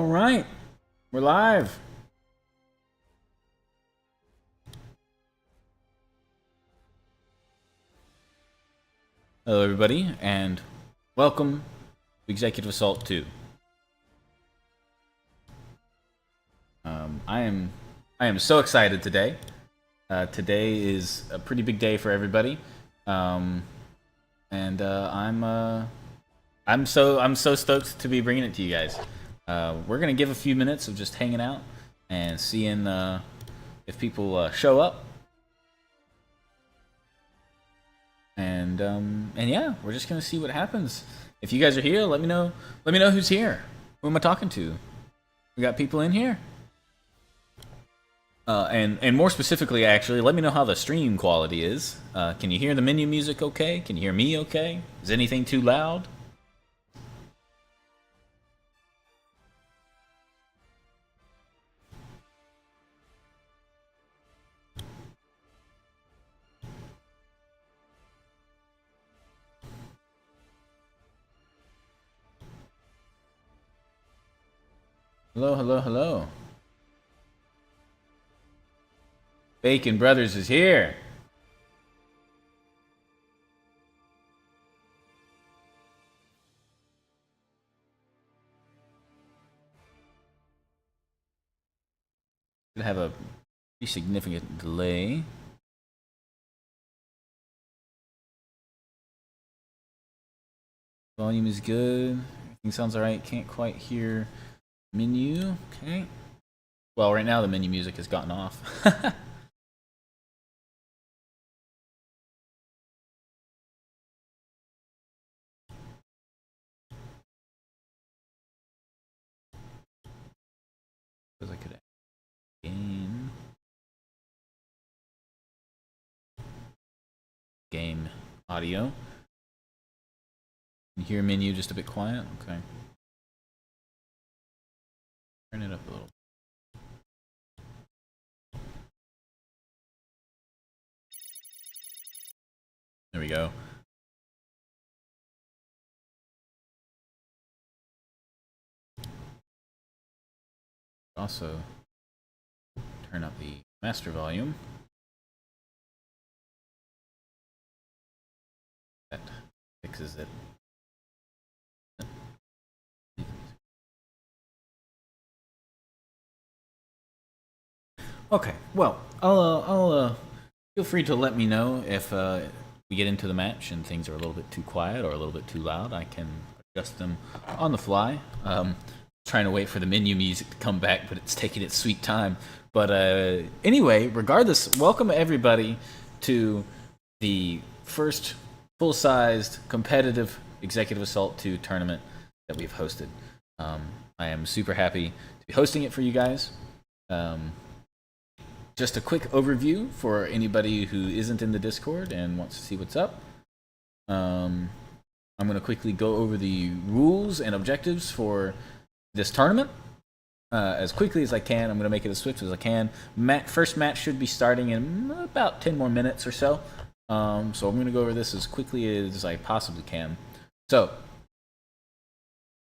right, we're live. Hello, everybody, and welcome to Executive Assault 2. I am so excited today. Today is a pretty big day for everybody, and I'm so stoked to be bringing it to you guys. We're gonna give a few minutes of just hanging out and seeing if people show up, and yeah, we're just gonna see what happens. If you guys are here, let me know. Let me know who's here. Who am I talking to? We got people in here. And more specifically, actually, let me know how the stream quality is. Can you hear the menu music okay? Can you hear me okay? Is anything too loud? Hello, hello, hello. Bacon Brothers is here. Gonna have a pretty significant delay. Volume is good. Everything sounds alright. Can't quite hear menu. Okay. Well, right now the menu music has gotten off. Because I could game audio. Can you hear menu just a bit quiet? Okay. Turn it up a little. There we go. Also, turn up the master volume. That fixes it. Okay, well, I'll feel free to let me know if we get into the match and things are a little bit too quiet or a little bit too loud. I can adjust them on the fly. Trying to wait for the menu music to come back, but it's taking its sweet time. But anyway, regardless, welcome everybody to the first full-sized competitive Executive Assault 2 tournament that we've hosted. I am super happy to be hosting it for you guys. Just a quick overview for anybody who isn't in the Discord and wants to see what's up. I'm going to quickly go over the rules and objectives for this tournament as quickly as I can. I'm going to make it as swift as I can. First match should be starting in about 10 more minutes or so. So I'm going to go over this as quickly as I possibly can. So,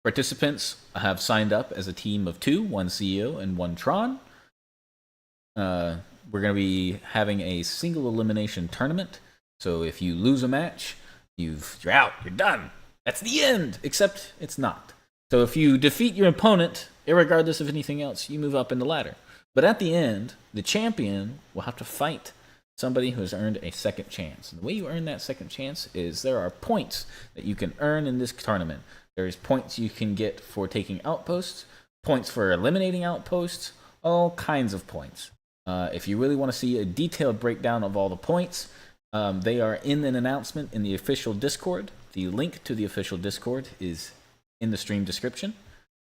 participants have signed up as a team of 2, 1 CEO and 1 Tron. We're going to be having a single elimination tournament. So if you lose a match, you're out, you're done. That's the end, except it's not. So if you defeat your opponent, irregardless of anything else, you move up in the ladder. But at the end, the champion will have to fight somebody who has earned a second chance. And the way you earn that second chance is there are points that you can earn in this tournament. There's points you can get for taking outposts, points for eliminating outposts, all kinds of points. If you really want to see a detailed breakdown of all the points, they are in an announcement in the official Discord. The link to the official Discord is in the stream description,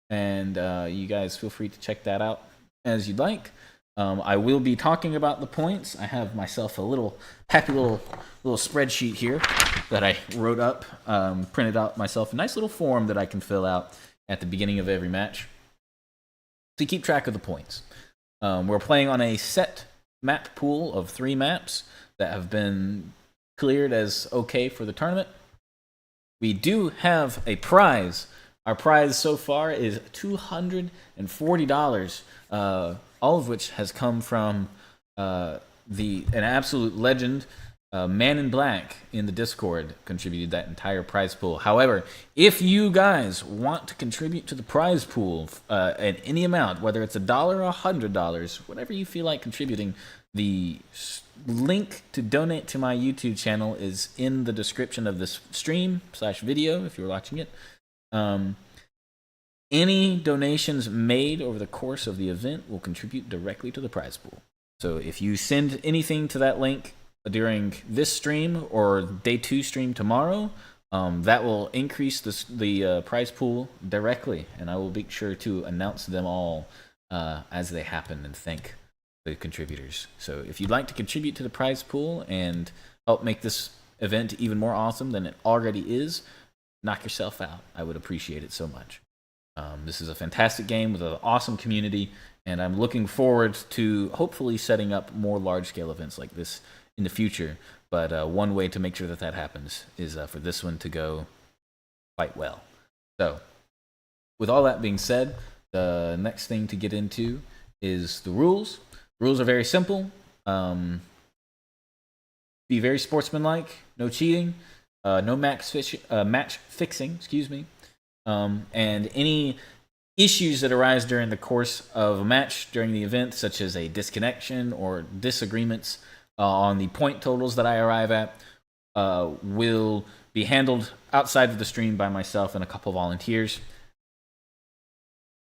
and you guys feel free to check that out as you'd like. I will be talking about the points. I have myself a little happy little spreadsheet here that I wrote up, printed out myself, a nice little form that I can fill out at the beginning of every match to keep track of the points. We're playing on a set map pool of 3 maps that have been cleared as okay for the tournament. We do have a prize Our prize so far is $240, all of which has come from an absolute legend, Man in Black in the Discord contributed that entire prize pool. However, if you guys want to contribute to the prize pool at any amount, whether it's $1 or $100, whatever you feel like contributing, the link to donate to my YouTube channel is in the description of this stream/video if you're watching it. Any donations made over the course of the event will contribute directly to the prize pool. So if you send anything to that link during this stream or day 2 stream tomorrow, that will increase the prize pool directly, and I will make sure to announce them all as they happen and thank the contributors. So if you'd like to contribute to the prize pool and help make this event even more awesome than it already is, knock yourself out. I would appreciate it so much. This is a fantastic game with an awesome community, and I'm looking forward to hopefully setting up more large-scale events like this in the future. But one way to make sure that that happens is for this one to go quite well. So, with all that being said, the next thing to get into is the rules. Rules are very simple. Be very sportsmanlike. No cheating. No match fixing. Excuse me. And any issues that arise during the course of a match during the event, such as a disconnection or disagreements on the point totals that I arrive at, will be handled outside of the stream by myself and a couple volunteers.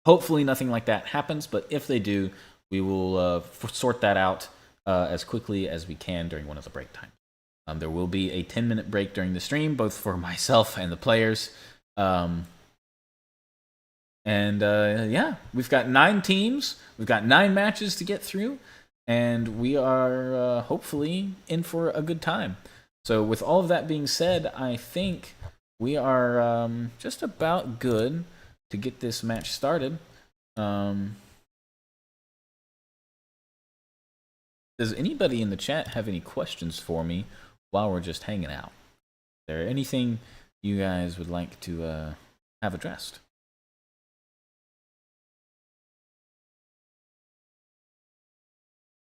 Hopefully nothing like that happens, but if they do, we will sort that out as quickly as we can during one of the break times. There will be a 10-minute break during the stream, both for myself and the players. Yeah, we've got 9 teams. We've got 9 matches to get through, and we are hopefully in for a good time. So with all of that being said, I think we are just about good to get this match started. Does anybody in the chat have any questions for me while we're just hanging out? Is there anything you guys would like to have addressed?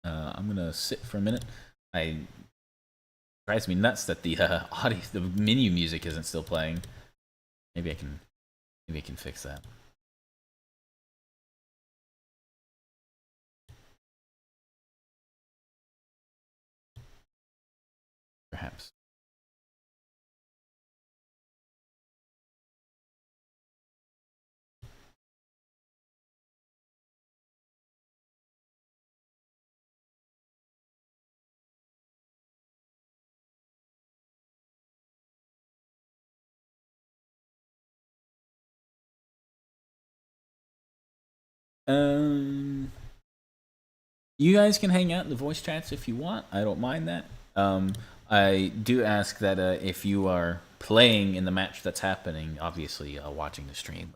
I'm gonna sit for a minute. It drives me nuts that the the menu music isn't still playing. Maybe I can fix that. Perhaps. You guys can hang out in the voice chats if you want. I don't mind that. I do ask that if you are playing in the match that's happening, obviously watching the stream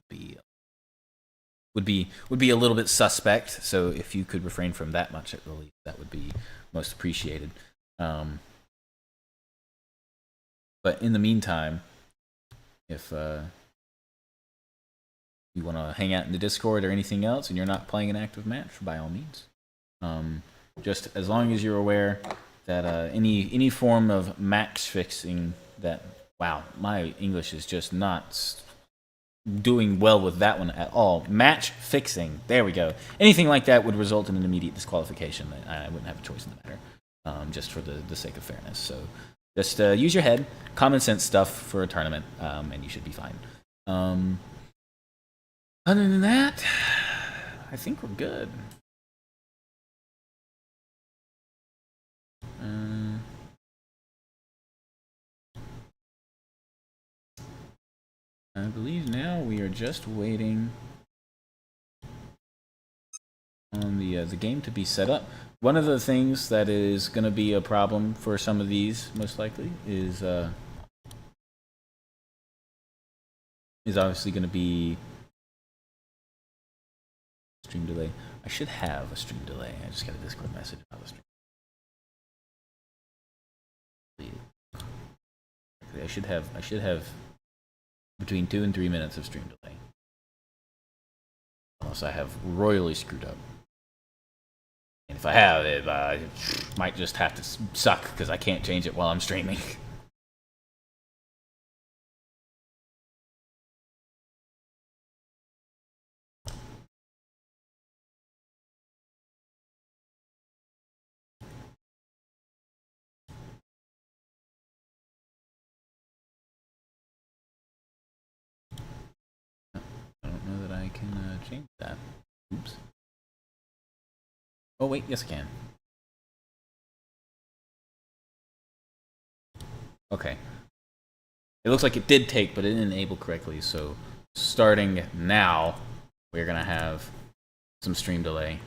would be a little bit suspect. So if you could refrain from that much, at least, that would be most appreciated. But in the meantime, if you want to hang out in the Discord or anything else, and you're not playing an active match, by all means. Just as long as you're aware that any form of match fixing that, wow, my English is just not doing well with that one at all. Match fixing, there we go. Anything like that would result in an immediate disqualification. I wouldn't have a choice in the matter, just for the sake of fairness. So just use your head, common sense stuff for a tournament, and you should be fine. Other than that, I think we're good. I believe now we are just waiting on the game to be set up. One of the things that is going to be a problem for some of these, most likely, is obviously going to be stream delay. I should have a stream delay. I just got a Discord message about the stream. I should have between 2 and 3 minutes of stream delay. Unless I have royally screwed up. And if I have, it might just have to suck because I can't change it while I'm streaming. I don't know that I can change that. Oops. Oh wait, yes I can. Okay. It looks like it did take, but it didn't enable correctly, so starting now, we're gonna have some stream delay.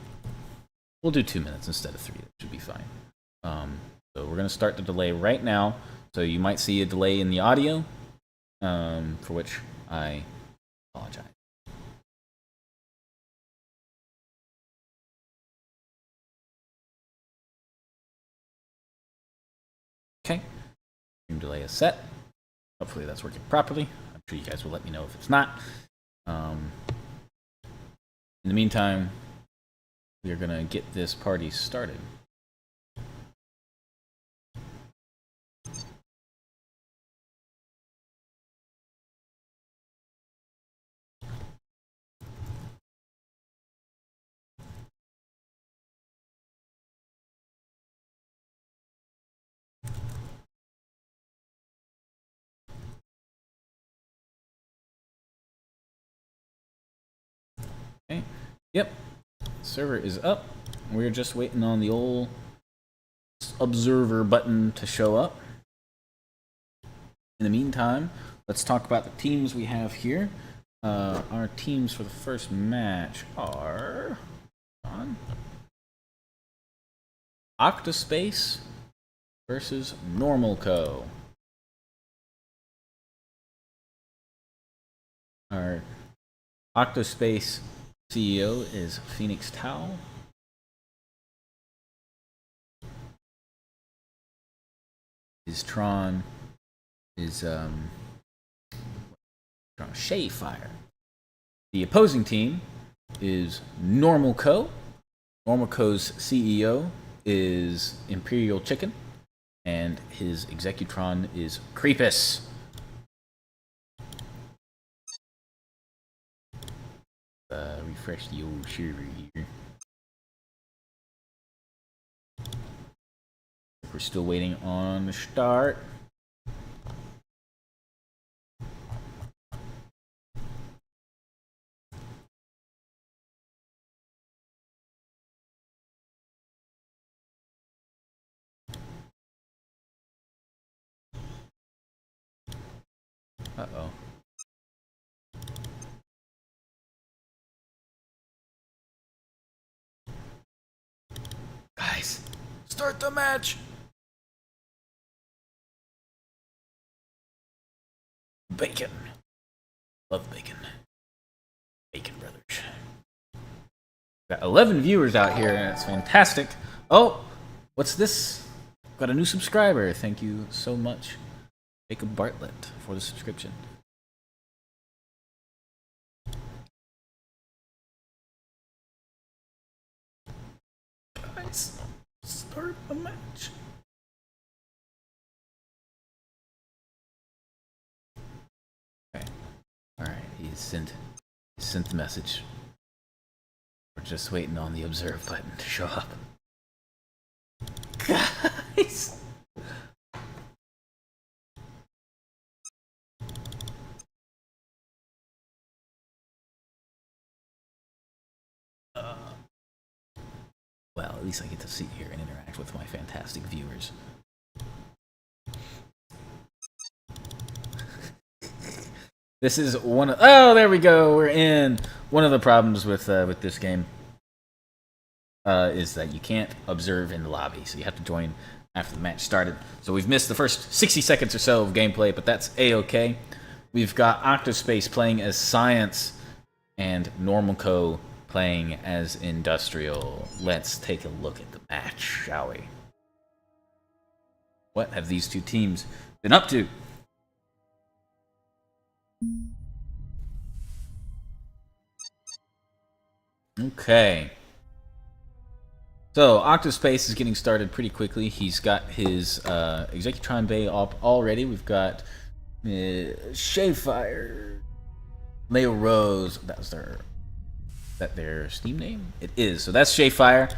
We'll do 2 minutes instead of 3, that should be fine. So we're gonna start the delay right now, so you might see a delay in the audio, for which I apologize. Okay, stream delay is set. Hopefully that's working properly. I'm sure you guys will let me know if it's not. In the meantime, we're gonna get this party started. Okay. Yep. Server is up. We're just waiting on the old observer button to show up. In the meantime, let's talk about the teams we have here. Our teams for the first match are on Octospace versus Normal Co. Our Octospace CEO is Phoenix Tao. His Tron is Fire. The opposing team is Normal Co. Normal Co's CEO is Imperial Chicken, and his Executron is Creepus. Refresh the old server here. We're still waiting on the start. Uh-oh. Guys, start the match! Bacon. Love bacon. Bacon Brothers. Got 11 viewers out here, and it's fantastic. Oh, what's this? Got a new subscriber. Thank you so much, Jacob Bartlett, for the subscription. Guys, start the match. Okay. Alright, he sent the message. We're just waiting on the observe button to show up. Guys! Well, at least I get to sit here and interact with my fantastic viewers. This is one of... Oh, there we go. We're in. One of the problems with this game is that you can't observe in the lobby, so you have to join after the match started. So we've missed the first 60 seconds or so of gameplay, but that's A-okay. We've got Octospace playing as Science and Normal Co. playing as Industrial. Let's take a look at the match, shall we? What have these two teams been up to? Okay. So, Octospace is getting started pretty quickly. He's got his Executron Bay up already. We've got Shayfire, Leo Rose. That their Steam name? It is. So that's Shayfire.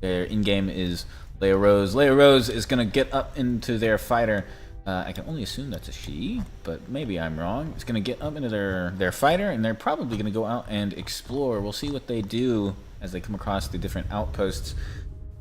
Their in-game is Leo Rose. Leo Rose is going to get up into their fighter. I can only assume that's a she, but maybe I'm wrong. It's going to get up into their fighter, and they're probably going to go out and explore. We'll see what they do as they come across the different outposts.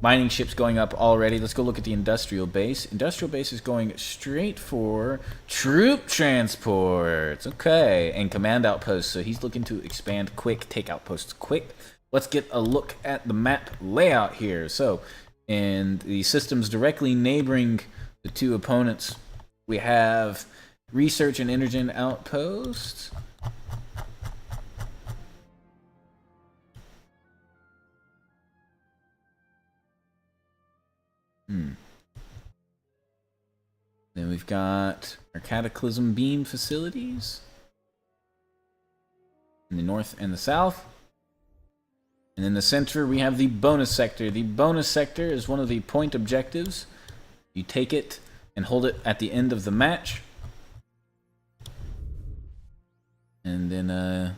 Mining ships going up already. Let's go look at the industrial base. Industrial base is going straight for troop transports. Okay, and command outposts. So he's looking to expand quick, take outposts quick. Let's get a look at the map layout here. So, in the systems directly neighboring the two opponents, we have research and energen outposts. Then we've got our Cataclysm Beam facilities in the north and the south. And in the center, we have the bonus sector. The bonus sector is one of the point objectives. You take it and hold it at the end of the match. And then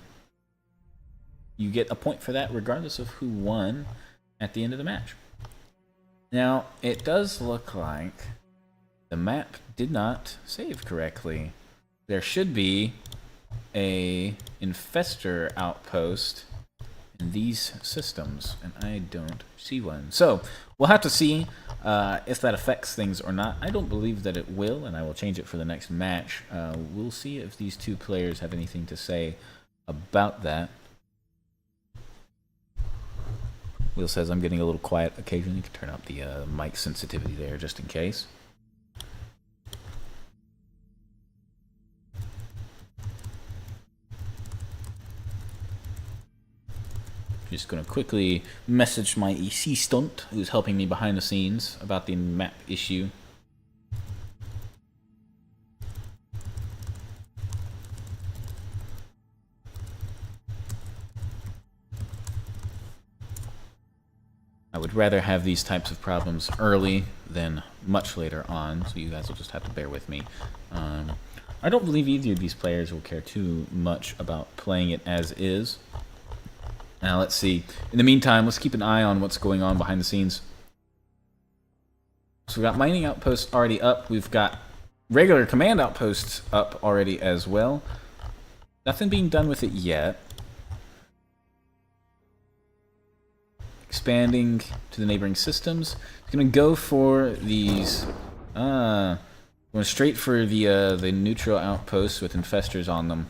you get a point for that regardless of who won at the end of the match. Now, it does look like the map did not save correctly. There should be a infestor outpost in these systems, and I don't see one. So, we'll have to see if that affects things or not. I don't believe that it will, and I will change it for the next match. We'll see if these two players have anything to say about that. Will says I'm getting a little quiet occasionally. You can turn up the mic sensitivity there just in case. Just going to quickly message my EC stunt, who's helping me behind the scenes, about the map issue. I would rather have these types of problems early than much later on, so you guys will just have to bear with me. I don't believe either of these players will care too much about playing it as is. Now, let's see. In the meantime, let's keep an eye on what's going on behind the scenes. So we've got mining outposts already up. We've got regular command outposts up already as well. Nothing being done with it yet. Expanding to the neighboring systems. It's going to go for these... going straight for the neutral outposts with infestors on them.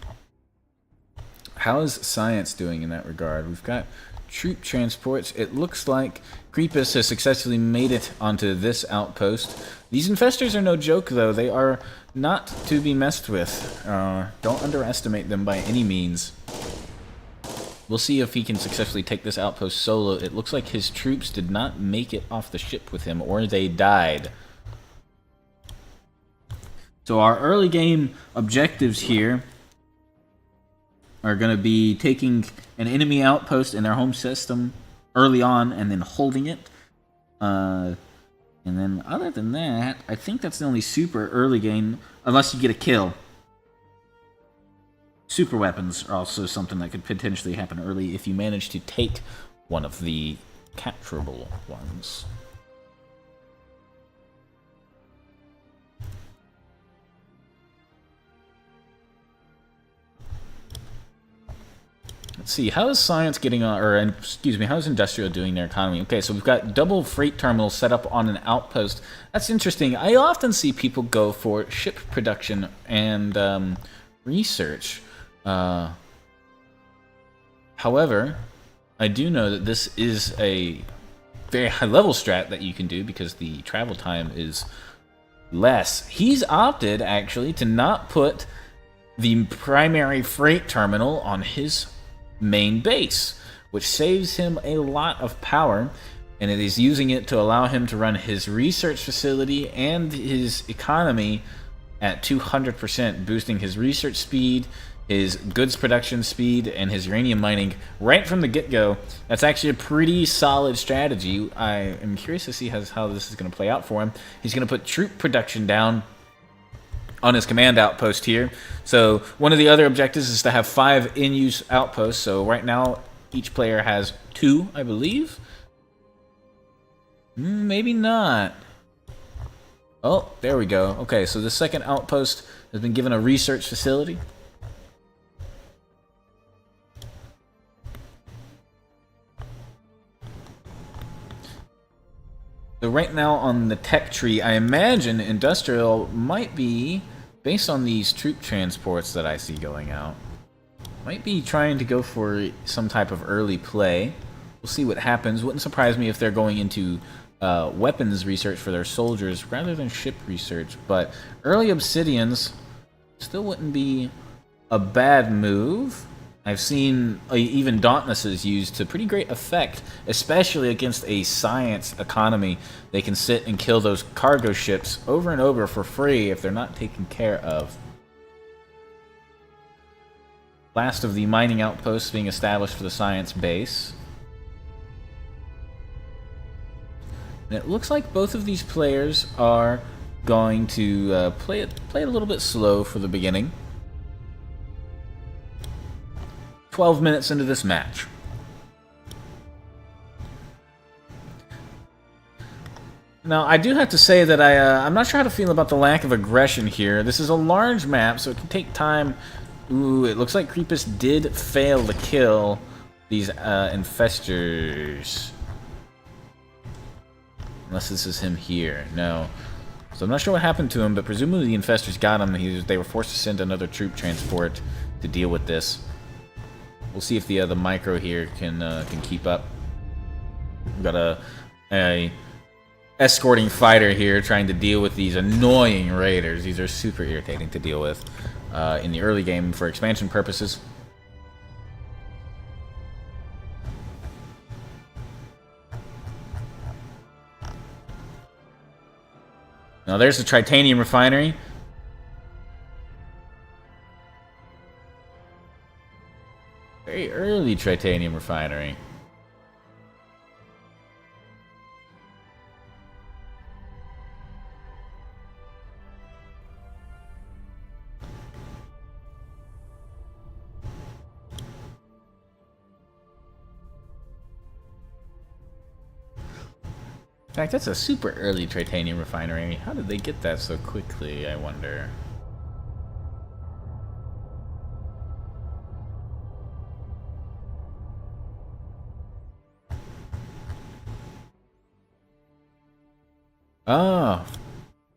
How is science doing in that regard? We've got troop transports. It looks like Creepus has successfully made it onto this outpost. These infestors are no joke, though. They are not to be messed with. Don't underestimate them by any means. We'll see if he can successfully take this outpost solo. It looks like his troops did not make it off the ship with him, or they died. So our early game objectives here are going to be taking an enemy outpost in their home system early on and then holding it. And then other than that, I think that's the only super early game, unless you get a kill. Super weapons are also something that could potentially happen early if you manage to take one of the capturable ones. Let's see, how is science getting on, or excuse me, how is industrial doing their economy? Okay, so we've got double freight terminals set up on an outpost. That's interesting. I often see people go for ship production and research. However, I do know that this is a very high level strat that you can do because the travel time is less. He's opted actually to not put the primary freight terminal on his main base, which saves him a lot of power, and it is using it to allow him to run his research facility and his economy at 200%, boosting his research speed, his goods production speed, and his uranium mining right from the get-go. That's actually a pretty solid strategy. I am curious to see how this is going to play out for him. He's going to put troop production down on his command outpost here. So one of the other objectives is to have 5 in-use outposts. So right now, each player has 2, I believe. Maybe not. Oh, there we go. Okay, so the second outpost has been given a research facility. So right now on the tech tree, I imagine industrial might be, based on these troop transports that I see going out, might be trying to go for some type of early play. We'll see what happens. Wouldn't surprise me if they're going into weapons research for their soldiers rather than ship research. But early obsidians still wouldn't be a bad move. I've seen even Dauntlesses used to pretty great effect, especially against a science economy. They can sit and kill those cargo ships over and over for free if they're not taken care of. Last of the mining outposts being established for the science base. And it looks like both of these players are going to play it a little bit slow for the beginning. 12 minutes into this match. Now, I do have to say that I'm not sure how to feel about the lack of aggression here. This is a large map, so it can take time. Ooh, it looks like Creepus did fail to kill these infestors. Unless this is him here. No. So I'm not sure what happened to him, but presumably the infestors got him. They were forced to send another troop transport to deal with this. We'll see if the micro here can keep up. We've got a escorting fighter here trying to deal with these annoying raiders. These are super irritating to deal with in the early game for expansion purposes. Now there's the Tritanium refinery. Very early Tritanium refinery. In fact, that's a super early Tritanium refinery. How did they get that so quickly, I wonder? Oh,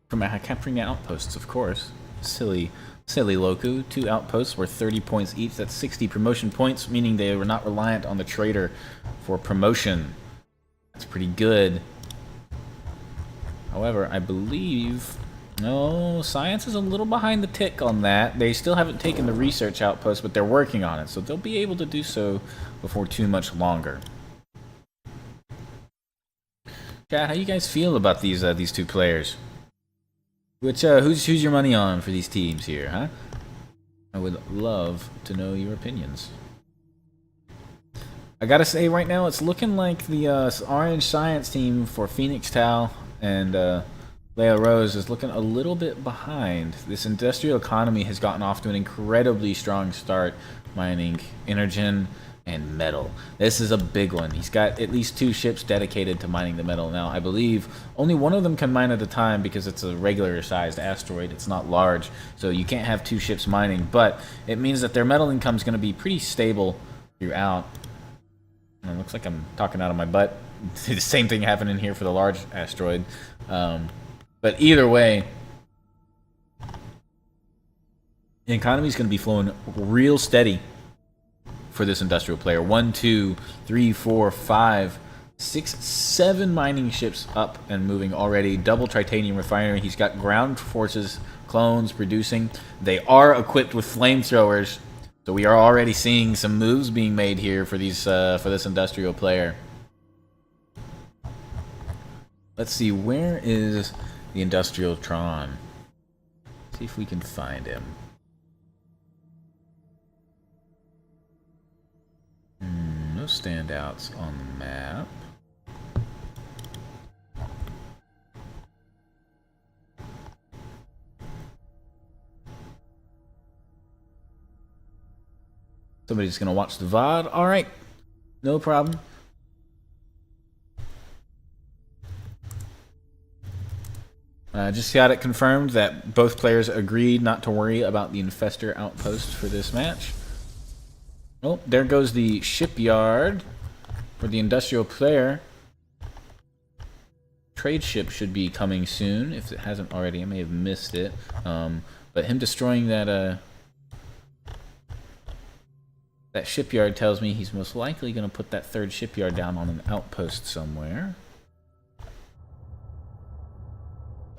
from capturing outposts, of course. Silly Loku. 2 outposts worth 30 points each. That's 60 promotion points, meaning they were not reliant on the trader for promotion. That's pretty good. However, I believe... No, science is a little behind the tick on that. They still haven't taken the research outpost, but they're working on it, so they'll be able to do so before too much longer. Chat, how you guys feel about these 2 players? Who's your money on for these teams here, huh? I would love to know your opinions. I gotta say, right now it's looking like the Orange Science team for Phoenix Tau and Leo Rose is looking a little bit behind. This industrial economy has gotten off to an incredibly strong start, mining Energen and metal. This is a big one. He's got at least 2 ships dedicated to mining the metal. Now, I believe only one of them can mine at a time because it's a regular-sized asteroid. It's not large, so you can't have 2 ships mining, but it means that their metal income is going to be pretty stable throughout. And it looks like I'm talking out of my butt. The same thing happened in here for the large asteroid. But either way, the economy is going to be flowing real steady for this industrial player. 1, 2, 3, 4, 5, 6, 7 mining ships up and moving already. Double Tritanium refinery. He's got ground forces, clones producing. They are equipped with flamethrowers, so we are already seeing some moves being made here for these for this industrial player. Let's see, where is the industrial Tron? See if we can find him. No standouts on the map. Somebody's gonna watch the VOD. Alright. No problem. Just got it confirmed that both players agreed not to worry about the Infestor outpost for this match. Oh, there goes the shipyard for the industrial player. Trade ship should be coming soon, if it hasn't already. I may have missed it. But him destroying that that shipyard tells me he's most likely going to put that third shipyard down on an outpost somewhere.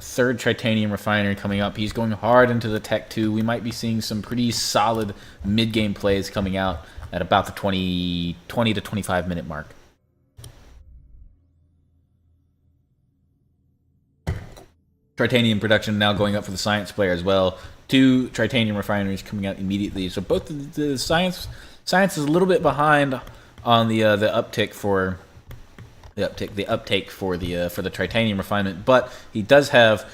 Third titanium refinery coming up. He's going hard into the tech too. We might be seeing some pretty solid mid-game plays coming out at about the 20 to 25 minute mark. Tritanium production now going up for the science player as well. 2 tritanium refineries coming out immediately. So both the science is a little bit behind on the uptick for the uptake for the tritanium refinement, but he does have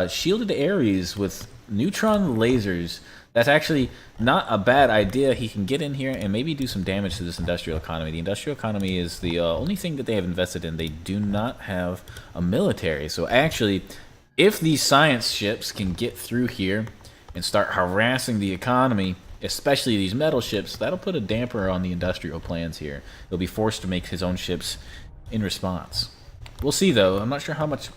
shielded Ares with neutron lasers. That's actually not a bad idea. He can get in here and maybe do some damage to this industrial economy. The industrial economy is the only thing that they have invested in. They do not have a military. So actually, if these science ships can get through here and start harassing the economy, especially these metal ships, that'll put a damper on the industrial plans here. He'll be forced to make his own ships in response. We'll see, though. I'm not sure how much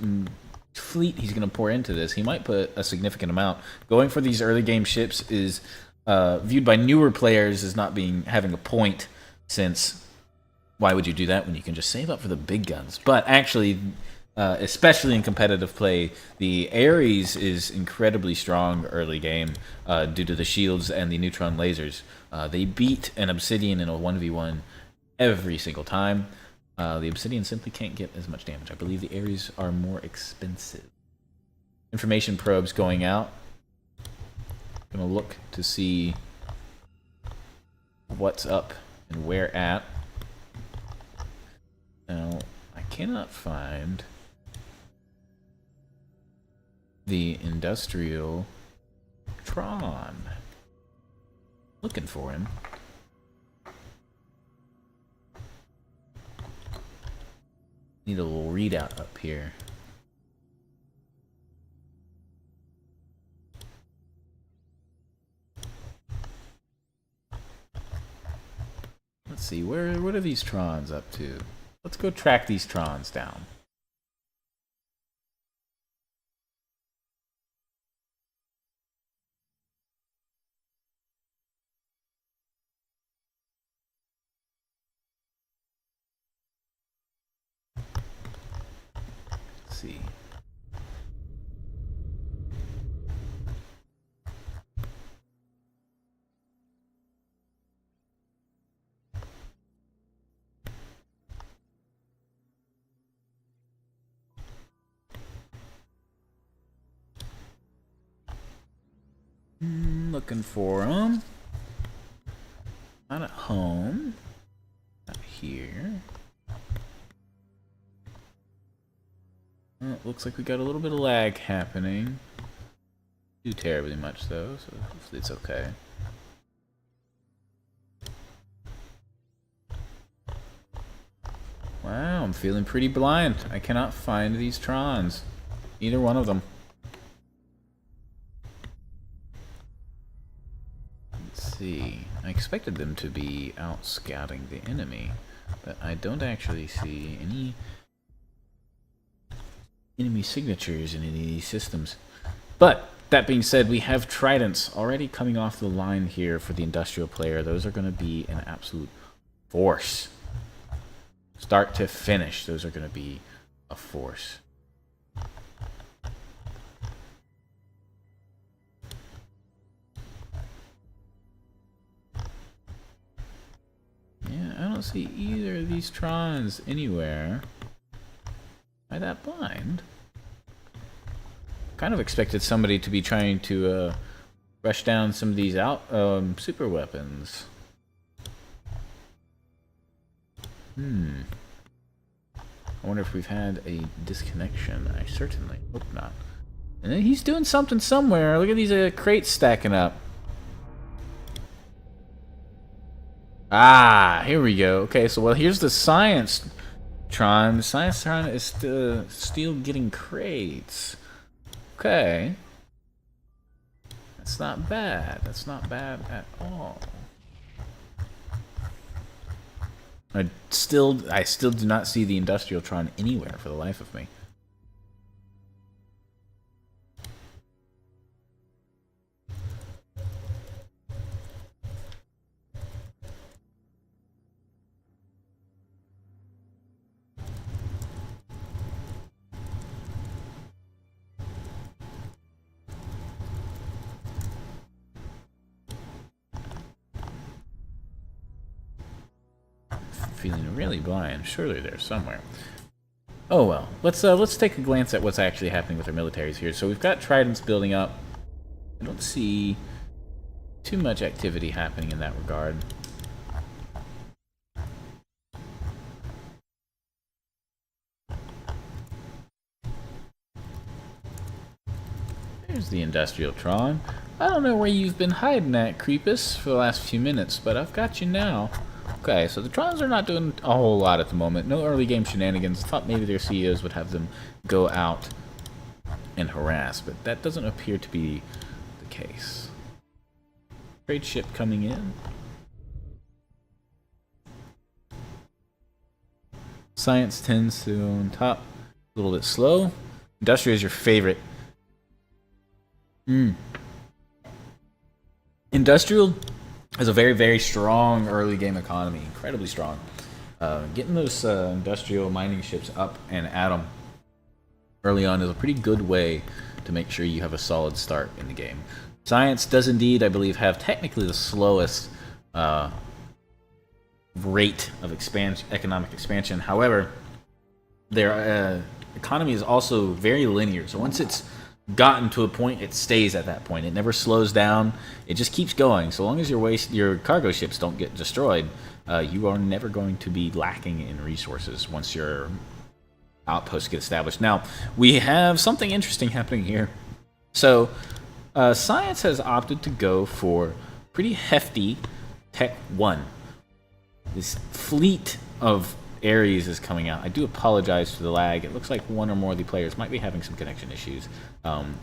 fleet he's going to pour into this. He might put a significant amount. Going for these early game ships is viewed by newer players as not having a point, since why would you do that when you can just save up for the big guns? But actually, especially in competitive play, the Ares is incredibly strong early game due to the shields and the neutron lasers. They beat an Obsidian in a 1v1 every single time. The Obsidian simply can't get as much damage. I believe the Ares are more expensive. Information probes going out. Gonna look to see what's up and where at. Now, I cannot find the industrial Tron. Looking for him. Need a little readout up here. Let's see, what are these Trons up to? Let's go track these Trons down. See. Looking for them. Not at home. Not here. Well, it looks like we got a little bit of lag happening. Too terribly much though, so hopefully it's okay. Wow, I'm feeling pretty blind. I cannot find these Trons. Either one of them. Let's see. I expected them to be out scouting the enemy, but I don't actually see any enemy signatures in any of these systems. But that being said, we have Tridents already coming off the line here for the industrial player. Those are going to be an absolute force. Start to finish, those are going to be a force. Yeah, I don't see either of these Trons anywhere. Am I that blind? kind of expected somebody to be trying to rush down some of these super weapons. I wonder if we've had a disconnection. I certainly hope not. And he's doing something somewhere. Look at these crates stacking up. Ah, here we go. Okay, so well, here's the science Tron. The science Tron is still getting crates. Okay. That's not bad. That's not bad at all. I still do not see the Industrial Tron anywhere for the life of me. Feeling really blind. Surely they're somewhere. Oh well. Let's take a glance at what's actually happening with our militaries here. So we've got tridents building up. I don't see too much activity happening in that regard. There's the Industrial Tron. I don't know where you've been hiding at, Creepus, for the last few minutes, but I've got you now. Okay, so the Trons are not doing a whole lot at the moment. No early game shenanigans. I thought maybe their CEOs would have them go out and harass, but that doesn't appear to be the case. Trade ship coming in. Science tends to on top. A little bit slow. Industrial is your favorite. Industrial has a very, very strong early game economy. Incredibly strong. Getting those industrial mining ships up and at them early on is a pretty good way to make sure you have a solid start in the game. Science does indeed, I believe, have technically the slowest rate of economic expansion. However, their economy is also very linear. So once it's gotten to a point, it stays at that point. It never slows down. It just keeps going. So long as your cargo ships don't get destroyed, you are never going to be lacking in resources once your outposts get established. Now, we have something interesting happening here. So, Science has opted to go for pretty hefty Tech 1. This fleet of Ares is coming out. I do apologize for the lag. It looks like one or more of the players might be having some connection issues.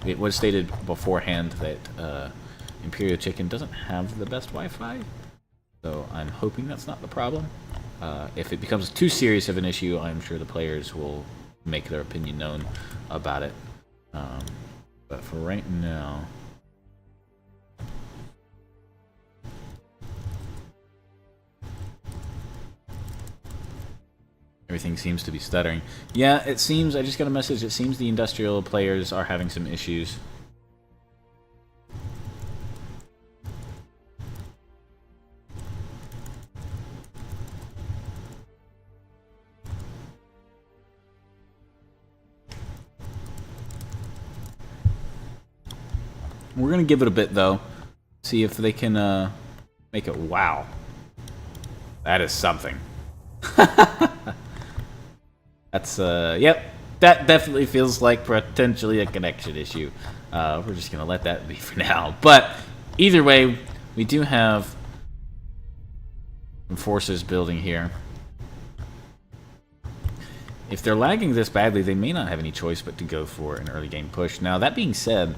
It was stated beforehand that Imperial Chicken doesn't have the best Wi-Fi, so I'm hoping that's not the problem. If it becomes too serious of an issue, I'm sure the players will make their opinion known about it. But for right now... everything seems to be stuttering. Yeah, it seems, I just got a message, it seems the industrial players are having some issues. We're going to give it a bit, though. See if they can make it... wow. That is something. That's, yep. That definitely feels like potentially a connection issue. We're just going to let that be for now. But either way, we do have some forces building here. If they're lagging this badly, they may not have any choice but to go for an early game push. Now, that being said,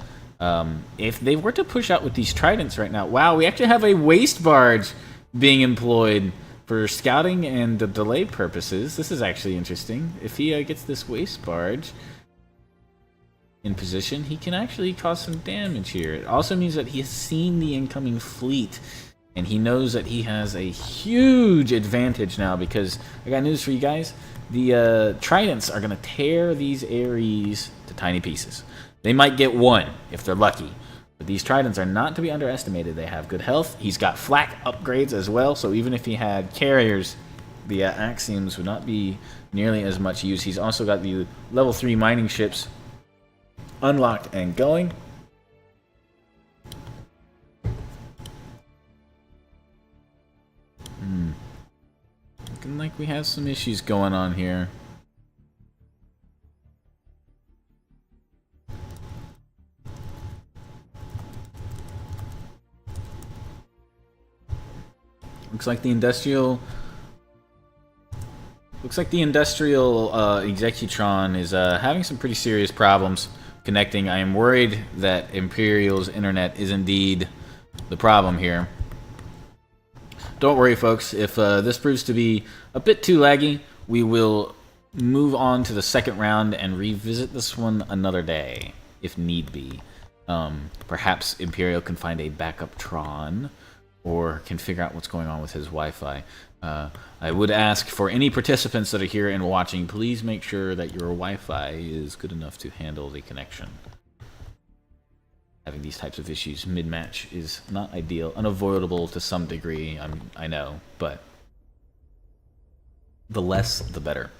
if they were to push out with these tridents right now... wow, we actually have a waste barge being employed for scouting and the delay purposes. This is actually interesting. If he gets this waste barge in position, he can actually cause some damage here. It also means that he has seen the incoming fleet, and he knows that he has a huge advantage now, because I got news for you guys. The tridents are going to tear these Ares to tiny pieces. They might get one if they're lucky. But these tridents are not to be underestimated. They have good health. He's got flak upgrades as well, so even if he had carriers, the axioms would not be nearly as much use. He's also got the level 3 mining ships unlocked and going. Looking like we have some issues going on here. Looks like the industrial Executron is having some pretty serious problems connecting. I am worried that Imperial's internet is indeed the problem here. Don't worry, folks. If this proves to be a bit too laggy, we will move on to the second round and revisit this one another day, if need be. Perhaps Imperial can find a backup Tron, or can figure out what's going on with his Wi-Fi. I would ask for any participants that are here and watching, please make sure that your Wi-Fi is good enough to handle the connection. Having these types of issues mid-match is not ideal, unavoidable to some degree, I know, but the less, the better.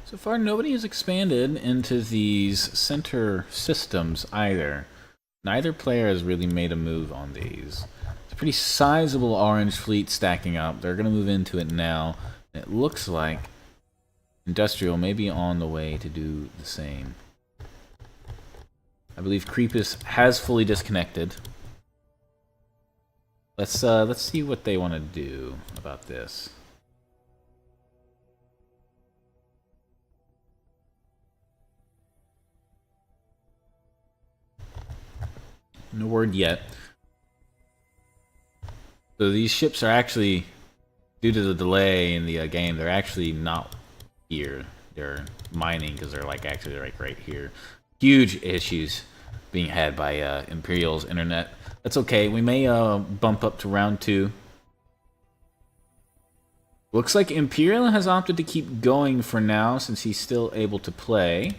So far, nobody has expanded into these center systems either. Neither player has really made a move on these. It's a pretty sizable orange fleet stacking up. They're going to move into it now. It looks like Industrial may be on the way to do the same. I believe Creepus has fully disconnected. Let's see what they want to do about this. No word yet. So these ships are actually, due to the delay in the game, they're actually not here. They're mining because they're actually right here. Huge issues being had by Imperial's internet. That's okay. We may bump up to round 2. Looks like Imperial has opted to keep going for now since he's still able to play.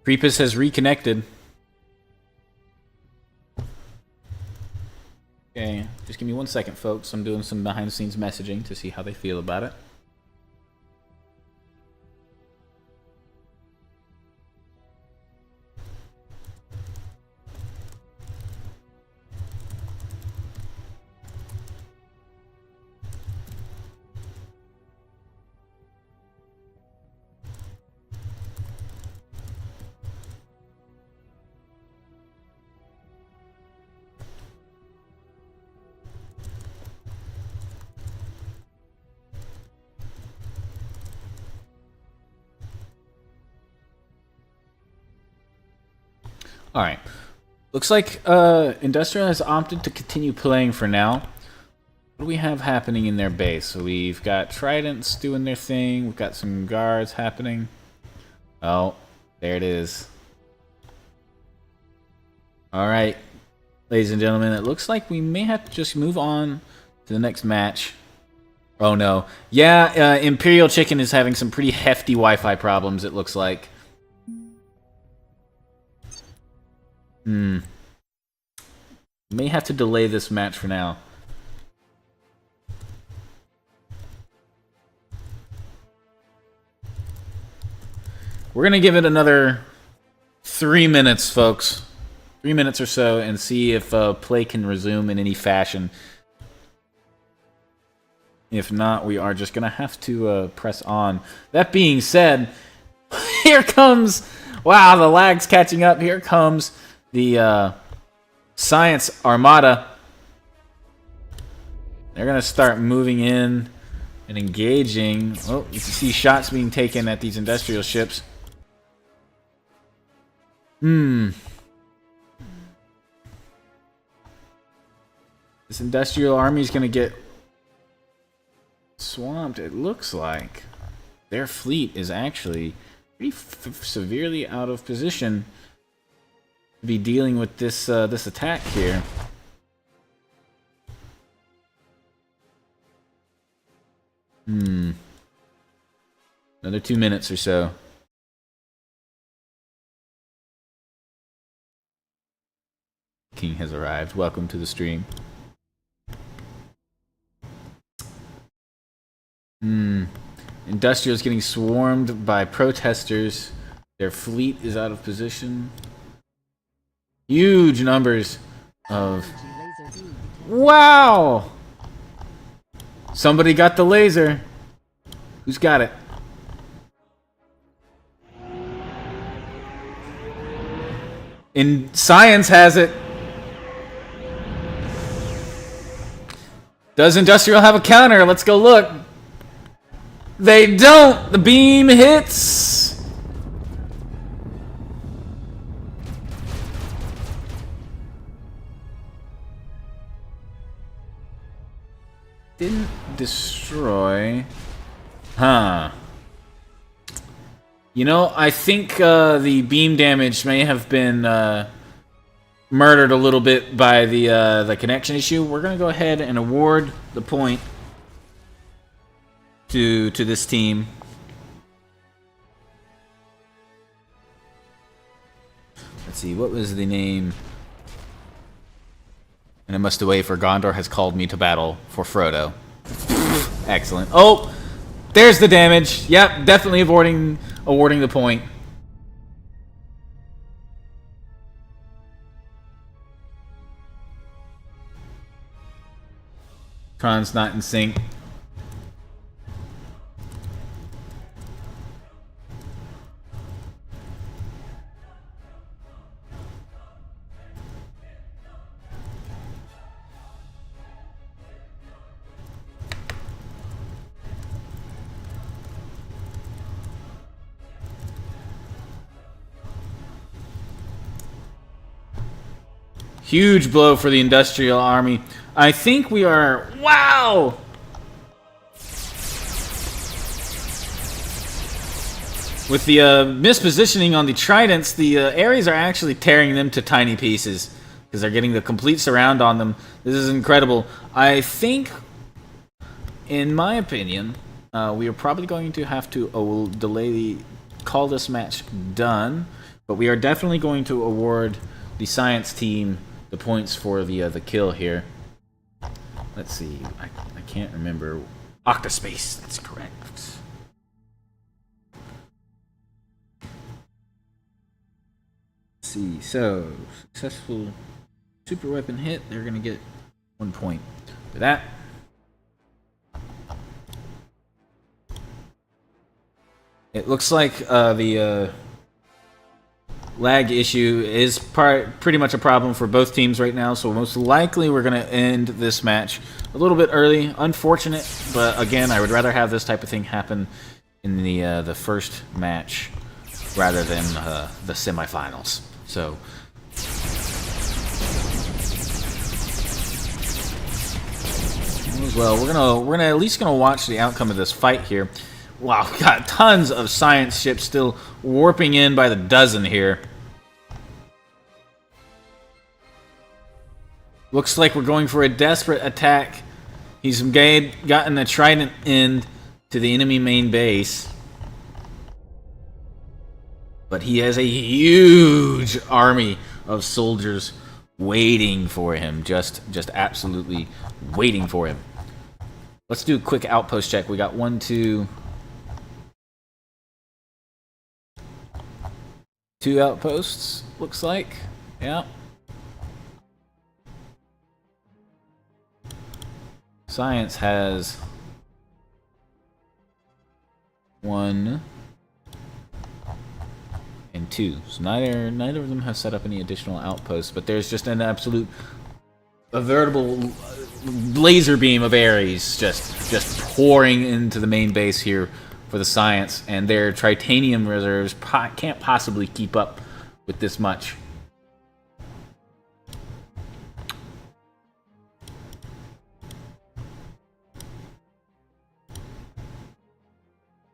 Creepus has reconnected. Okay, just give me 1 second, folks. I'm doing some behind-the-scenes messaging to see how they feel about it. Alright. Looks like Industrial has opted to continue playing for now. What do we have happening in their base? So we've got Tridents doing their thing. We've got some guards happening. Oh, there it is. Alright, ladies and gentlemen, it looks like we may have to just move on to the next match. Oh no. Yeah, Imperial Chicken is having some pretty hefty Wi-Fi problems, it looks like. May have to delay this match for now. We're gonna give it another 3 minutes, folks. 3 minutes or so, and see if play can resume in any fashion. If not, we are just gonna have to press on. That being said, here comes... Wow, the lag's catching up. Here comes the Science Armada. They're gonna start moving in and engaging. Oh, you can see shots being taken at these industrial ships. This This industrial army is going to get swamped, it looks like. Their fleet is actually pretty severely out of position to be dealing with this this attack here. Another 2 minutes or so. King has arrived. Welcome to the stream. Industrial's getting swarmed by protesters. Their fleet is out of position. Huge numbers of... Wow! Somebody got the laser. Who's got it? In science has it. Does Industrial have a counter? Let's go look. They don't! The beam hits! Didn't destroy. Huh. You know, I think the beam damage may have been murdered a little bit by the connection issue. We're gonna go ahead and award the point to this team. Let's see, what was the name? And I must away, for Gondor has called me to battle for Frodo. Excellent. Oh, there's the damage. Yep, definitely awarding the point. Tron's not in sync. Huge blow for the Industrial Army. I think we are... Wow! With the mispositioning on the Tridents, the Ares are actually tearing them to tiny pieces because they're getting the complete surround on them. This is incredible. I think, in my opinion, we are probably going to have to call this match done, but we are definitely going to award the science team the points for the kill here. Let's see. I can't remember. Octospace. That's correct. Let's see. So successful super weapon hit. They're gonna get 1 point for that. It looks like the lag issue is pretty much a problem for both teams right now, so most likely we're going to end this match a little bit early. Unfortunate, but again, I would rather have this type of thing happen in the first match rather than the semifinals. So well, we're gonna at least watch the outcome of this fight here. Wow, we got tons of science ships still warping in by the dozen here. Looks like we're going for a desperate attack. He's gotten a trident in to the enemy main base. But he has a huge army of soldiers waiting for him. Just absolutely waiting for him. Let's do a quick outpost check. We got 1, 2... 2 outposts, looks like. Yeah. Science has 1 and 2. So neither of them have set up any additional outposts, but there's just a veritable laser beam of Ares just pouring into the main base here for the science, and their tritanium reserves can't possibly keep up with this much.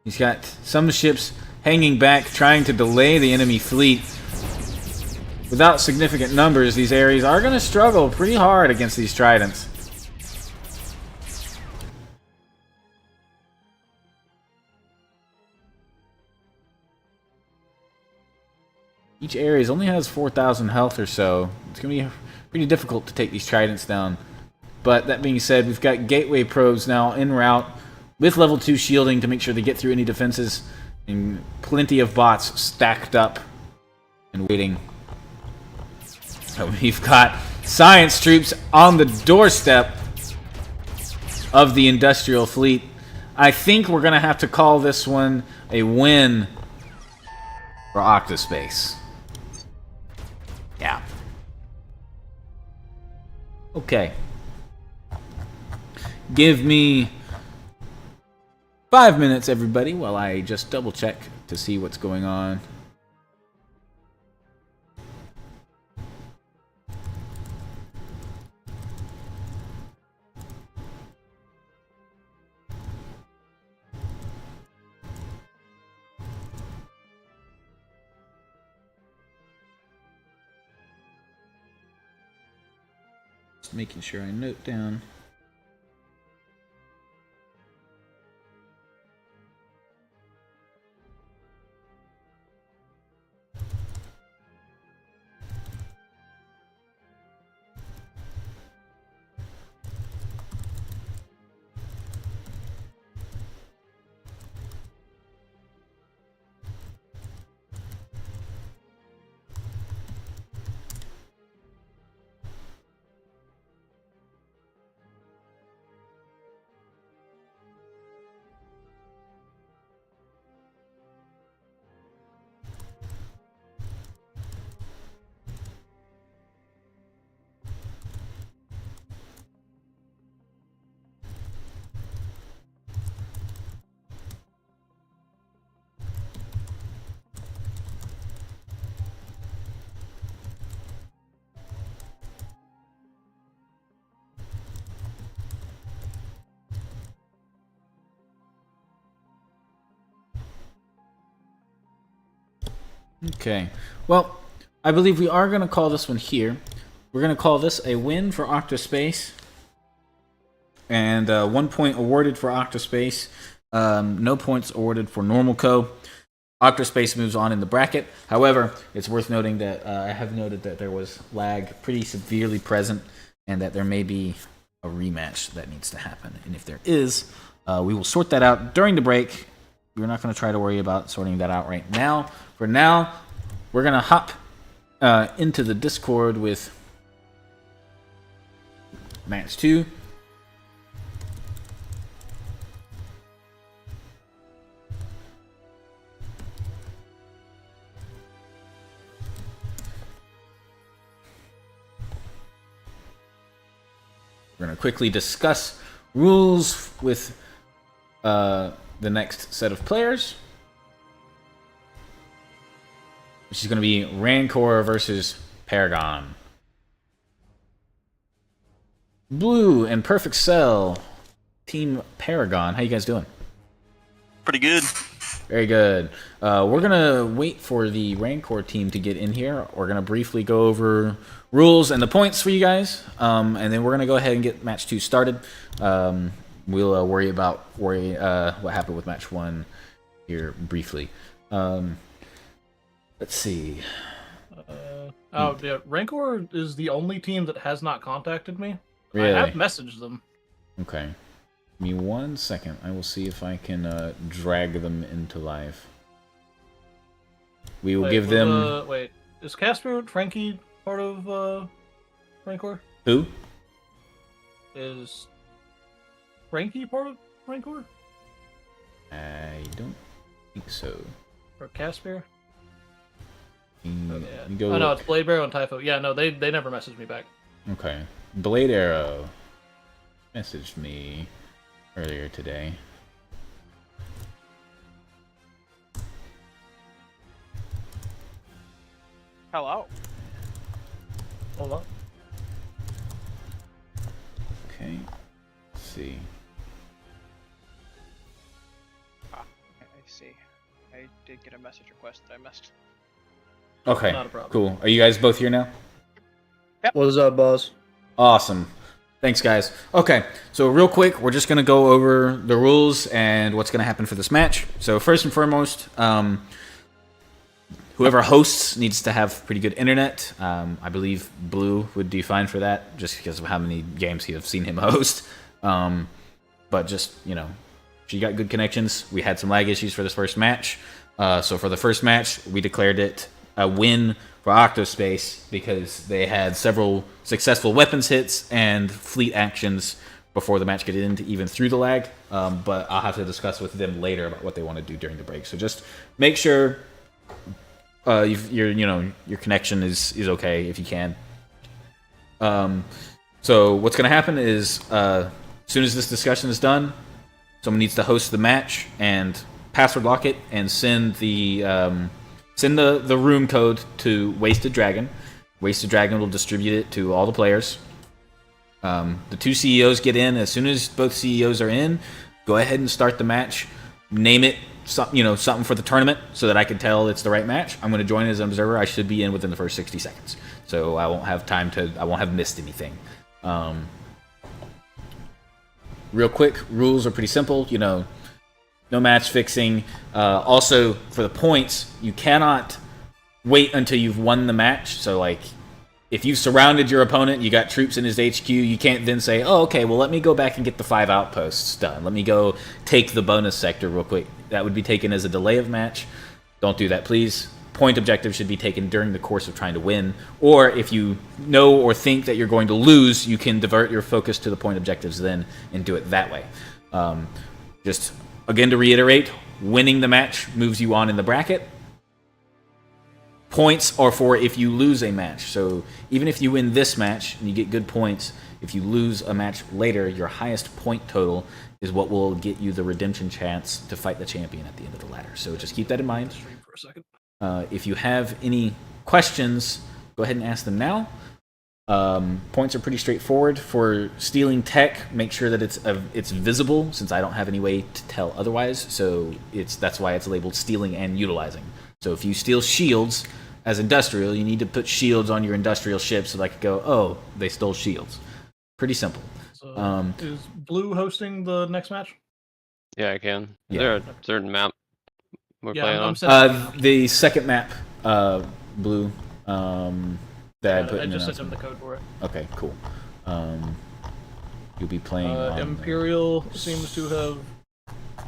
He's got some ships hanging back, trying to delay the enemy fleet. Without significant numbers, these Ares are going to struggle pretty hard against these Tridents. Each Ares only has 4,000 health or so. It's going to be pretty difficult to take these Tridents down. But that being said, we've got gateway probes now en route with level 2 shielding to make sure they get through any defenses. And plenty of bots stacked up and waiting. So we've got science troops on the doorstep of the industrial fleet. I think we're going to have to call this one a win for Octospace. Yeah. Okay. Give me 5 minutes, everybody, while I just double check to see what's going on. Just making sure I note down. Okay, well, I believe we are going to call this one here. We're going to call this a win for Octospace. And 1 point awarded for Octospace. No points awarded for Normal Co. Octospace moves on in the bracket. However, it's worth noting that I have noted that there was lag pretty severely present and that there may be a rematch that needs to happen. And if there is, we will sort that out during the break. We're not going to try to worry about sorting that out right now. For now, we're going to hop into the Discord with match 2. We're going to quickly discuss rules with the next set of players, which is going to be Rancor versus Paragon. Blue and Perfect Cell, Team Paragon. How you guys doing? Pretty good. Very good. We're going to wait for the Rancor team to get in here. We're going to briefly go over rules and the points for you guys, and then we're going to go ahead and get match 2 started. We'll worry about what happened with match 1 here briefly. Let's see. Yeah, Rancor is the only team that has not contacted me. Really? I have messaged them. Okay. Give me 1 second. I will see if I can drag them into live. We will give them... wait, is Casper Frankie part of Rancor? Who? Is Frankie part of Rancor? I don't think so. Or Casper? Yeah. Oh no, it's Blade Barrow and Typho. Yeah, no, they never messaged me back. Okay. Blade Arrow messaged me earlier today. Hello. Hold on. Okay. Let's see. see. I did get a message request that I missed. Okay, Not a problem. cool. Are you guys both here now? What's up, boss? Awesome. Thanks, guys. Okay, so real quick, we're just going to go over the rules and what's going to happen for this match. So first and foremost, whoever hosts needs to have pretty good internet. I believe Blue would do fine for that, just because of how many games you've seen him host. But just, she got good connections. We had some lag issues for this first match. So for the first match, we declared it a win for Octospace because they had several successful weapons hits and fleet actions before the match get into even through the lag. But I'll have to discuss with them later about what they want to do during the break. So just make sure your connection is okay if you can. So what's going to happen is as soon as this discussion is done, someone needs to host the match and password lock it and send the room code to Wasted Dragon. Wasted Dragon will distribute it to all the players. The two CEOs get in. As soon as both CEOs are in, go ahead and start the match. Name it something for the tournament so that I can tell it's the right match. I'm going to join as an observer. I should be in within the first 60 seconds. So I won't have missed anything. Real quick, rules are pretty simple. No match fixing. Also, for the points, you cannot wait until you've won the match. So, if you've surrounded your opponent, you got troops in his HQ, you can't then say, oh, okay, well, let me go back and get the 5 outposts done. Let me go take the bonus sector real quick. That would be taken as a delay of match. Don't do that, please. Point objectives should be taken during the course of trying to win. Or if you know or think that you're going to lose, you can divert your focus to the point objectives then and do it that way. Just, again, to reiterate, winning the match moves you on in the bracket. Points are for if you lose a match. So even if you win this match and you get good points, if you lose a match later, your highest point total is what will get you the redemption chance to fight the champion at the end of the ladder. So just keep that in mind. Stream for a second. If you have any questions, go ahead and ask them now. Points are pretty straightforward. For stealing tech, make sure that it's visible, since I don't have any way to tell otherwise. So that's why it's labeled stealing and utilizing. So if you steal shields as industrial, you need to put shields on your industrial ship so that I could go, oh, they stole shields. Pretty simple. So, is Blue hosting the next match? Yeah, I can. Is Yeah. there a certain map we're playing on? I'm sending The second map, Blue, that I put I in the just sent him announcement. the code for it. Okay, cool. You'll be playing on Imperial seems to have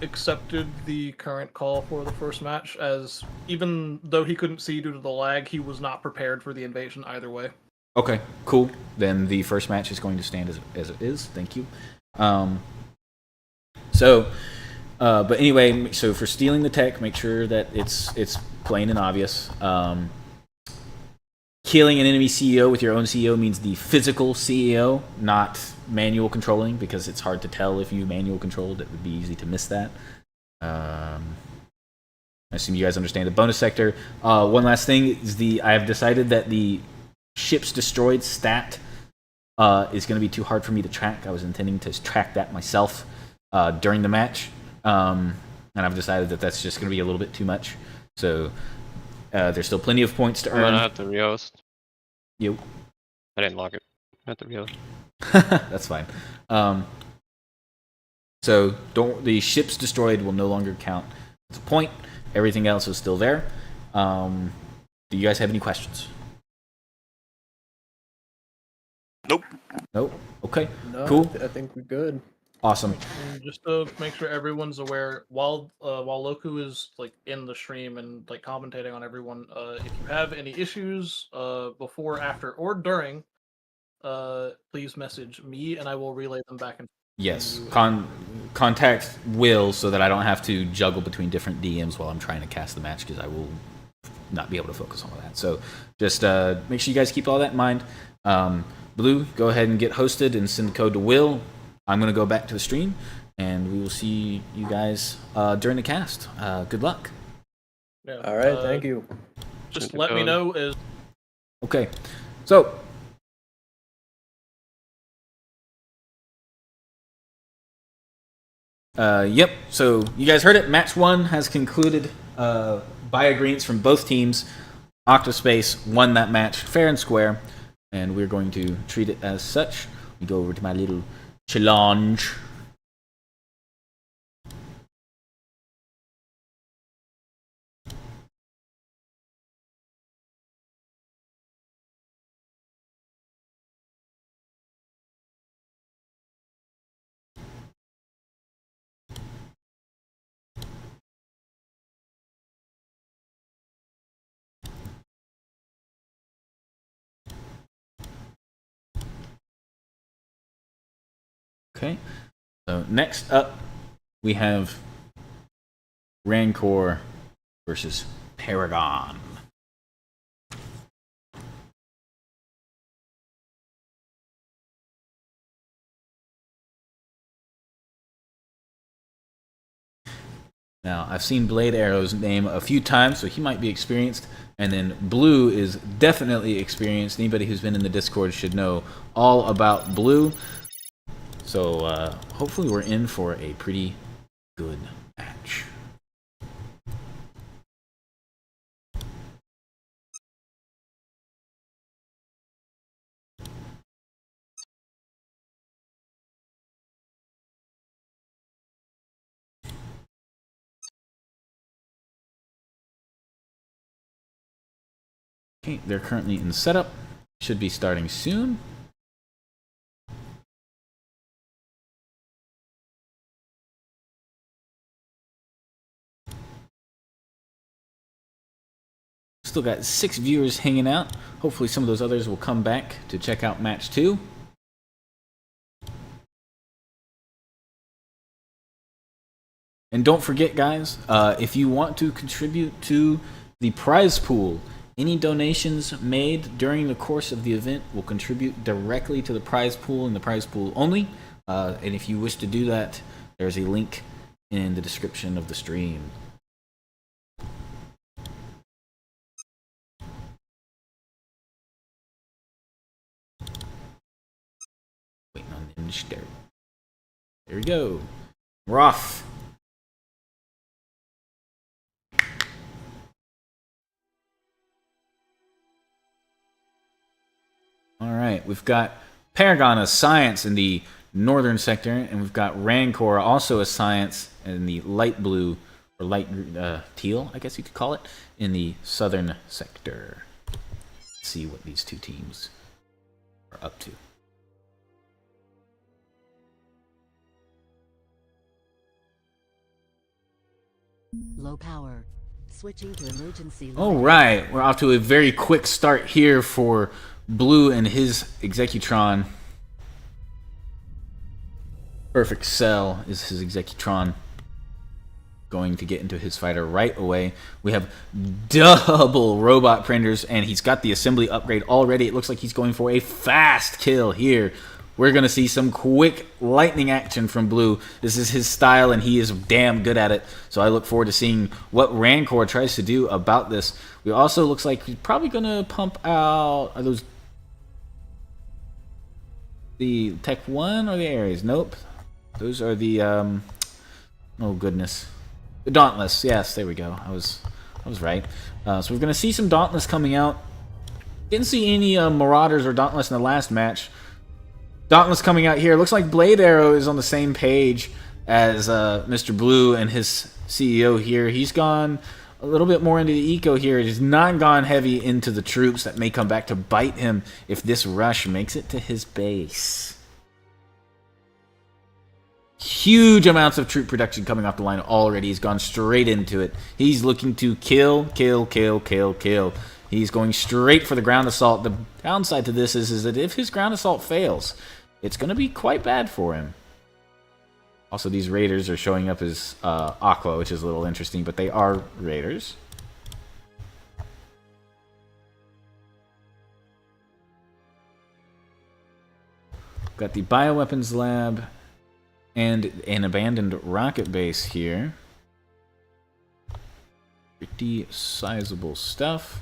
accepted the current call for the first match, as even though he couldn't see due to the lag, he was not prepared for the invasion either way. Okay, cool. Then the first match is going to stand as it is. Thank you. But anyway, so for stealing the tech, make sure that it's plain and obvious. Killing an enemy CEO with your own CEO means the physical CEO, not manual controlling, because it's hard to tell if you manual controlled. It would be easy to miss that. I assume you guys understand the bonus sector. One last thing is I have decided that the ships destroyed stat is going to be too hard for me to track. I was intending to track that myself during the match, and I've decided that that's just going to be a little bit too much. So there's still plenty of points to I'm gonna earn. have to rehost. You. I didn't lock it. I have to rehost. That's fine. So the ships destroyed will no longer count as a point. Everything else is still there. Do you guys have any questions? Nope. Nope. Okay. No, Cool. I think we're good. Awesome. And just to make sure everyone's aware, while Loku is in the stream and commentating on everyone, if you have any issues before, after, or during, please message me and I will relay them back and Yes. Contact Will so that I don't have to juggle between different DMs while I'm trying to cast the match, because I will not be able to focus on all that. So just make sure you guys keep all that in mind. Blue, go ahead and get hosted and send the code to Will. I'm going to go back to the stream, and we will see you guys during the cast. Good luck. yeah, All right, thank you. Just Send the let me code. know as Okay. So Yep. So you guys heard it. Match 1 has concluded by agreements from both teams. Octospace won that match fair and square, and we're going to treat it as such. We go over to my little challenge. Okay, so next up we have Rancor versus Paragon. Now, I've seen Blade Arrow's name a few times, so he might be experienced. And then Blue is definitely experienced. Anybody who's been in the Discord should know all about Blue. So hopefully we're in for a pretty good match. Okay, they're currently in setup. Should be starting soon. Still got 6 viewers hanging out. Hopefully some of those others will come back to check out match 2. And don't forget, guys, if you want to contribute to the prize pool, any donations made during the course of the event will contribute directly to the prize pool and the prize pool only. And if you wish to do that, there's a link in the description of the stream. Waiting on them to start. There we go. We're off. All right, we've got Paragon as Science in the northern sector, and we've got Rancor also as Science in the light blue, or light teal, I guess you could call it, in the southern sector. Let's see what these two teams are up to. Low power. Switching to emergency. All right, we're off to a very quick start here for Blue and his Executron. Perfect Cell is his Executron. Going to get into his fighter right away. We have double robot printers, and he's got the assembly upgrade already. It looks like he's going for a fast kill here. We're going to see some quick lightning action from Blue. This is his style, and he is damn good at it. So I look forward to seeing what Rancor tries to do about this. We also looks like he's probably going to pump out... Are those the Tech 1 or the Ares? Nope. Those are the... oh, goodness. The Dauntless. Yes, there we go. I was right. So we're going to see some Dauntless coming out. Didn't see any Marauders or Dauntless in the last match. Dauntless coming out here. Looks like Blade Arrow is on the same page as Mr. Blue and his CEO here. He's gone a little bit more into the eco here. He's not gone heavy into the troops that may come back to bite him if this rush makes it to his base. Huge amounts of troop production coming off the line already. He's gone straight into it. He's looking to kill, kill, kill, kill, kill. He's going straight for the ground assault. The downside to this is that if his ground assault fails, it's going to be quite bad for him. Also, these raiders are showing up as Aqua, which is a little interesting, but they are raiders. Got the bioweapons lab and an abandoned rocket base here. Pretty sizable stuff.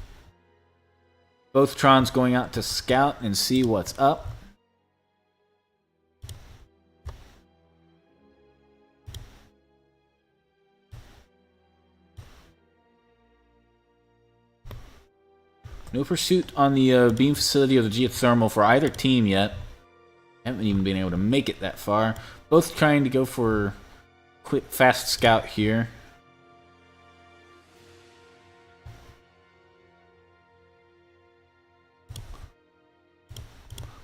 Both Trons going out to scout and see what's up. No pursuit on the beam facility or the geothermal for either team yet. Haven't even been able to make it that far. Both trying to go for quick, fast scout here.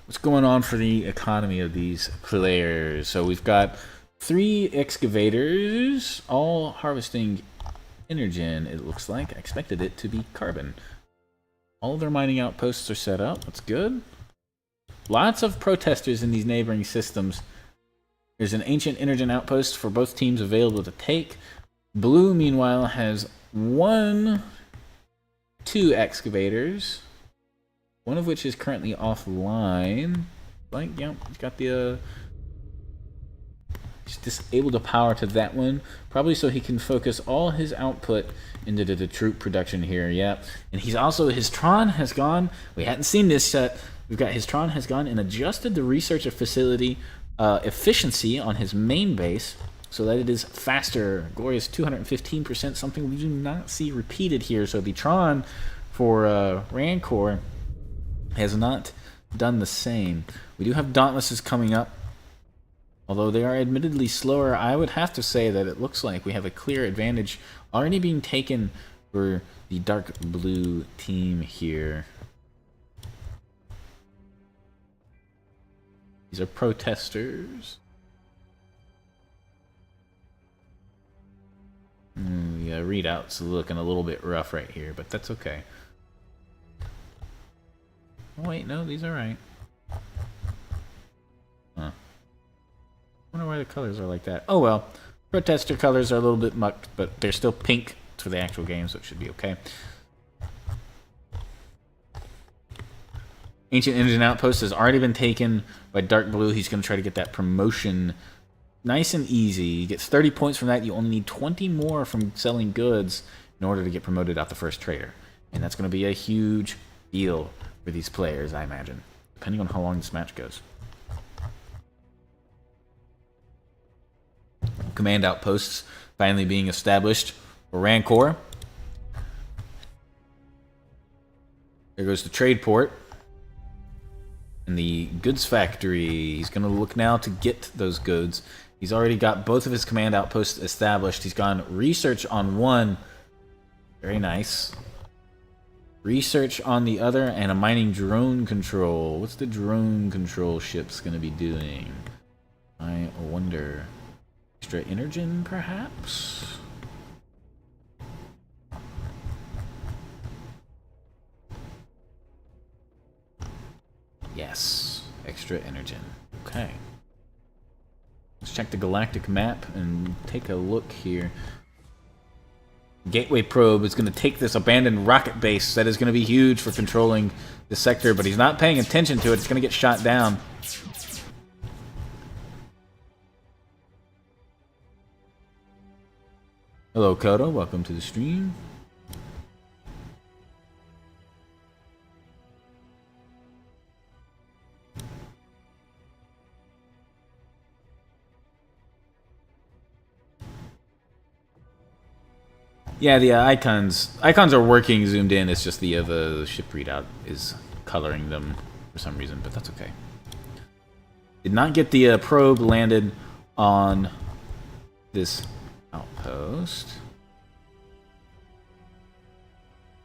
What's going on for the economy of these players? So we've got 3 excavators, all harvesting energen, it looks like. I expected it to be carbon. All of their mining outposts are set up. That's good. Lots of protesters in these neighboring systems. There's an ancient energen outpost for both teams available to take. Blue, meanwhile, has 2 excavators. One of which is currently offline. Like, yeah, got the he's disabled the power to that one. Probably so he can focus all his output into the troop production here, yeah. And he's also, his Tron has gone, we hadn't seen this yet. We've got his Tron has gone and adjusted the research facility efficiency on his main base so that it is faster. Glorious 215%, something we do not see repeated here. So the Tron for Rancor has not done the same. We do have Dauntlesses coming up. Although they are admittedly slower, I would have to say that it looks like we have a clear advantage already being taken for the dark blue team here. These are protesters. Yeah, readout's looking a little bit rough right here, but that's okay. Oh wait, no, these are right. Huh. I wonder why the colors are like that. Oh well. Protester colors are a little bit mucked, but they're still pink for the actual game, so it should be okay. Ancient Engine Outpost has already been taken by Dark Blue. He's going to try to get that promotion nice and easy. He gets 30 points from that. You only need 20 more from selling goods in order to get promoted out the first trader. And that's going to be a huge deal for these players, I imagine, depending on how long this match goes. Command outposts finally being established for Rancor. There goes the trade port. And the goods factory. He's going to look now to get those goods. He's already got both of his command outposts established. He's gone research on one. Very nice. Research on the other, and a mining drone control. What's the drone control ship's going to be doing? I wonder. Extra energen, perhaps? Yes. Extra energen. Okay. Let's check the galactic map and take a look here. Gateway probe is going to take this abandoned rocket base. That is going to be huge for controlling the sector, but he's not paying attention to it. It's going to get shot down. Hello, Kodo. Welcome to the stream. Yeah, the icons are working zoomed in. It's just the ship readout is coloring them for some reason, but that's okay. Did not get the probe landed on this outpost.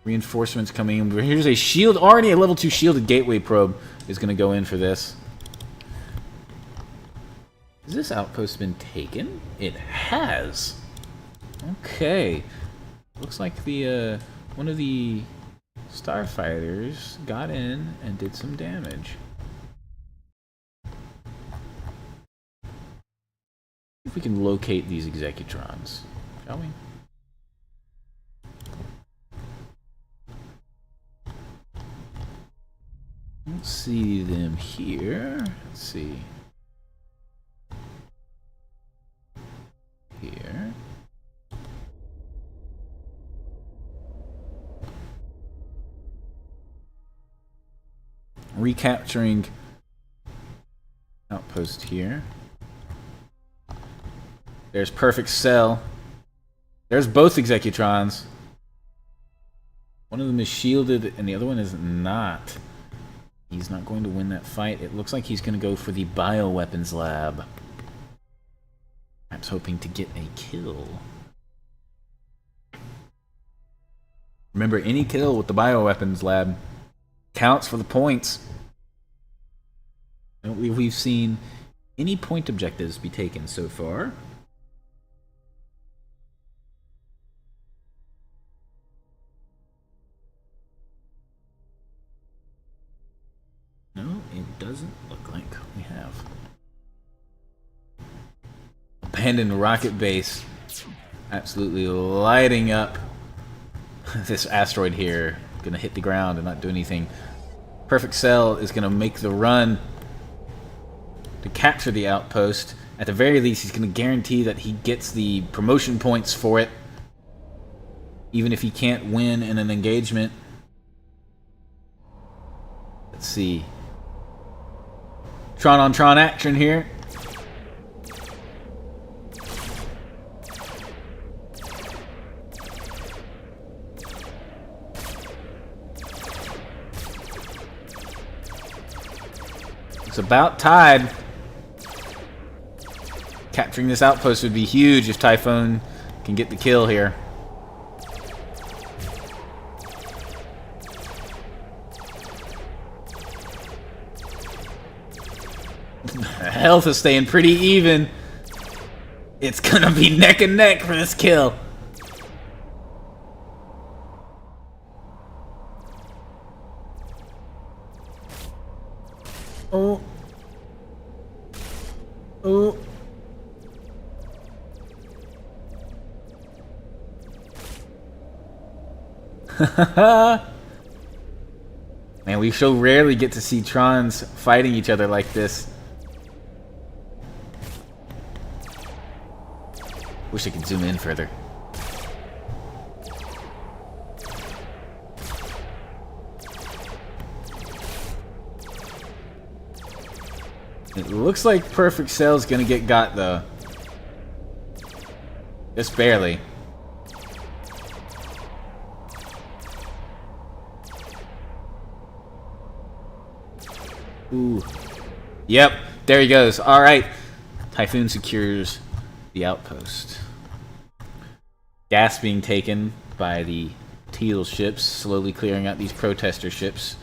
Reinforcements coming in. Here's a shield, already a level 2 shielded gateway probe is going to go in for this. Has this outpost been taken? It has. Okay. Looks like the one of the starfighters got in and did some damage. If we can locate these executrons, shall we? Don't see them here. Let's see. Here. Recapturing outpost here. There's perfect cell. There's both executrons. One of them is shielded and the other one is not. He's not going to win that fight. It looks like he's going to go for the bioweapons lab. Perhaps hoping to get a kill. Remember, any kill with the bioweapons lab counts for the points. I don't believe we've seen any point objectives be taken so far. No, it doesn't look like we have. Abandoned rocket base. Absolutely lighting up this asteroid here. Gonna hit the ground and not do anything. Perfect Cell is gonna make the run to capture the outpost. At the very least, he's gonna guarantee that he gets the promotion points for it, even if he can't win in an engagement. Let's see. Tron on Tron action here. It's about tied. Capturing this outpost would be huge if Typhoon can get the kill here. Health is staying pretty even. It's gonna be neck and neck for this kill. Oh. Oh. Man, we so rarely get to see Trons fighting each other like this. Wish I could zoom in further. It looks like Perfect Cell's gonna get got though. Just barely. Ooh. Yep, there he goes. Alright. Typhoon secures the outpost. Gas being taken by the teal ships, slowly clearing out these protester ships.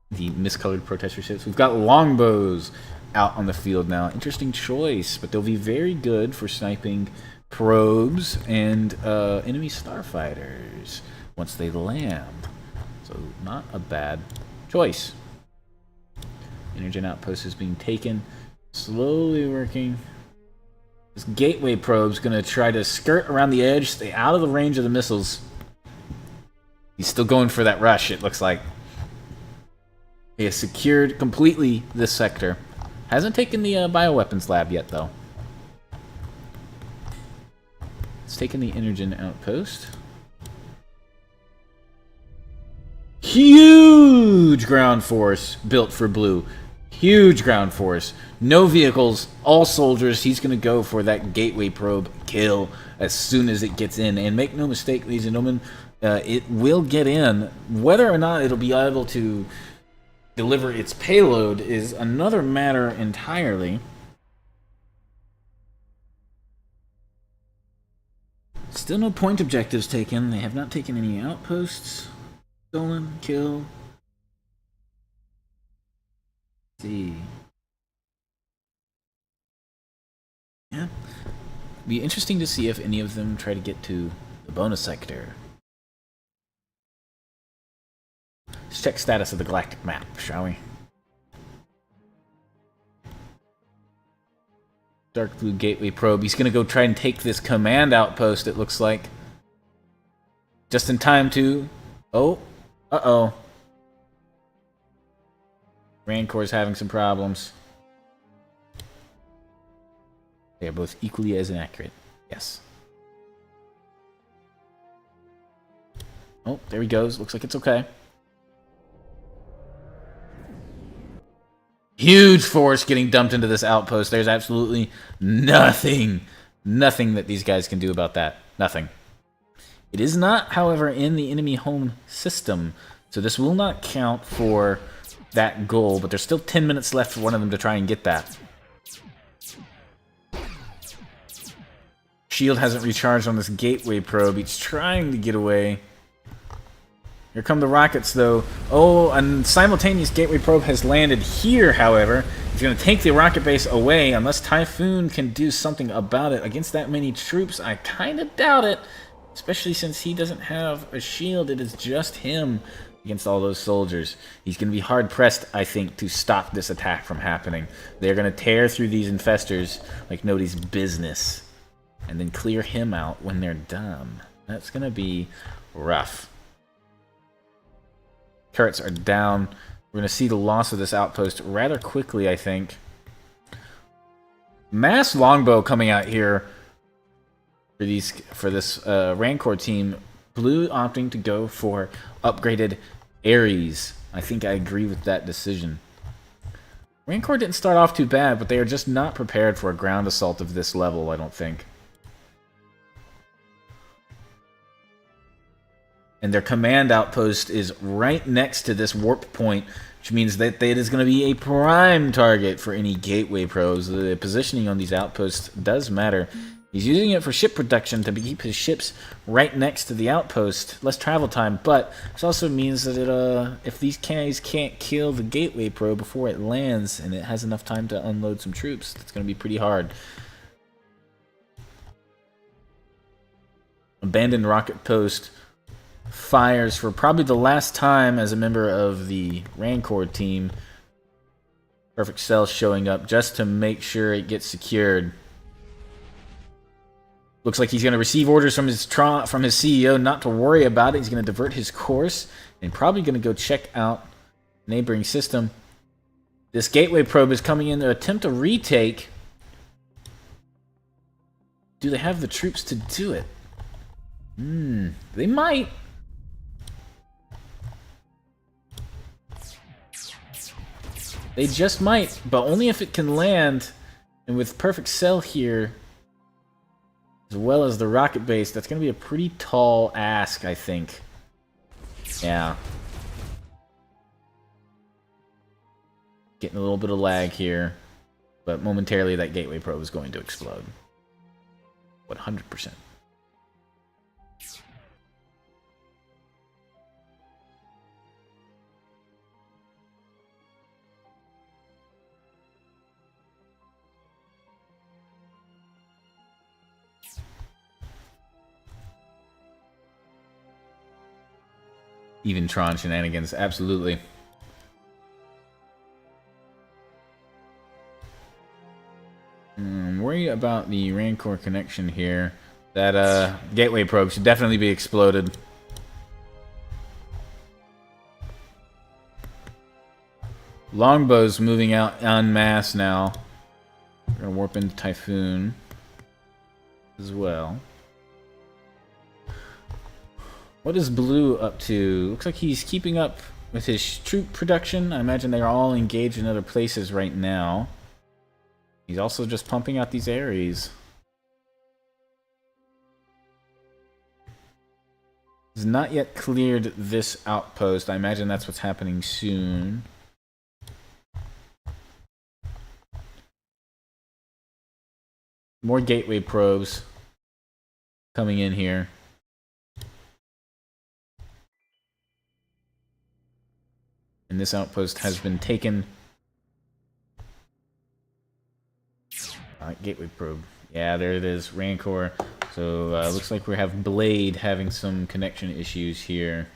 The miscolored protester ships. We've got longbows out on the field now. Interesting choice, but they'll be very good for sniping probes and enemy starfighters once they land. So not a bad choice. Energen outpost is being taken. Slowly working. This gateway probe's gonna try to skirt around the edge, stay out of the range of the missiles. He's still going for that rush, it looks like. He has secured completely this sector. Hasn't taken the bioweapons lab yet, though. It's taken the Energen outpost. Huge ground force built for blue. Huge ground force. No vehicles, all soldiers. He's going to go for that gateway probe kill as soon as it gets in. And make no mistake, ladies and gentlemen, it will get in. Whether or not it'll be able to deliver its payload is another matter entirely. Still no point objectives taken. They have not taken any outposts. Stolen, kill. Let's see. Yeah. Be interesting to see if any of them try to get to the bonus sector. Let's check status of the galactic map, shall we? Dark blue gateway probe. He's gonna go try and take this command outpost, it looks like. Just in time to... Oh. Uh-oh. Rancor's having some problems. They are both equally as inaccurate. Yes. Oh, there he goes. Looks like it's okay. Huge force getting dumped into this outpost. There's absolutely nothing that these guys can do about that. Nothing. It is not, however, in the enemy home system, so this will not count for that goal, but there's still 10 minutes left for one of them to try and get that. Shield hasn't recharged on this gateway probe. He's trying to get away. Here come the rockets, though. Oh, a simultaneous gateway probe has landed here, however. He's going to take the rocket base away, unless Typhoon can do something about it. Against that many troops, I kind of doubt it. Especially since he doesn't have a shield. It is just him against all those soldiers. He's going to be hard-pressed, I think, to stop this attack from happening. They're going to tear through these infestors like nobody's business. And then clear him out when they're done. That's going to be rough. Turrets are down. We're going to see the loss of this outpost rather quickly, I think. Mass longbow coming out here for this Rancor team. Blue opting to go for upgraded Ares. I think I agree with that decision. Rancor didn't start off too bad, but they are just not prepared for a ground assault of this level, I don't think. And their command outpost is right next to this warp point, which means that it is going to be a prime target for any gateway probes. The positioning on these outposts does matter. He's using it for ship production to keep his ships right next to the outpost. Less travel time, but this also means that if these guys can't kill the gateway probe before it lands and it has enough time to unload some troops, it's going to be pretty hard. Abandoned rocket post fires for probably the last time as a member of the Rancor team. Perfect Cell showing up just to make sure it gets secured. Looks like he's going to receive orders from his CEO not to worry about it. He's going to divert his course and probably going to go check out neighboring system. This gateway probe is coming in to attempt a retake. Do they have the troops to do it? They might. They just might, but only if it can land. And with Perfect Cell here, as well as the rocket base, that's going to be a pretty tall ask, I think. Yeah. Getting a little bit of lag here, but momentarily that gateway probe is going to explode. 100%. Even Tron shenanigans, absolutely. Worry about the Rancor connection here. That gateway probe should definitely be exploded. Longbows moving out en masse now. We're gonna warp into Typhoon as well. What is Blue up to? Looks like he's keeping up with his troop production. I imagine they're all engaged in other places right now. He's also just pumping out these Ares. He's not yet cleared this outpost. I imagine that's what's happening soon. More gateway probes coming in here. And this outpost has been taken. Gateway probe. Yeah, there it is. Rancor. So looks like we have Blade having some connection issues here.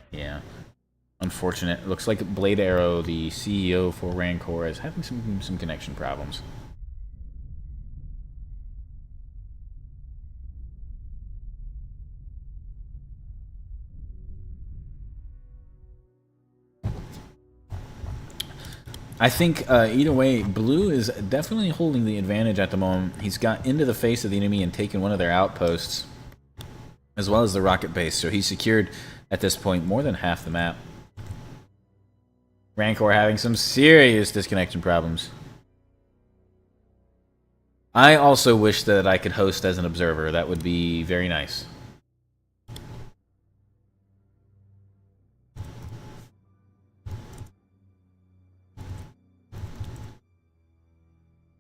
Yeah, unfortunate. It looks like Blade Arrow, the CEO for Rancor, is having some connection problems. I think either way, Blue is definitely holding the advantage at the moment. He's got into the face of the enemy and taken one of their outposts, as well as the rocket base. So he's secured, at this point, more than half the map. Rancor having some serious disconnection problems. I also wish that I could host as an observer. That would be very nice.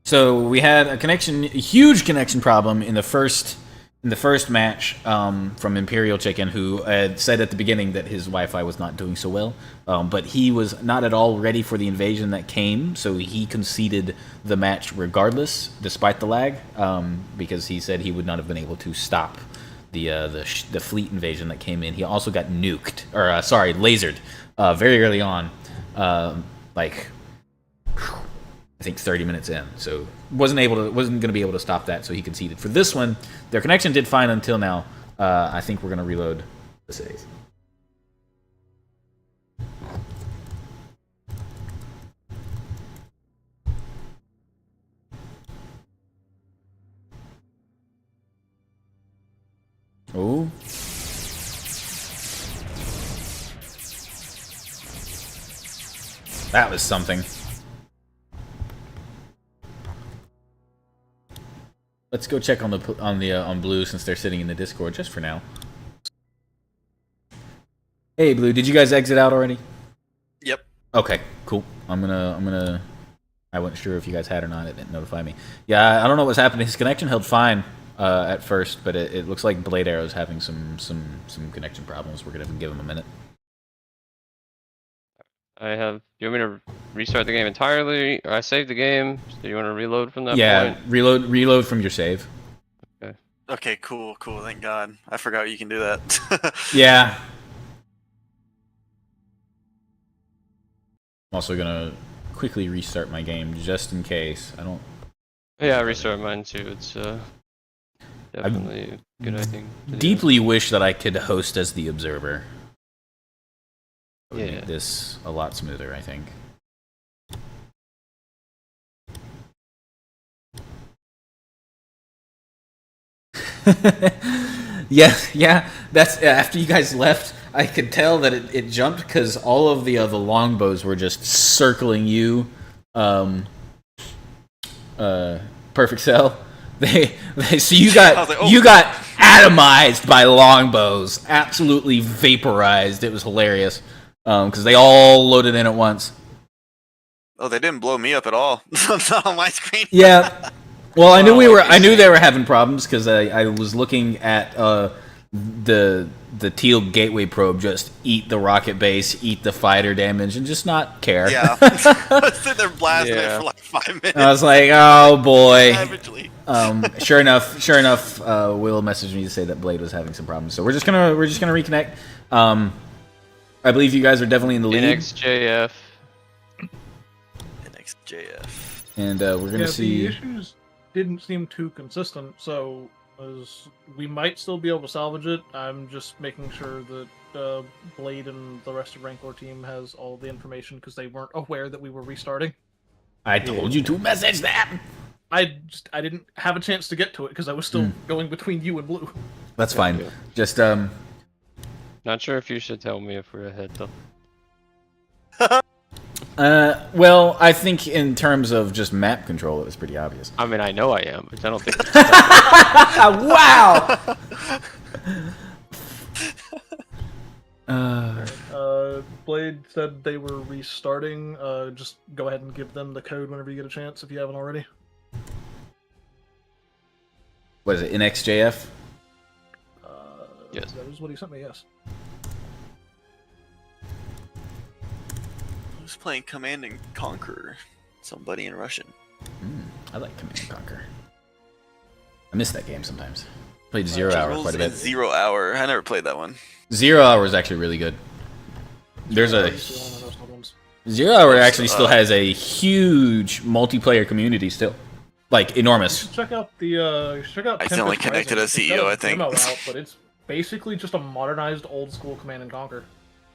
So we had a huge connection problem in the first match from Imperial Chicken, who had said at the beginning that his Wi-Fi was not doing so well, but he was not at all ready for the invasion that came, so he conceded the match regardless, despite the lag, because he said he would not have been able to stop the fleet invasion that came in. He also got nuked, or lasered, very early on, I think 30 minutes in, so wasn't going to be able to stop that, so he conceded. For this one, their connection did fine until now. I think we're going to reload the save. Oh. That was something. Let's go check on Blue since they're sitting in the Discord just for now. Hey Blue, did you guys exit out already? Yep. Okay, cool. I'm gonna. I wasn't sure if you guys had or not. It didn't notify me. Yeah, I don't know what's happening. His connection held fine at first, but it looks like Blade Arrow's having some connection problems. We're gonna give him a minute. I have. Do you want me to restart the game entirely? Or I saved the game. Do you want to reload from that point? Reload from your save. Okay. Okay, cool. Thank God. I forgot you can do that. Yeah. I'm also gonna quickly restart my game just in case. I don't. Yeah, I restarted mine too. It's definitely a good idea. Deeply wish that I could host as the observer. It would Yeah. make this a lot smoother, I think. Yeah. That's after you guys left. I could tell that it jumped because all of the longbows were just circling you. Perfect Cell. So you got you got atomized by longbows, absolutely vaporized. It was hilarious because they all loaded in at once. Oh, they didn't blow me up at all. It's not on my screen. Yeah. Well, I knew they were having problems because I was looking at the teal gateway probe just eat the rocket base, eat the fighter damage, and just not care. Yeah. I was sitting there blasting it for like 5 minutes. I was like, oh boy. Savagely. Sure enough, Will messaged me to say that Blade was having some problems. So we're just gonna reconnect. I believe you guys are definitely in the lead. NXJF. And we're gonna see. The issues didn't seem too consistent, so we might still be able to salvage it. I'm just making sure that Blade and the rest of Rancor team has all the information because they weren't aware that we were restarting. I told you to message them. I didn't have a chance to get to it because I was still going between you and Blue. That's fine. Yeah. Just Not sure if you should tell me if we're ahead though. Well, I think in terms of just map control, it was pretty obvious. I mean, I know I am, but I don't think. Wow. Blade said they were restarting. Just go ahead and give them the code whenever you get a chance if you haven't already. What is it? NXJF? Yes. That is what he sent me. Yes. Who's playing Command and Conquer? Somebody in Russian. I like Command and Conquer. I miss that game sometimes. Played Zero Hour quite a bit. 0 Hour. I never played that one. 0 Hour is actually really good. There's a Those problems. 0 Hour actually still has a huge multiplayer community still, like enormous. Check out the check out. I accidentally Tempest connected Rising. a It's got CEO, I think. demo out, but it's basically just a modernized old school Command and Conquer.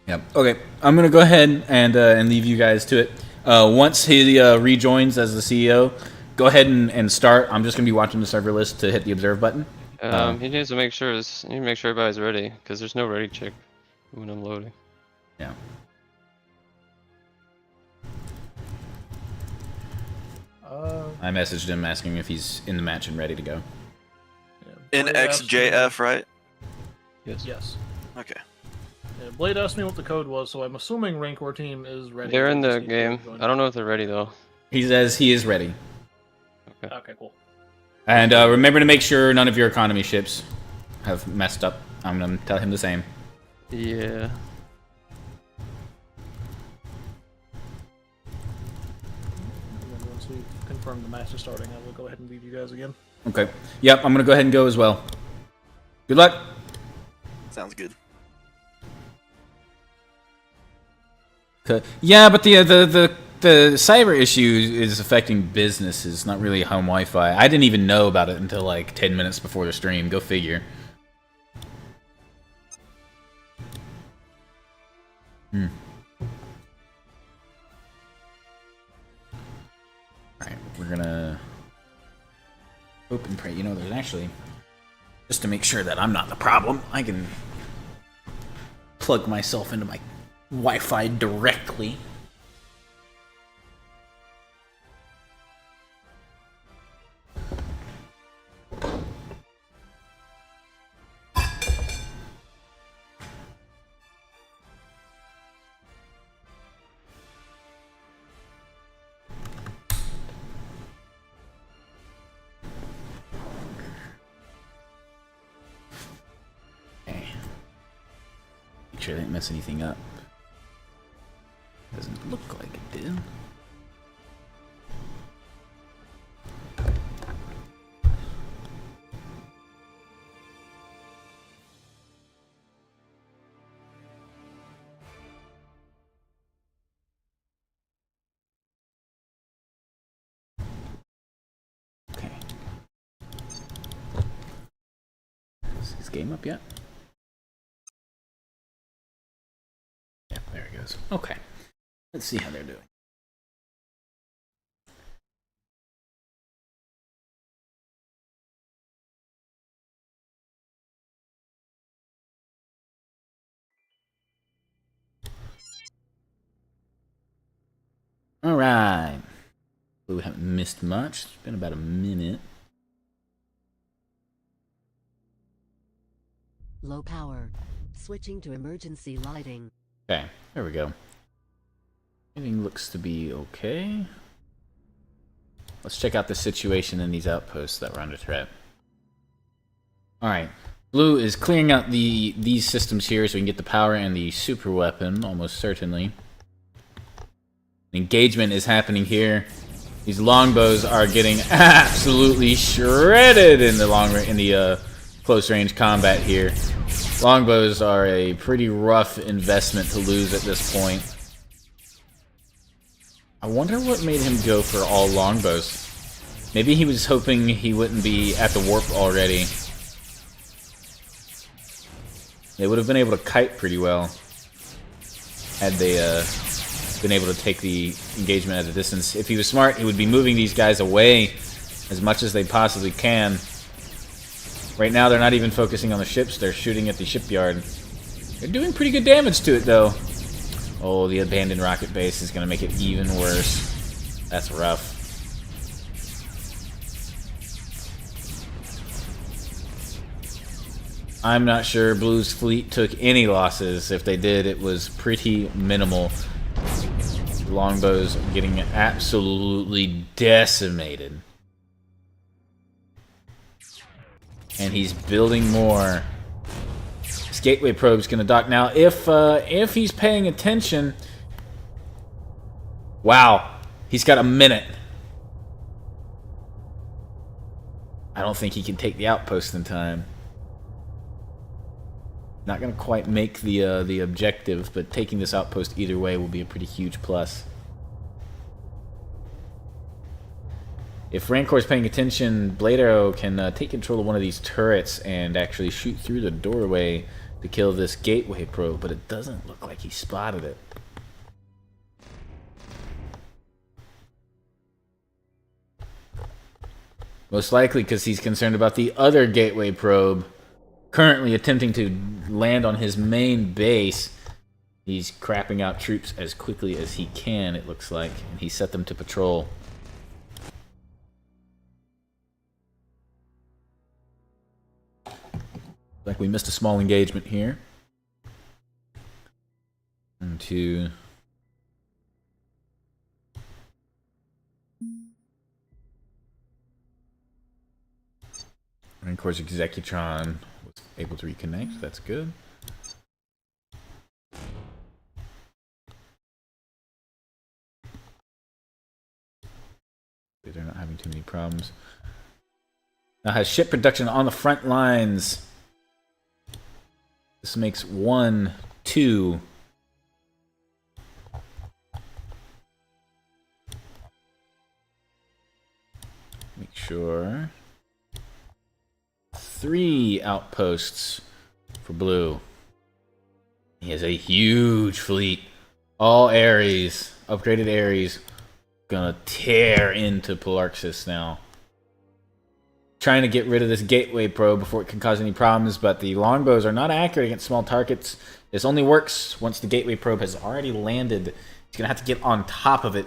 Yep. Okay, I'm gonna go ahead and leave you guys to it. Once he rejoins as the CEO, go ahead and start. I'm just gonna be watching the server list to hit the observe button. He needs to make sure everybody's ready, because there's no ready check when I'm loading. Yeah. I messaged him asking if he's in the match and ready to go. Yeah, Blade asked me- NXJF, right? Yes. Yes. Okay. Yeah, Blade asked me what the code was, so I'm assuming Rancor team is ready. They're in They the just need to game. join. I don't know if they're ready though. He says he is ready. Okay, cool. And remember to make sure none of your economy ships have messed up. I'm gonna tell him the same. Yeah. And then once we confirm the match is starting, I will go ahead and leave you guys again. Okay. Yep, I'm gonna go ahead and go as well. Good luck. Sounds good. Yeah, but the cyber issue is affecting businesses, not really home Wi-Fi. I didn't even know about it until like 10 minutes before the stream. Go figure. Alright, we're gonna hope and pray. You know, there's actually, just to make sure that I'm not the problem, I can plug myself into my Wi-Fi directly. Okay. Make sure I didn't mess anything up. Doesn't look like it did. Okay. Is his game up yet? Yeah, there it goes. Okay. Let's see how they're doing. All right. We haven't missed much. It's been about a minute. Low power. Switching to emergency lighting. Okay, there we go. Everything looks to be okay. Let's check out the situation in these outposts that were under threat. Alright. Blue is clearing out these systems here so we can get the power and the super weapon, almost certainly. Engagement is happening here. These longbows are getting absolutely shredded in the close range combat here. Longbows are a pretty rough investment to lose at this point. I wonder what made him go for all longbows. Maybe he was hoping he wouldn't be at the warp already. They would have been able to kite pretty well had they been able to take the engagement at a distance. If he was smart, he would be moving these guys away as much as they possibly can. Right now, they're not even focusing on the ships. They're shooting at the shipyard. They're doing pretty good damage to it, though. Oh, the abandoned rocket base is going to make it even worse. That's rough. I'm not sure Blue's fleet took any losses. If they did, it was pretty minimal. Longbows getting absolutely decimated. And he's building more. This gateway probe's gonna dock now. If he's paying attention, wow, he's got a minute. I don't think he can take the outpost in time. Not gonna quite make the objective, but taking this outpost either way will be a pretty huge plus. If Rancor's paying attention, Blade Arrow can take control of one of these turrets and actually shoot through the doorway to kill this gateway probe, but it doesn't look like he spotted it. Most likely because he's concerned about the other gateway probe currently attempting to land on his main base. He's crapping out troops as quickly as he can, it looks like, and he set them to patrol. Like we missed a small engagement here. And two. Rancor's Executron was able to reconnect. That's good. They're not having too many problems. Now has ship production on the front lines. This makes 1, 2. Make sure. 3 outposts for blue. He has a huge fleet. All Ares, upgraded Ares, gonna tear into Polarxis now. Trying to get rid of this gateway probe before it can cause any problems, but the longbows are not accurate against small targets. This only works once the gateway probe has already landed. He's gonna have to get on top of it,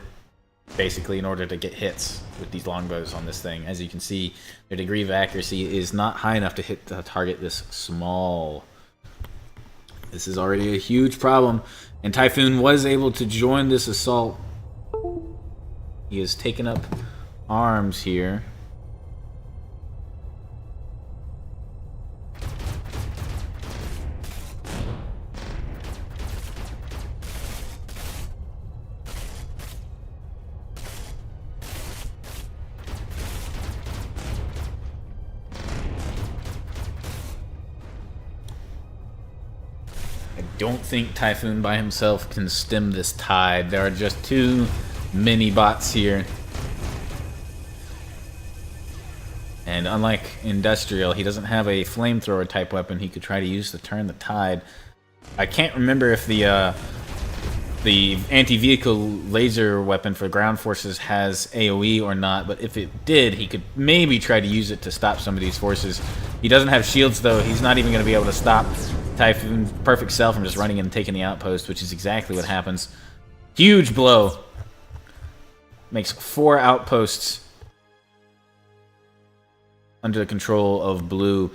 basically, in order to get hits with these longbows on this thing. As you can see, their degree of accuracy is not high enough to hit the target this small. This is already a huge problem, and Typhoon was able to join this assault. He has taken up arms here. I don't think Typhoon by himself can stem this tide. There are just too many bots here. And unlike Industrial, he doesn't have a flamethrower type weapon he could try to use to turn the tide. I can't remember if the anti-vehicle laser weapon for ground forces has AoE or not, but if it did, he could maybe try to use it to stop some of these forces. He doesn't have shields, though. He's not even going to be able to stop Typhoon's perfect self from just running in and taking the outpost, which is exactly what happens. Huge blow. Makes 4 outposts under the control of blue.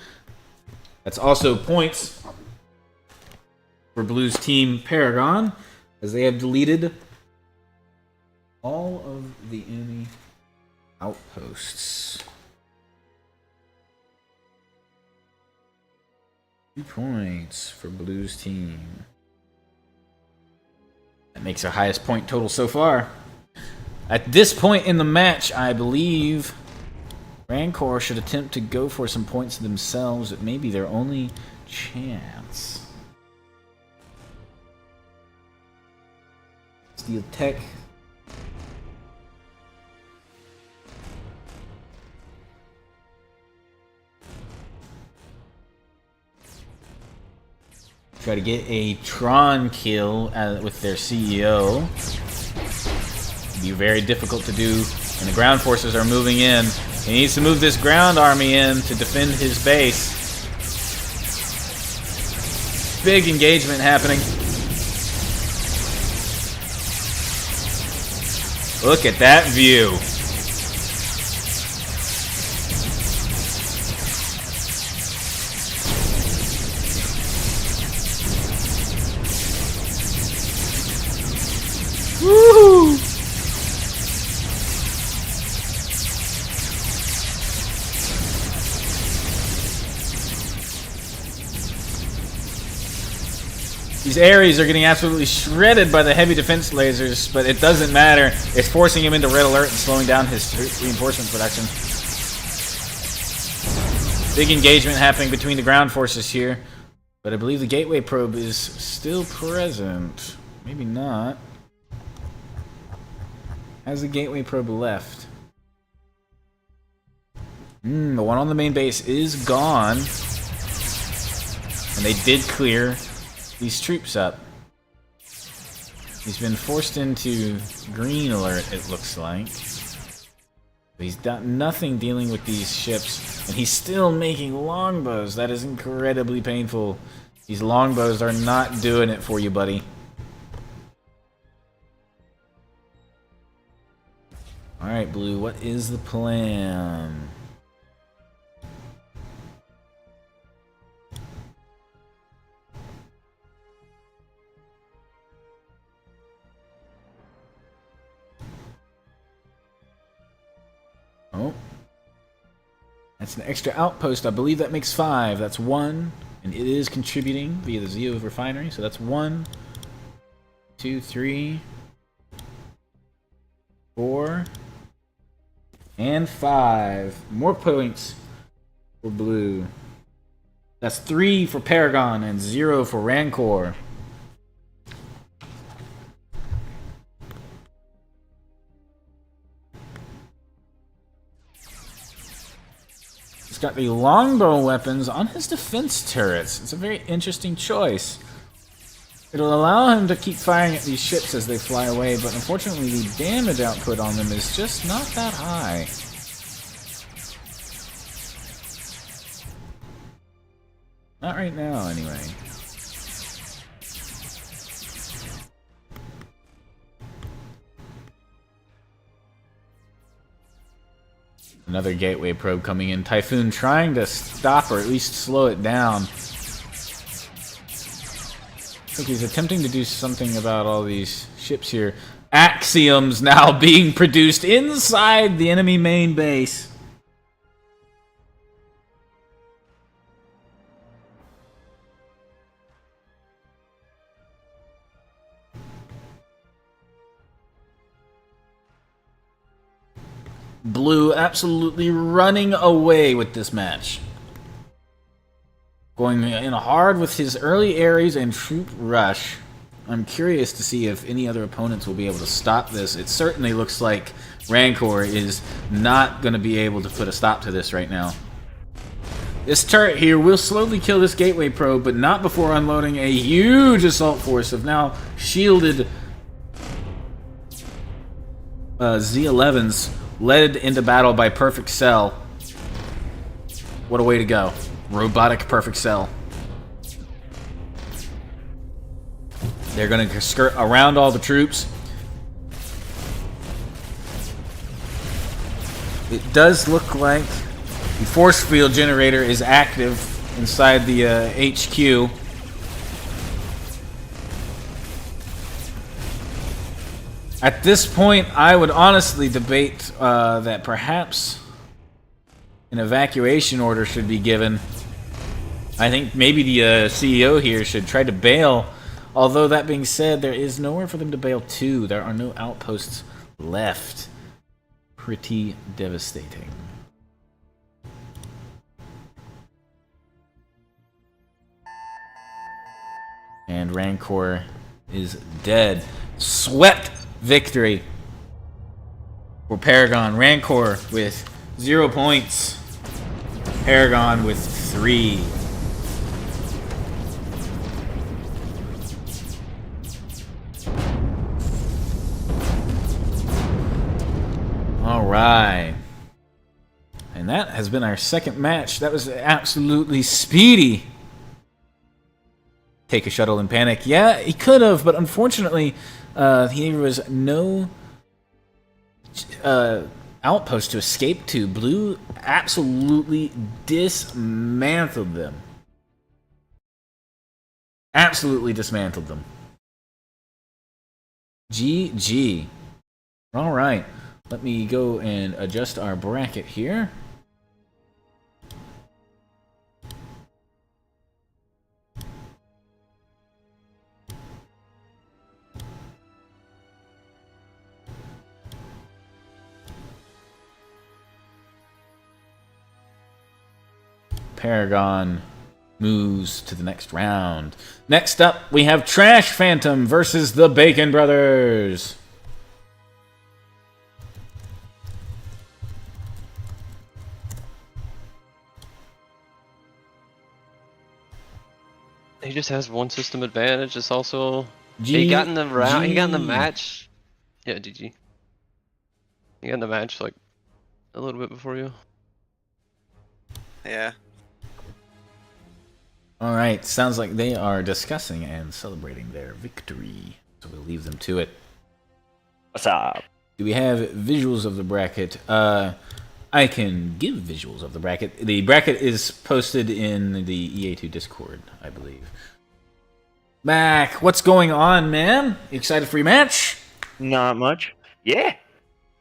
That's also points for blue's team Paragon, as they have deleted all of the enemy outposts. 2 points for blue's team. That makes our highest point total so far. At this point in the match, I believe Rancor should attempt to go for some points themselves. It may be their only chance. Steel Tech. Try to get a Tron kill with their CEO. Be very difficult to do, and the ground forces are moving in. He needs to move this ground army in to defend his base. Big engagement happening. Look at that view. Woo! These Ares are getting absolutely shredded by the heavy defense lasers, but it doesn't matter. It's forcing him into red alert and slowing down his reinforcement production. Big engagement happening between the ground forces here, but I believe the gateway probe is still present. Maybe not. Has the gateway probe left? The one on the main base is gone. And they did clear these troops up. He's been forced into green alert, it looks like. He's got nothing dealing with these ships, and he's still making longbows. That is incredibly painful. These longbows are not doing it for you, buddy. Alright, Blue, what is the plan? Oh. That's an extra outpost. I believe that makes 5. That's 1. And it is contributing via the Zeo refinery. So that's 1, 2, 3, 4, and 5. More points for Blue. That's 3 for Paragon and 0 for Rancor. He's got the longbow weapons on his defense turrets. It's a very interesting choice. It'll allow him to keep firing at these ships as they fly away, but unfortunately the damage output on them is just not that high. Not right now, anyway. Another gateway probe coming in. Typhoon trying to stop or at least slow it down. I think he's attempting to do something about all these ships here. Axioms now being produced inside the enemy main base. Blue absolutely running away with this match. Going in hard with his early Ares and troop rush. I'm curious to see if any other opponents will be able to stop this. It certainly looks like Rancor is not going to be able to put a stop to this right now. This turret here will slowly kill this gateway probe, but not before unloading a huge assault force of now shielded Z11s led into battle by Perfect Cell. What a way to go. Robotic Perfect Cell. They're going to skirt around all the troops. It does look like the force field generator is active inside the HQ. At this point, I would honestly debate that perhaps an evacuation order should be given. I think maybe the CEO here should try to bail. Although, that being said, there is nowhere for them to bail to. There are no outposts left. Pretty devastating. And Rancor is dead. Swept victory for Paragon. Rancor with 0 points. Paragon with 3. Alright. And that has been our second match. That was absolutely speedy. Take a shuttle and panic. Yeah, he could have, but unfortunately, there was no outpost to escape to. Blue absolutely dismantled them. Absolutely dismantled them. GG. Alright. Let me go and adjust our bracket here. Paragon moves to the next round. Next up, we have Trash Phantom versus the Bacon Brothers. He just has one system advantage. It's also he got in the round. He got in the match. Yeah, GG. He got in the match like a little bit before you. Yeah. All right, sounds like they are discussing and celebrating their victory, so we'll leave them to it. What's up? Do we have visuals of the bracket? I can give visuals of the bracket. The bracket is posted in the EA2 Discord, I believe. Mac, what's going on, man? You excited for your match? Not much. Yeah.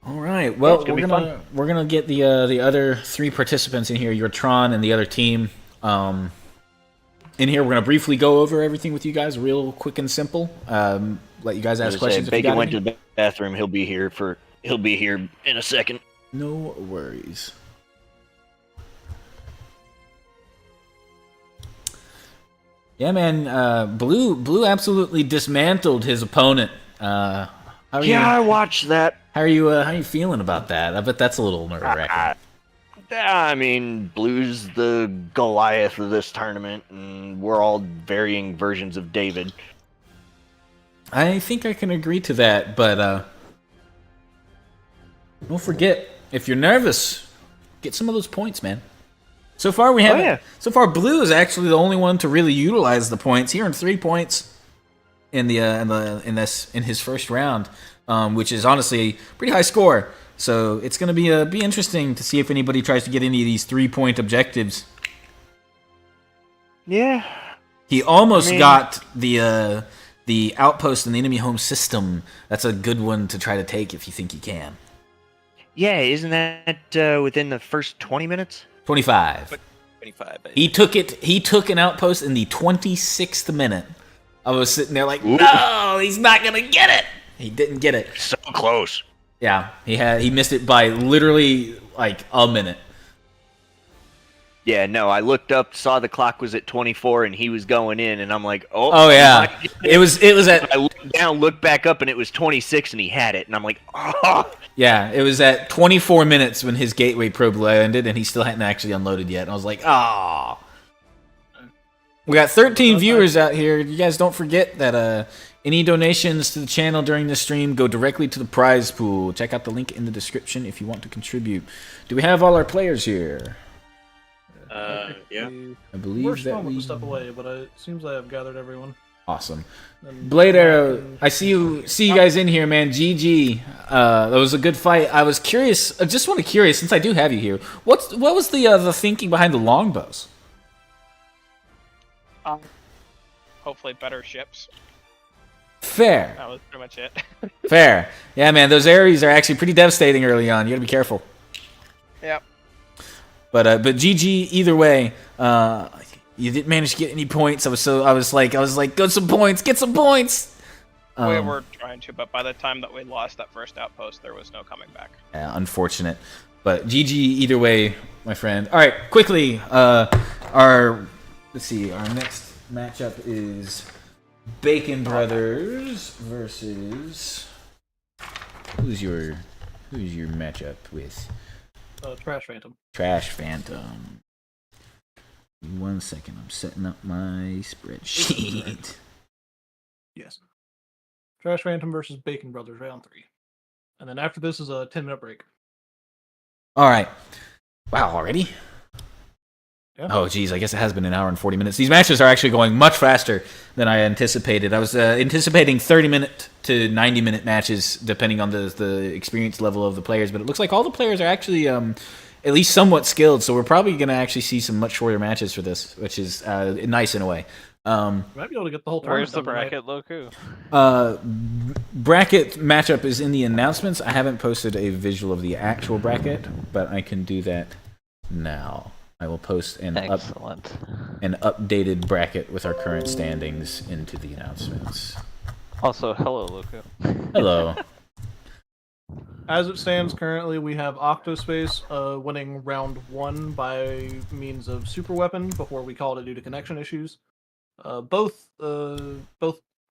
All right. Well, it's gonna be we're gonna get the other 3 participants in here. Your Tron and the other team. In here, we're gonna briefly go over everything with you guys, real quick and simple. Let you guys ask questions. If you Bacon got went any. to the bathroom. He'll be here in a second. No worries. Yeah, man. Blue absolutely dismantled his opponent. How are you? I watched that. How are you feeling about that? I bet that's a little nerve-wracking. I mean, Blue's the Goliath of this tournament, and we're all varying versions of David. I think I can agree to that, but don't forget, if you're nervous, get some of those points, man. So far we haven't. yeah. So far, Blue is actually the only one to really utilize the points. He earned 3 points in his first round, which is honestly a pretty high score. So it's going to be interesting to see if anybody tries to get any of these 3-point objectives. Yeah. He almost got the outpost in the enemy home system. That's a good one to try to take if you think you can. Yeah, isn't that within the first 20 minutes? 25. 25. He took an outpost in the 26th minute. I was sitting there like, no, he's not gonna get it. He didn't get it. So close. Yeah, he missed it by literally like a minute. Yeah, no, I looked up, saw the clock was at 24, and he was going in, and I'm like, oh. Oh yeah, it was at. I looked down, looked back up, and it was 26, and he had it, and I'm like, oh. Yeah, it was at 24 minutes when his gateway probe landed, and he still hadn't actually unloaded yet. And I was like, ah. We got 13 viewers out here. You guys don't forget that any donations to the channel during the stream go directly to the prize pool. Check out the link in the description if you want to contribute. Do we have all our players here? Yeah. I believe We're that still we... a step away, but it seems I have gathered everyone. Awesome. And Blade Mac Arrow, and- I see you guys in here, man. GG. That was a good fight. I was curious. I just want to curious, since I do have you here. What was the thinking behind the longbows? Hopefully better ships. Fair. That was pretty much it. Fair. Yeah, man, those Ares are actually pretty devastating early on. You gotta be careful. Yep. But GG either way. You didn't manage to get any points. I was like, get some points. We were trying to, but by the time that we lost that first outpost, there was no coming back. Yeah, unfortunate. But GG either way, my friend. All right, quickly. Our next matchup is Bacon Brothers versus who's your matchup with? Trash Phantom. Trash Phantom. 1 second, I'm setting up my spreadsheet. Yes. Trash Phantom versus Bacon Brothers, round 3. And then after this is a 10-minute break. All right. Wow, already? Yeah. Oh, geez, I guess it has been an hour and 40 minutes. These matches are actually going much faster than I anticipated. I was anticipating 30-minute to 90-minute matches, depending on the experience level of the players, but it looks like all the players are actually at least somewhat skilled, so we're probably going to actually see some much shorter matches for this, which is nice in a way. Might be able to get the whole tournament Where's the done tonight. bracket, Loku? Bracket matchup is in the announcements. I haven't posted a visual of the actual bracket, but I can do that now. I will post an updated bracket with our current standings into the announcements. Also, hello, Loku. Hello. As it stands currently, we have Octospace winning round 1 by means of super weapon before we called it due to connection issues. Both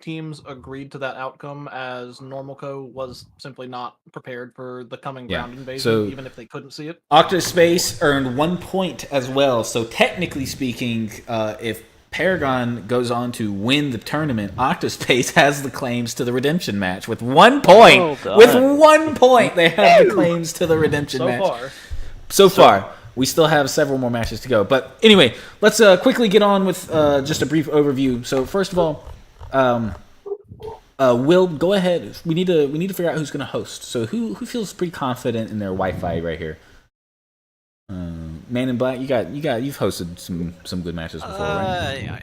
teams agreed to that outcome, as Normalco was simply not prepared for the coming ground invasion, so even if they couldn't see it. Octospace earned 1 point as well. So technically speaking, if Paragon goes on to win the tournament, Octospace has the claims to the redemption match with 1 point. Well done. With 1 point, they have the claims to the redemption So match. far. so far. We still have several more matches to go. But anyway, let's quickly get on with just a brief overview. So first of all, Will, go ahead. We need to figure out who's going to host. So who feels pretty confident in their Wi-Fi right here? Man in Black, you've hosted some good matches before, right?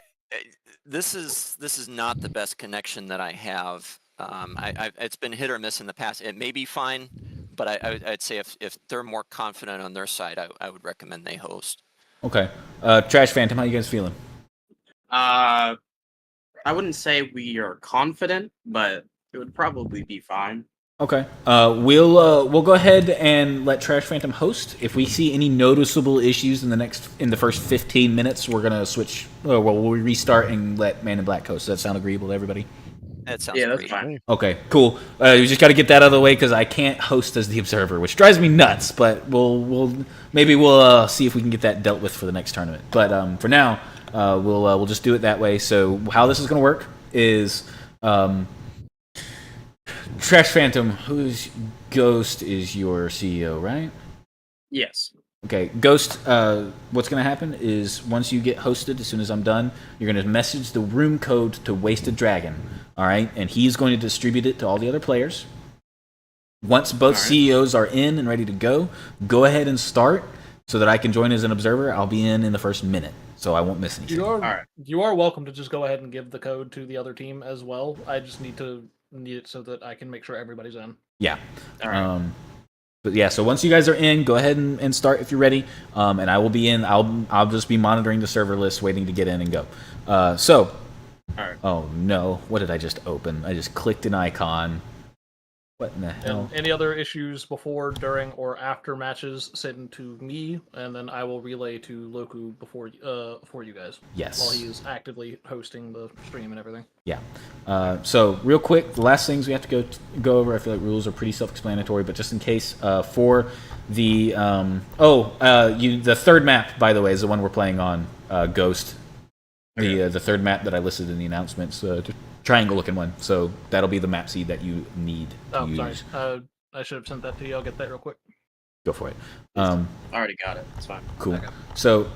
This is not the best connection that I have. It's been hit or miss in the past. It may be fine, but I'd say if they're more confident on their side, I would recommend they host. Okay. Trash Phantom, how you guys feeling? I wouldn't say we are confident, but it would probably be fine. Okay. We'll go ahead and let Trash Phantom host. If we see any noticeable issues in the first 15 minutes, we're gonna switch. We'll restart and let Man in Black host. Does that sound agreeable to everybody? That sounds Yeah, that's great. fine. Okay, cool. You just got to get that out of the way because I can't host as the observer, which drives me nuts. But we'll see if we can get that dealt with for the next tournament. But for now, we'll just do it that way. So how this is going to work is Trash Phantom, whose Ghost is your CEO, right? Yes. Okay, Ghost, what's going to happen is once you get hosted, as soon as I'm done, you're going to message the room code to Wasted Dragon, all right? And he's going to distribute it to all the other players. Once both CEOs are in and ready to go ahead and start so that I can join as an observer. I'll be in the first minute, so I won't miss anything. You are welcome to just go ahead and give the code to the other team as well. I just need it so that I can make sure everybody's in. Yeah. All right. But yeah, so once you guys are in, go ahead and start if you're ready. And I will be in. I'll just be monitoring the server list, waiting to get in and go. All right. Oh no, what did I just open? I just clicked an icon. What in the hell? And any other issues before, during, or after matches, send to me, and then I will relay to Loku before you guys. Yes. While he is actively hosting the stream and everything. Yeah. So real quick, the last things we have to go over. I feel like rules are pretty self-explanatory, but just in case, for the the third map, by the way, is the one we're playing on, Ghost. The third map that I listed in the announcements, triangle-looking one. So that'll be the map seed that you need to use. Sorry. I should have sent that to you. I'll get that real quick. Go for it. I already got it. It's fine. Cool. Okay. So,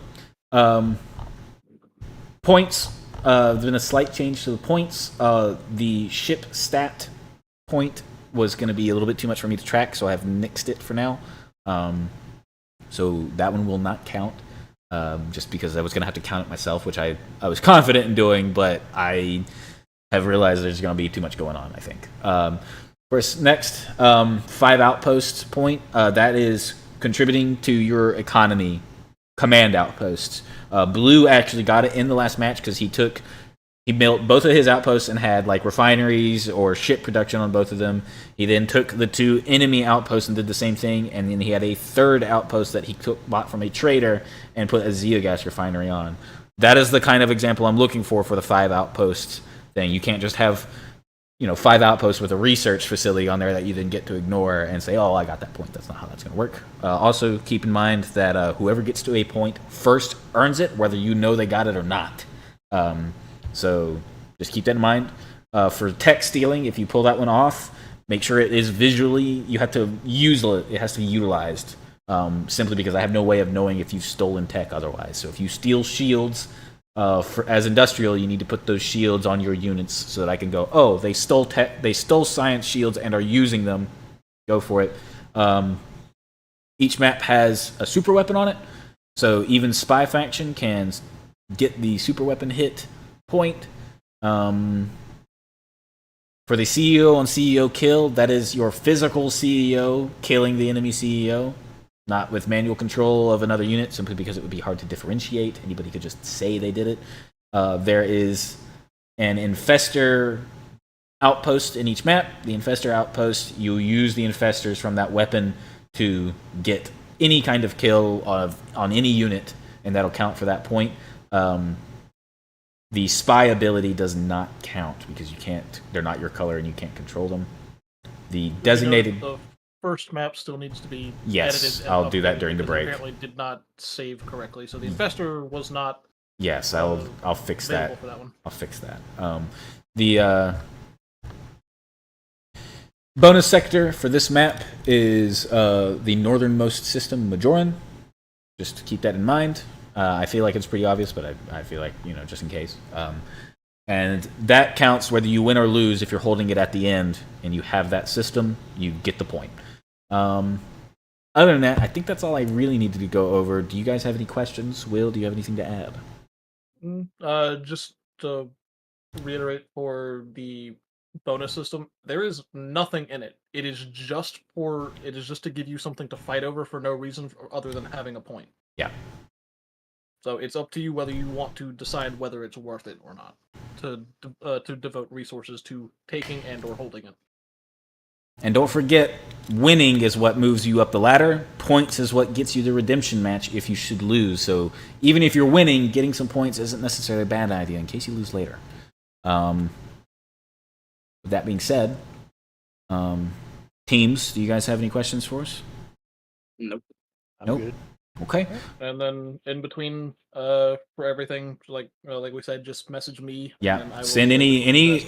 points. There's been a slight change to the points. The ship stat point was going to be a little bit too much for me to track, so I've nixed it for now. So that one will not count. Just because I was going to have to count it myself, which I was confident in doing, but I have realized there's going to be too much going on, I think. Next, 5 outposts point. That is contributing to your economy command outposts. Blue actually got it in the last match because he built both of his outposts and had like refineries or ship production on both of them. He then took the 2 enemy outposts and did the same thing, and then he had a third outpost that he bought from a trader and put a Zeogas refinery on. That is the kind of example I'm looking for the 5 outposts thing. You can't just have 5 outposts with a research facility on there that you then get to ignore and say, oh, I got that point. That's not how that's going to work. Also, keep in mind that whoever gets to a point first earns it, whether you know they got it or not. So just keep that in mind. For tech stealing, if you pull that one off, make sure it is visually, you have to use it. It has to be utilized, simply because I have no way of knowing if you've stolen tech otherwise. So if you steal shields, as industrial, you need to put those shields on your units so that I can go, oh, they stole science shields and are using them. Go for it. Each map has a super weapon on it, so even Spy Faction can get the super weapon hit point. For the CEO on CEO kill, that is your physical CEO killing the enemy CEO. Not with manual control of another unit, simply because it would be hard to differentiate. Anybody could just say they did it. There is an infestor outpost in each map. The infestor outpost, you use the infestors from that weapon to get any kind of kill on any unit, and that'll count for that point. The spy ability does not count because they're not your color and you can't control them. The designated... The first map still needs to be Yes, edited. I'll do that during the break. Apparently did not save correctly, so the infestor was not. Yes, I'll fix that. For that one. I'll fix that. Bonus sector for this map is the northernmost system, Majoran. Just to keep that in mind. I feel like it's pretty obvious, but I feel like, just in case. And that counts whether you win or lose. If you're holding it at the end and you have that system, you get the point. Other than that, I think that's all I really needed to go over. Do you guys have any questions? Will, do you have anything to add? Just to reiterate for the bonus system, there is nothing in it. It is just to give you something to fight over for no reason other than having a point. Yeah. So it's up to you whether you want to decide whether it's worth it or not to devote resources to taking and or holding it. And don't forget, winning is what moves you up the ladder. Points is what gets you the redemption match if you should lose. So even if you're winning, getting some points isn't necessarily a bad idea in case you lose later. With that being said, teams, do you guys have any questions for us? Nope. Nope. Good. Okay. And then in between, for everything, like we said, just message me. Yeah. And I will Send do the best.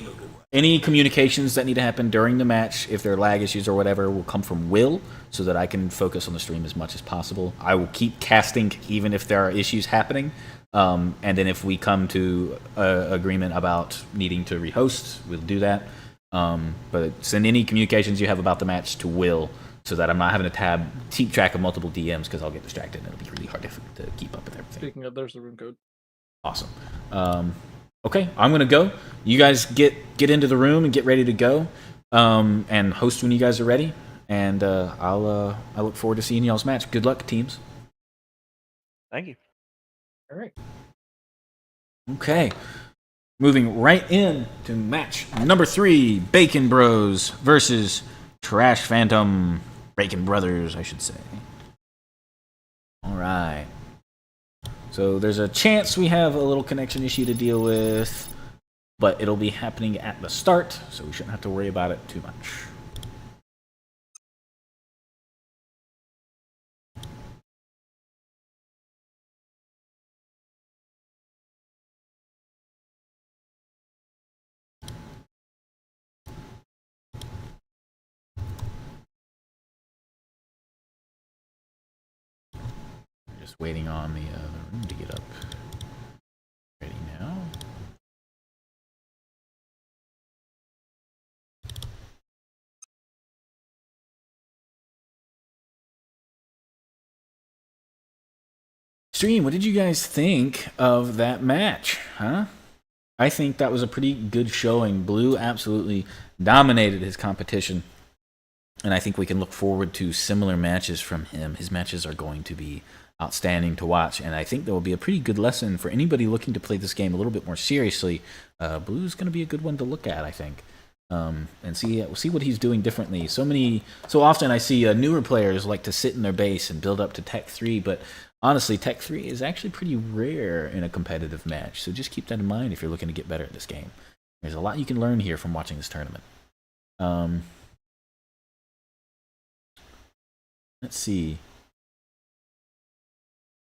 any communications that need to happen during the match, if there are lag issues or whatever, will come from Will, so that I can focus on the stream as much as possible. I will keep casting even if there are issues happening. And then if we come to an agreement about needing to rehost, we'll do that. But send any communications you have about the match to Will, so that I'm not having to keep track of multiple DMs, because I'll get distracted and it'll be really hard to keep up with everything. Speaking of, there's the room code. Awesome. Okay, I'm gonna go. You guys get into the room and get ready to go, and host when you guys are ready. And I look forward to seeing y'all's match. Good luck, teams. Thank you. All right. Okay, moving right in to match number 3: Bacon Bros versus Trash Phantom. Bacon Brothers, I should say. All right. So there's a chance we have a little connection issue to deal with, but it'll be happening at the start, so we shouldn't have to worry about it too much. Just waiting on the room to get up. Ready now. Stream, what did you guys think of that match, huh? I think that was a pretty good showing. Blue absolutely dominated his competition, and I think we can look forward to similar matches from him. His matches are going to be outstanding to watch, and I think there will be a pretty good lesson for anybody looking to play this game a little bit more seriously. Blue's going to be a good one to look at, I think, and see what he's doing differently. So often I see newer players like to sit in their base and build up to Tech 3, but honestly, Tech 3 is actually pretty rare in a competitive match, so just keep that in mind if you're looking to get better at this game. There's a lot you can learn here from watching this tournament. Let's see.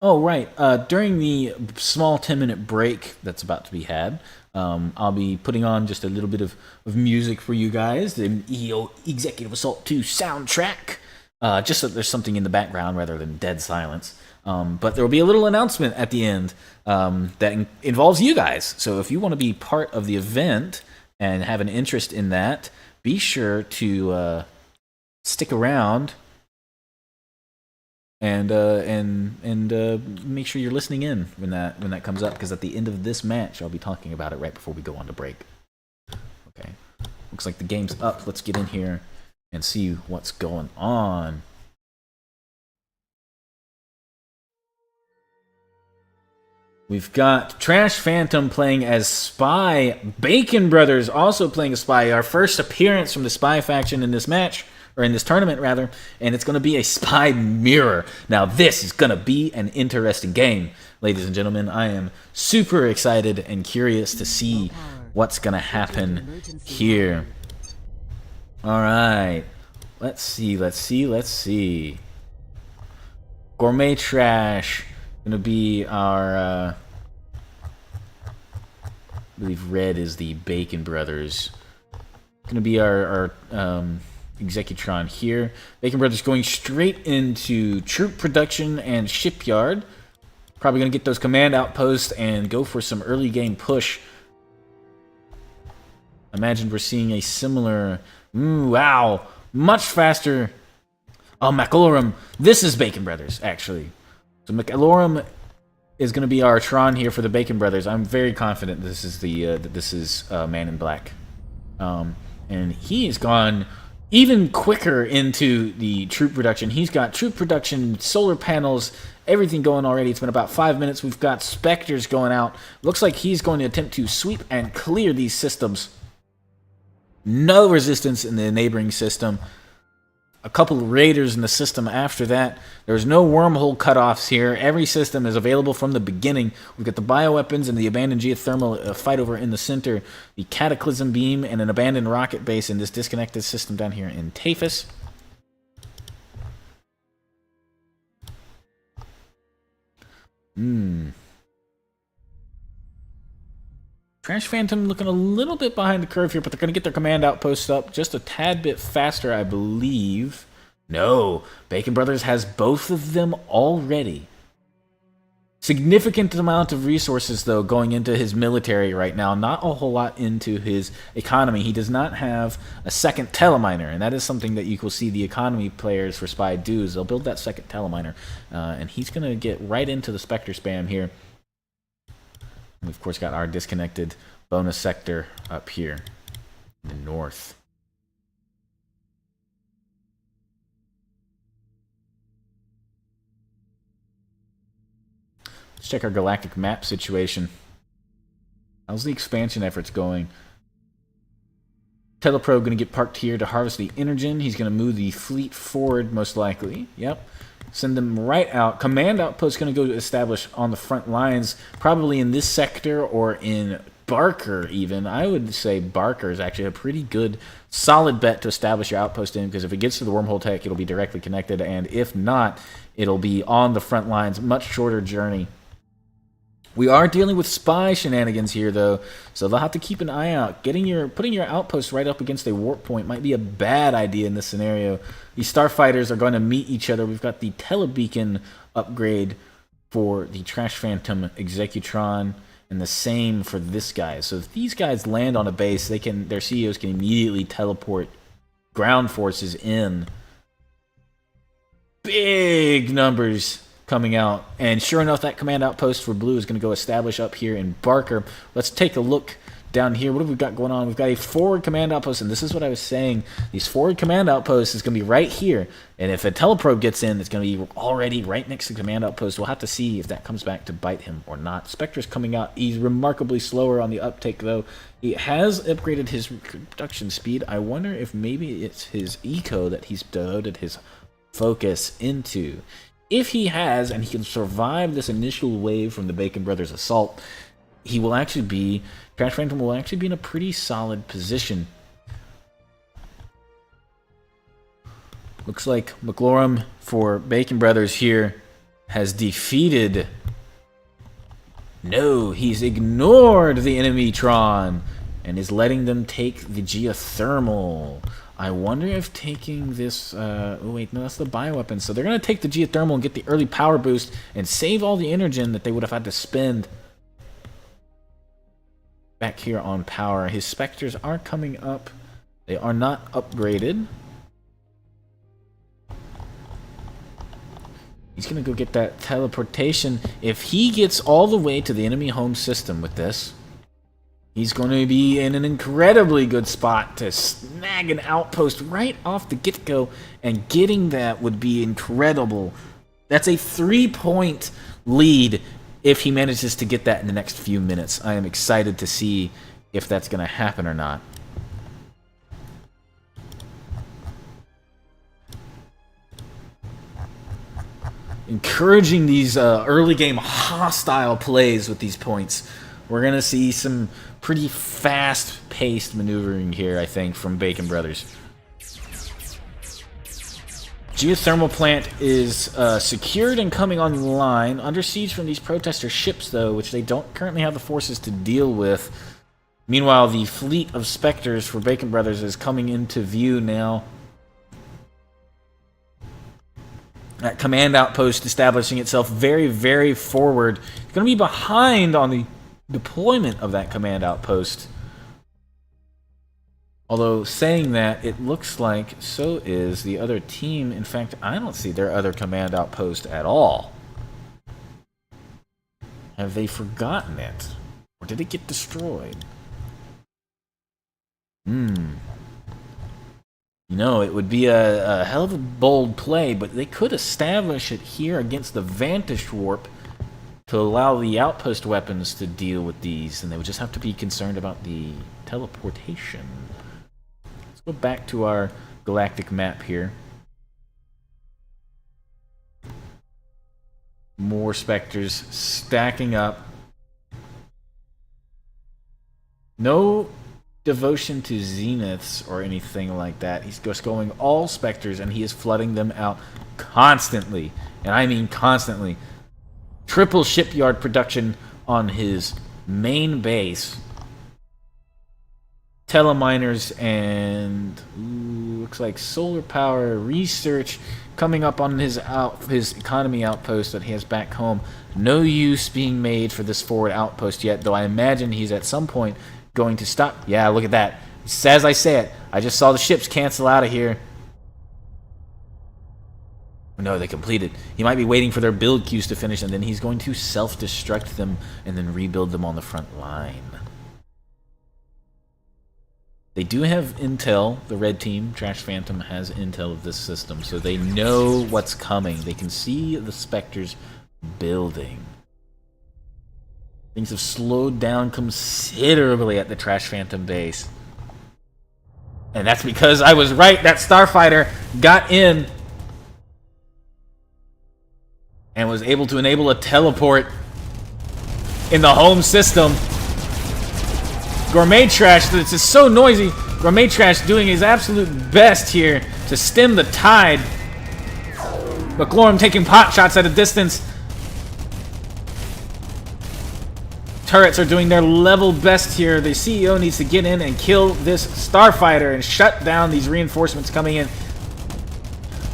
Oh, right. During the small 10-minute break that's about to be had, I'll be putting on just a little bit of music for you guys, the EO Executive Assault 2 soundtrack, just so there's something in the background rather than dead silence. But there will be a little announcement at the end that involves you guys. So if you want to be part of the event and have an interest in that, be sure to stick around and make sure you're listening in when that comes up, because at the end of this match, I'll be talking about it right before we go on to break. Okay, looks like the game's up. Let's get in here and see what's going on. We've got Trash Phantom playing as Spy, Bacon Brothers also playing as Spy. Our first appearance from the Spy faction in this match, or in this tournament rather, and it's going to be a Spy mirror. Now this is going to be an interesting game, ladies and gentlemen. I am super excited and curious to see what's going to happen here. All right, let's see. Gourmet Trash going to be our, I believe red is the Bacon Brothers. Going to be our Executron here. Bacon Brothers going straight into troop production and shipyard. Probably going to get those command outposts and go for some early game push. Imagine we're seeing a similar... wow! Much faster... Oh, McElorum. This is Bacon Brothers, actually. So McElorum is going to be our Tron here for the Bacon Brothers. I'm very confident this is Man in Black. And he has gone even quicker into the troop production. He's got troop production, solar panels, everything going already. It's been about 5 minutes. We've got Spectres going out. Looks like he's going to attempt to sweep and clear these systems. No resistance in the neighboring system. A couple of raiders in the system after that. There's no wormhole cutoffs here. Every system is available from the beginning. We've got the bioweapons and the abandoned geothermal fight over in the center. The cataclysm beam and an abandoned rocket base in this disconnected system down here in Tafis. Trash Phantom looking a little bit behind the curve here, but they're going to get their command outposts up just a tad bit faster, I believe. No, Bacon Brothers has both of them already. Significant amount of resources, though, going into his military right now. Not a whole lot into his economy. He does not have a second teleminer, and that is something that you will see the economy players for Spy do, is they'll build that second teleminer. And he's going to get right into the Spectre spam here. We've, of course, got our disconnected bonus sector up here in the north. Let's check our galactic map situation. How's the expansion efforts going? Teleprobe going to get parked here to harvest the Energen. He's going to move the fleet forward, most likely. Yep. Send them right out. Command outpost going to go establish on the front lines, probably in this sector or in Barker even. I would say Barker is actually a pretty good, solid bet to establish your outpost in, because if it gets to the wormhole tech, it'll be directly connected, and if not, it'll be on the front lines. Much shorter journey. We are dealing with spy shenanigans here, though, so they'll have to keep an eye out. Putting your outpost right up against a warp point might be a bad idea in this scenario. These starfighters are going to meet each other. We've got the telebeacon upgrade for the Trash Phantom Executron, and the same for this guy. So if these guys land on a base, their CEOs can immediately teleport ground forces in. Big numbers coming out, and sure enough, that command outpost for blue is going to go establish up here in Barker. Let's take a look down here. What have we got going on? We've got a forward command outpost, and this is what I was saying. These forward command outposts is going to be right here, and if a teleprobe gets in, it's going to be already right next to the command outpost. We'll have to see if that comes back to bite him or not. Spectre's coming out. He's remarkably slower on the uptake, though. He has upgraded his production speed. I wonder if maybe it's his eco that he's devoted his focus into. If he has, and he can survive this initial wave from the Bacon Brothers assault, he will actually be, Trash Phantom will actually be in a pretty solid position. Looks like McLaurin for Bacon Brothers here has defeated... No, he's ignored the enemy Tron and is letting them take the geothermal. I wonder if taking this... oh, wait, no, that's the bioweapon. So they're going to take the geothermal and get the early power boost and save all the Energen that they would have had to spend back here on power. His Spectres are coming up. They are not upgraded. He's going to go get that teleportation. If he gets all the way to the enemy home system with this, he's going to be in an incredibly good spot to snag an outpost right off the get-go, and getting that would be incredible. That's a 3-point lead if he manages to get that in the next few minutes. I am excited to see if that's going to happen or not. Encouraging these early game hostile plays with these points. We're going to see some pretty fast-paced maneuvering here, I think, from Bacon Brothers. Geothermal plant is secured and coming online. Under siege from these protester ships, though, which they don't currently have the forces to deal with. Meanwhile, the fleet of Spectres for Bacon Brothers is coming into view now. That command outpost establishing itself very, very forward. It's going to be behind on the deployment of that command outpost. Although, saying that, it looks like so is the other team. In fact, I don't see their other command outpost at all. Have they forgotten it? Or did it get destroyed? You know, it would be a hell of a bold play, but they could establish it here against the Vantage Warp to allow the outpost weapons to deal with these, and they would just have to be concerned about the teleportation. Let's go back to our galactic map here. More Spectres stacking up. No devotion to zeniths or anything like that. He's just going all Spectres, and he is flooding them out constantly. And I mean constantly. Triple shipyard production on his main base. Teleminers and looks like solar power research coming up on his economy outpost that he has back home. No use being made for this forward outpost yet, though I imagine he's at some point going to stop. Yeah, look at that. As I say it, I just saw the ships cancel out of here. No, they completed. He might be waiting for their build queues to finish, and then he's going to self-destruct them and then rebuild them on the front line. They do have intel. The red team, Trash Phantom, has intel of this system, so they know what's coming. They can see the Spectres building. Things have slowed down considerably at the Trash Phantom base. And that's because I was right. That Starfighter got in and was able to enable a teleport in the home system. Gourmet Trash, this is so noisy. Gourmet Trash doing his absolute best here to stem the tide. McLaurin taking pot shots at a distance. Turrets are doing their level best here. The CEO needs to get in and kill this Starfighter and shut down these reinforcements coming in.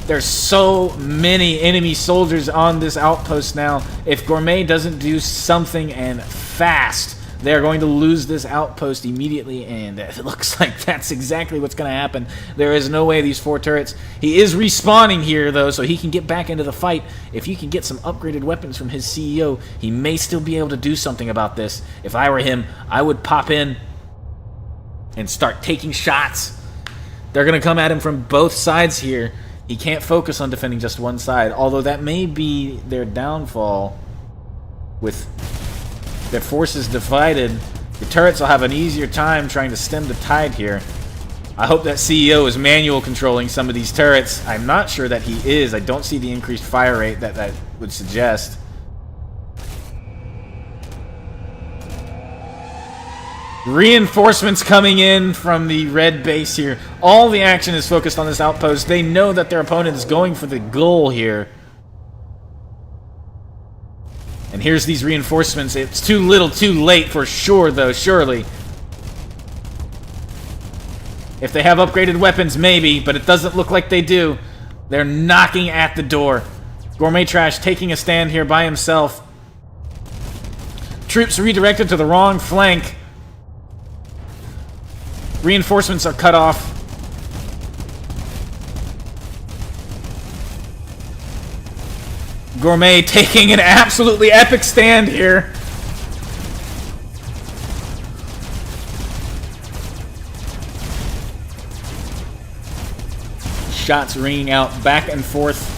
There's so many enemy soldiers on this outpost now. If Gourmet doesn't do something and fast, they're going to lose this outpost immediately, and it looks like that's exactly what's going to happen. There is no way these 4 turrets... He is respawning here, though, so he can get back into the fight. If he can get some upgraded weapons from his CEO, he may still be able to do something about this. If I were him, I would pop in and start taking shots. They're going to come at him from both sides here. He can't focus on defending just one side, although that may be their downfall with their forces divided. The turrets will have an easier time trying to stem the tide here. I hope that CEO is manual controlling some of these turrets. I'm not sure that he is. I don't see the increased fire rate that would suggest. Reinforcements coming in from the red base here. All the action is focused on this outpost. They know that their opponent is going for the goal here. And here's these reinforcements. It's too little, too late for sure, though, surely. If they have upgraded weapons, maybe, but it doesn't look like they do. They're knocking at the door. Gourmet Trash taking a stand here by himself. Troops redirected to the wrong flank. Reinforcements are cut off. Gourmet taking an absolutely epic stand here. Shots ringing out back and forth.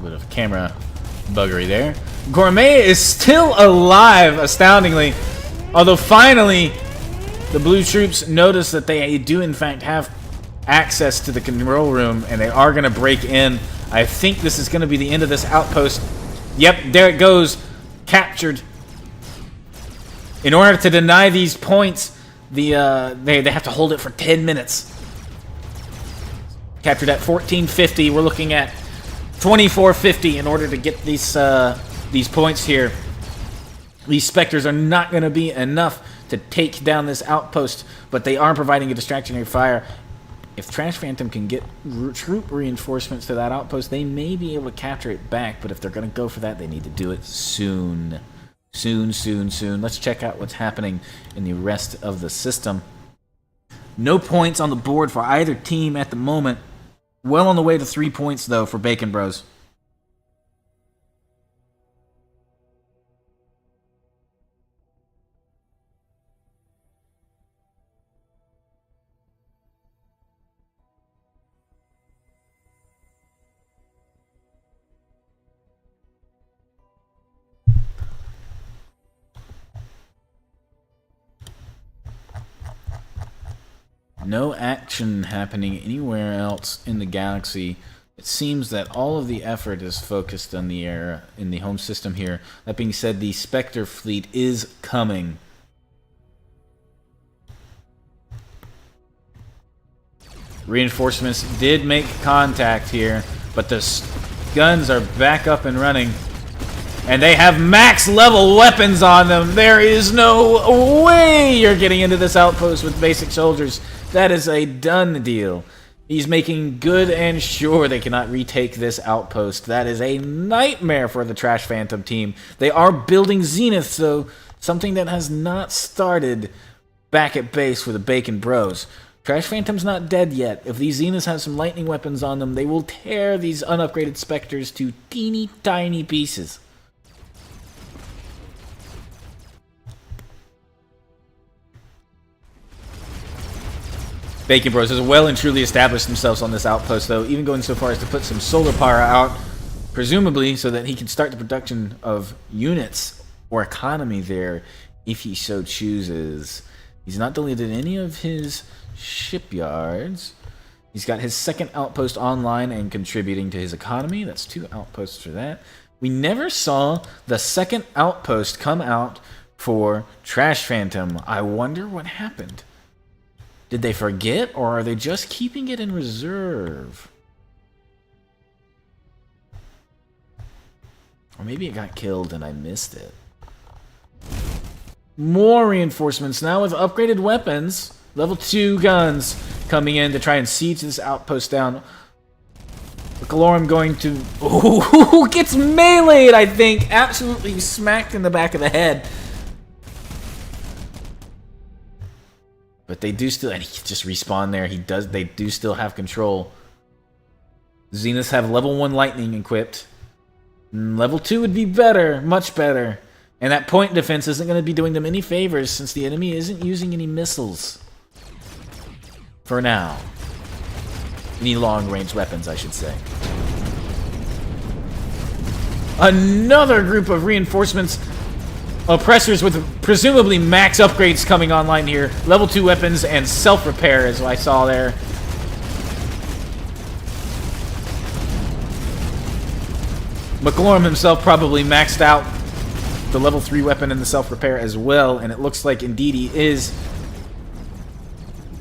Bit of camera buggery there. Gourmet is still alive, astoundingly. Although finally, the blue troops notice that they do in fact have access to the control room, and they are going to break in. I think this is going to be the end of this outpost. Yep, there it goes. Captured. In order to deny these points, they have to hold it for 10 minutes. Captured at 1450. We're looking at 2450 in order to get these points here. These Spectres are not going to be enough to take down this outpost, but they are providing a distractionary fire. If Trash Phantom can get troop reinforcements to that outpost, they may be able to capture it back, but if they're going to go for that, they need to do it soon. Soon. Let's check out what's happening in the rest of the system. No points on the board for either team at the moment. Well on the way to 3 points, though, for Bacon Bros. No action happening anywhere else in the galaxy. It seems that all of the effort is focused on the air in the home system here. That being said, the Spectre fleet is coming. Reinforcements did make contact here, but the guns are back up and running. And they have max level weapons on them. There is no way you're getting into this outpost with basic soldiers. That is a done deal. He's making good and sure they cannot retake this outpost. That is a nightmare for the Trash Phantom team. They are building Zenith, though, something that has not started back at base for the Bacon Bros. Trash Phantom's not dead yet. If these Zeniths have some lightning weapons on them, they will tear these unupgraded Spectres to teeny tiny pieces. Bacon Bros has well and truly established themselves on this outpost, though, even going so far as to put some solar power out, presumably so that he can start the production of units or economy there if he so chooses. He's not deleted any of his shipyards. He's got his second outpost online and contributing to his economy. That's 2 outposts for that. We never saw the second outpost come out for Trash Phantom. I wonder what happened. Did they forget, or are they just keeping it in reserve? Or maybe it got killed and I missed it. More reinforcements now with upgraded weapons. Level 2 guns coming in to try and siege this outpost down. Calorum going to... Ooh, gets meleeed, I think. Absolutely smacked in the back of the head. But they do still, and he can just respawn there. They do still have control. Zeniths have level 1 lightning equipped. Level 2 would be better, much better. And that point defense isn't going to be doing them any favors since the enemy isn't using any missiles. For now. Any long-range weapons, I should say. Another group of reinforcements. Oppressors with presumably max upgrades coming online here. Level 2 weapons and self-repair is what I saw there. McLaurin himself probably maxed out the level 3 weapon and the self-repair as well, and it looks like indeed he is.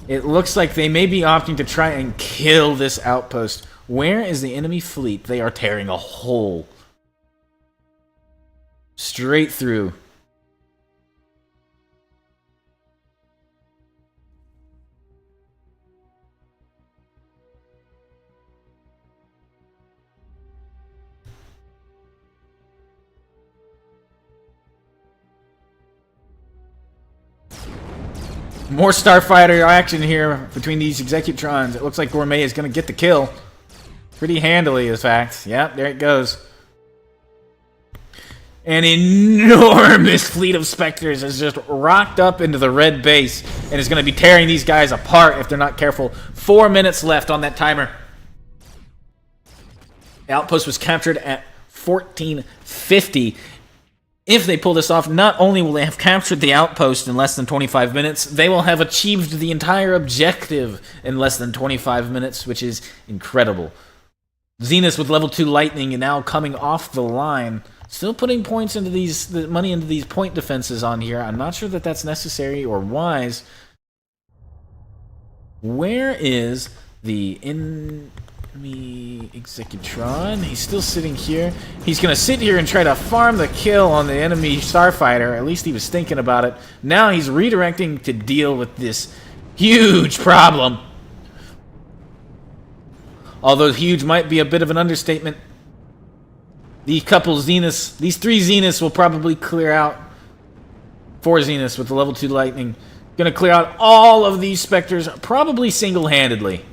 It looks like they may be opting to try and kill this outpost. Where is the enemy fleet? They are tearing a hole straight through. More Starfighter action here between these Executrons. It looks like Gourmet is going to get the kill. Pretty handily, in fact. Yep, there it goes. An enormous fleet of Spectres has just rocked up into the red base and is going to be tearing these guys apart if they're not careful. 4 minutes left on that timer. The outpost was captured at 1450. If they pull this off, not only will they have captured the outpost in less than 25 minutes, they will have achieved the entire objective in less than 25 minutes, which is incredible. Zenith with level 2 lightning and now coming off the line Still putting points into the money into these point defenses on here. I'm not sure that that's necessary or wise. Where is the enemy Executron? He's still sitting here. He's going to sit here and try to farm the kill on the enemy Starfighter. At least he was thinking about it. Now he's redirecting to deal with this huge problem. Although huge might be a bit of an understatement. These three Zeniths will probably clear out 4 Zeniths with the level 2 lightning. Gonna clear out all of these Spectres, probably single-handedly.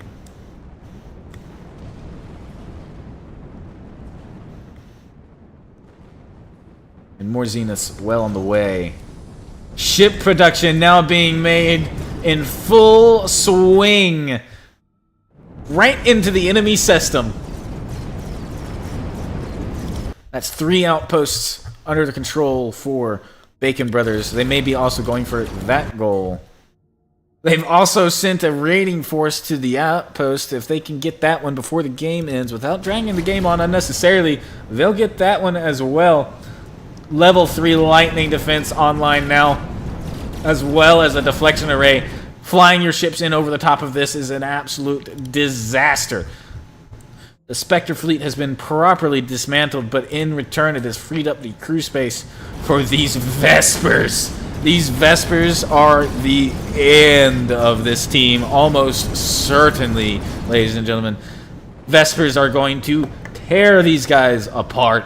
And more Zeniths well on the way. Ship production now being made in full swing. Right into the enemy system. That's 3 outposts under the control for Bacon Brothers. They may be also going for that goal. They've also sent a raiding force to the outpost. If they can get that one before the game ends without dragging the game on unnecessarily, they'll get that one as well. Level 3 lightning defense online now, as well as a deflection array. Flying your ships in over the top of this is an absolute disaster. The Spectre fleet has been properly dismantled, but in return it has freed up the crew space for these Vespers. These Vespers are the end of this team, almost certainly, ladies and gentlemen. Vespers are going to tear these guys apart.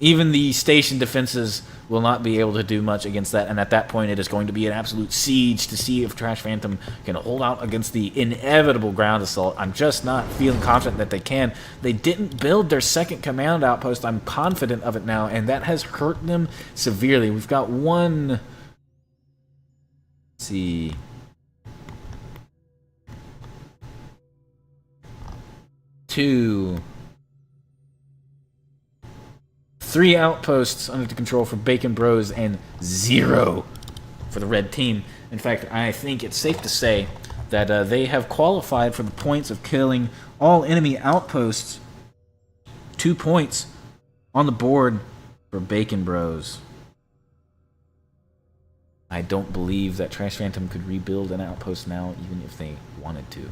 Even the station defenses will not be able to do much against that, and at that point it is going to be an absolute siege to see if Trash Phantom can hold out against the inevitable ground assault. I'm just not feeling confident that they can. They didn't build their second command outpost. I'm confident of it now, and that has hurt them severely. We've got one... Let's see... 2... 3 outposts under the control for Bacon Bros and 0 for the red team. In fact, I think it's safe to say that they have qualified for the points of killing all enemy outposts. 2 points on the board for Bacon Bros. I don't believe that Trash Phantom could rebuild an outpost now, even if they wanted to.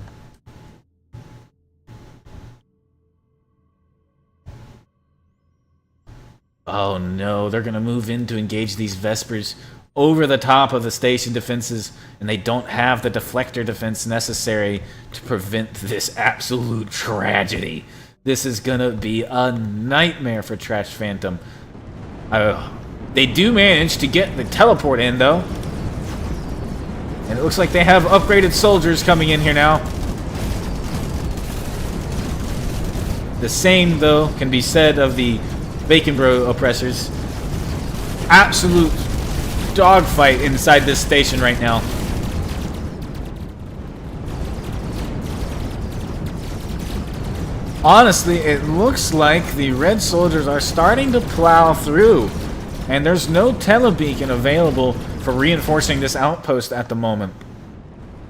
Oh no, they're going to move in to engage these Vespers over the top of the station defenses, and they don't have the deflector defense necessary to prevent this absolute tragedy. This is going to be a nightmare for Trash Phantom. They do manage to get the teleport in, though. And it looks like they have upgraded soldiers coming in here now. The same, though, can be said of the Bacon Bro oppressors. Absolute dogfight inside this station right now. Honestly, it looks like the red soldiers are starting to plow through, and there's no telebeacon available for reinforcing this outpost at the moment.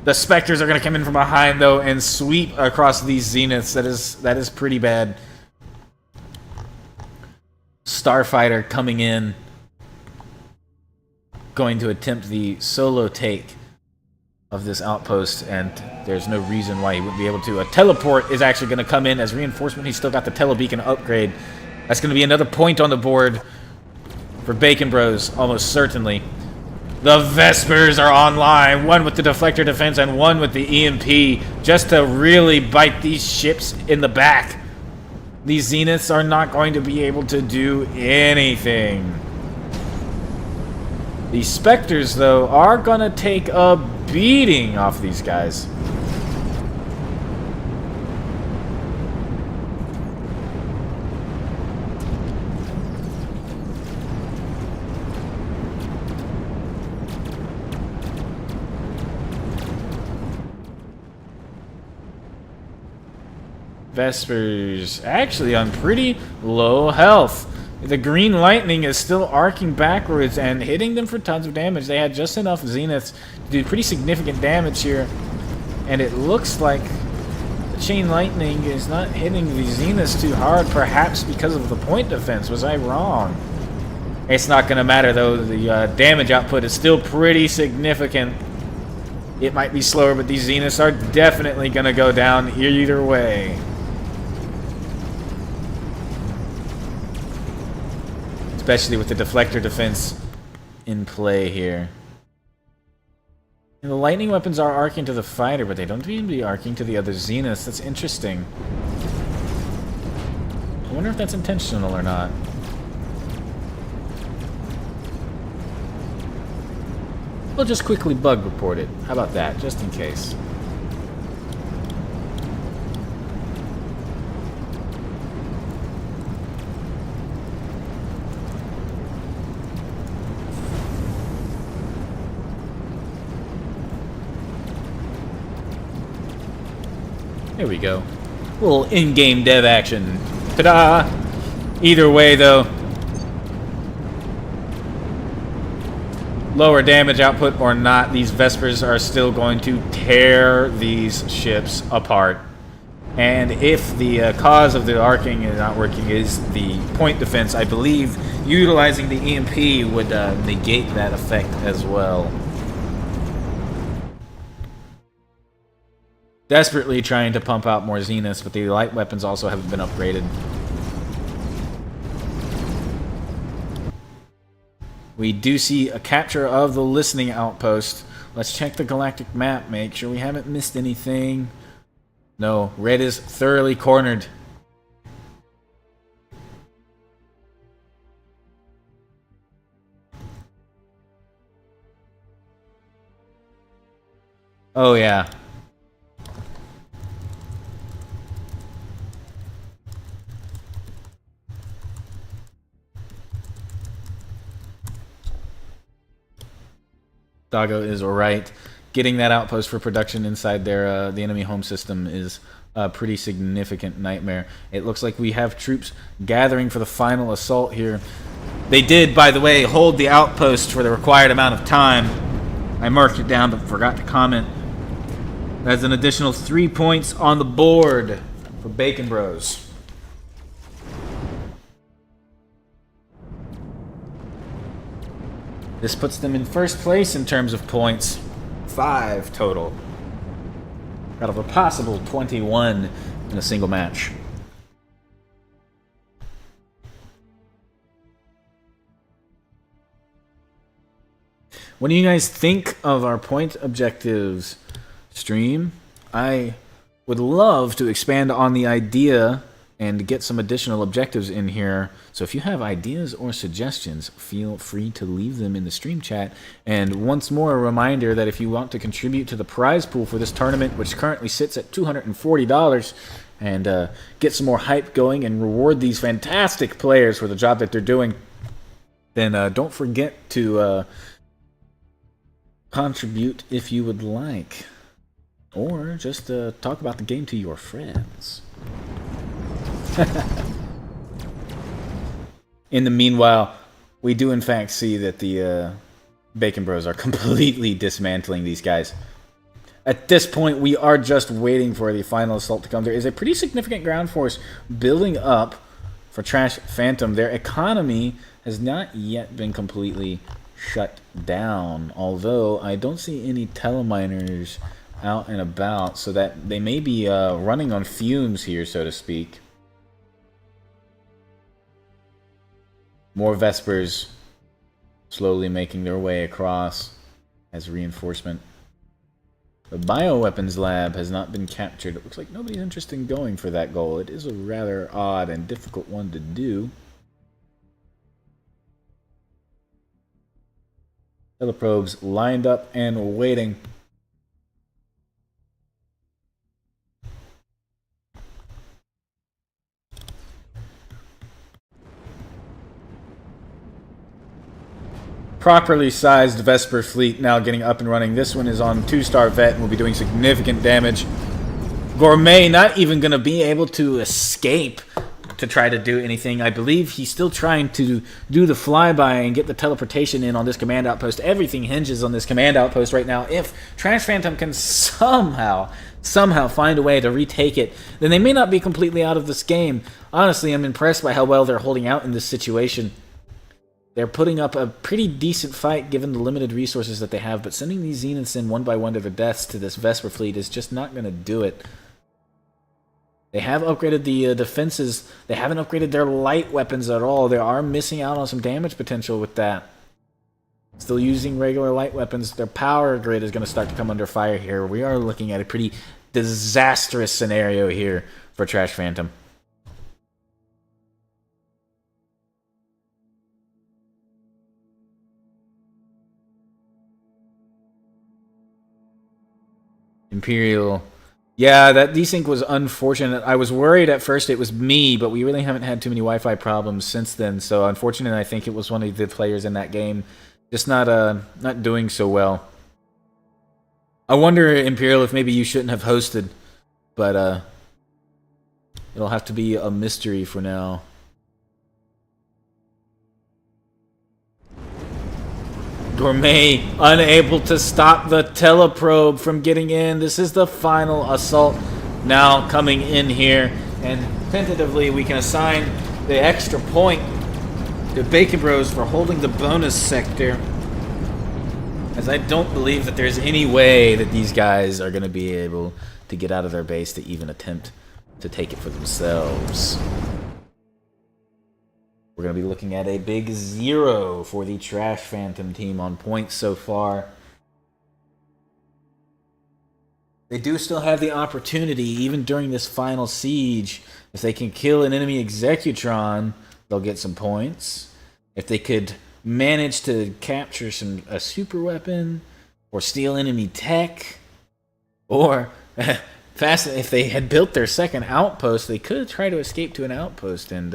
The Spectres are going to come in from behind, though, and sweep across these Zeniths. That is pretty bad. Starfighter coming in, going to attempt the solo take of this outpost, and there's no reason why he wouldn't be able to. A teleport is actually going to come in as reinforcement. He's still got the telebeacon upgrade. That's going to be another point on the board for Bacon Bros, almost certainly. The Vespers are online, one with the deflector defense and one with the EMP, just to really bite these ships in the back. These Zeniths are not going to be able to do anything. These Spectres, though, are going to take a beating off these guys. Vespers actually on pretty low health. The green lightning is still arcing backwards and hitting them for tons of damage. They had just enough Zeniths to do pretty significant damage here. And it looks like the chain lightning is not hitting the Zeniths too hard, perhaps because of the point defense. Was I wrong? It's not going to matter, though. The damage output is still pretty significant. It might be slower, but these Zeniths are definitely going to go down either way. Especially with the deflector defense in play here. And the lightning weapons are arcing to the fighter, but they don't seem to be arcing to the other Zeniths. That's interesting. I wonder if that's intentional or not. We'll just quickly bug report it. How about that, just in case. There we go. A little in-game dev action. Ta-da! Either way, though, lower damage output or not, these Vespers are still going to tear these ships apart. And if the cause of the arcing is not working is the point defense, I believe utilizing the EMP would negate that effect as well. Desperately trying to pump out more Zeniths, but the light weapons also haven't been upgraded. We do see a capture of the listening outpost. Let's check the galactic map, make sure we haven't missed anything. No, red is thoroughly cornered. Oh yeah. Dago is right. Getting that outpost for production inside their the enemy home system is a pretty significant nightmare. It looks like we have troops gathering for the final assault here. They did, by the way, hold the outpost for the required amount of time. I marked it down but forgot to comment. That's an additional 3 points on the board for Bacon Bros. This puts them in first place in terms of points. 5 total. Out of a possible 21 in a single match. What do you guys think of our point objectives stream? I would love to expand on the idea and get some additional objectives in here. So if you have ideas or suggestions, feel free to leave them in the stream chat. And once more, a reminder that if you want to contribute to the prize pool for this tournament, which currently sits at $240, and get some more hype going and reward these fantastic players for the job that they're doing, then don't forget to contribute if you would like. Or just talk about the game to your friends. In the meanwhile, we do in fact see that the Bacon Bros are completely dismantling these guys. At this point, we are just waiting for the final assault to come. There is a pretty significant ground force building up for Trash Phantom. Their economy has not yet been completely shut down, although I don't see any teleminers out and about, so that they may be running on fumes here, so to speak. More Vespers slowly making their way across as reinforcement. The bioweapons lab has not been captured. It looks like nobody's interested in going for that goal. It is a rather odd and difficult one to do. Teleprobes lined up and waiting. Properly sized Vesper fleet now getting up and running. This one is on 2-star vet and will be doing significant damage. Gourmet not even going to be able to escape to try to do anything. I believe he's still trying to do the flyby and get the teleportation in on this command outpost. Everything hinges on this command outpost right now. If Trash Phantom can somehow find a way to retake it, then they may not be completely out of this game. Honestly, I'm impressed by how well they're holding out in this situation. They're putting up a pretty decent fight given the limited resources that they have, but sending these Zeniths in one by one to their deaths to this Vesper fleet is just not going to do it. They have upgraded the defenses. They haven't upgraded their light weapons at all. They are missing out on some damage potential with that. Still using regular light weapons. Their power grid is going to start to come under fire here. We are looking at a pretty disastrous scenario here for Trash Phantom. Imperial. Yeah, that desync was unfortunate. I was worried at first it was me, but we really haven't had too many Wi-Fi problems since then. So unfortunately, I think it was one of the players in that game just not doing so well. I wonder, Imperial, if maybe you shouldn't have hosted, but it'll have to be a mystery for now. Gourmet unable to stop the teleprobe from getting in. This is the final assault now coming in here. And tentatively we can assign the extra point to Bacon Bros for holding the bonus sector. As I don't believe that there's any way that these guys are going to be able to get out of their base to even attempt to take it for themselves. We're going to be looking at a big 0 for the Trash Phantom team on points so far. They do still have the opportunity, even during this final siege. If they can kill an enemy Executron, they'll get some points. If they could manage to capture a super weapon, or steal enemy tech, or if they had built their second outpost, they could try to escape to an outpost and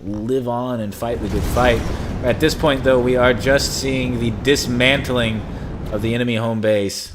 live on and fight the good fight. At this point, though, we are just seeing the dismantling of the enemy home base.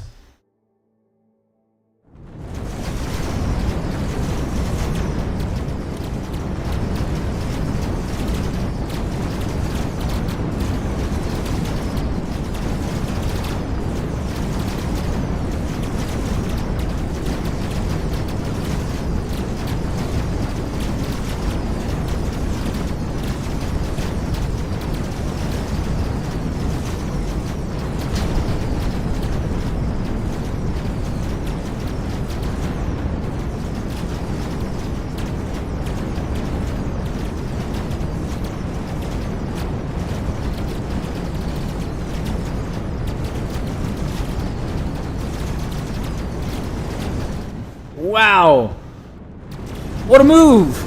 Wow! What a move!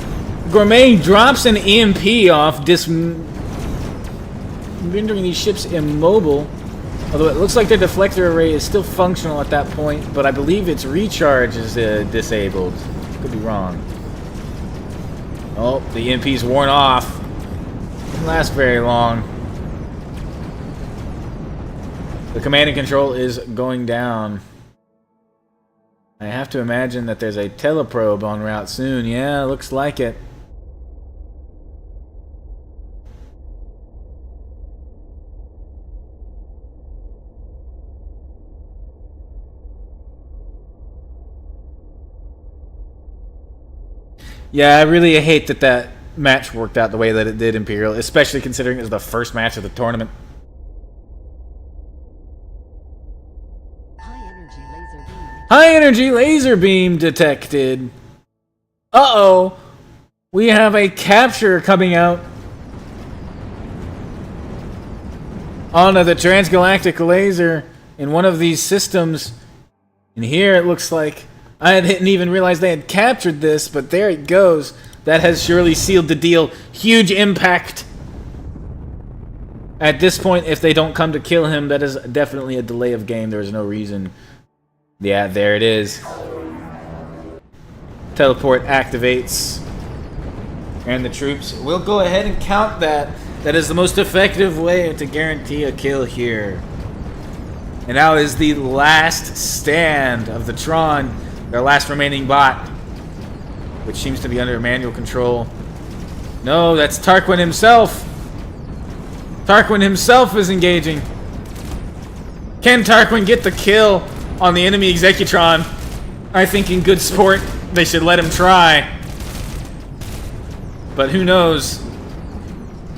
Gourmet drops an EMP off, rendering these ships immobile. Although it looks like their deflector array is still functional at that point, but I believe its recharge is disabled. Could be wrong. Oh, the EMP's worn off. Didn't last very long. The command and control is going down. I have to imagine that there's a teleprobe en route soon. Yeah, looks like it. Yeah, I really hate that match worked out the way that it did, Imperial, especially considering it was the first match of the tournament. High energy laser beam detected. Uh-oh. We have a capture coming out onto the transgalactic laser in one of these systems. And here it looks like I didn't even realize they had captured this, but there it goes. That has surely sealed the deal. Huge impact. At this point, if they don't come to kill him, that is definitely a delay of game. There is no reason. Yeah, there it is. Teleport activates. And the troops will go ahead and count that. That is the most effective way to guarantee a kill here. And now is the last stand of the Tron, their last remaining bot, which seems to be under manual control. No, that's Tarquin himself. Tarquin himself is engaging. Can Tarquin get the kill on the enemy Executron? I think in good sport, they should let him try. But who knows?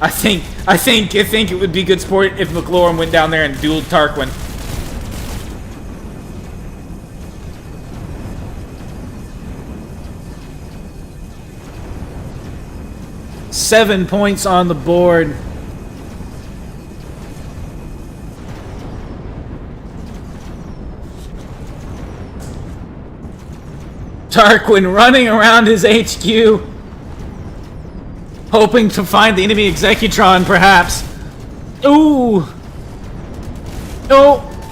I think I think it would be good sport if McLaurin went down there and dueled Tarquin. Seven points on the board. Tarquin running around his HQ, hoping to find the enemy Executron, perhaps. Ooh!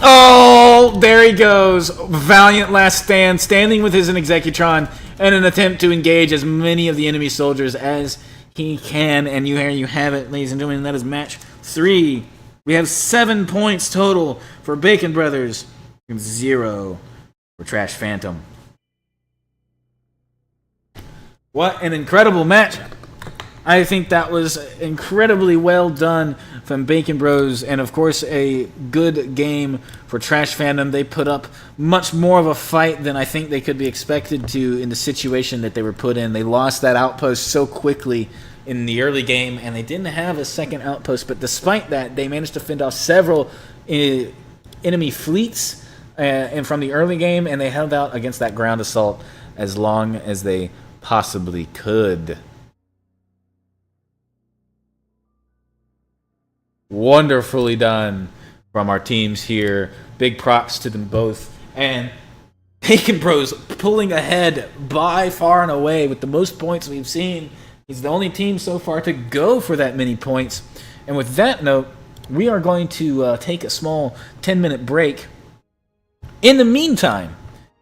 Oh, there he goes. Valiant last stand, standing with his Executron in an attempt to engage as many of the enemy soldiers as he can. And here you have it, ladies and gentlemen. That is match 3. We have 7 points total for Bacon Brothers and 0 for Trash Phantom. What an incredible match. I think that was incredibly well done from Bacon Bros, and of course a good game for Trash Phantom. They put up much more of a fight than I think they could be expected to in the situation that they were put in. They lost that outpost so quickly in the early game, and they didn't have a second outpost, but despite that, they managed to fend off several enemy fleets and from the early game, and they held out against that ground assault as long as they possibly could. Wonderfully done from our teams here. Big props to them both. And Bacon Bros pulling ahead by far and away with the most points we've seen. He's the only team so far to go for that many points. And with that note, we are going to take a small 10-minute break. In the meantime,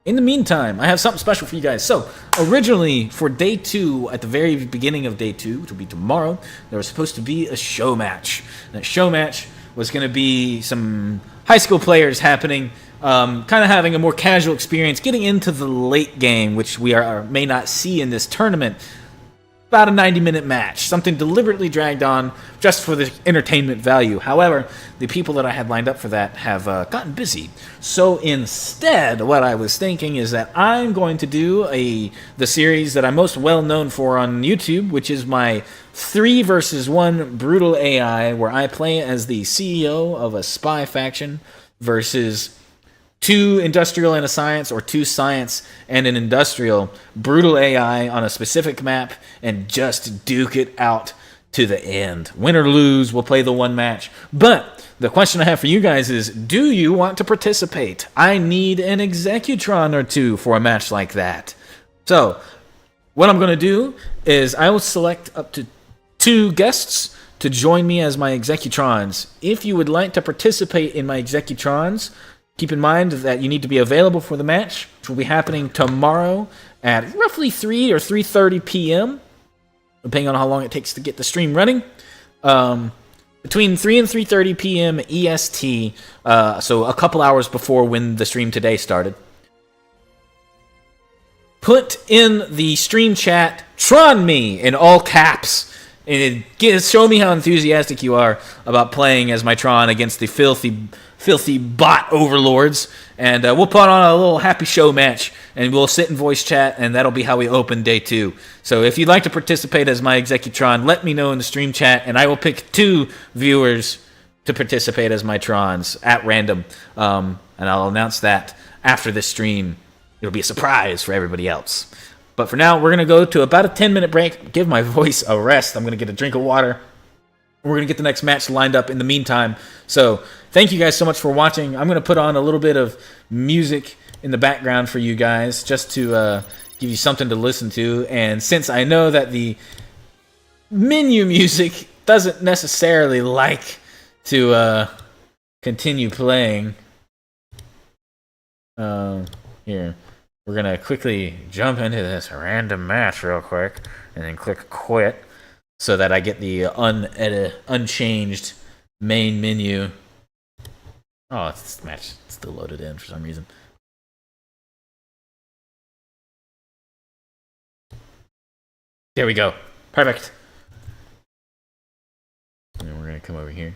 I have something special for you guys. So, originally, for Day 2, at the very beginning of Day 2, which will be tomorrow, there was supposed to be a show match. And that show match was going to be some high school players happening, kind of having a more casual experience, getting into the late game, which we may not see in this tournament. About a 90-minute match, something deliberately dragged on just for the entertainment value. However, the people that I had lined up for that have gotten busy. So instead, what I was thinking is that I'm going to do the series that I'm most well known for on YouTube, which is my 3 versus 1 brutal AI, where I play as the CEO of a spy faction versus 2 industrial and a science, or 2 science and an industrial, brutal AI on a specific map, and just duke it out to the end. Win or lose, we'll play the one match. But the question I have for you guys is, do you want to participate? I need an Executron or 2 for a match like that. So, what I'm going to do is I will select up to 2 guests to join me as my Executrons. If you would like to participate in my Executrons, keep in mind that you need to be available for the match, which will be happening tomorrow at roughly 3 or 3:30 p.m., depending on how long it takes to get the stream running. Between 3 and 3:30 p.m. EST, so a couple hours before when the stream today started. Put in the stream chat, Tron me, in all caps. And show me how enthusiastic you are about playing as my Tron against the filthy bot overlords, and we'll put on a little happy show match, and we'll sit in voice chat, and that'll be how we open Day 2. So if you'd like to participate as my Executron, let me know in the stream chat, and I will pick 2 viewers to participate as my Trons at random, and I'll announce that after this stream. It'll be a surprise for everybody else. But for now, we're going to go to about a 10-minute break, give my voice a rest. I'm going to get a drink of water. We're going to get the next match lined up in the meantime. So thank you guys so much for watching. I'm going to put on a little bit of music in the background for you guys just to give you something to listen to. And since I know that the menu music doesn't necessarily like to continue playing, here, we're going to quickly jump into this random match real quick and then click quit, so that I get the unchanged main menu. Oh, this match still loaded in for some reason. There we go. Perfect. And then we're going to come over here.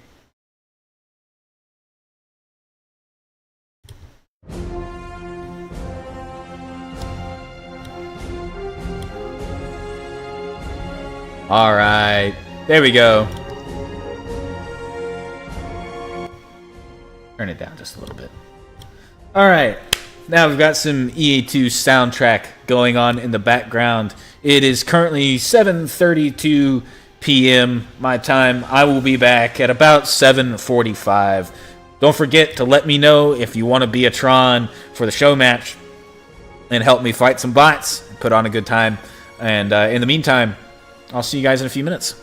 All right, there we go. Turn it down just a little bit. All right. Now we've got some EA2 soundtrack going on in the background. It is currently 7:32 p.m. my time. I will be back at about 7:45. Don't forget to let me know if you want to be a Tron for the show match and help me fight some bots, put on a good time. And in the meantime, I'll see you guys in a few minutes.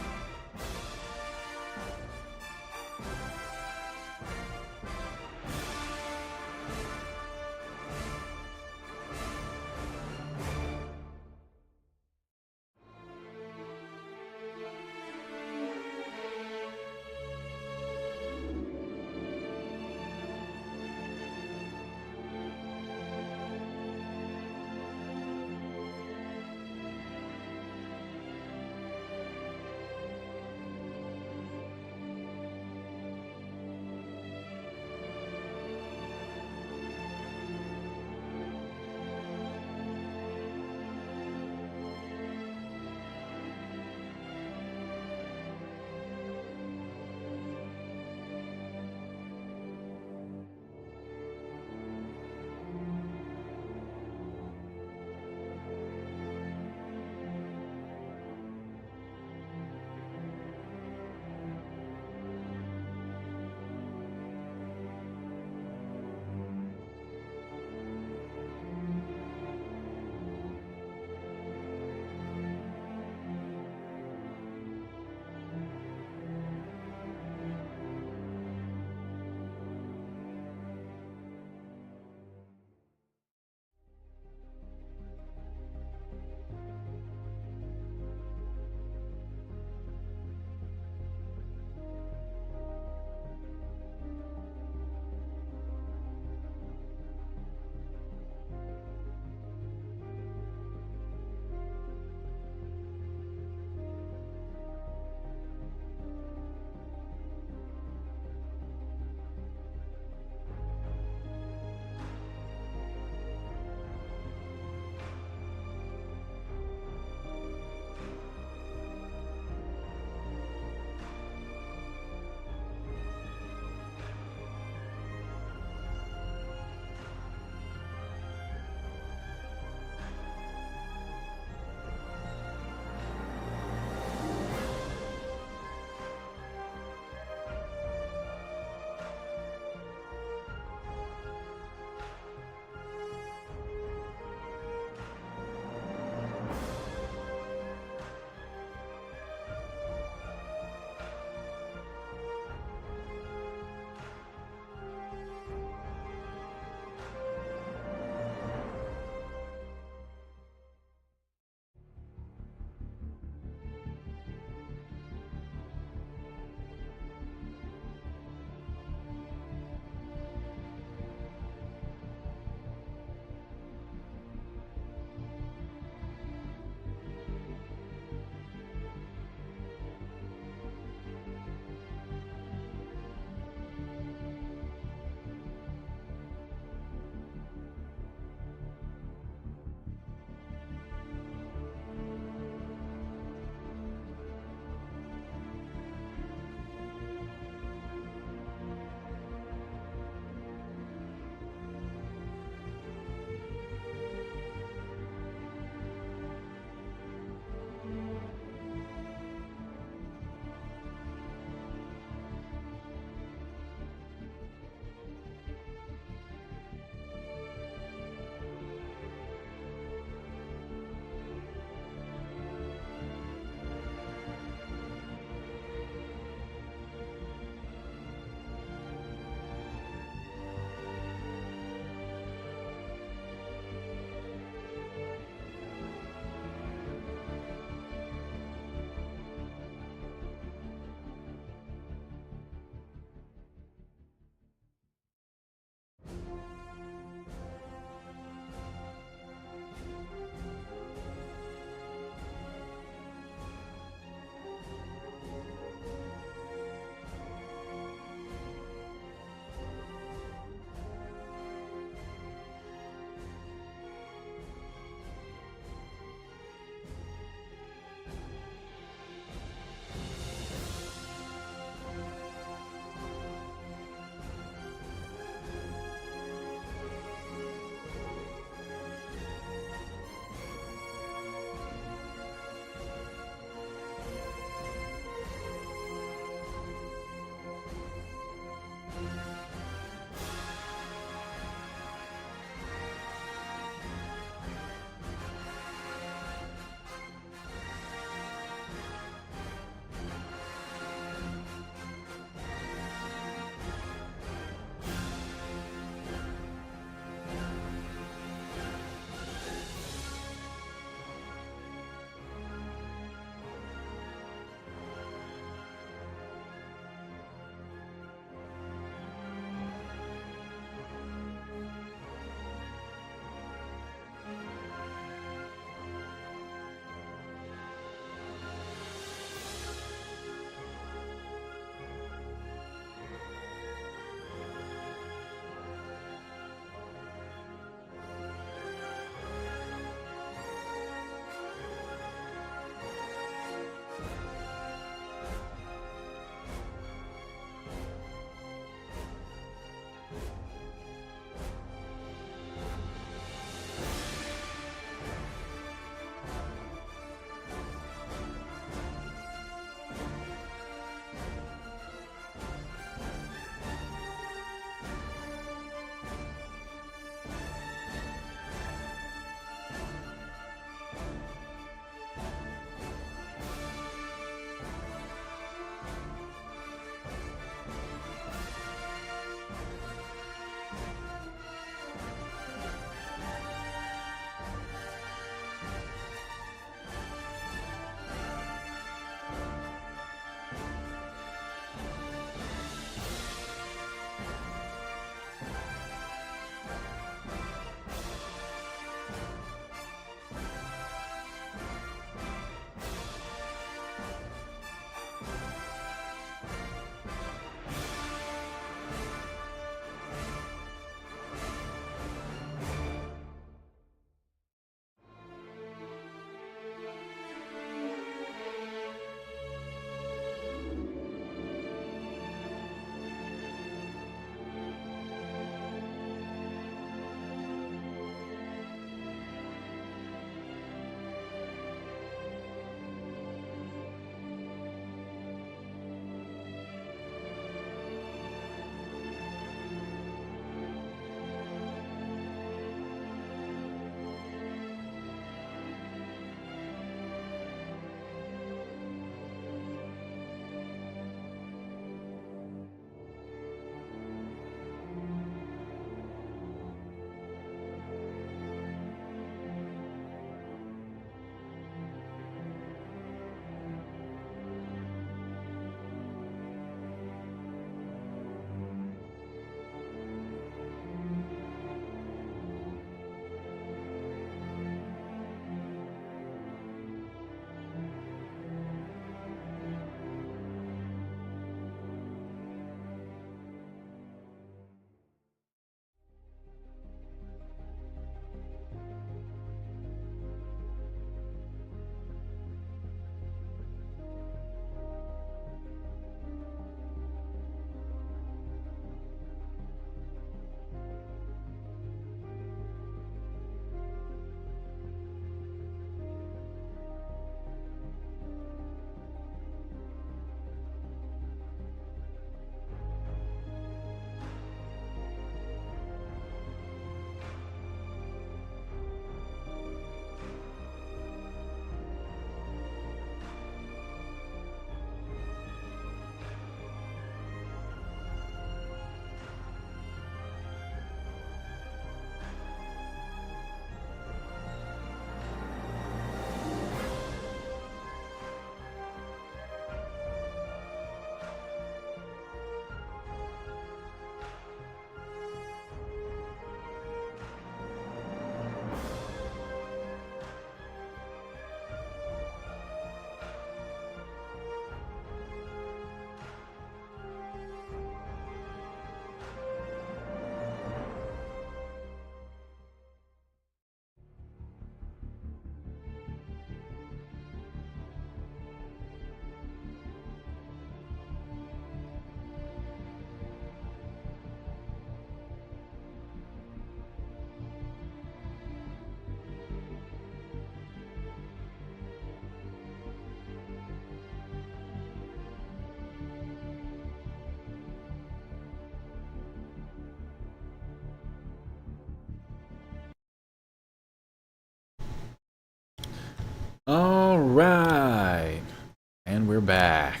back.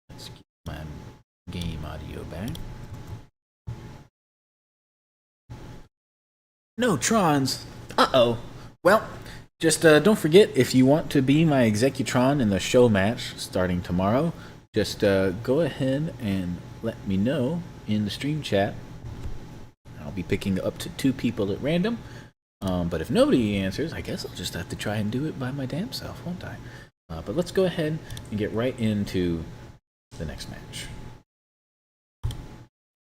Let's get my game audio back. No Trons. Uh-oh. Well, just don't forget, if you want to be my Executron in the show match starting tomorrow, just go ahead and let me know in the stream chat. I'll be picking up to 2 people at random. But if nobody answers, I guess I'll just have to try and do it by my damn self, won't I? But let's go ahead and get right into the next match.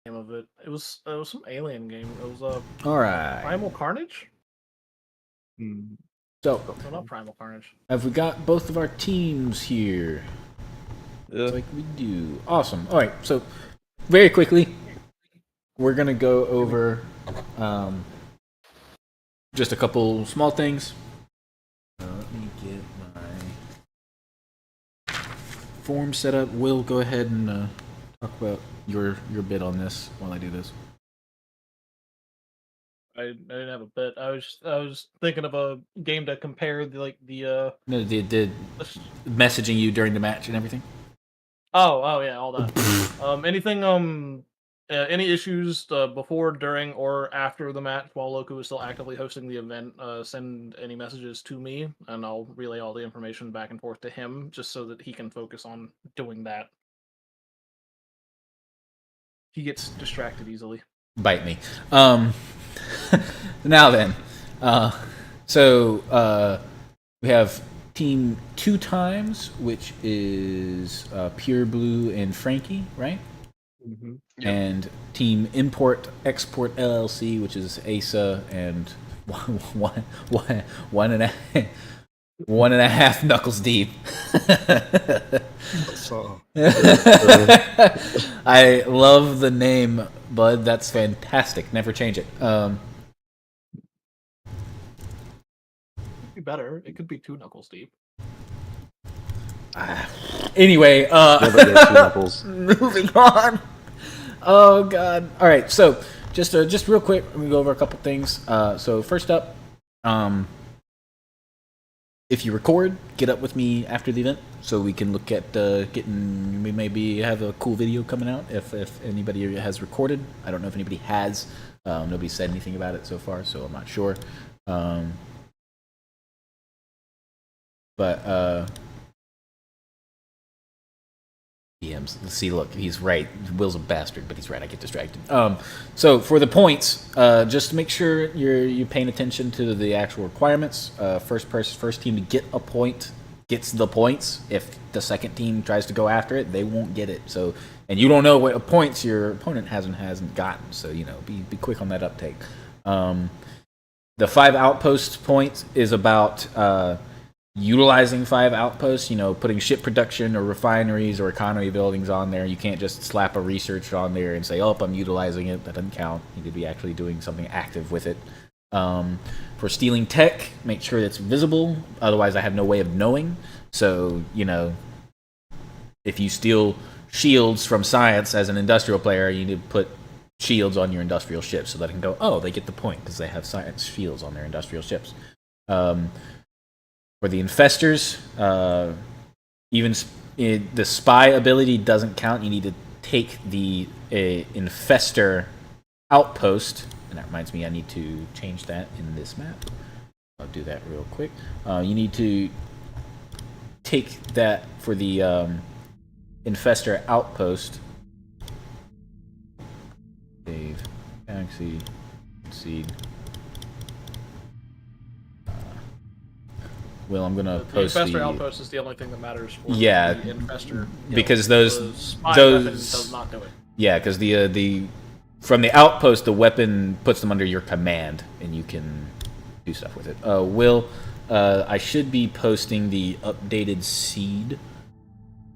Name of it. It was some alien game. It was All right. Primal Carnage. So, No, not Primal Carnage. have we got both of our teams here? Yeah. Like we do. Awesome. All right. So, very quickly, we're gonna go over just a couple small things. Let me get my form set up. Will, go ahead and talk about your bit on this while I do this. I didn't have a bit. I was thinking of a game to compare the No, did messaging you during the match and everything. Oh yeah, all that. Anything any issues before, during, or after the match while Loku is still actively hosting the event, send any messages to me and I'll relay all the information back and forth to him just so that he can focus on doing that. He gets distracted easily. Bite me. Now then, so we have team 2 times, which is Pure Blue and Frankie, right? Mm-hmm. Yep. And team Import Export LLC, which is Asa and one and a half knuckles deep. I love the name, bud. That's fantastic. Never change it. Be better. It could be 2 knuckles deep. Anyway, moving on. Oh god. All right. So just real quick, let me go over a couple things. So first up, if you record, get up with me after the event so we can look at getting. We maybe have a cool video coming out if anybody has recorded. I don't know if anybody has. Nobody said anything about it so far, so I'm not sure. But DMs. See, look, he's right. Will's a bastard, but he's right. I get distracted. So for the points, just make sure you're paying attention to the actual requirements. First team to get a point gets the points. If the second team tries to go after it, they won't get it. So, and you don't know what points your opponent hasn't gotten. So be quick on that uptake. The 5 outpost points is about utilizing 5 outposts, putting ship production or refineries or economy buildings on there. You can't just slap a research on there and say, oh, I'm utilizing it. That doesn't count. You need to be actually doing something active with it. For stealing tech, make sure it's visible. Otherwise, I have no way of knowing. So, if you steal shields from science as an industrial player, you need to put shields on your industrial ships so that I can go, oh, they get the point because they have science shields on their industrial ships. For the infestors, even the spy ability doesn't count. You need to take the infestor outpost, and that reminds me I need to change that in this map. I'll do that real quick. You need to take that for the infestor outpost. Save, galaxy, seed. Well, I'm gonna post the infestor outpost is the only thing that matters for the infestor. Because the spy weapon does not do it. Yeah, because the from the outpost, the weapon puts them under your command, and you can do stuff with it. Will, I should be posting the updated seed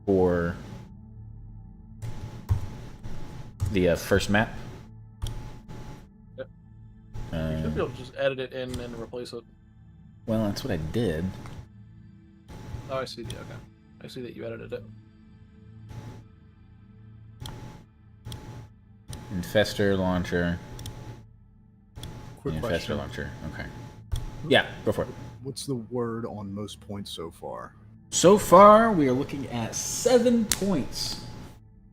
for the first map. Yep. You should be able to just edit it in and replace it. Well, that's what I did. Oh, I see. Okay. I see that you edited it. Infestor launcher. Quick Infestor question. launcher. Okay. Yeah, go for it. What's the word on most points so far? So far, we are looking at 7 points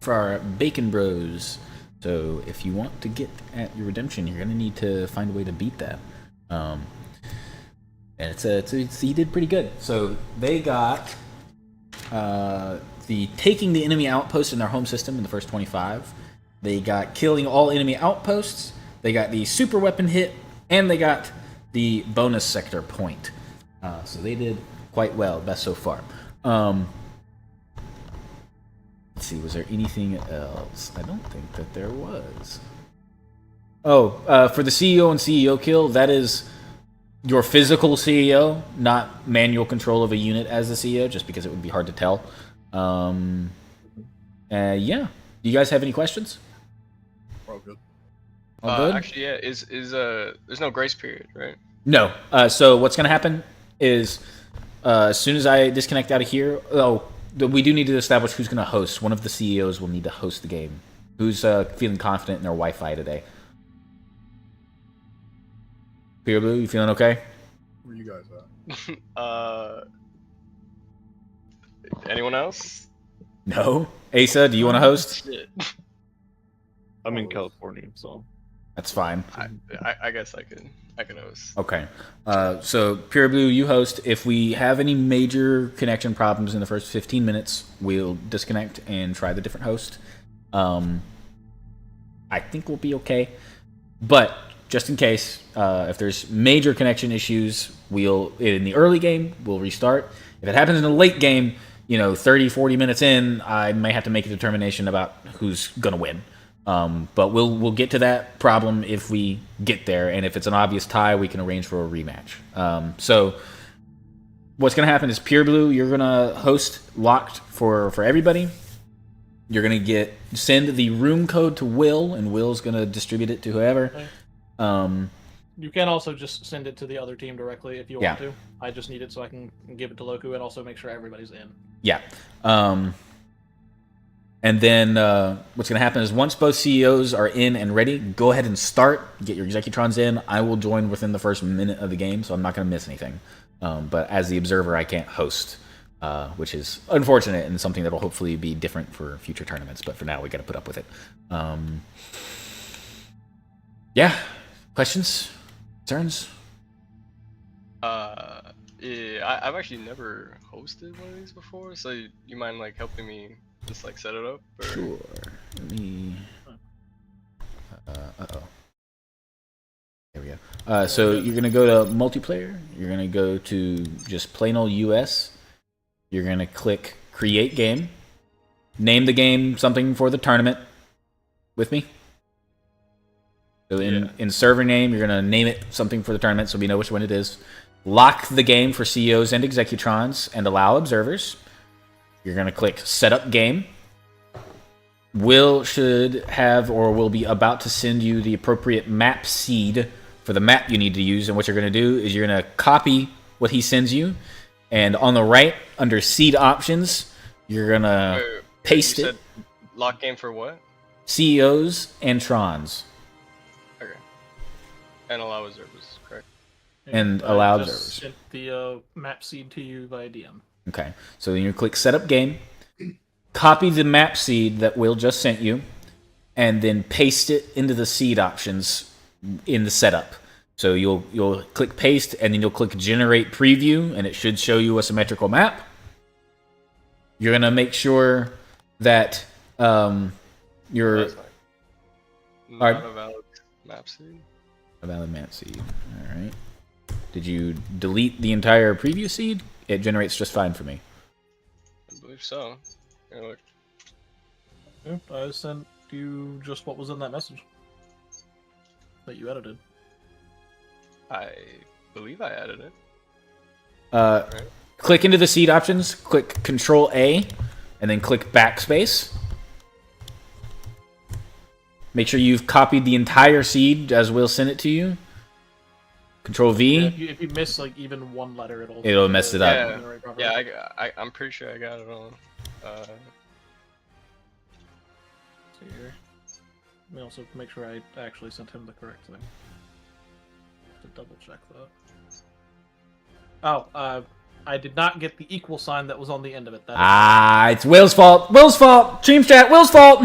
for our Bacon Bros. So if you want to get at your redemption, you're gonna need to find a way to beat that. And he did pretty good. So they got the taking the enemy outpost in their home system in the first 25. They got killing all enemy outposts. They got the super weapon hit, and they got the bonus sector point. So they did quite well, best so far. Let's see, was there anything else? I don't think that there was. Oh, for the CEO and CEO kill, that is your physical CEO, not manual control of a unit as the CEO, just because it would be hard to tell. Yeah. Do you guys have any questions? All good. All good? Actually, yeah. There's no grace period, right? No. So what's gonna happen is as soon as I disconnect out of here, we do need to establish who's gonna host. One of the CEOs will need to host the game. Who's feeling confident in their Wi-Fi today? Pure Blue, you feeling okay? Where you guys at? Anyone else? No. Asa, do you want to host? Shit. I'm in California, so That's fine. I guess I can host. Okay. So Pure Blue, you host. If we have any major connection problems in the first 15 minutes, we'll disconnect and try the different host. I think we'll be okay. But just in case, if there's major connection issues, in the early game, we'll restart. If it happens in the late game, 30, 40 minutes in, I may have to make a determination about who's going to win. But we'll get to that problem if we get there, and if it's an obvious tie, we can arrange for a rematch. So what's going to happen is Pure Blue, you're going to host locked for everybody. You're going to send the room code to Will, and Will's going to distribute it to whoever. Okay. You can also just send it to the other team directly if you Yeah. want to. I just need it so I can give it to Loku and also make sure everybody's in. Yeah. And then what's going to happen is once both CEOs are in and ready, go ahead and start. Get your Executrons in. I will join within the first minute of the game, so I'm not going to miss anything. But as the observer, I can't host, which is unfortunate and something that will hopefully be different for future tournaments. But for now, we got to put up with it. Yeah. Questions? Concerns? Yeah, I've actually never hosted one of these before, so you mind helping me just set it up? Or... Sure. Let me. Uh-oh. There we go. So you're gonna go to multiplayer. You're gonna go to just plain old US. You're gonna click create game. Name the game something for the tournament. With me. So in server name, you're gonna name it something for the tournament, so we know which one it is. Lock the game for CEOs and Executrons, and allow observers. You're gonna click setup game. Will should have or will be about to send you the appropriate map seed for the map you need to use. And what you're gonna do is you're gonna copy what he sends you, and on the right under seed options, you're gonna paste it. Lock game for what? CEOs and Trons. Okay. And allow observers, correct? And I allow just observers. sent the map seed to you via DM. Okay, so then you click setup game, copy the map seed that Will just sent you, and then paste it into the seed options in the setup. So you'll click paste, and then you'll click generate preview, and it should show you a symmetrical map. You're gonna make sure that you're Not a valid map seed. a valid map seed. All right. Did you delete the entire preview seed? It generates just fine for me. I believe so. Here, look. Yeah, I sent you just what was in that message that you edited. I believe I added it. Click into the seed options, click Control A, and then click backspace. Make sure you've copied the entire seed as Will send it to you. Control V. Yeah, if you miss even one letter, It'll mess it up. I'm pretty sure I got it all. See here. Let me also make sure I actually sent him the correct thing. To double check that. Oh, I did not get the equal sign that was on the end of it. It's Will's fault. Will's fault. Team chat. Will's fault.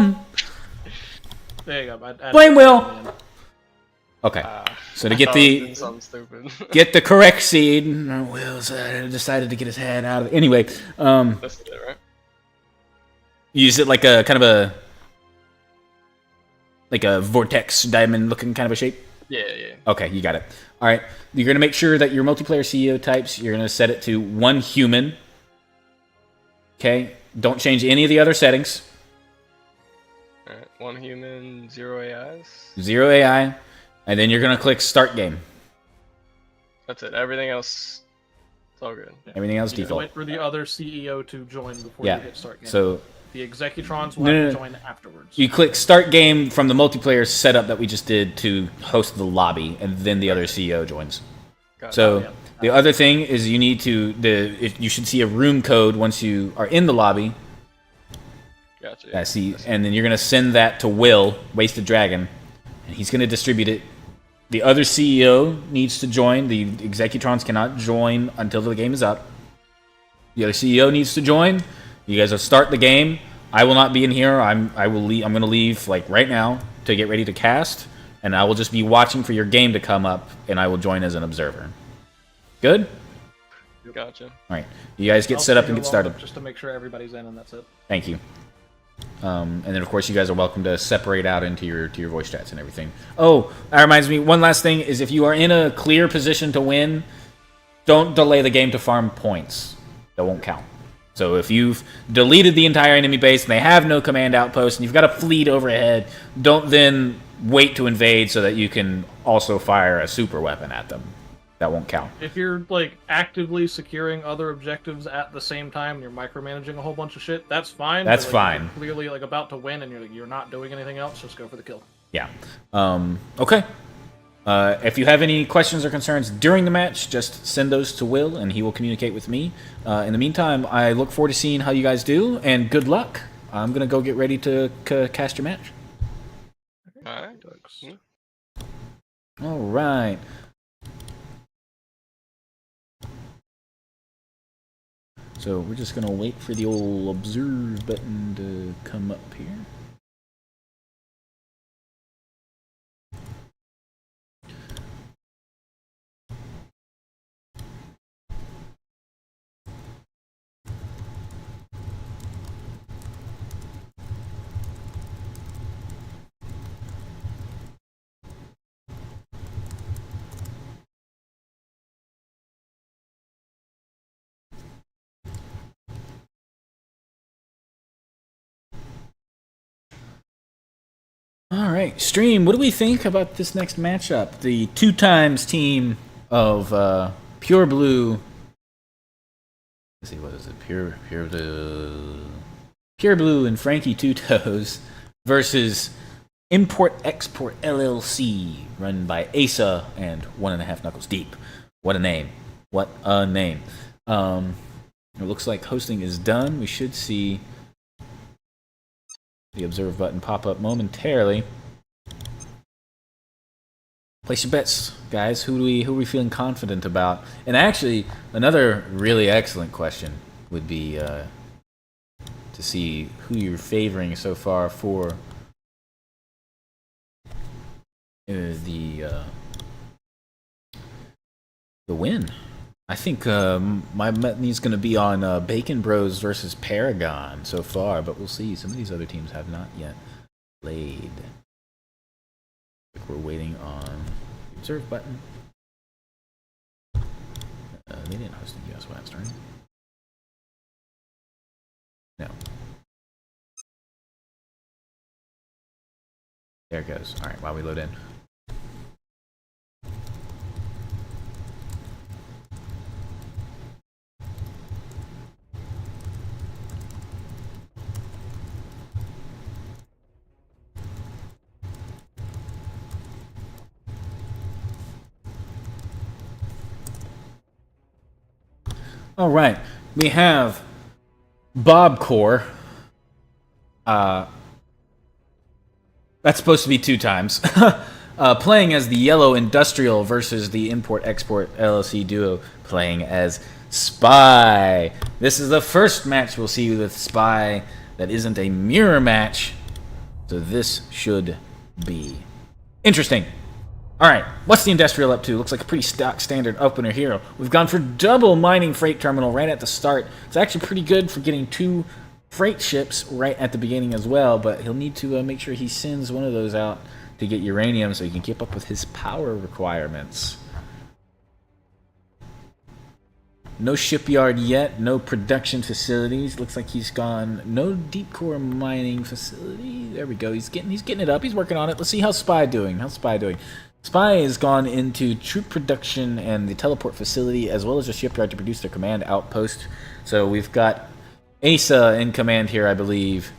There you go. Blame Will. Okay. So to get the get the correct seed, Will's decided to get his head out of it. Anyway, That's it, right? use it like a kind of a vortex diamond looking kind of a shape. Yeah. Okay, you got it. All right, you're gonna make sure that your multiplayer CEO types, you're gonna set it to 1 human. Okay, don't change any of the other settings. All right, 1 human, 0 AIs. 0 AI, and then you're gonna click Start Game. That's it. Everything else, it's all good. Everything else You default. wait for the other CEO to join before Yeah. you hit start game. So the Executrons will have to join afterwards. you click Start Game from the multiplayer setup that we just did to host the lobby, and then the other CEO joins. So the other thing is you need to you should see a room code once you are in the lobby. Gotcha. And then you're gonna send that to Will, Wasted Dragon, and he's gonna distribute it. The other CEO needs to join. The Executrons cannot join until the game is up. The other CEO needs to join. You guys will start the game. I will not be in here. I'm gonna leave like right now to get ready to cast, and I will just be watching for your game to come up, and I will join as an observer. Good? Gotcha. All right. You guys get set up and get started. Just to make sure everybody's in, and that's it. Thank you. And then, of course, you guys are welcome to separate out into your voice chats and everything. Oh, that reminds me. One last thing is if you are in a clear position to win, don't delay the game to farm points. That won't count. So if you've deleted the entire enemy base and they have no command outpost and you've got a fleet overhead, don't then wait to invade so that you can also fire a super weapon at them. That won't count. If you're like actively securing other objectives at the same time, and you're micromanaging a whole bunch of shit. That's fine. That's but, like, fine. You're clearly like about to win, and you're not doing anything else. Just go for the kill. Yeah. Okay. If you have any questions or concerns during the match, just send those to Will, and he will communicate with me. In the meantime, I look forward to seeing how you guys do, and good luck. I'm gonna go get ready to cast your match. All right. All right. So we're just gonna wait for the old observe button to come up here. All right, stream. What do we think about this next matchup? The 2x team of Pure Blue. Let's see, what is it? Pure Blue and Frankie Two Toes versus Import Export LLC, run by Asa and 1.5 Knuckles Deep. What a name! What a name! It looks like hosting is done. We should see the observe button pop up momentarily. Place your bets, guys. Who are we feeling confident about? And actually, another really excellent question would be to see who you're favoring so far for the win. I think my money's going to be on Bacon Bros versus Paragon so far, but we'll see. Some of these other teams have not yet played. We're waiting on the observe button. They didn't host in US West, right? No. There it goes. All right, while we load in. All right, we have Bobcore. That's supposed to be 2x. Playing as the Yellow Industrial versus the Import Export LLC duo playing as Spy. This is the first match we'll see with Spy that isn't a mirror match. So this should be interesting. All right, what's the Industrial up to? Looks like a pretty stock standard opener here. We've gone for double mining freight terminal right at the start. It's actually pretty good for getting 2 freight ships right at the beginning as well, but he'll need to make sure he sends one of those out to get uranium so he can keep up with his power requirements. No shipyard yet, no production facilities. Looks like he's gone. No deep core mining facility. There we go. He's getting it up. He's working on it. Let's see how Spy doing. Spy has gone into troop production and the teleport facility as well as the shipyard to produce their command outpost. So we've got Asa in command here, I believe.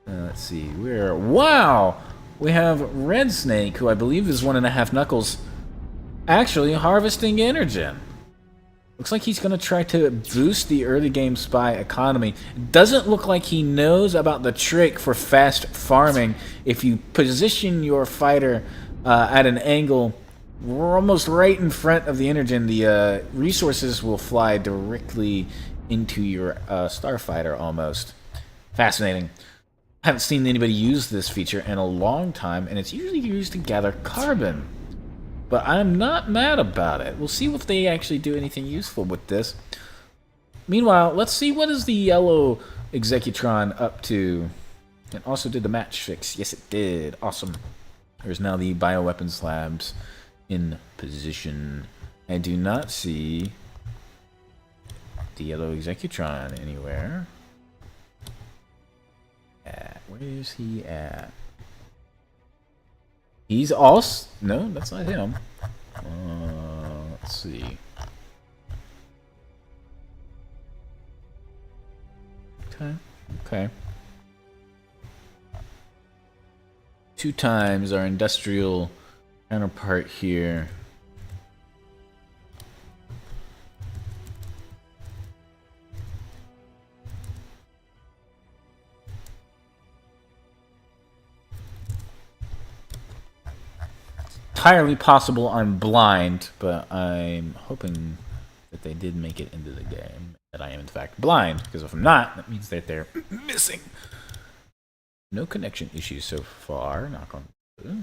Let's see. Wow! We have Red Snake, who I believe is 1.5 Knuckles, actually harvesting Energen. Looks like he's going to try to boost the early game Spy economy. It doesn't look like he knows about the trick for fast farming. If you position your fighter at an angle almost right in front of the Energen, the resources will fly directly into your starfighter almost. Fascinating. I haven't seen anybody use this feature in a long time, and it's usually used to gather carbon. But I'm not mad about it. We'll see if they actually do anything useful with this. Meanwhile, let's see what is the yellow Executron up to. And also did the match fix. Yes, it did. Awesome. There's now the bioweapons labs in position. I do not see the yellow Executron anywhere. Where is he at? He's also... No, that's not him. Let's see. Okay. 2 times our industrial counterpart here. Entirely possible I'm blind, but I'm hoping that they did make it into the game, that I am in fact blind, because if I'm not, that means that they're missing. No connection issues so far, knock on wood.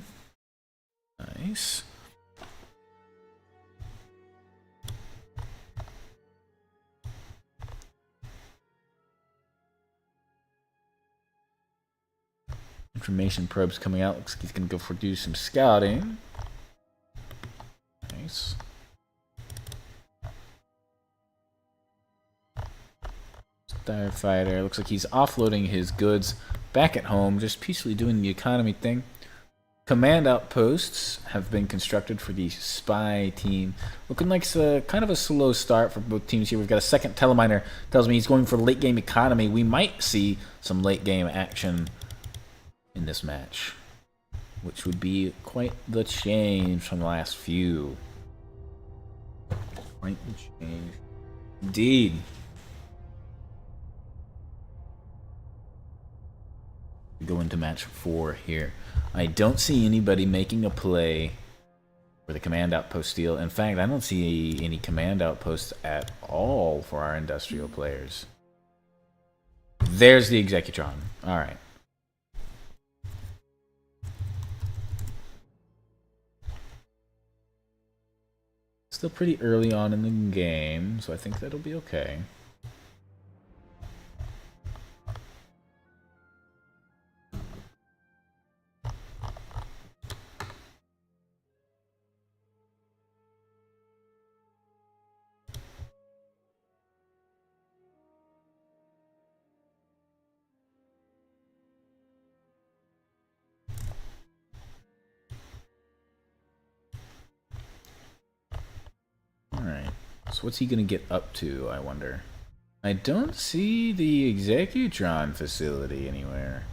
Nice. Information probes coming out, looks like he's going to go do some scouting. Nice. Starfighter. Looks like he's offloading his goods back at home, just peacefully doing the economy thing. Command outposts have been constructed for the Spy team. Looking like it's kind of a slow start for both teams here. We've got a second Teleminer. Tells me he's going for late game economy. We might see some late game action in this match, which would be quite the change from the last few. Quite the change. Indeed. We go into match 4 here. I don't see anybody making a play for the command outpost deal. In fact, I don't see any command outposts at all for our industrial players. There's the Executron. Alright. Still pretty early on in the game, so I think that'll be okay. So what's he gonna get up to, I wonder? I don't see the Executron facility anywhere.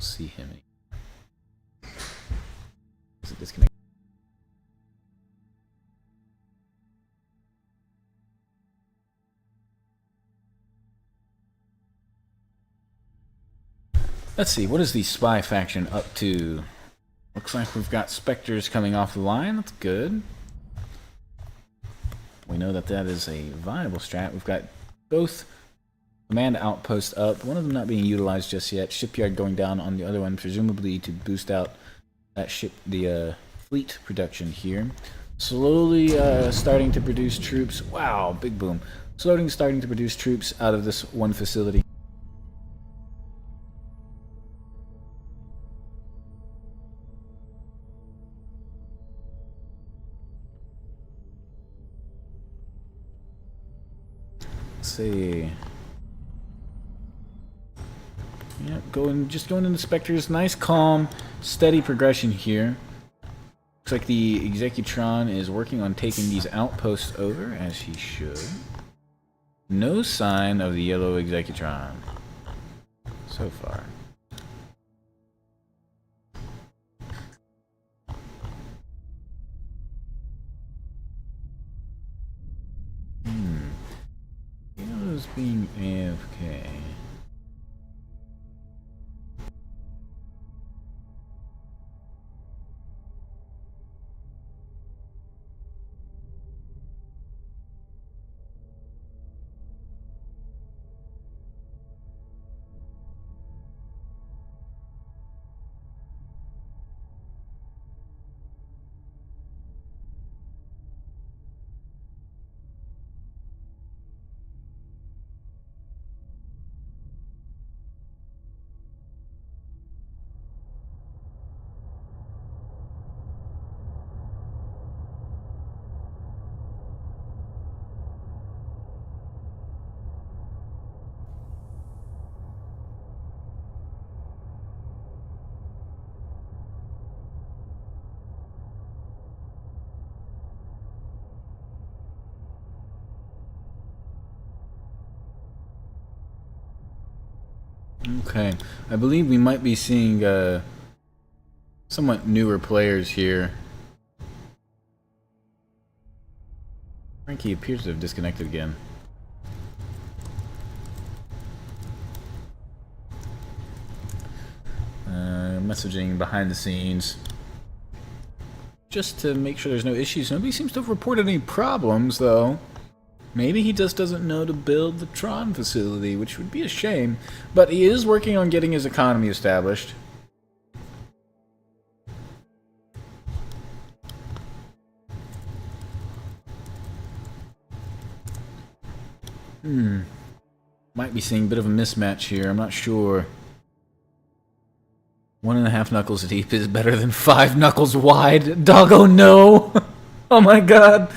don't see him anymore. Is it disconnected? Let's see, what is the spy faction up to? Looks like we've got Spectres coming off the line. That's good. We know that that is a viable strat. We've got both command outposts up, one of them not being utilized just yet. Shipyard going down on the other one, presumably to boost out that the fleet production here. Slowly starting to produce troops. Wow, big boom. Slowly starting to produce troops out of this one facility. Let's see. Yeah, just going into Spectres. Nice, calm, steady progression here. Looks like the Executron is working on taking these outposts over, as he should. No sign of the yellow Executron so far. Yellow's being AFK. Okay, I believe we might be seeing somewhat newer players here. Frankie appears to have disconnected again. Messaging behind the scenes. Just to make sure there's no issues. Nobody seems to have reported any problems, though. Maybe he just doesn't know to build the Tron facility, which would be a shame. But he is working on getting his economy established. Might be seeing a bit of a mismatch here, I'm not sure. 1.5 knuckles deep is better than 5 knuckles wide. Doggo, no! Oh my god.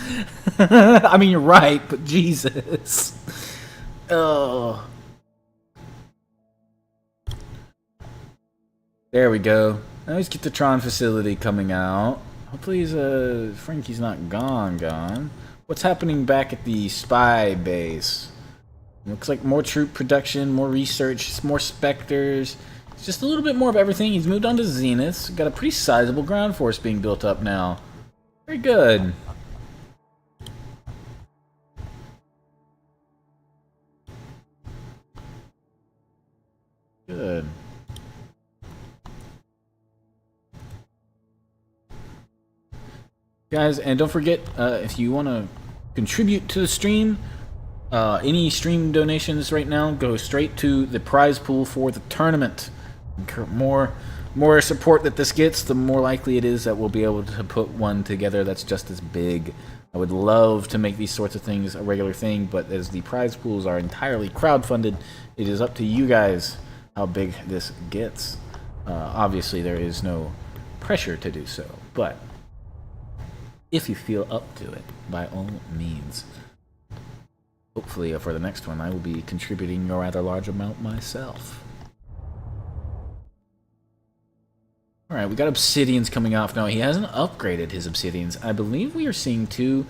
I mean, you're right, but Jesus. Oh. There we go. Now let's get the Tron facility coming out. Hopefully Frankie's not gone. What's happening back at the spy base? Looks like more troop production, more research, more Spectres. It's just a little bit more of everything. He's moved on to Zeniths. Got a pretty sizable ground force being built up now. Very good. Good. Guys, and don't forget, if you want to contribute to the stream, any stream donations right now go straight to the prize pool for the tournament. More support that this gets, the more likely it is that we'll be able to put one together that's just as big. I would love to make these sorts of things a regular thing, but as the prize pools are entirely crowdfunded, it is up to you guys how big this gets. Obviously, there is no pressure to do so, but if you feel up to it, by all means. Hopefully, for the next one, I will be contributing a rather large amount myself. Alright, we got Obsidians coming off now. He hasn't upgraded his Obsidians. I believe we are seeing 2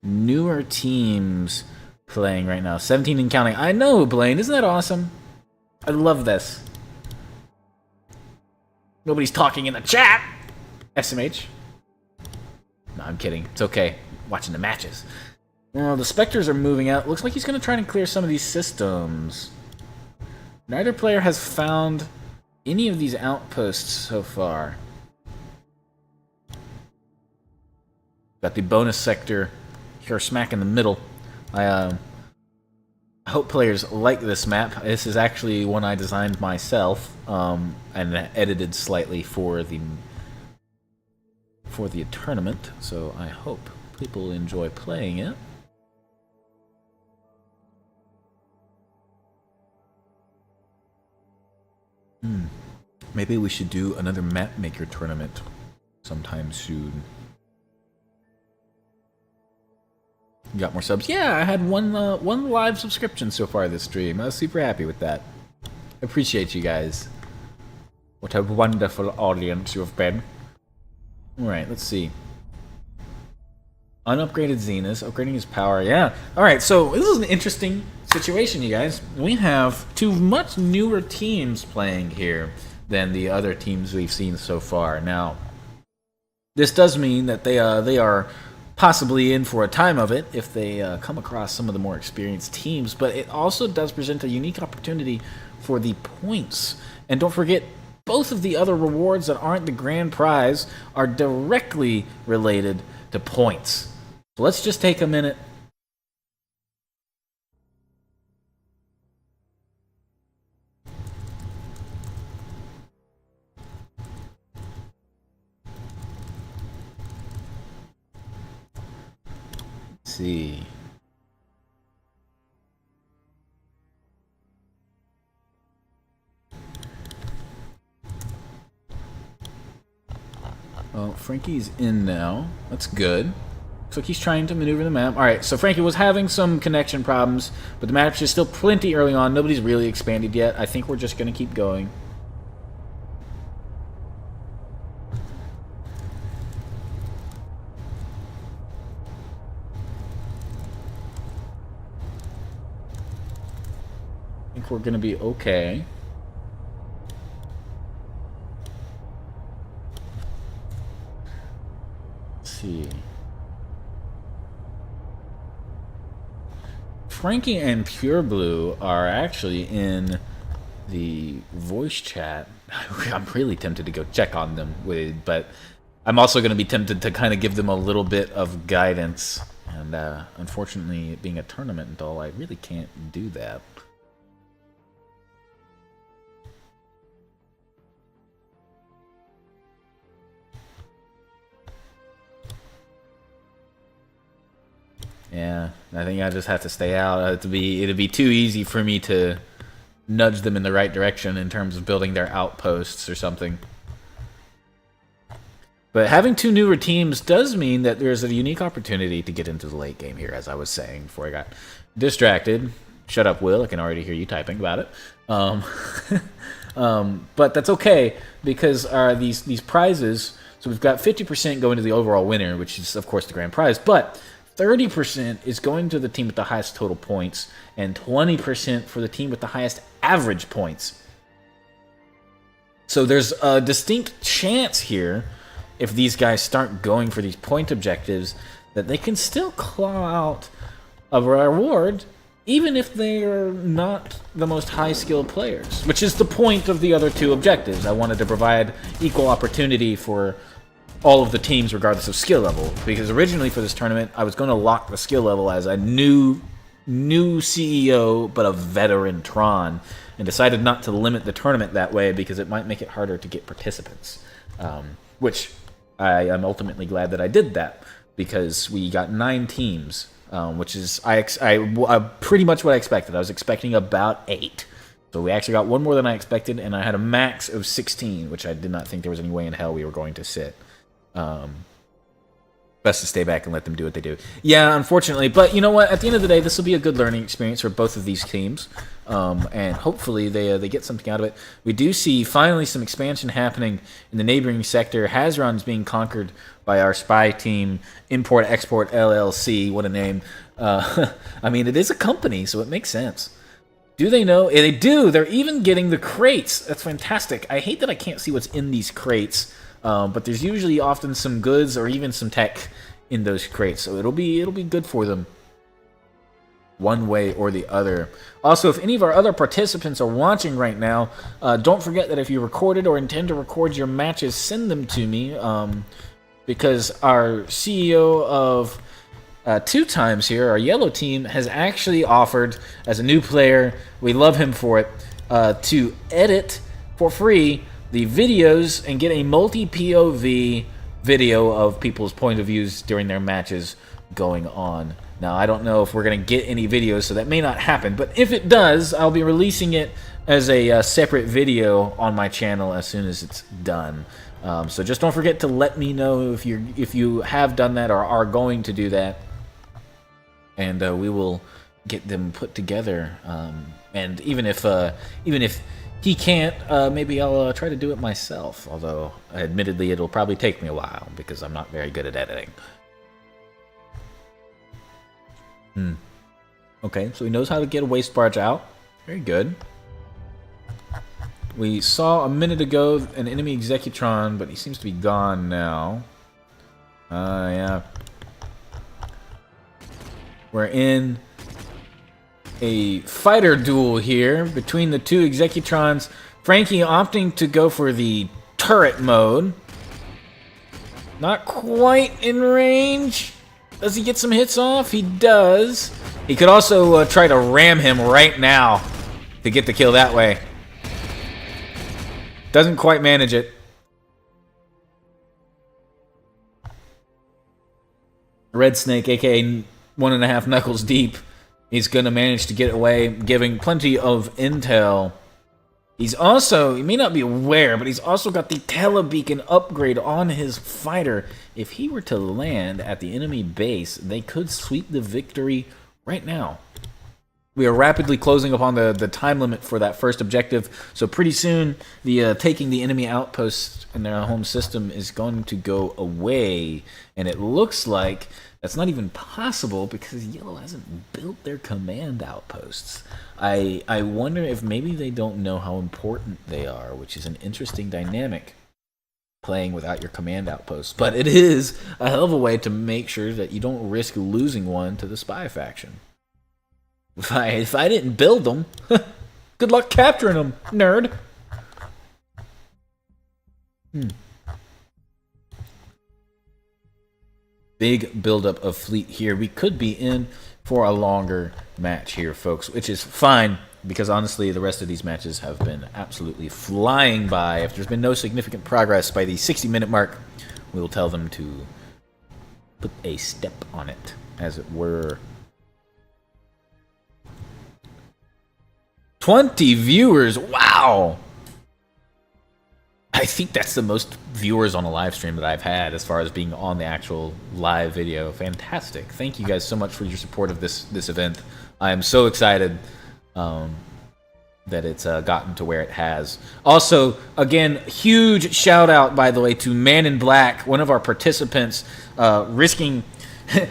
newer teams playing right now. 17 and counting. I know, Blaine. Isn't that awesome? I love this. Nobody's talking in the chat. SMH. No, I'm kidding. It's okay. Watching the matches. Well, the Spectres are moving out. Looks like he's going to try and clear some of these systems. Neither player has found any of these outposts so far. Got the bonus sector here smack in the middle. I hope players like this map. This is actually one I designed myself and edited slightly for the tournament, so I hope people enjoy playing it. Maybe we should do another map maker tournament sometime soon. You got more subs? Yeah, I had one live subscription so far this stream. I was super happy with that. Appreciate you guys. What a wonderful audience you have been. Alright, let's see. Unupgraded Zenith, upgrading his power, yeah. Alright, so this is an interesting situation, you guys. We have two much newer teams playing here than the other teams we've seen so far. Now, this does mean that they are possibly in for a time of it if they come across some of the more experienced teams, but it also does present a unique opportunity for the points. And don't forget, both of the other rewards that aren't the grand prize are directly related to points. So let's just take a minute. Let's see. Well, Frankie's in now. That's good. Looks like he's trying to maneuver the map. Alright, so Frankie was having some connection problems, but the match is still plenty early on. Nobody's really expanded yet. I think we're just going to keep going. I think we're going to be okay. See. Frankie and Pure Blue are actually in the voice chat. I'm really tempted to go check on them, but I'm also going to be tempted to kind of give them a little bit of guidance. And unfortunately, it being a tournament and all, I really can't do that. Yeah, I think I just have to stay out. It'd be too easy for me to nudge them in the right direction in terms of building their outposts or something. But having two newer teams does mean that there's a unique opportunity to get into the late game here, as I was saying before I got distracted. Shut up, Will. I can already hear you typing about it. But that's okay, because these prizes, so we've got 50% going to the overall winner, which is, of course, the grand prize, but 30% is going to the team with the highest total points, and 20% for the team with the highest average points. So there's a distinct chance here, if these guys start going for these point objectives, that they can still claw out a reward, even if they are not the most high-skilled players, which is the point of the other two objectives. I wanted to provide equal opportunity for all of the teams regardless of skill level, because originally for this tournament I was going to lock the skill level as a new CEO but a veteran Tron, and decided not to limit the tournament that way because it might make it harder to get participants, which I am ultimately glad that I did that, because we got 9 teams, which is pretty much what I expected. I was expecting about 8. So we actually got one more than I expected, and I had a max of 16, which I did not think there was any way in hell we were going to sit. Best to stay back and let them do what they do. Yeah, unfortunately. But you know what? At the end of the day, this will be a good learning experience for both of these teams. And hopefully they get something out of it. We do see finally some expansion happening in the neighboring sector. Hazron's being conquered by our spy team, Import Export LLC. What a name. I mean, it is a company, so it makes sense. Do they know? They do. They're even getting the crates. That's fantastic. I hate that I can't see what's in these crates, but there's usually often some goods or even some tech in those crates, so it'll be good for them, one way or the other. Also, if any of our other participants are watching right now, don't forget that if you recorded or intend to record your matches, send them to me, because our CEO of 2 times here, our yellow team, has actually offered, as a new player, we love him for it, to edit for free the videos and get a multi-POV video of people's point of views during their matches going on. Now, I don't know if we're going to get any videos, so that may not happen, but if it does, I'll be releasing it as a separate video on my channel as soon as it's done. So just don't forget to let me know if you have done that or are going to do that, and we will get them put together. And even if he can't, maybe I'll try to do it myself. Although, admittedly, it'll probably take me a while because I'm not very good at editing. Okay, so he knows how to get a waste barge out. Very good. We saw a minute ago an enemy Executron, but he seems to be gone now. Yeah. We're in a fighter duel here between the 2 Executrons. Frankie opting to go for the turret mode. Not quite in range. Does he get some hits off? He does. He could also try to ram him right now to get the kill that way. Doesn't quite manage it. Red Snake, aka 1.5 knuckles deep, he's gonna manage to get away, giving plenty of intel. He's also, you may not be aware, but he's also got the telebeacon upgrade on his fighter. If he were to land at the enemy base, they could sweep the victory right now. We are rapidly closing upon the time limit for that first objective, so pretty soon the taking the enemy outposts in their home system is going to go away, and it looks like that's not even possible because Yellow hasn't built their command outposts. I wonder if maybe they don't know how important they are, which is an interesting dynamic, playing without your command outposts. But it is a hell of a way to make sure that you don't risk losing one to the spy faction. If I didn't build them, good luck capturing them, nerd. Big buildup of fleet here. We could be in for a longer match here, folks, which is fine because honestly, the rest of these matches have been absolutely flying by. If there's been no significant progress by the 60-minute mark, we will tell them to put a step on it, as it were. 20 viewers! Wow! I think that's the most viewers on a live stream that I've had as far as being on the actual live video. Fantastic. Thank you guys so much for your support of this event. I am so excited that it's gotten to where it has. Also, again, huge shout out, by the way, to Man in Black, one of our participants, risking,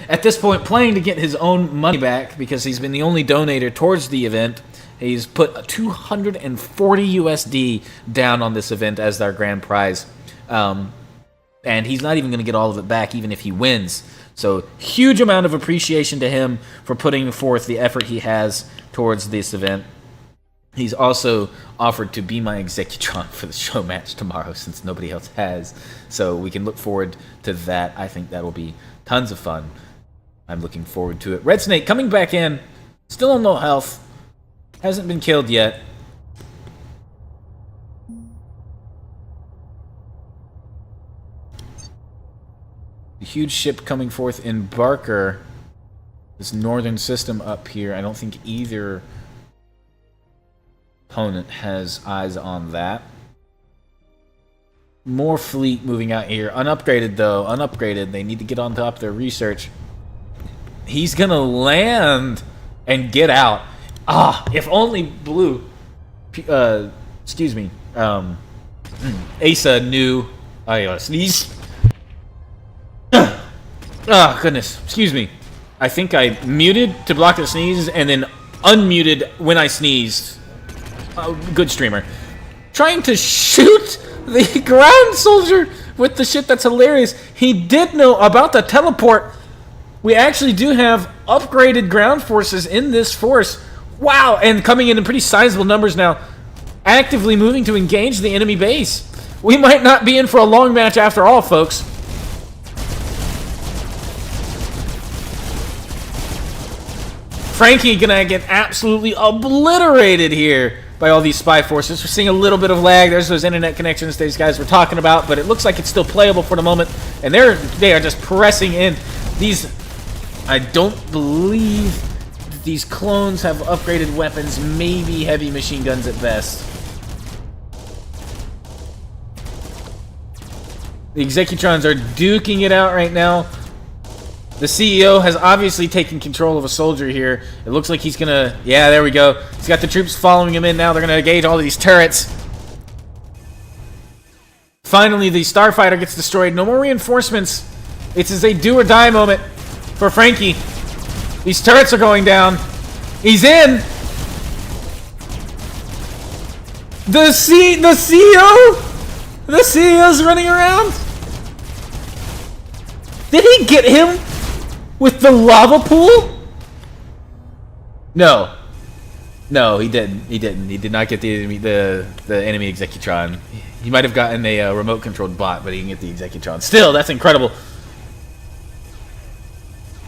at this point, playing to get his own money back because he's been the only donator towards the event. He's put 240 USD down on this event as our grand prize. And he's not even going to get all of it back, even if he wins. So, huge amount of appreciation to him for putting forth the effort he has towards this event. He's also offered to be my Executron for the show match tomorrow, since nobody else has. So, we can look forward to that. I think that will be tons of fun. I'm looking forward to it. Red Snake coming back in. Still on low health. Hasn't been killed yet. The huge ship coming forth in Barker. This northern system up here. I don't think either opponent has eyes on that. More fleet moving out here. Unupgraded though. Unupgraded. They need to get on top of their research. He's gonna land and get out. Ah, if only Blue, excuse me, Asa knew. I gotta sneeze. Ah, goodness, excuse me. I think I muted to block the sneeze and then unmuted when I sneezed. Good streamer. Trying to shoot the ground soldier with the shit that's hilarious. He did know about the teleport. We actually do have upgraded ground forces in this force. Wow, and coming in pretty sizable numbers now. Actively moving to engage the enemy base. We might not be in for a long match after all, folks. Frankie gonna get absolutely obliterated here by all these spy forces. We're seeing a little bit of lag. There's those internet connections these guys were talking about, but it looks like it's still playable for the moment. And they are just pressing in. These, I don't believe these clones have upgraded weapons, maybe heavy machine guns at best. The Executrons are duking it out right now. The CEO has obviously taken control of a soldier here. It looks like he's gonna... Yeah, there we go. He's got the troops following him in now. They're gonna engage all of these turrets. Finally, the Starfighter gets destroyed. No more reinforcements. It's a do-or-die moment for Frankie. These turrets are going down. He's in! The CEO? The CEO's running around? Did he get him with the lava pool? No. No, he didn't. He didn't. He did not get the enemy Executron. He might have gotten a remote-controlled bot, but he didn't get the Executron. Still, that's incredible.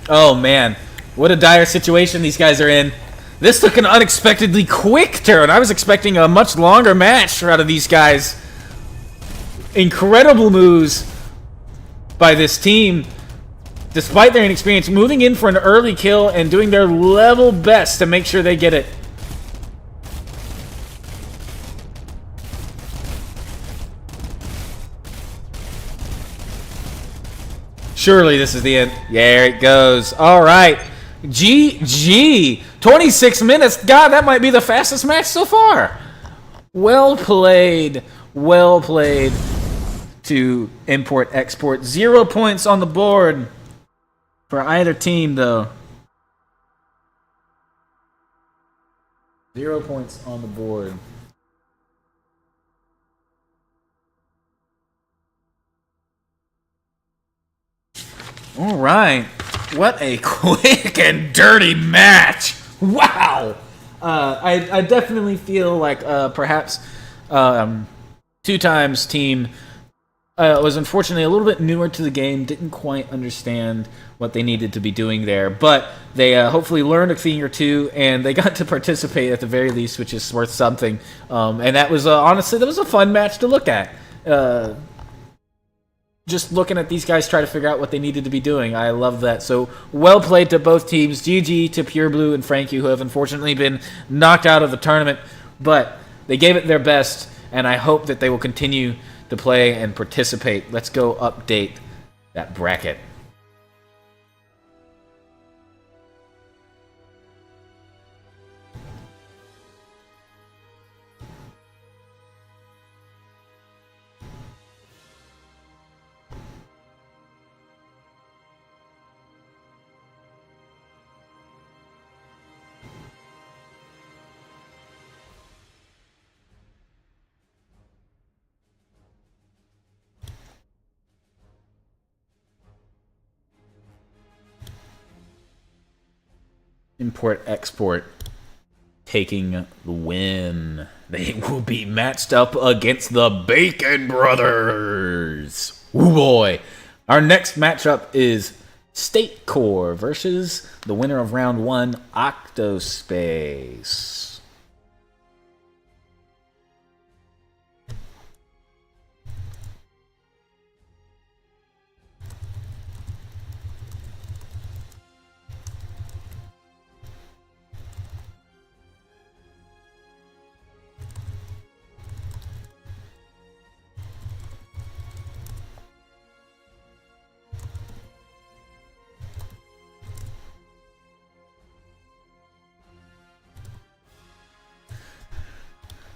Oh, man. What a dire situation these guys are in. This took an unexpectedly quick turn. I was expecting a much longer match out of these guys. Incredible moves by this team. Despite their inexperience, moving in for an early kill and doing their level best to make sure they get it. Surely this is the end. There it goes. All right. GG. 26 minutes. God, that might be the fastest match so far. Well played. Well played to import-export. 0 points on the board for either team, though. 0 points on the board. All right. What a quick and dirty match. Wow. I definitely feel like perhaps two times team was unfortunately a little bit newer to the game, didn't quite understand what they needed to be doing there, but they hopefully learned a thing or two, and they got to participate at the very least, which is worth something. And that was honestly, that was a fun match to look at. Just looking at these guys try to figure out what they needed to be doing. I love that. So well played to both teams. GG to Pure Blue and Frankie, who have unfortunately been knocked out of the tournament, but they gave it their best, and I hope that they will continue to play and participate. Let's go update that bracket. Import-export taking the win. They will be matched up against the Bacon Brothers. Woo boy. Our next matchup is State Core versus the winner of round 1, Octospace.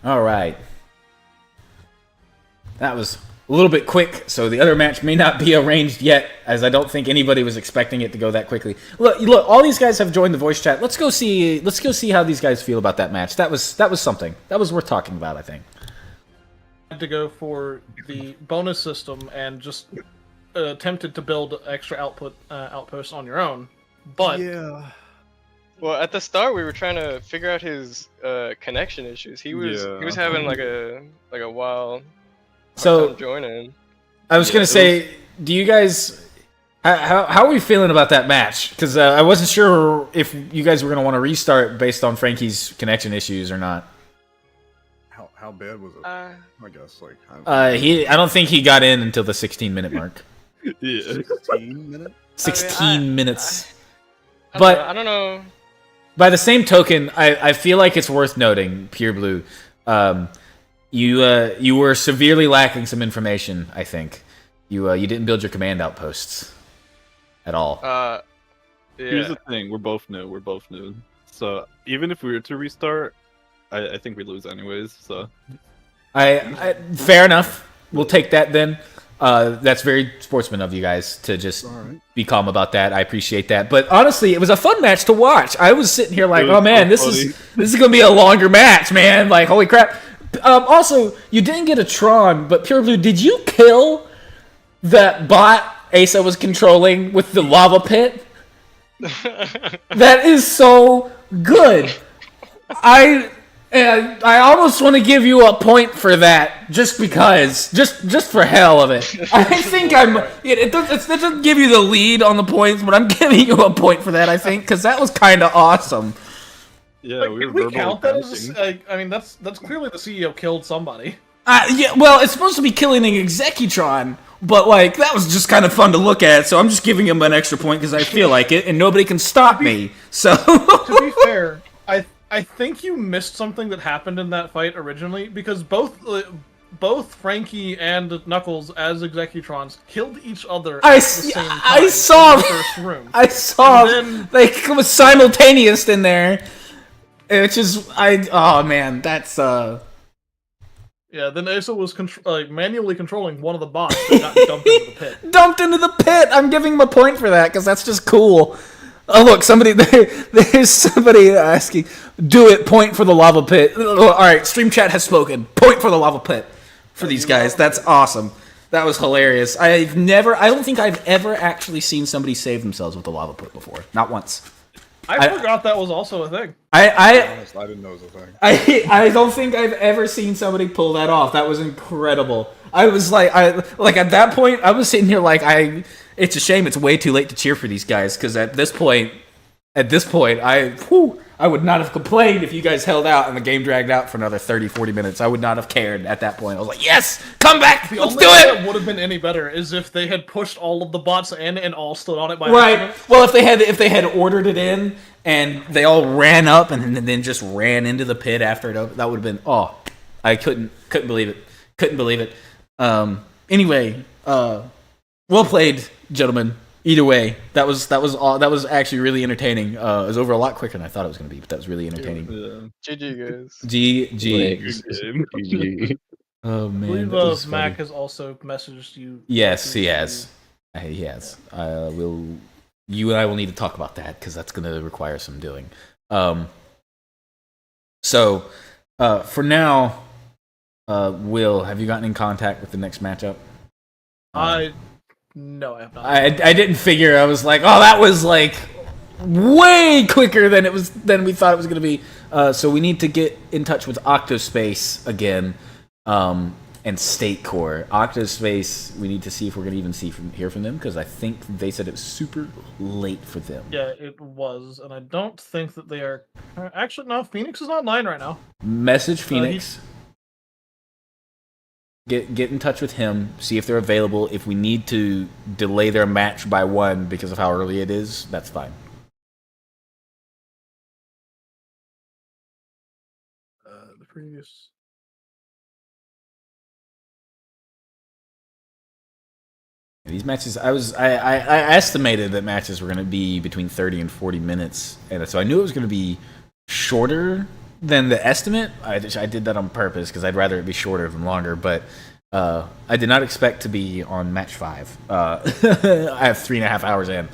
All right. That was a little bit quick, so the other match may not be arranged yet, as I don't think anybody was expecting it to go that quickly. Look, all these guys have joined the voice chat. Let's go see how these guys feel about that match. That was something. That was worth talking about, I think. To go for the bonus system and just attempted to build extra outposts on your own, but Yeah. Well, at the start we were trying to figure out his connection issues. He was having like a wild time joining. I was gonna say, do you guys? How are we feeling about that match? Because I wasn't sure if you guys were gonna want to restart based on Frankie's connection issues or not. How bad was it? I guess like. I don't think he got in until the 16-minute mark. Yeah. 16 minutes. 16 minutes. I don't know. By the same token, I feel like it's worth noting, Pure Blue, you were severely lacking some information. I think you didn't build your command outposts at all. Yeah. Here's the thing: we're both new. So even if we were to restart, I think we lose anyways. So I fair enough. We'll take that then. That's very sportsman of you guys to just be calm about that. I appreciate that. But honestly, it was a fun match to watch. I was sitting here like, oh man, this is gonna be a longer match, man. Like, holy crap. Also, you didn't get a Tron, but Pure Blue, did you kill that bot Asa was controlling with the lava pit? That is so good. I almost want to give you a point for that, just because, just for hell of it. I think it doesn't give you the lead on the points, but I'm giving you a point for that. I think because that was kind of awesome. Yeah, like, we count that as, I mean, that's clearly the CEO killed somebody. Yeah, well, it's supposed to be killing an Executron, but like that was just kind of fun to look at. So I'm just giving him an extra point because I feel like it, and nobody can stop me. So to be fair, I think you missed something that happened in that fight originally, because both Frankie and Knuckles as Executrons killed each other at the same time. I saw in the first room. I saw then, like it was simultaneous in there. Which is oh man, that's yeah, then Asa was manually controlling one of the bots that got dumped into the pit. Dumped into the pit! I'm giving him a point for that, because that's just cool. Oh look, there's somebody asking, do it, point for the lava pit. Alright, stream chat has spoken. Point for the lava pit for these guys. That's awesome. That was hilarious. I don't think I've ever actually seen somebody save themselves with the lava pit before. Not once. I forgot that was also a thing. I didn't know it was a thing. I don't think I've ever seen somebody pull that off. That was incredible. I was like, at that point, I was sitting here like, it's a shame it's way too late to cheer for these guys, because at this point, I would not have complained if you guys held out and the game dragged out for another 30, 40 minutes. I would not have cared at that point. I was like, yes, come back, let's do it! The only thing that would have been any better is if they had pushed all of the bots in and all stood on it by accident. Well, if they had ordered it in and they all ran up and then just ran into the pit after it opened, that would have been, I couldn't believe it. Couldn't believe it. Anyway, well played, gentlemen. Either way, that was actually really entertaining. It was over a lot quicker than I thought it was going to be, but that was really entertaining. GG guys. GG. Oh man, I believe Mac has also messaged you. Yes, he has. He has. You and I will need to talk about that because that's going to require some doing. So, for now, Will, have you gotten in contact with the next matchup? No, I have not. I didn't figure. I was like, that was like way quicker than we thought it was going to be. So we need to get in touch with Octospace again, and State Core. Octospace, we need to see if we're going to even hear from them, because I think they said it was super late for them. Yeah, it was, and I don't think that they are. Actually, no. Phoenix is online right now. Message Phoenix. Get in touch with him, see if they're available. If we need to delay their match by 1 because of how early it is, that's fine. The previous. These matches, I estimated that matches were going to be between 30 and 40 minutes, and so I knew it was going to be shorter than the estimate. I did that on purpose because I'd rather it be shorter than longer, but I did not expect to be on match 5. I have 3.5 hours in.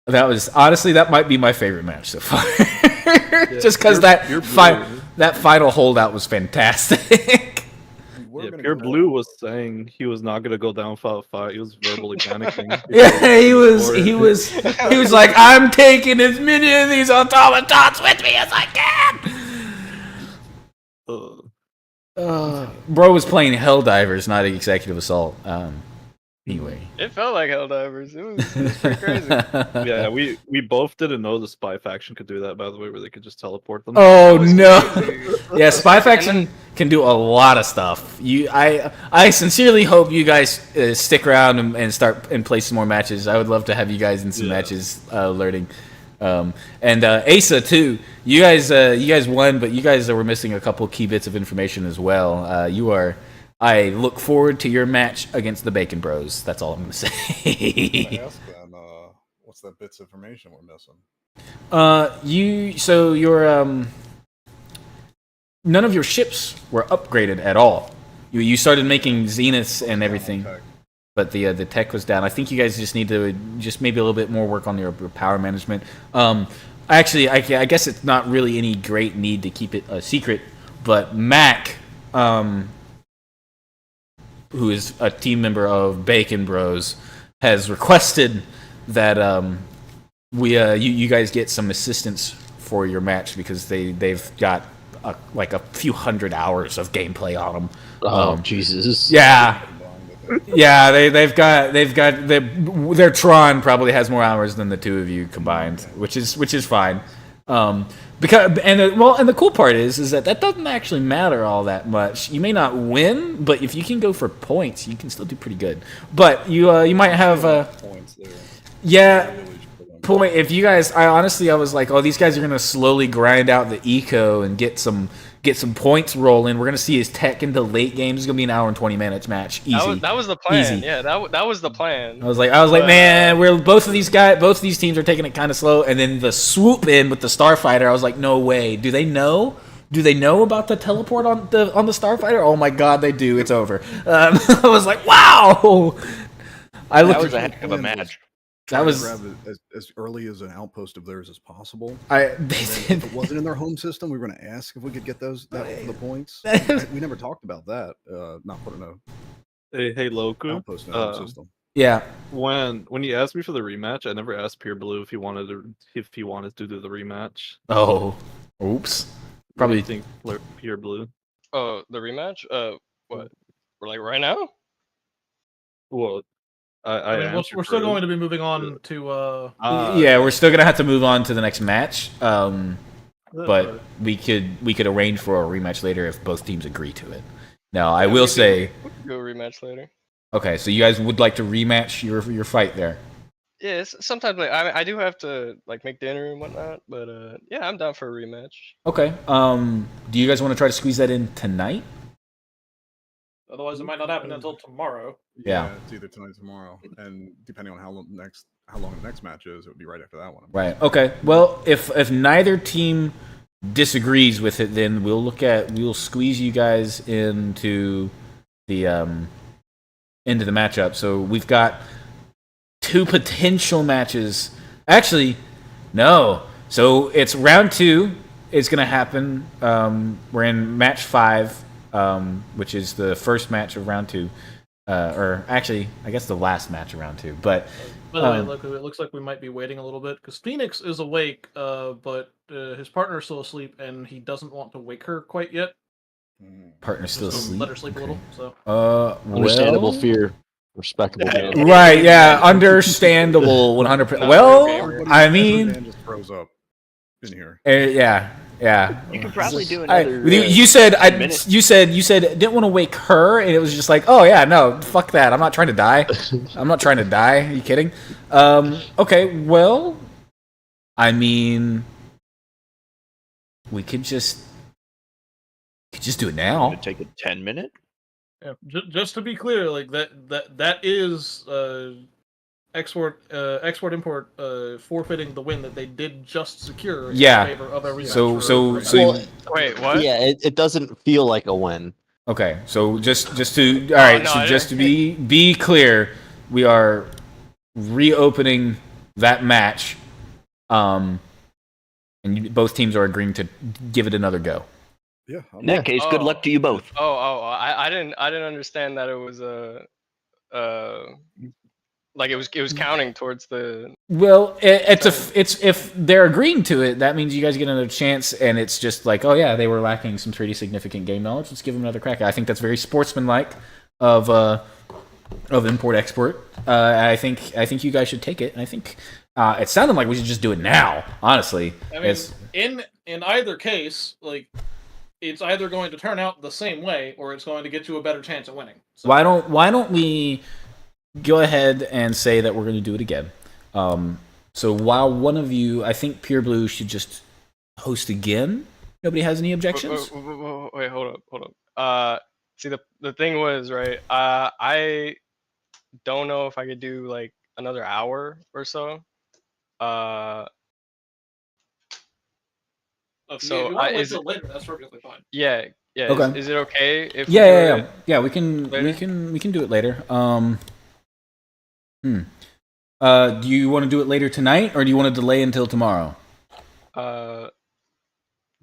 That was honestly that might be my favorite match so far. Just because that final holdout was fantastic. Yeah, Pure Blue was saying he was not gonna go down without a fight. He was verbally panicking. Yeah, he was like, I'm taking as many of these automatons with me as I can. Bro was playing Helldivers, not Executive Assault. Anyway, it felt like Helldivers. It was pretty crazy. Yeah, we both didn't know the Spy faction could do that. By the way, where they could just teleport them. Oh no! Yeah, Spy faction can do a lot of stuff. I sincerely hope you guys stick around and start and play some more matches. I would love to have you guys in some matches learning. And Asa too. You guys won, but you guys were missing a couple key bits of information as well. I look forward to your match against the Bacon Bros. That's all I'm going to say. Ask them, what's that bits of information we're missing? None of your ships were upgraded at all. You started making Zeniths and everything, but the tech was down. I think you guys just need to maybe a little bit more work on your power management. Actually, I guess it's not really any great need to keep it a secret, but Mac, who is a team member of Bacon Bros, has requested that you guys get some assistance for your match because they've got like a few hundred hours of gameplay on them. Oh Jesus! Yeah, they've got their Tron probably has more hours than the two of you combined, which is fine. Because the cool part is that doesn't actually matter all that much. You may not win, but if you can go for points, you can still do pretty good. But you might have points there. Yeah. Point. If you guys, I was like, oh, these guys are gonna slowly grind out the eco and get some points rolling. We're gonna see his tech into late games. It's gonna be an hour and 20 minutes match. Easy. That was the plan. Easy. Yeah, that was the plan. I was like, man, both of these teams are taking it kind of slow, and then the swoop in with the Starfighter. I was like, no way. Do they know? Do they know about the teleport on the Starfighter? Oh my God, they do. It's over. I was like, wow. That was a heck of a match. That was as early as an outpost of theirs as possible. If it wasn't in their home system, we were going to ask if we could get the points. We never talked about that. Not putting a hey Loku outpost in our system. Yeah. When you asked me for the rematch, I never asked Pure Blue if he wanted to do the rematch. Oh, oops. Probably think Pure Blue. Oh, the rematch? What? We're like right now? Well. We're still going to be moving on to. Yeah, we're still gonna have to move on to the next match. But we could arrange for a rematch later if both teams agree to it. Now, I will say. We could go rematch later. Okay, so you guys would like to rematch your fight there? Yeah, sometimes I do have to make dinner and whatnot, but yeah, I'm down for a rematch. Okay. Do you guys want to try to squeeze that in tonight? Otherwise, it might not happen until tomorrow. Yeah, it's either tonight or tomorrow, and depending on how long the next match is, it would be right after that one. Right. Okay. Well, if neither team disagrees with it, then we'll squeeze you guys into the matchup. So we've got 2 potential matches. Actually, no. So it's round 2. It's gonna happen. We're in match 5. Which is the first match of round 2, or actually, I guess the last match of round 2. But by the way, look, it looks like we might be waiting a little bit because Phoenix is awake, but his partner is still asleep, and he doesn't want to wake her quite yet. Partner's still asleep. Let her sleep a little. So. Understandable fear. Respectable. Right? Yeah. Understandable. 100%. Well, I mean, just froze up in here. Yeah. Yeah, you could probably do another. You said you said didn't want to wake her, and it was just like, oh yeah, no, fuck that. I'm not trying to die. I'm not trying to die. Are you kidding? Okay, well, I mean, we could just do it now. Take a 10-minute. Yeah, just to be clear, like that is export import forfeiting the win that they did just secure in Yeah. favor of a rematch. So Wait, what? Yeah, it doesn't feel like a win. okay. So just to all right. no, So I just to didn't- be clear, we are reopening that match, and both teams are agreeing to give it another go. Yeah. In that case, good luck to you both. I didn't understand that it was like it was counting towards the. Well, it's if they're agreeing to it, that means you guys get another chance, and it's just like, oh yeah, they were lacking some pretty significant game knowledge. Let's give them another crack. I think that's very sportsmanlike of import export. I think you guys should take it. And I think it sounded like we should just do it now. Honestly, I mean, in either case, like it's either going to turn out the same way, or it's going to get you a better chance at winning. So. why don't we go ahead and say that we're going to do it again? So while one of you, I think Pure Blue should just host again. Nobody has any objections? Wait, hold up. See, the thing was, right, I don't know if I could do like another hour or so. If you want to wait till later, that's perfectly fine. Yeah. Okay. Is it okay if yeah, we can do it later. Do you want to do it later tonight, or do you want to delay until tomorrow?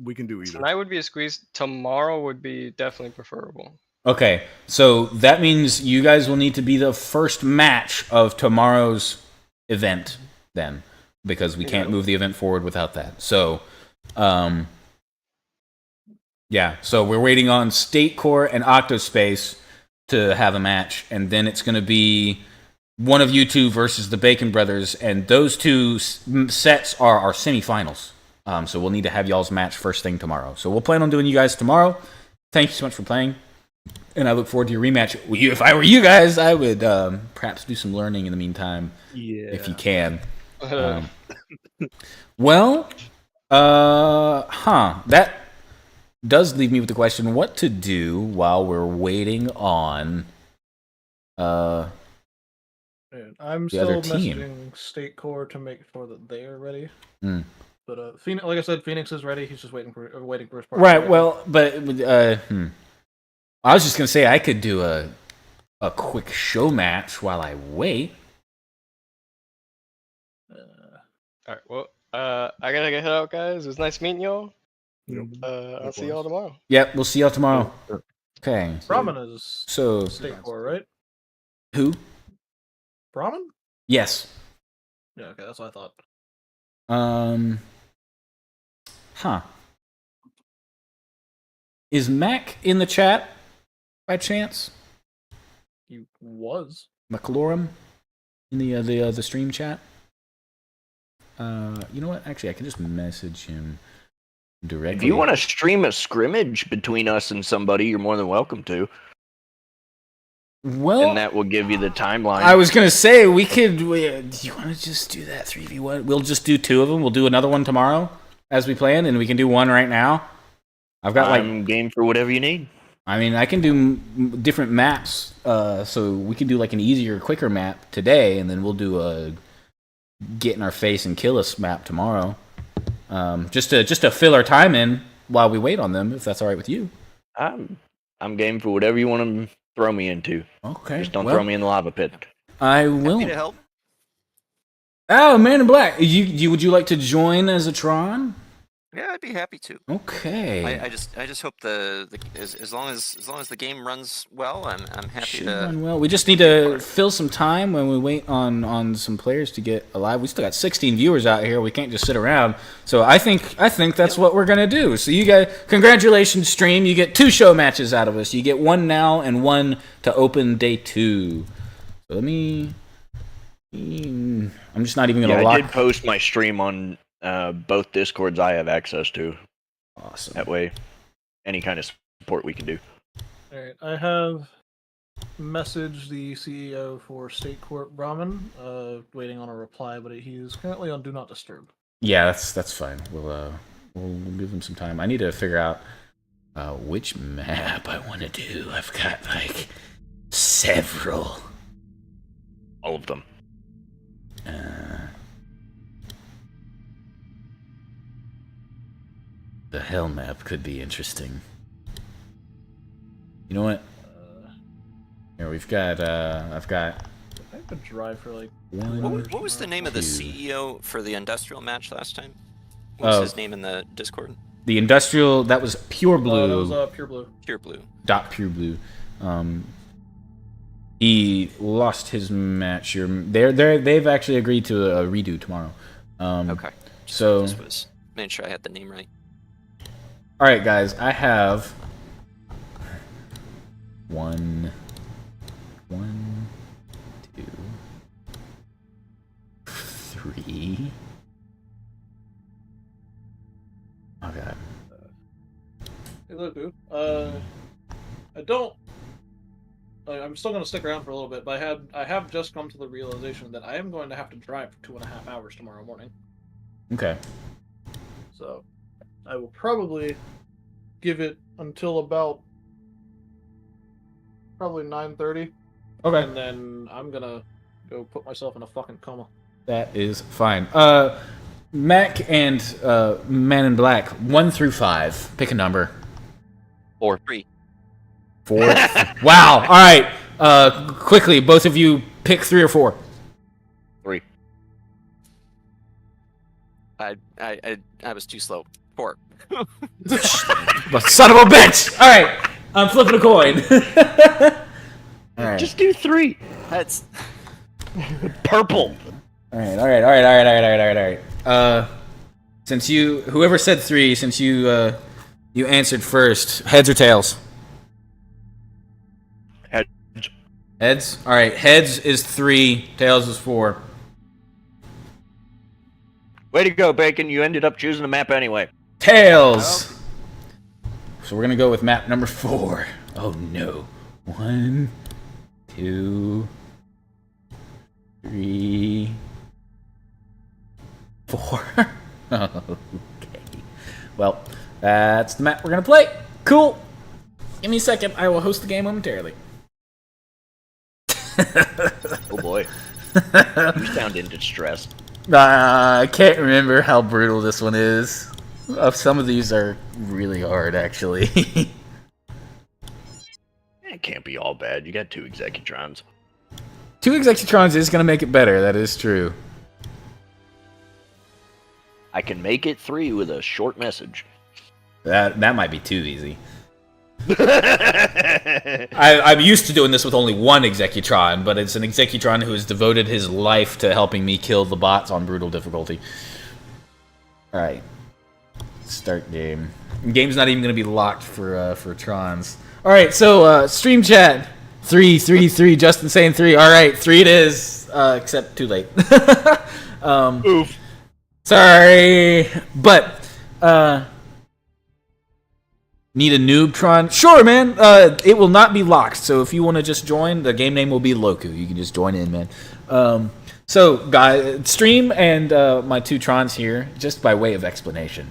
We can do either. Tonight would be a squeeze. Tomorrow would be definitely preferable. Okay, so that means you guys will need to be the first match of tomorrow's event then, because we can't move the event forward without that. So, yeah, so we're waiting on State Core and Octospace to have a match, and then it's going to be one of you two versus the Bacon Brothers, and those two sets are our semifinals. So we'll need to have y'all's match first thing tomorrow. So we'll plan on doing you guys tomorrow. Thank you so much for playing, and I look forward to your rematch. If I were you guys, I would perhaps do some learning in the meantime, if you can. That does leave me with the question: what to do while we're waiting on I'm the still other team. messaging State Core to make sure that they are ready. Mm. But Phoenix, like I said, Phoenix is ready. He's just waiting for his part. Right. Well, but I was just gonna say I could do a quick show match while I wait. All right. Well, I gotta get out, guys. It was nice meeting y'all. I'll see y'all tomorrow. Yep, we'll see y'all tomorrow. Okay. Brahman is So State Core, right? Who? Brahman? Yes. Yeah. Okay, that's what I thought. Is Mac in the chat by chance? He was. McLaurin in the stream chat. You know what? Actually, I can just message him directly. If you want to stream a scrimmage between us and somebody, you're more than welcome to. Well, and that will give you the timeline. I was gonna say do you want to just do that 3v1? We'll just do two of them. We'll do another one tomorrow as we planned, and we can do one right now. I'm game for whatever you need. I mean, I can do different maps, so we can do like an easier, quicker map today, and then we'll do a get in our face and kill us map tomorrow. Just to fill our time in while we wait on them, if that's all right with you. I'm game for whatever you want to throw me into. Okay. Just don't throw me in the lava pit. I will. Happy to help. Oh, Man in Black. Would you like to join as a Tron? Yeah, I'd be happy to. Okay. I just hope as long as the game runs well, I'm happy Should to run well. We just need to fill some time when we wait on some players to get alive. We still got 16 viewers out here. We can't just sit around. So I think that's what we're gonna do. So you guys, congratulations, stream. You get 2 show matches out of us. You get one now and one to open day 2. So let me. I'm just not even gonna lock. I did post my stream on both Discords I have access to. Awesome. That way, any kind of support we can do. Alright, I have messaged the CEO for State Court Brahman, waiting on a reply, but he's currently on Do Not Disturb. Yeah, that's fine. We'll give him some time. I need to figure out which map I want to do. I've got like several. All of them. The hell map could be interesting. You know what? Here we've got. I've got. I could drive for like. What was the name of the CEO for the industrial match last time? What was his name in the Discord? The industrial, that was Pure Blue. That was Pure Blue. Pure Blue. Pure Blue. He lost his match. They've actually agreed to a redo tomorrow. Okay. So this was making sure I had the name right. All right, guys. I have one, two, three. Oh god. Hey, look, dude. I don't. I'm still going to stick around for a little bit, but I have just come to the realization that I am going to have to drive for 2.5 hours tomorrow morning. Okay. So, I will probably give it until about probably 9:30. Okay. And then I'm gonna go put myself in a fucking coma. That is fine. Mac and Man in Black, 1 through 5. Pick a number. 4. 3. 4. Wow. All right. Quickly, both of you pick 3 or 4. 3. I was too slow. 4. Son of a bitch! All right. I'm flipping a coin. All right. Just do 3. That's purple. All right. Since whoever said 3, since you answered first, heads or tails? Heads. All right. Heads is 3. Tails is 4. Way to go, Bacon. You ended up choosing the map anyway. Tails. So we're gonna go with map number 4. Oh no. 1, 2, 3, 4. Okay. Well, that's the map we're gonna play. Cool. Give me a second. I will host the game momentarily. Oh boy. You sound in distress. I can't remember how brutal this one is. Some of these are really hard, actually. It can't be all bad. You got 2 Executrons. 2 Executrons is going to make it better. That is true. I can make it 3 with a short message. That might be too easy. I'm used to doing this with only 1 Executron, but it's an Executron who has devoted his life to helping me kill the bots on brutal difficulty. Alright. Start game. Game's not even going to be locked for Trons. Alright, so stream chat. 3, Justin saying 3. Alright, 3 it is. Except too late. Oof. Sorry. But, need a noob Tron? Sure, man. It will not be locked. So if you want to just join, the game name will be Loku. You can just join in, man. So, guys, stream and my 2 Trons here, just by way of explanation.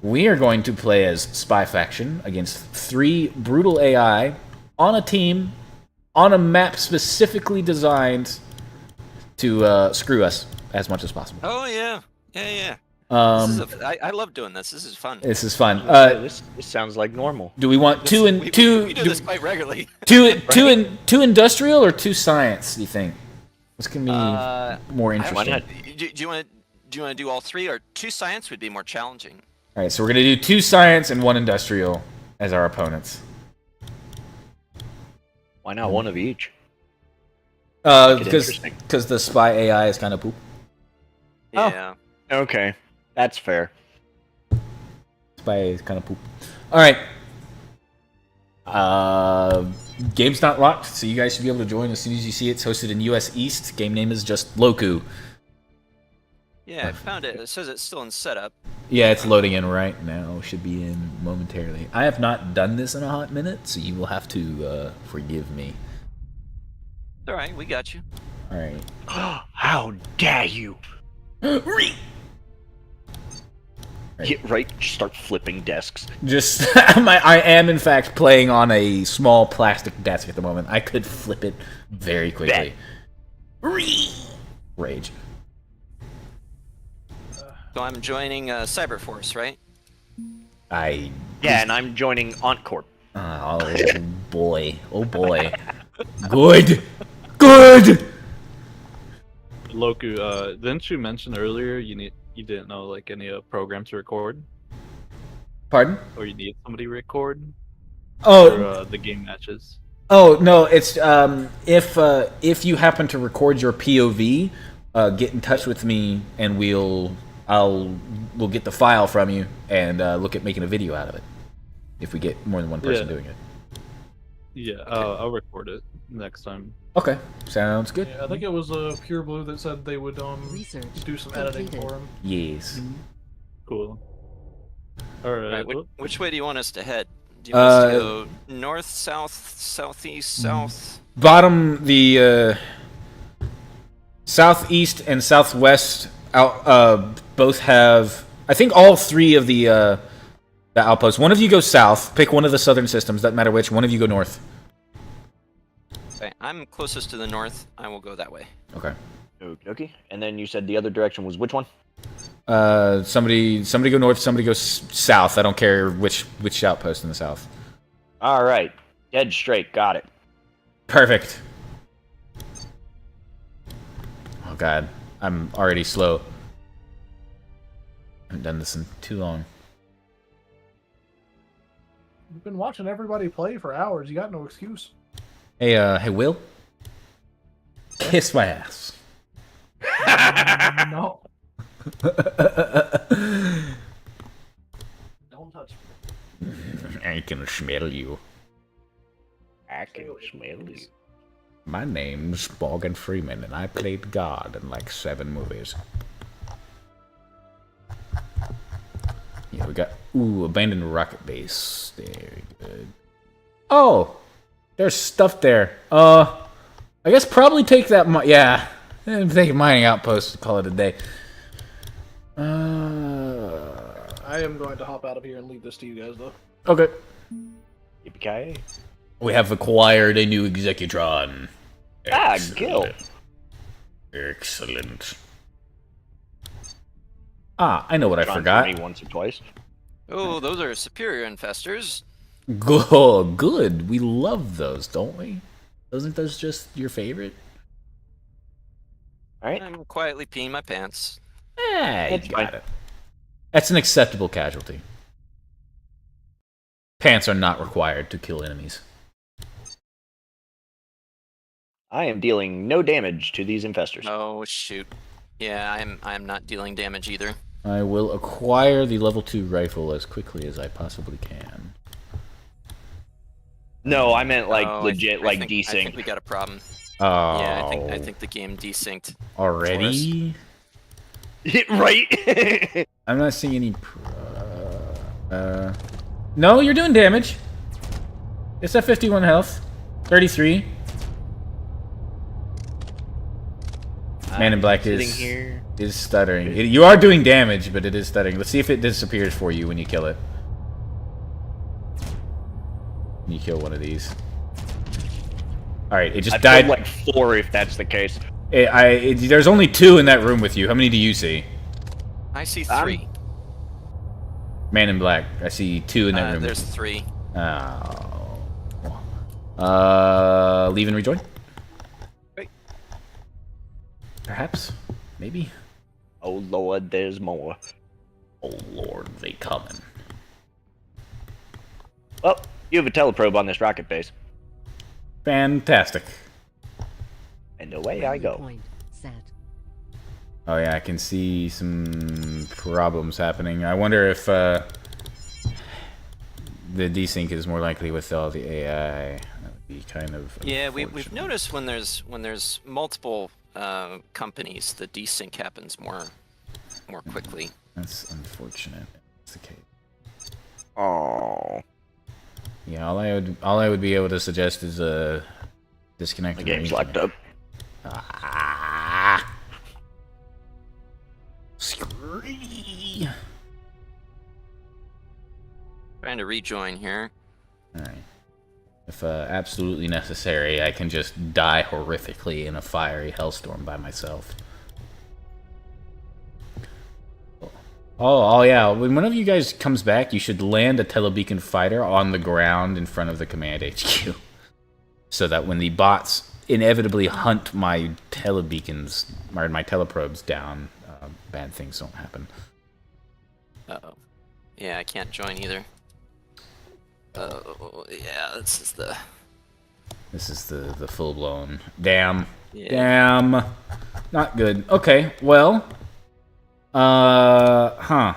We are going to play as Spy Faction against 3 brutal AI on a team, on a map specifically designed to screw us as much as possible. Oh yeah. I love doing this. This is fun. This is fun. This sounds like normal. Do we want two and two? We do this quite regularly. Two industrial or 2 science? Do you think? This can be more interesting. Do you want to do all 3, or 2 science would be more challenging? All right, so we're gonna do 2 science and 1 industrial as our opponents. Why not 1 of each? Because the spy AI is kind of poop. Yeah. Oh, okay, that's fair. Spy AI is kind of poop. All right. Game's not locked, so you guys should be able to join as soon as you see it. It's hosted in US East. Game name is just Loku. Yeah, I found it. It says it's still in setup. Yeah, it's loading in right now. Should be in momentarily. I have not done this in a hot minute, so you will have to forgive me. All right, we got you. All right. How dare you! Get right. Start flipping desks. Just, I am in fact playing on a small plastic desk at the moment. I could flip it very quickly. Rage. So I'm joining Cyberforce, right? Yeah, and I'm joining Encore. Oh boy. Oh boy. Good. Good. Loku, didn't you mention earlier you didn't know like any program to record? Pardon? Or you need somebody to record? Oh. For the game matches. Oh no, it's if you happen to record your POV, get in touch with me and we'll get the file from you and look at making a video out of it. If we get more than one person doing it. Yeah, I'll record it next time. Okay, sounds good. Yeah, I think it was Pure Blue that said they would do some editing for him. Yes. Cool. All right. Which way do you want us to head? Do you want us to go north, south, southeast, south? Bottom, the southeast and southwest out both have. I think all three of the outposts. One of you goes south. Pick one of the southern systems. Doesn't matter which. One of you go north. Okay, I'm closest to the north. I will go that way. Okay. Okay. And then you said the other direction was which one? Somebody go north. Somebody goes south. I don't care which outpost in the south. All right. Dead straight. Got it. Perfect. Oh god, I'm already slow. I haven't done this in too long. You've been watching everybody play for hours. You got no excuse. Hey, Will. Kiss my ass. No. Don't touch me. I can smell you. I can smell you. My name's Morgan Freeman, and I played God in like 7 movies. Yeah, we got abandoned rocket base. Very good. Oh, there's stuff there. I guess probably take that. Yeah, take a mining outpost. Call it a day. I am going to hop out of here and leave this to you guys, though. Okay. Yippee-ki-yay. We have acquired a new Executron. Gil. Excellent. I know what I John forgot. told me once or twice. Oh, those are superior infestors. Good. We love those, don't we? Isn't those just your favorite? All right. I'm quietly peeing my pants. You got it. That's an acceptable casualty. Pants are not required to kill enemies. I am dealing no damage to these infestors. Oh shoot. Yeah, I'm not dealing damage either. I will acquire the level 2 rifle as quickly as I possibly can. No, I meant like legit, I think desync. I think we got a problem. Oh. Yeah, I think the game desynced. Already? Right? I'm not seeing any. No, you're doing damage. It's at 51 health. 33. Man in Black is stuttering. You are doing damage, but it is stuttering. Let's see if it disappears for you when you kill it. When you kill one of these. Alright, it just died. Like 4 if that's the case. There's only 2 in that room with you. How many do you see? I see 3. Man in Black. I see 2 in that room. There's 3. Oh. Leave and rejoin? Wait. Perhaps? Maybe? Oh lord, there's more. Oh lord, they coming. Well, you have a teleprobe on this rocket base. Fantastic. And away I go. Point set. Oh yeah, I can see some problems happening. I wonder if the desync is more likely with all the AI. That would be kind of Yeah, we've noticed when there's multiple companies, the desync happens more quickly. That's unfortunate. That's the case. Oh. Yeah, all I would be able to suggest is disconnect. The game's locked up. Scree. Trying to rejoin here. All right. if absolutely necessary, I can just die horrifically in a fiery hellstorm by myself. Oh yeah. When one of you guys comes back, you should land a telebeacon fighter on the ground in front of the command HQ, so that when the bots inevitably hunt my telebeacons or my teleprobes down, bad things don't happen. Uh-oh. Yeah, I can't join either. Oh, yeah, this is the full blown. Damn. Yeah. Damn. Not good. Okay, well. Huh.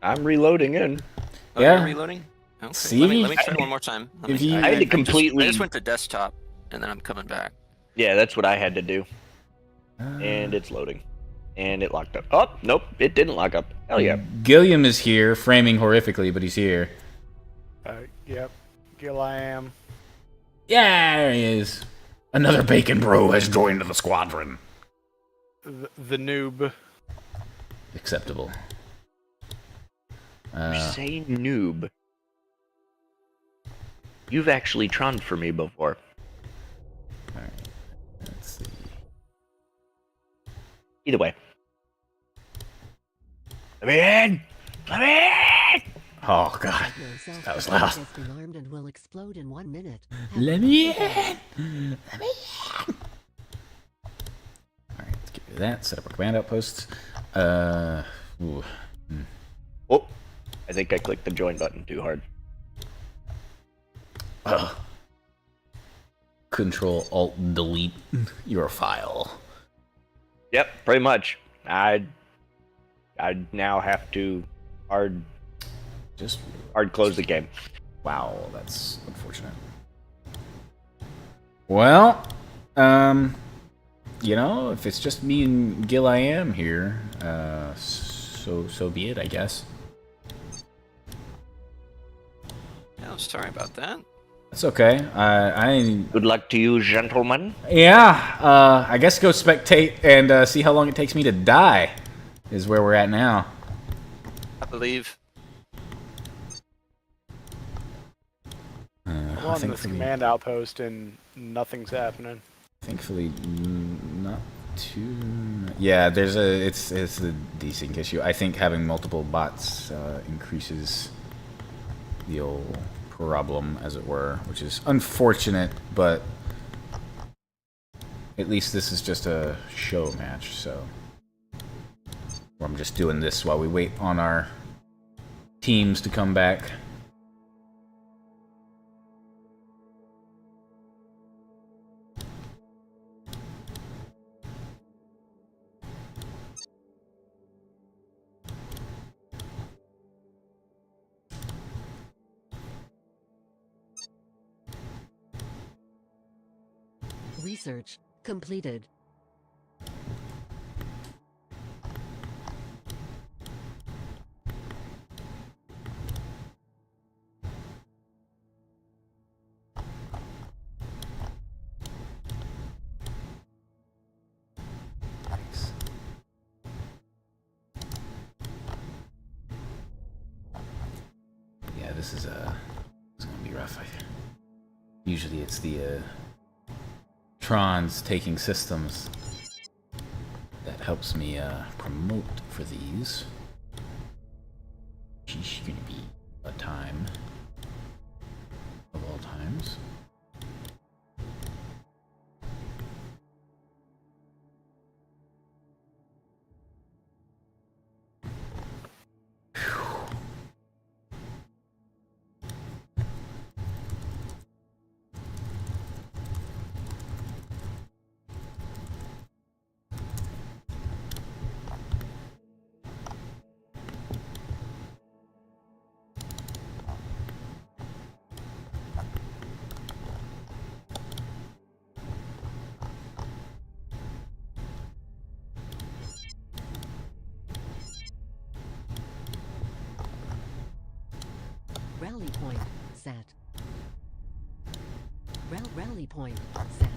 I'm reloading in. Oh, Yeah. you're reloading? Okay. See? Let me try one more time. If you- I had to completely. I just went to desktop, and then I'm coming back. Yeah, that's what I had to do. And it's loading. And it locked up. Oh, nope, it didn't lock up. Hell yeah. Gilliam is here, framing horrifically, but he's here. Yep. Gil I am. Yeah, there he is. Another bacon bro has joined the squadron. The noob. Acceptable. You say noob. You've actually troned for me before. Alright. Let's see. Either way. Let me in! Let me in! Oh god. That was loud. Has been armed and will explode in 1 minute. Let me in! Let me in! Alright, let's get rid of that. Set up our command outposts. Ooh. Oh, I think I clicked the join button too hard. Control Alt Delete your file. Yep, pretty much. I now have to hard close the game. Wow, that's unfortunate. Well, you know, if it's just me and Gil I am here, so be it, I guess. Yeah, I'm sorry about that. It's okay. I Good luck to you, gentlemen. Yeah, I guess go spectate and see how long it takes me to die is where we're at now. I believe. I'm on this command outpost and nothing's happening. Thankfully, not too. Yeah, it's a decent issue. I think having multiple bots increases the old problem, as it were, which is unfortunate, but at least this is just a show match, so I'm just doing this while we wait on our teams to come back. Research completed. Yeah, this is gonna be rough. Usually it's the Tron's taking systems that helps me promote for these. She's gonna be a time of all times. Rally point set. Rally point set.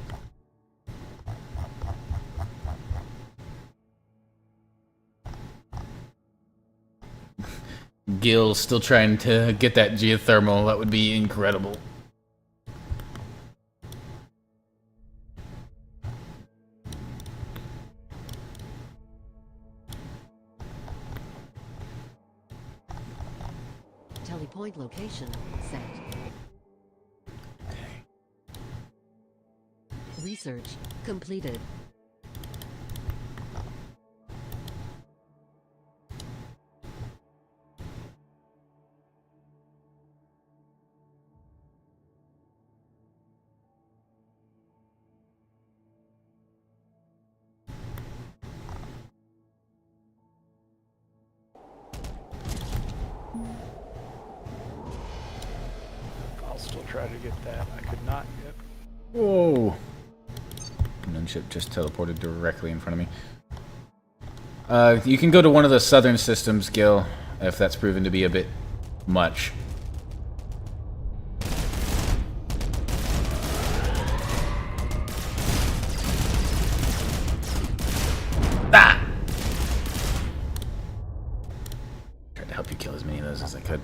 Gil still trying to get that geothermal. That would be incredible. point location set. Research completed. I'll still try to get that. I could not yet. Whoa! Gunship just teleported directly in front of me. You can go to one of the southern systems, Gil, if that's proven to be a bit much. Ah! Tried to help you kill as many of those as I could.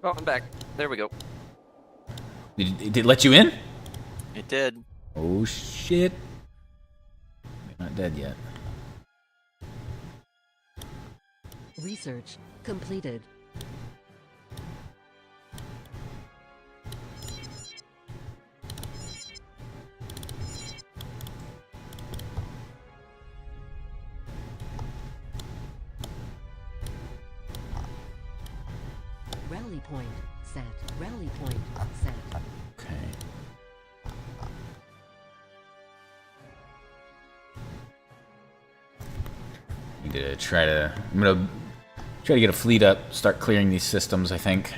Oh, I'm back. There we go. Did it let you in? It did. Oh shit. You're not dead yet. Research completed. Rally point set. Rally point set. Okay. Need to try to. I'm gonna try to get a fleet up. Start clearing these systems. I think.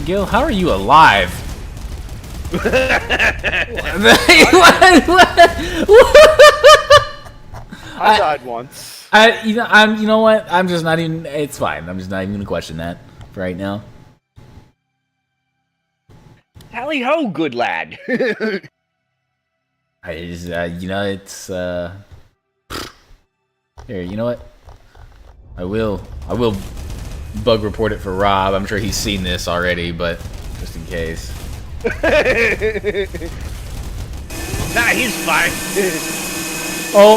Gil, how are you alive? I died once. You know what? I'm just not even. It's fine. I'm just not even gonna question that for right now. Tally ho, good lad. I just, you know, it's here. You know what? I will bug report it for Rob. I'm sure he's seen this already, but just in case. Nah, he's fine. Oh,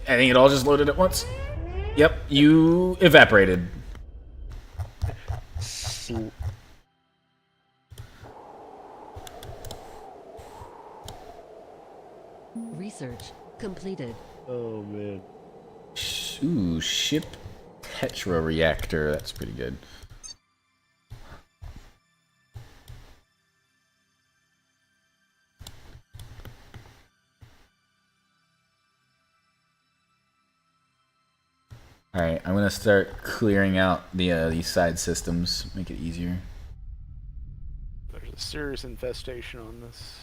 I think it all just loaded at once. Yep, you evaporated. Research completed. Oh man. Ooh, ship Tetra reactor. That's pretty good. All right, I'm gonna start clearing out these side systems. Make it easier. There's a serious infestation on this.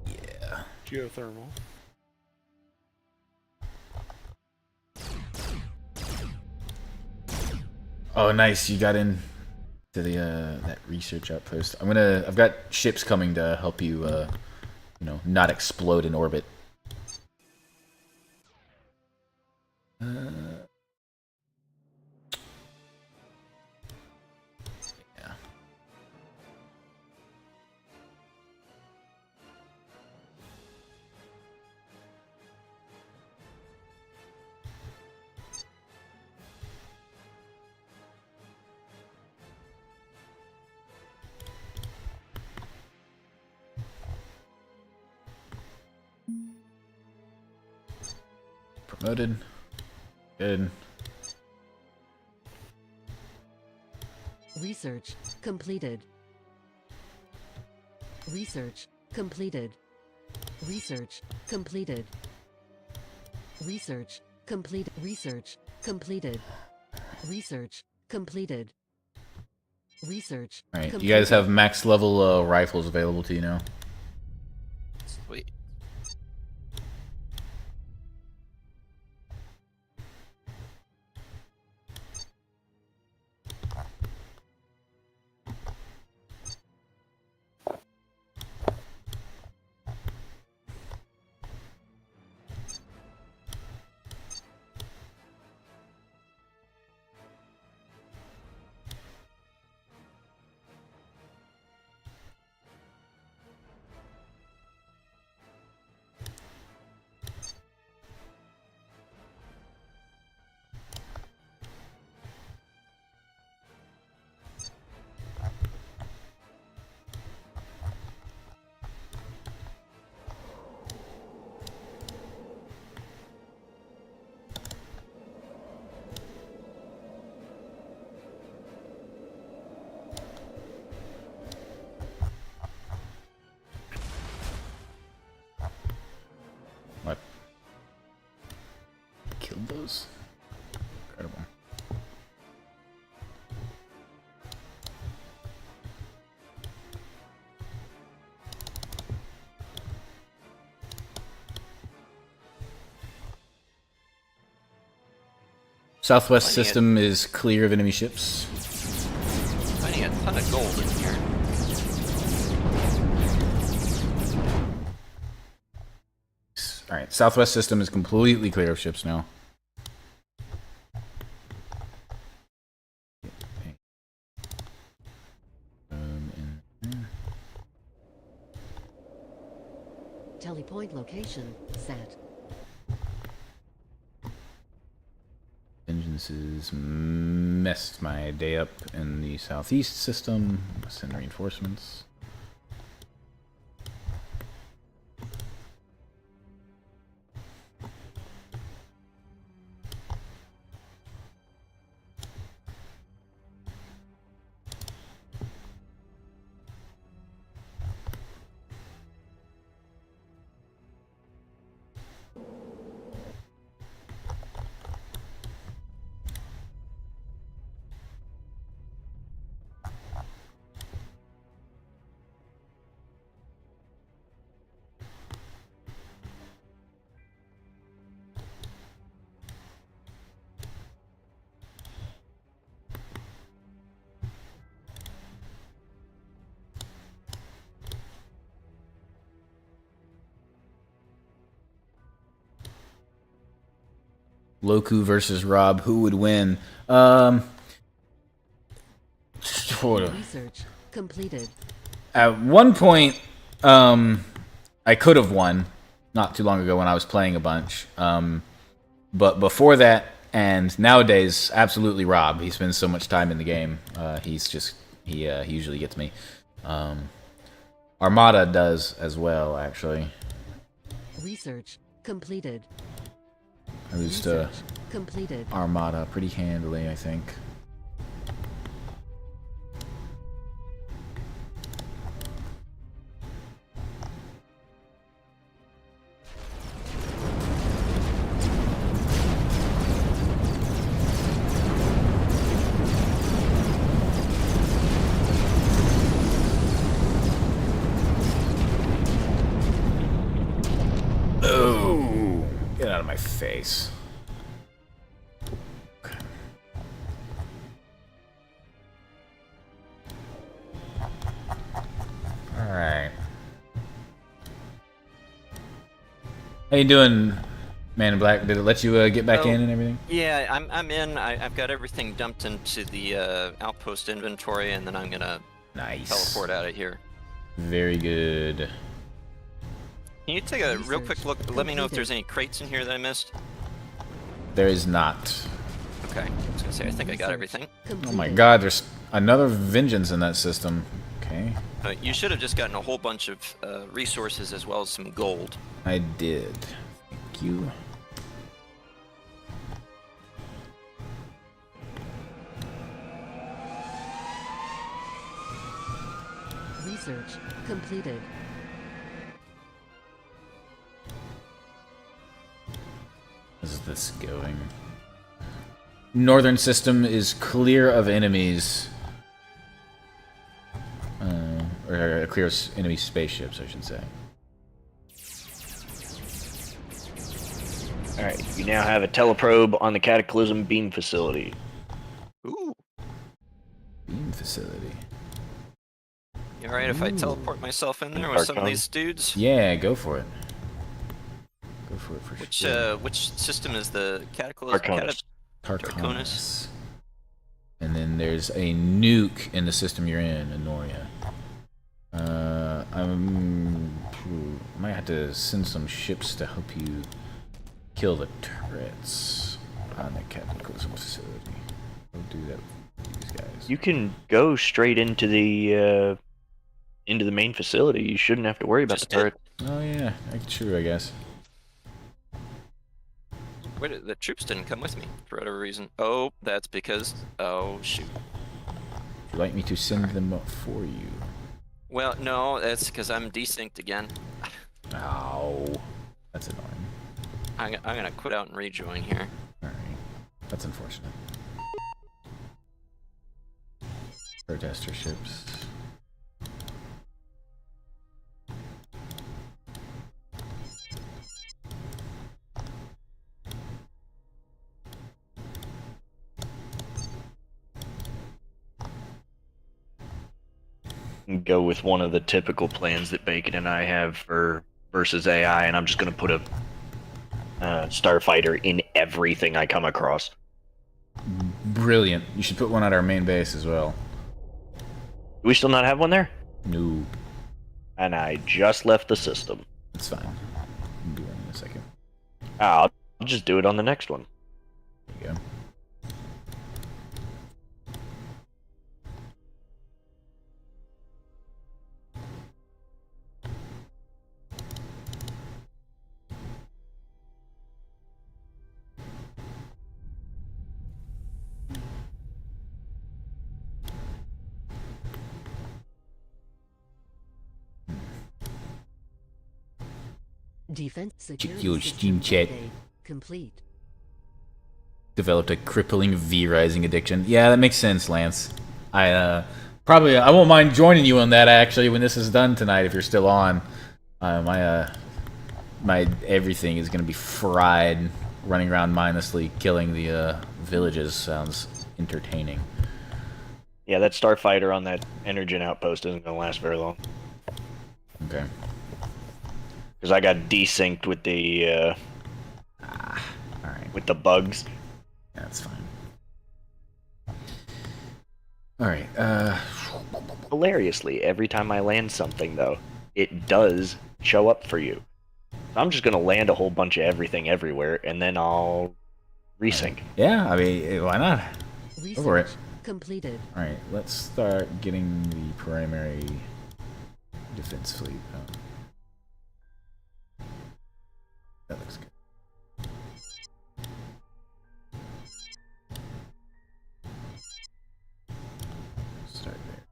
Yeah. Geothermal. Oh, nice! You got in to the that research outpost. I've got ships coming to help you, you know, not explode in orbit. Yeah. Promoted. Good. Research completed. Research completed. Research completed. Research complete. Research completed. Research completed. Research. All right, you completed. guys have max level rifles available to you now. Sweet. What? Killed those? Incredible. Southwest system is clear of enemy ships. Finding a ton of gold in here. Alright, Southwest system is completely clear of ships now. Telepoint location set. Vengeance has messed my day up in the southeast system. Send reinforcements. Loku versus Rob, who would win? Hold on. Research completed. At one point, I could have won not too long ago when I was playing a bunch. But before that, and nowadays, absolutely Rob. He spends so much time in the game. He usually gets me. Armada does as well, actually. Research completed. I lose to completed. Armada pretty handily, I think. Oh, get out of my face. Alright. How you doing, Man in Black? Did it let you get back in and everything? Yeah, I'm in. I've got everything dumped into the outpost inventory, and then I'm gonna teleport out of here. Very good. Can you take a real quick look? Let me know if there's any crates in here that I missed. There is not. Okay, I was gonna say I think I got everything. Oh my god, there's another vengeance in that system. Okay. You should have just gotten a whole bunch of resources as well as some gold. I did. Thank you. Research completed. this going? Northern system is clear of enemies. Or clear of enemy spaceships, I should say. Alright, you now have a teleprobe on the Cataclysm beam facility. Ooh. Beam facility. You alright if I teleport myself in there with some of these dudes? Yeah, go for it. Go for it for sure. Which system is the Cataclysm? Tarkonis. And then there's a nuke in the system you're in, Anoria. I might have to send some ships to help you kill the turrets on the Cataclysm facility. I'll do that with these guys. You can go straight into the main facility. You shouldn't have to worry about the turret. Oh yeah, true, I guess. Wait, the troops didn't come with me for whatever reason. Oh, that's because... Oh, shoot. Would you like me to send them up for you? Well, no, that's because I'm desynced again. Ow. That's annoying. I'm gonna quit out and rejoin here. Alright. That's unfortunate. Protester ships. Go with one of the typical plans that Bacon and I have for versus AI, and I'm just going to put a starfighter in everything I come across. Brilliant. You should put one at our main base as well. Do we still not have one there? No. And I just left the system. It's fine. I'll do it in a second. I'll just do it on the next one. There you go. Defense security your system Steam chat. update complete. Developed a crippling V-Rising addiction. Yeah, that makes sense, Lance. I won't mind joining you on that actually when this is done tonight if you're still on. My everything is gonna be fried, running around mindlessly killing the villages. Sounds entertaining. Yeah, that starfighter on that Energen outpost isn't going to last very long. Okay. Because I got desynced with the alright. with the bugs. Yeah, that's fine. Alright, Hilariously, every time I land something though, it does show up for you. So I'm just gonna land a whole bunch of everything everywhere and then I'll resync. yeah, I mean, why not? Go for it. Completed. Alright, let's start getting the primary defense fleet. That looks good. Start there.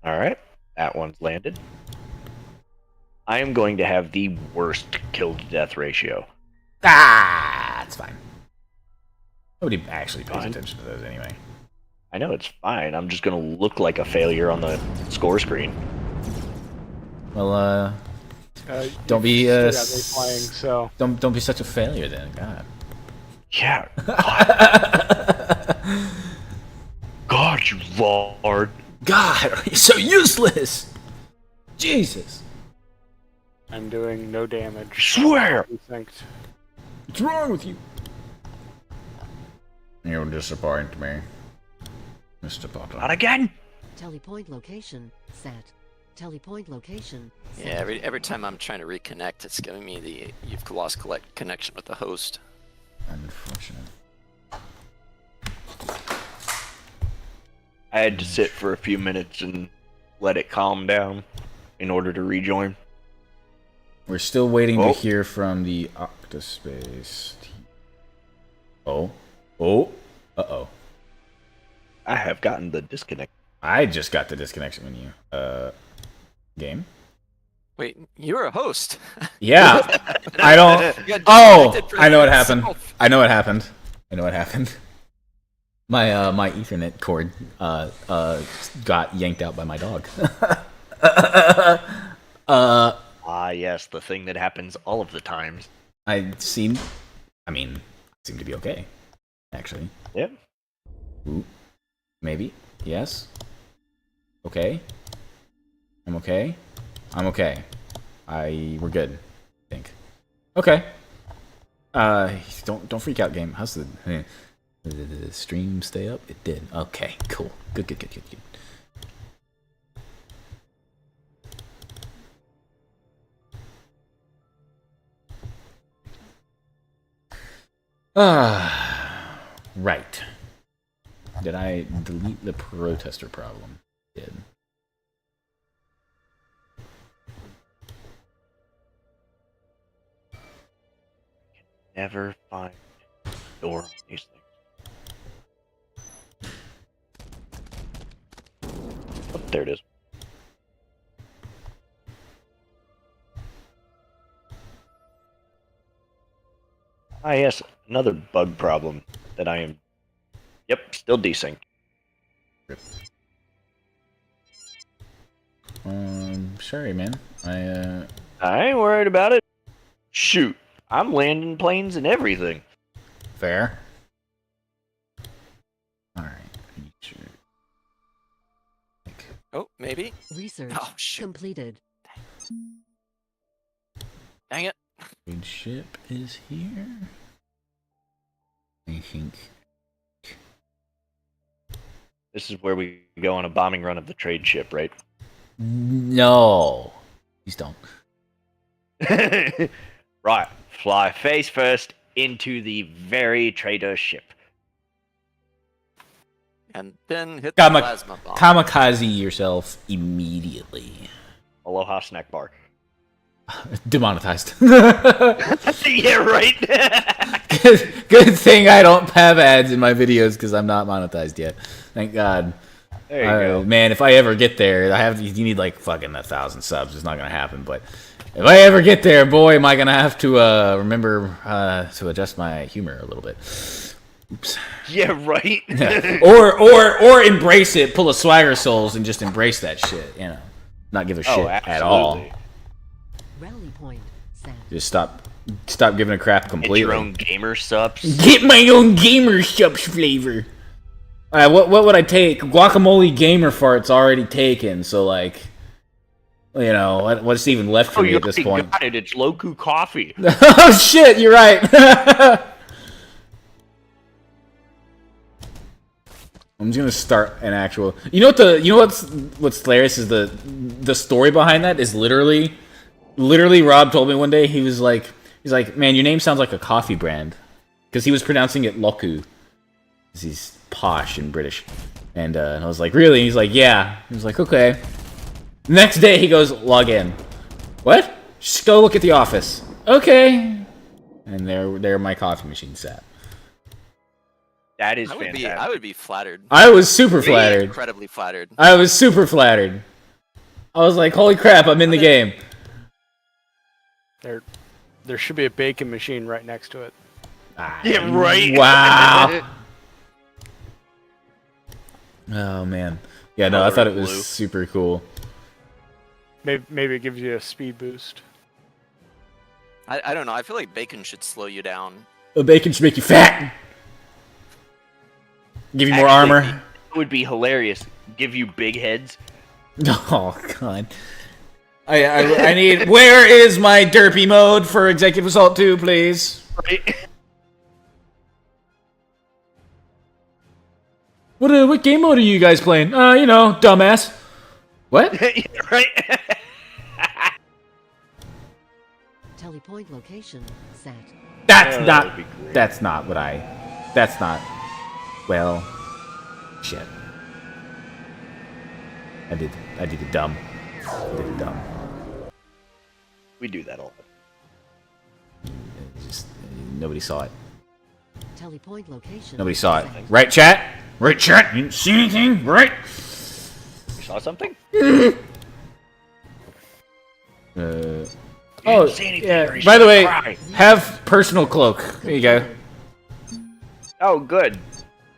Alright, that one's landed. I am going to have the worst kill to death ratio. That's fine. Nobody actually pays attention to those anyway. I know it's fine. I'm just gonna look like a failure on the score screen. Well, don't be don't be such a failure then. God. Yeah. God, you lord. God, you're so useless. Jesus. I'm doing no damage. Swear. What's wrong with you? You're disappointing me, Mr. Potter. Not again. Telepoint location set. Telepoint location set. Yeah, every time I'm trying to reconnect, it's giving me the you've lost connection with the host. Unfortunate. I had to sit for a few minutes and let it calm down in order to rejoin. We're still waiting to hear from the Octospace team. Uh-oh. I have gotten the disconnect. I just got the disconnection menu. Game? Wait, you're a host. Yeah, I don't. Oh, I know what happened. I know what happened. I know what happened. My my Ethernet cord got yanked out by my dog. Yes, the thing that happens all of the times. I mean, seem to be okay, actually. Yep. Ooh, maybe. Yes. Okay. I'm okay. I'm okay. We're good. I think. Okay. Don't freak out, game. How's the stream stay up? It did. Okay. Cool. Good. Right. Did I delete the protester problem? Did. Never find door on these things. Oh, there it is. Ah, yes, another bug problem that I am. Yep, still desynced. Sorry, man. I ain't worried about it. Shoot, I'm landing planes and everything. Fair. Alright. Oh, maybe. Research completed. Dang it. Good ship is here. I think. This is where we go on a bombing run of the trade ship, right? No. Please don't. Right. Fly face first into the very traitor ship. And then hit the plasma bomb. Kamikaze yourself immediately. Aloha snack bar. Demonetized. Yeah, right. Good thing I don't have ads in my videos because I'm not monetized yet. Thank God. There you go. Man, if I ever get there, you need like fucking 1,000 subs. It's not gonna happen, but if I ever get there, boy, am I gonna have to remember to adjust my humor a little bit. Oops. Yeah, right. Yeah. Or embrace it, pull a Swagger Souls, and just embrace that shit. You know, not give a shit at all. Rally point set. Just stop giving a crap completely. Get your own gamer subs. Get my own gamer subs flavor. What would I take? Guacamole gamer fart's already taken, so like, you know, what's even left for me at this point? Got it. It's Loku coffee. Oh shit, you're right. I'm just gonna start an actual. You know what's hilarious is the story behind that is literally Rob told me one day he's like, man, your name sounds like a coffee brand, because he was pronouncing it Loku, because he's posh and British, and I was like, really? And he's like, yeah. He was like, okay. Next day he goes, log in. What? Just go look at the office. Okay. And there my coffee machine sat. That is fantastic. I would be flattered. I was super flattered. Incredibly flattered. I was super flattered. I was like, holy crap, I'm in the game. There should be a bacon machine right next to it. Yeah, right. Wow. Oh man. Yeah, no, I thought it was super cool. Maybe it gives you a speed boost. I don't know. I feel like bacon should slow you down. Bacon should make you fat. Give you more armor. It would be hilarious. Give you big heads. Oh god. I need. Where is my derpy mode for Executive Assault 2, please? Right. What game mode are you guys playing? You know, dumbass. What? Yeah, right. Telepoint location set. That's not what I. That's not. Well, shit. I did it dumb. I did it dumb. We do that all. Just nobody saw it. Telepoint location. Nobody saw it. Right, chat? Right, chat? You didn't see anything? Right? You saw something? Oh, Can't say anything yeah. or he's By the gonna way, cry. have personal cloak. There you go. Oh, good.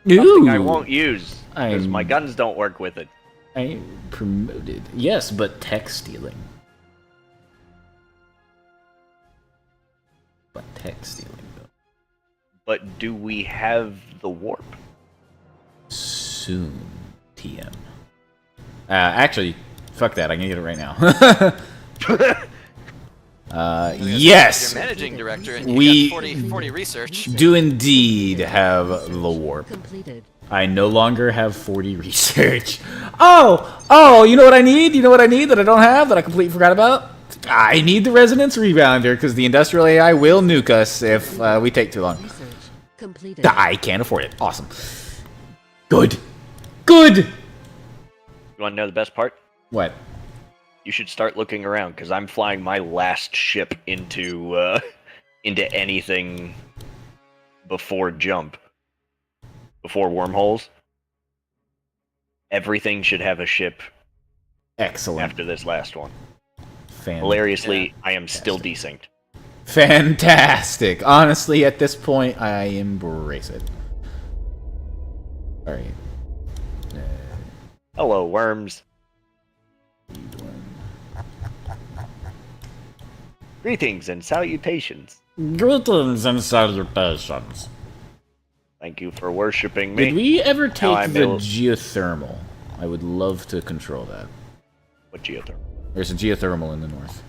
Something I Ooh. won't use because my I'm- guns don't work with it. I promoted. Yes, but tech stealing. But tech stealing, though. But do we have the warp? Soon, TM. Actually, fuck that. I can get it right now. Yes. You're managing director and you We got 40 research. do indeed have the warp. Completed. I no longer have 40 research. Oh, you know what I need? You know what I need that I don't have that I completely forgot about? I need the resonance rebounder because the industrial AI will nuke us if we take too long. Research completed. I can't afford it. Awesome. Good. Good. You want to know the best part? What? You should start looking around because I'm flying my last ship into anything before jump, before wormholes. Everything should have a ship. Excellent. After this last one. Fantastic. Hilariously, I am still desynced. Fantastic. Honestly, at this point, I embrace it. All right. Hello, worms. Greetings and salutations. Greetings and salutations. Thank you for worshipping me. Did we ever Now take I'm the able- geothermal? I would love to control that. What geothermal? There's a geothermal in the north.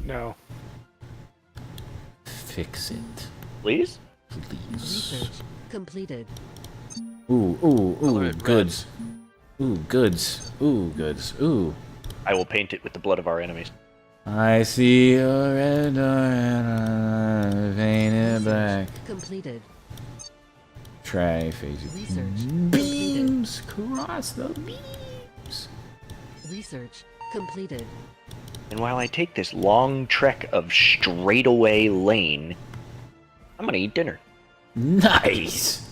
No. Fix it. Please? Please. Research completed. Ooh, goods. Ooh, goods. Ooh, goods. Ooh. I will paint it with the blood of our enemies. I see a red door painted black. Completed. Triphasic Research beams cross the beams. Research completed. And while I take this long trek of straightaway lane, I'm gonna eat dinner. Nice.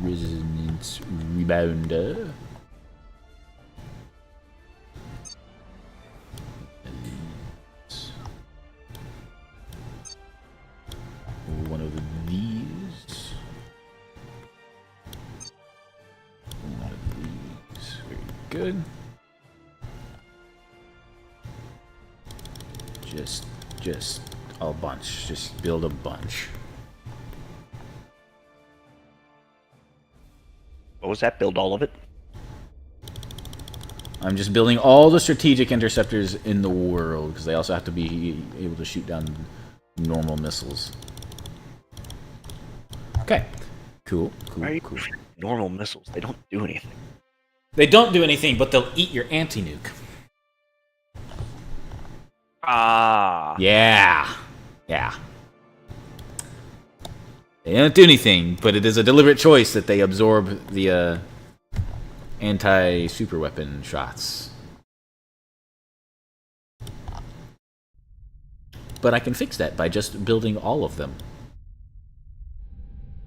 Resonance rebounder. One of these. One of these. Very good. Just a bunch. Just build a bunch. What was that? Build all of it? I'm just building all the strategic interceptors in the world because they also have to be able to shoot down normal missiles. Okay. Cool. Normal missiles, they don't do anything. They don't do anything, but they'll eat your anti-nuke. Ah. Yeah. They don't do anything, but it is a deliberate choice that they absorb the anti-super weapon shots. But I can fix that by just building all of them.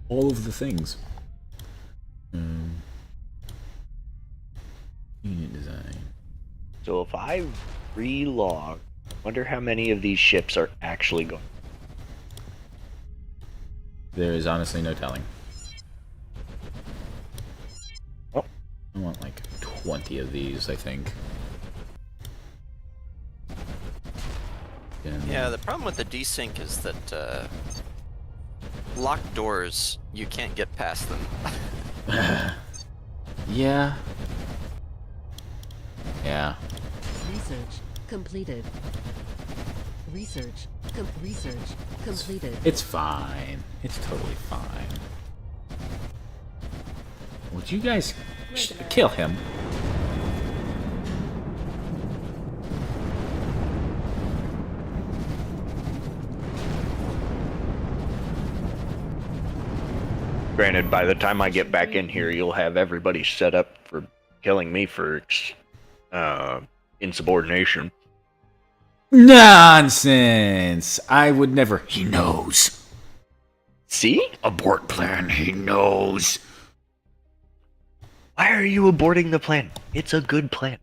All of the things. Unit design. So if I relog, I wonder how many of these ships are actually going. There is honestly no telling. Oh. I want like 20 of these, I think. Yeah, the problem with the desync is that locked doors, you can't get past them. Yeah. Research completed. Research completed. It's fine. It's totally fine. Would you guys kill him? Granted, by the time I get back in here, you'll have everybody set up for killing me for insubordination. Nonsense! I would never. He knows. See? Abort plan. He knows. Why are you aborting the plan? It's a good plan.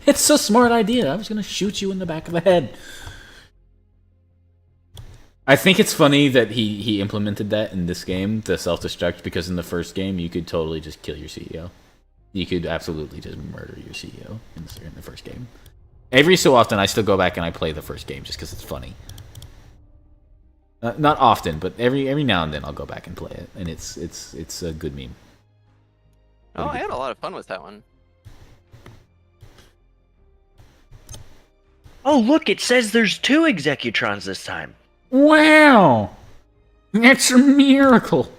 It's a smart idea. I was gonna shoot you in the back of the head. I think it's funny that he implemented that in this game, the self-destruct, because in the first game you could totally just kill your CEO. You could absolutely just murder your CEO in the first game. Every so often I still go back and I play the first game just because it's funny. Not often, but every now and then I'll go back and play it, and it's a good meme. Oh, I had a lot of fun with that one. Oh, look, it says there's 2 Executrons this time. Wow! That's a miracle!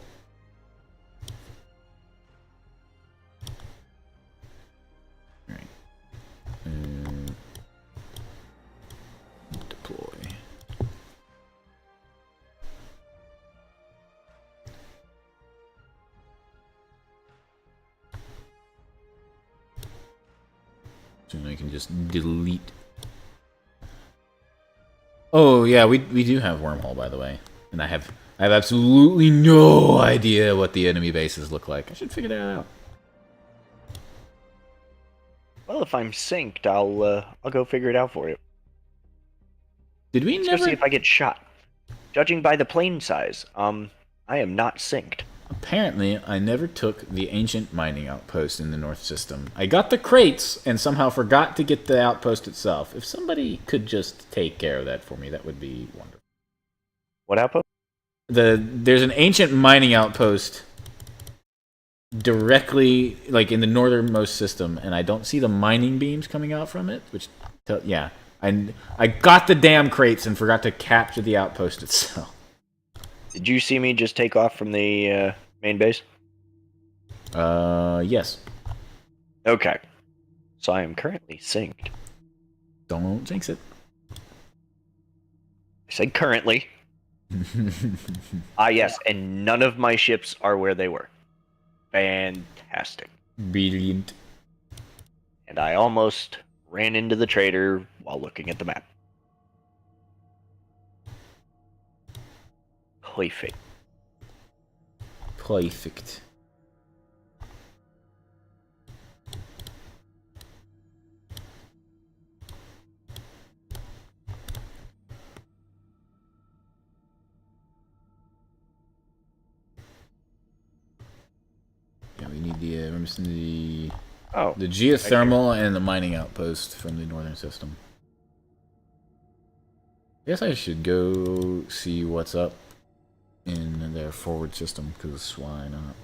Alright. Deploy. So now I can just delete. Oh yeah, we do have wormhole, by the way, and I have absolutely no idea what the enemy bases look like. I should figure that out. Well, if I'm synced, I'll go figure it out for you. Did we Let's never go see if I get shot? Judging by the plane size, I am not synced. Apparently, I never took the ancient mining outpost in the North System. I got the crates and somehow forgot to get the outpost itself. If somebody could just take care of that for me, that would be wonderful. What outpost? There's an ancient mining outpost directly, like, in the northernmost system, and I don't see the mining beams coming out from it, which, yeah. I got the damn crates and forgot to capture the outpost itself. Did you see me just take off from the main base? Yes. Okay. So I am currently synced. Don't jinx it. I said currently. Yes, and none of my ships are where they were. Fantastic. Brilliant. And I almost ran into the trader while looking at the map. Perfect. Perfect. Yeah, we need the the geothermal and the mining outpost from the northern system. I guess I should go see what's up in their forward system, because why not?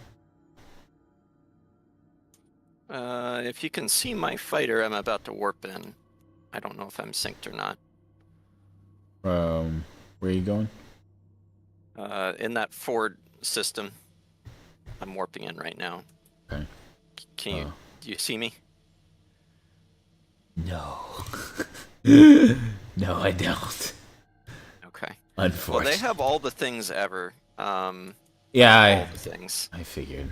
If you can see my fighter, I'm about to warp in. I don't know if I'm synced or not. Where are you going? In that forward system. I'm warping in right now. Okay. Can you do you see me? No. No, I don't. Okay. Unfortunately. Well, they have all the things ever. Yeah, all the things. I figured.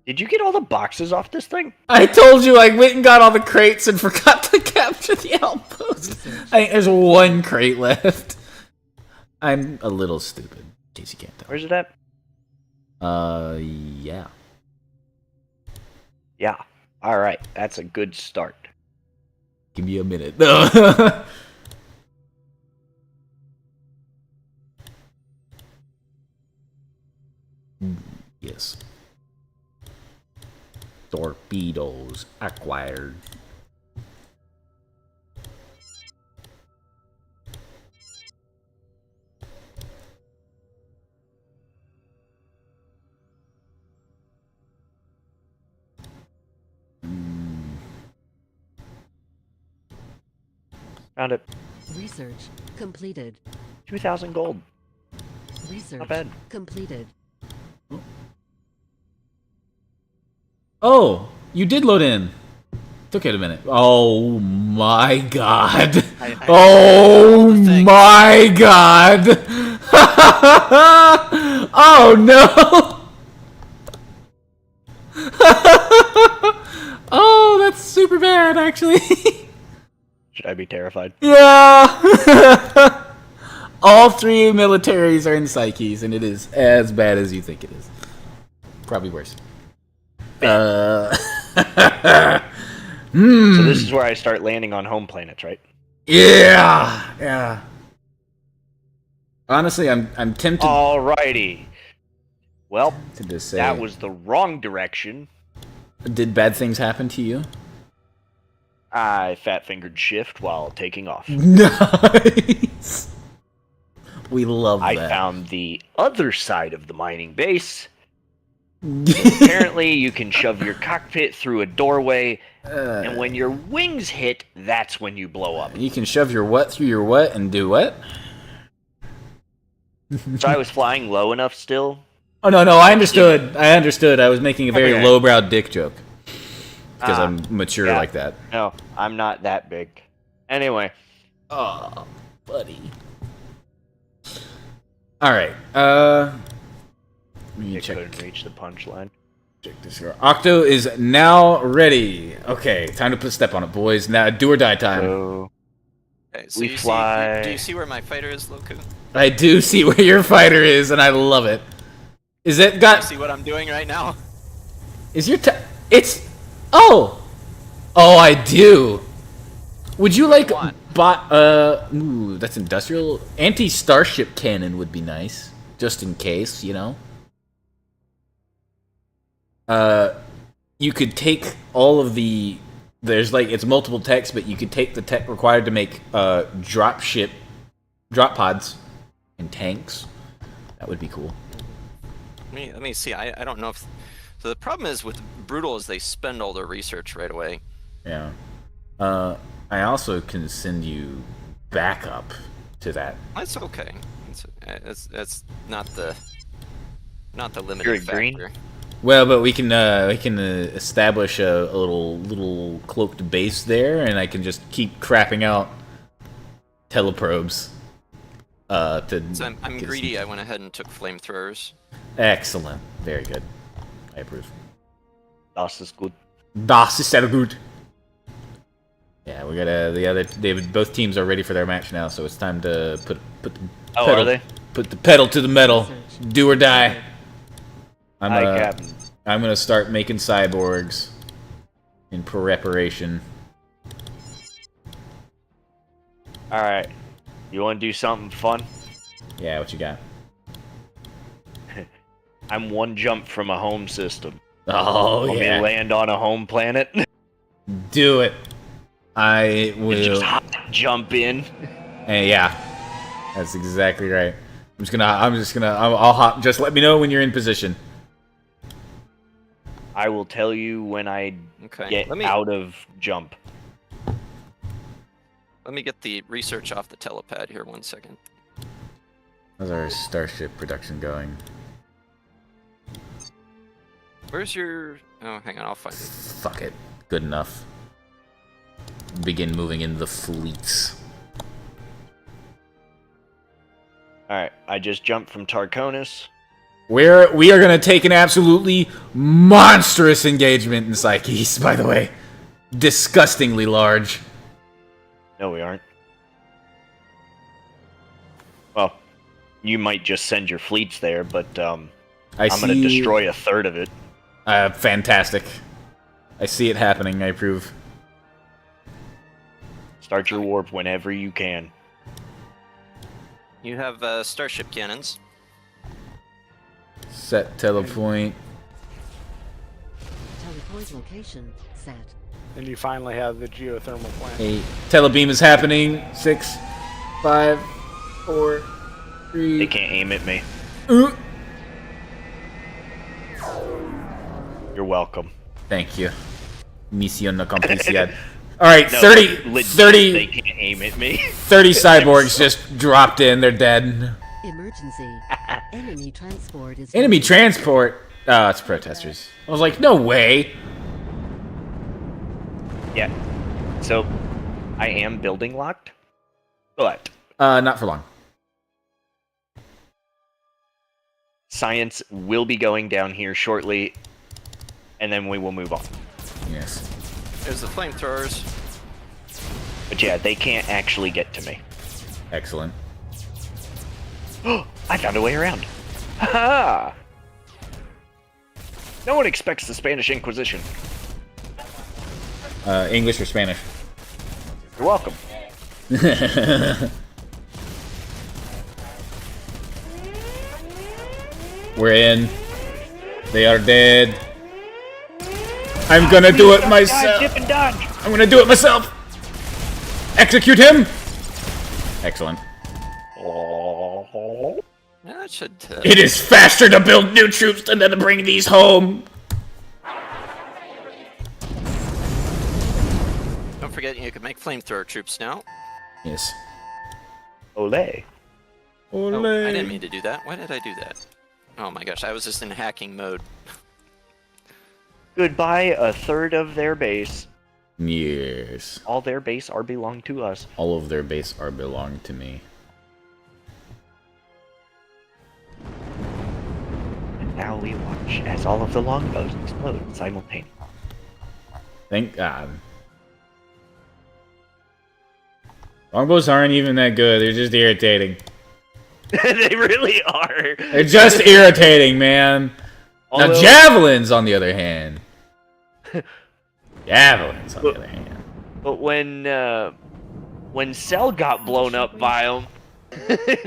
Did you get all the boxes off this thing? I told you I went and got all the crates and forgot to capture the outpost. I think there's one crate left. I'm a little stupid, in case you can't tell. Where's it at? Yeah. Yeah. Alright, that's a good start. Give me a minute. Yes. Torpedoes acquired. Found it. Research completed. 2,000 gold. Research Not bad. completed. Oh, you did load in. Took it a minute. Oh my god. Oh my god. Oh no. Oh, that's super bad, actually. Should I be terrified? Yeah. All three militaries are in Psyches, and it is as bad as you think it is. Probably worse. So this is where I start landing on home planets, right? Yeah. Honestly, I'm tempted. Alrighty. Well, to say, that was the wrong direction. Did bad things happen to you? I fat-fingered shift while taking off. Nice. We love that. I found the other side of the mining base. Apparently, you can shove your cockpit through a doorway, and when your wings hit, that's when you blow up. You can shove your what through your what and do what? So I was flying low enough still. Oh, no, I understood. I was making a very lowbrow dick joke. Because I'm mature like that. No, I'm not that big. Anyway. Oh, buddy. Alright, You couldn't reach the punchline. Check this here. Octo is now ready. Okay, time to put a step on it, boys. Now, do or die time. So, Okay, so we you fly. do you see where my fighter is, Loku? I do see where your fighter is, and I love it. Is it got... You see what I'm doing right now? Is your it's... Oh! Oh, I do. Would you like... Ooh, that's industrial. Anti-starship cannon would be nice. Just in case, you know? You could take all of the... There's like... It's multiple techs, but you could take the tech required to make drop pods and tanks. That would be cool. Let me see. I don't know if... So the problem is with Brutal is they spend all their research right away. Yeah. I also can send you backup to that. That's okay. It's not the limiting factor. Green? Well, but we can establish a little cloaked base there, and I can just keep crapping out teleprobes. So I'm greedy. I went ahead and took flamethrowers. Excellent. Very good. I approve. Das ist gut. Das ist sehr gut. Yeah, we gotta. Both teams are ready for their match now, so it's time to put the pedal. Are they? Put the pedal to the metal. Do or die. I'm gonna start making cyborgs in preparation. All right. You want to do something fun? Yeah, what you got? I'm one jump from a home system. Oh, Want me to land on a home planet? Do it. I will. Just jump in. Hey, yeah, that's exactly right. I'll hop. Just let me know when you're in position. I will tell you when I get out of jump. Let me get the research off the telepad here. 1 second. How's our starship production going? Where's your... Oh, hang on, I'll find it. Fuck it. Good enough. Begin moving in the fleets. Alright, I just jumped from Tarkonis. We are going to take an absolutely monstrous engagement in Psyches, by the way. Disgustingly large. No, we aren't. Well, you might just send your fleets there, but I'm going to destroy a third of it. Fantastic. I see it happening, I approve. Start your warp whenever you can. You have starship cannons. Set telepoint. Telepoint location set. And you finally have the geothermal plant. 8. Telebeam is happening. 6, 5, 4, 3. They can't aim at me. You're welcome. Thank you. Mission accomplished. Alright, No, 30. They can't aim at me. 30 cyborgs just dropped in. They're dead. Emergency. Enemy transport is... Enemy transport? Oh, it's protesters. I was like, no way. Yeah. So, I am building locked, but... not for long. Science will be going down here shortly, and then we will move on. Yes. There's the flamethrowers. But yeah, they can't actually get to me. Excellent. I found a way around. Ha! No one expects the Spanish Inquisition. English or Spanish? You're welcome. We're in. They are dead. I'm gonna do it myself. Dip and dodge. I'm gonna do it myself. Execute him. Excellent. That should. It is faster to build new troops than to bring these home. Don't forget, you can make flamethrower troops now. Yes. Olay. Oh, I didn't mean to do that. Why did I do that? Oh my gosh, I was just in hacking mode. Goodbye, a third of their base. Yes. All their base are belong to us. All of their base are belong to me. And now we watch as all of the longbows explode simultaneously. Thank God. Longbows aren't even that good. They're just irritating. They really are. They're just irritating, man. Although, now javelins, on the other hand. Javelins, on the other hand. But when Cell got blown up by him,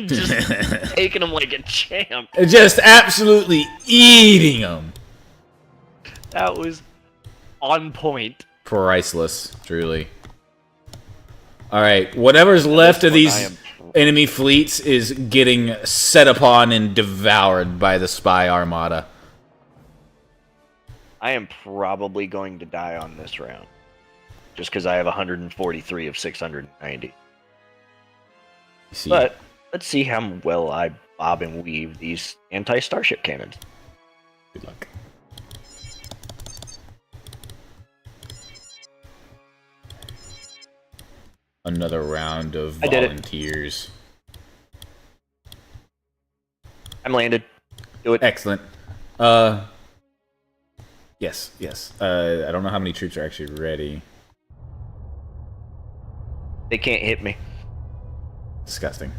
just taking him like a champ. Just absolutely eating them. That was on point. Priceless, truly. Alright, whatever's left of these enemy fleets is getting set upon and devoured by the spy armada. I am probably going to die on this round. Just because I have 143 of 690. See. But let's see how well I bob and weave these anti-starship cannons. Good luck. Another round of volunteers. I'm landed. Do it. Excellent. Yes, yes. I don't know how many troops are actually ready. They can't hit me. Disgusting.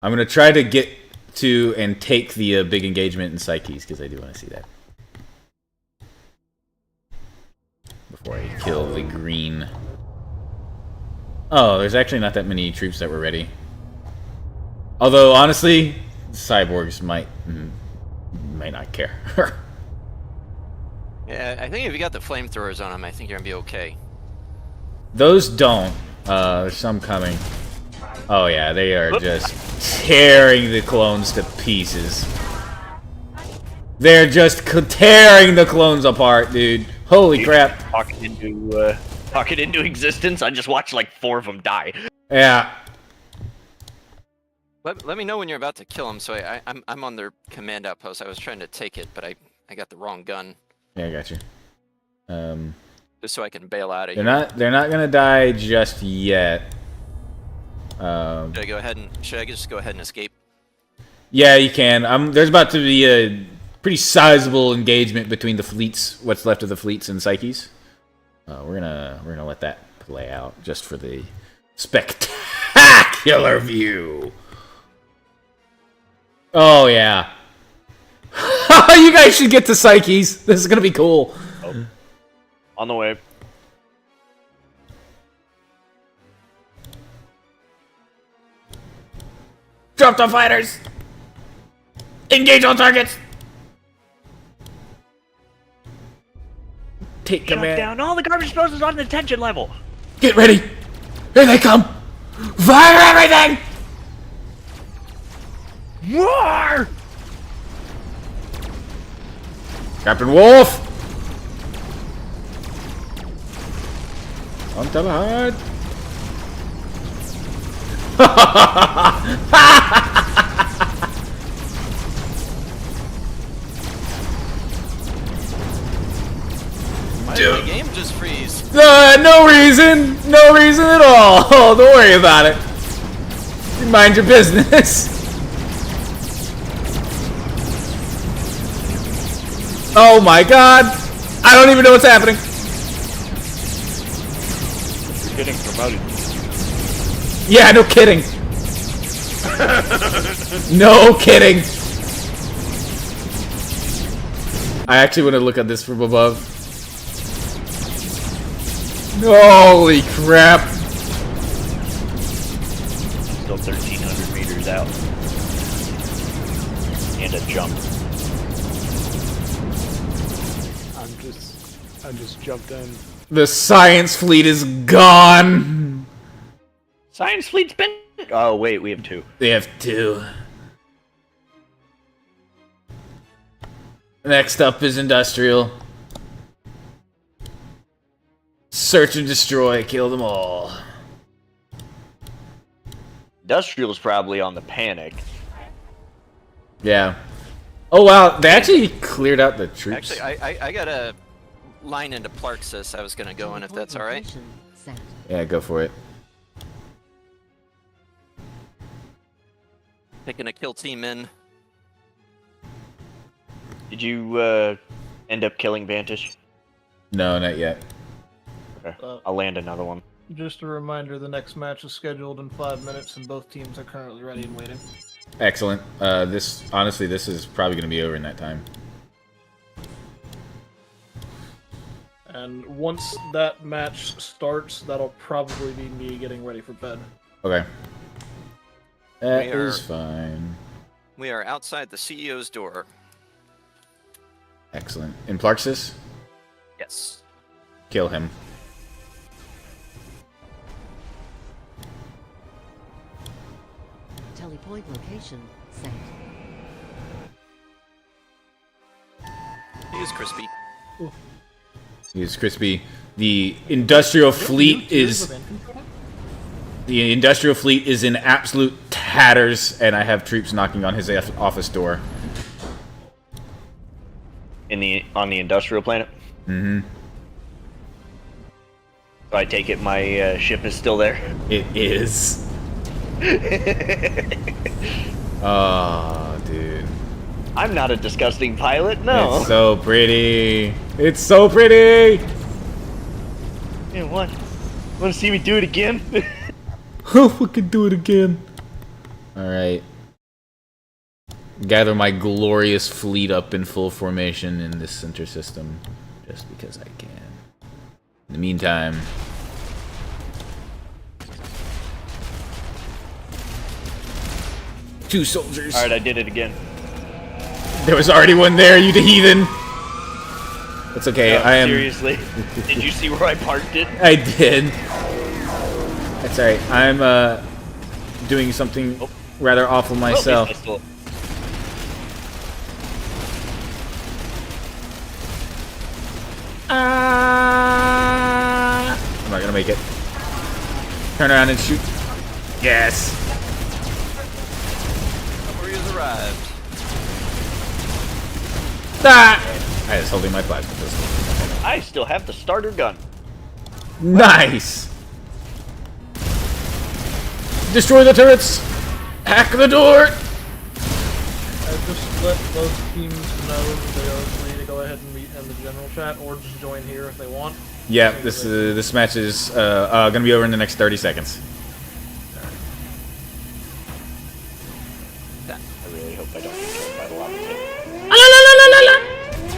I'm gonna try to get to and take the big engagement in Psyches because I do want to see that before I kill the green. Oh, there's actually not that many troops that were ready. Although honestly, cyborgs might not care. Yeah, I think if you got the flamethrowers on them, I think you're gonna be okay. Those don't. There's some coming. Oh yeah, they are just tearing the clones to pieces. They're just tearing the clones apart, dude. Holy crap. Talk it into existence. I just watched like 4 of them die. Yeah. Let me know when you're about to kill them. So I'm on their command outpost. I was trying to take it, but I got the wrong gun. Yeah, I got you. Just so I can bail out of They're here. They're not gonna die just yet. Should I just go ahead and escape? Yeah, you can. There's about to be a pretty sizable engagement between the fleets. What's left of the fleets and Psyches. We're gonna let that play out just for the spectacular view. Oh yeah. You guys should get to Psyches. This is gonna be cool. Oh. On the way. Drop the fighters! Engage all targets! Take Shut command. down all the garbage disposals on the detention level. Get ready! Here they come! Fire everything! Roar! Captain Wolf! On top hard! Why did the game just freeze? No reason! No reason at all! Oh, don't worry about it. You mind your business. Oh my god! I don't even know what's happening. He's getting promoted. Yeah, no kidding. No kidding. I actually want to look at this from above. Holy crap. Still 1,300 meters out. And a jump. I just jumped in. The science fleet is gone. Science fleet's been... Oh, wait, we have 2. They have 2. Next up is industrial. Search and destroy, kill them all. Industrial's probably on the panic. Yeah. Oh wow, they actually cleared out the troops. Actually, I got a line into Plarxis I was going to go in if that's alright. Yeah, go for it. Picking a kill team in. Did you end up killing Vantage? No, not yet. Okay. I'll land another one. Just a reminder, the next match is scheduled in 5 minutes and both teams are currently ready and waiting. Excellent. This is probably going to be over in that time. And once that match starts, that'll probably be me getting ready for bed. Okay. That is fine. We are outside the CEO's door. Excellent. In Plarxis? Yes. Kill him. Telepoint location set. He is crispy. He's crispy. The industrial fleet is... The industrial fleet is in absolute tatters, and I have troops knocking on his office door. On the industrial planet? Mm-hmm. So I take it my ship is still there? It is. Oh, dude. I'm not a disgusting pilot, no. It's so pretty. It's so pretty. Yeah, what? Want to see me do it again? Oh, we can do it again. Alright. Gather my glorious fleet up in full formation in this center system. Just because I can. In the meantime... Two soldiers. Alright, I did it again. There was already one there, you heathen! It's okay, No, I am... Seriously? Did you see where I parked it? I did. That's alright. I'm doing something rather awful myself. I'm not gonna make it. Turn around and shoot. Yes. Warriors arrived. Ah! I was holding my plasma pistol. I still have the starter gun. Nice. Destroy the turrets. Hack the door. Just let both teams know that they are free to go ahead and meet in the general chat, or just join here if they want. Yeah, this match is gonna be over in the next 30 seconds. I really hope I don't get killed by the lava pit.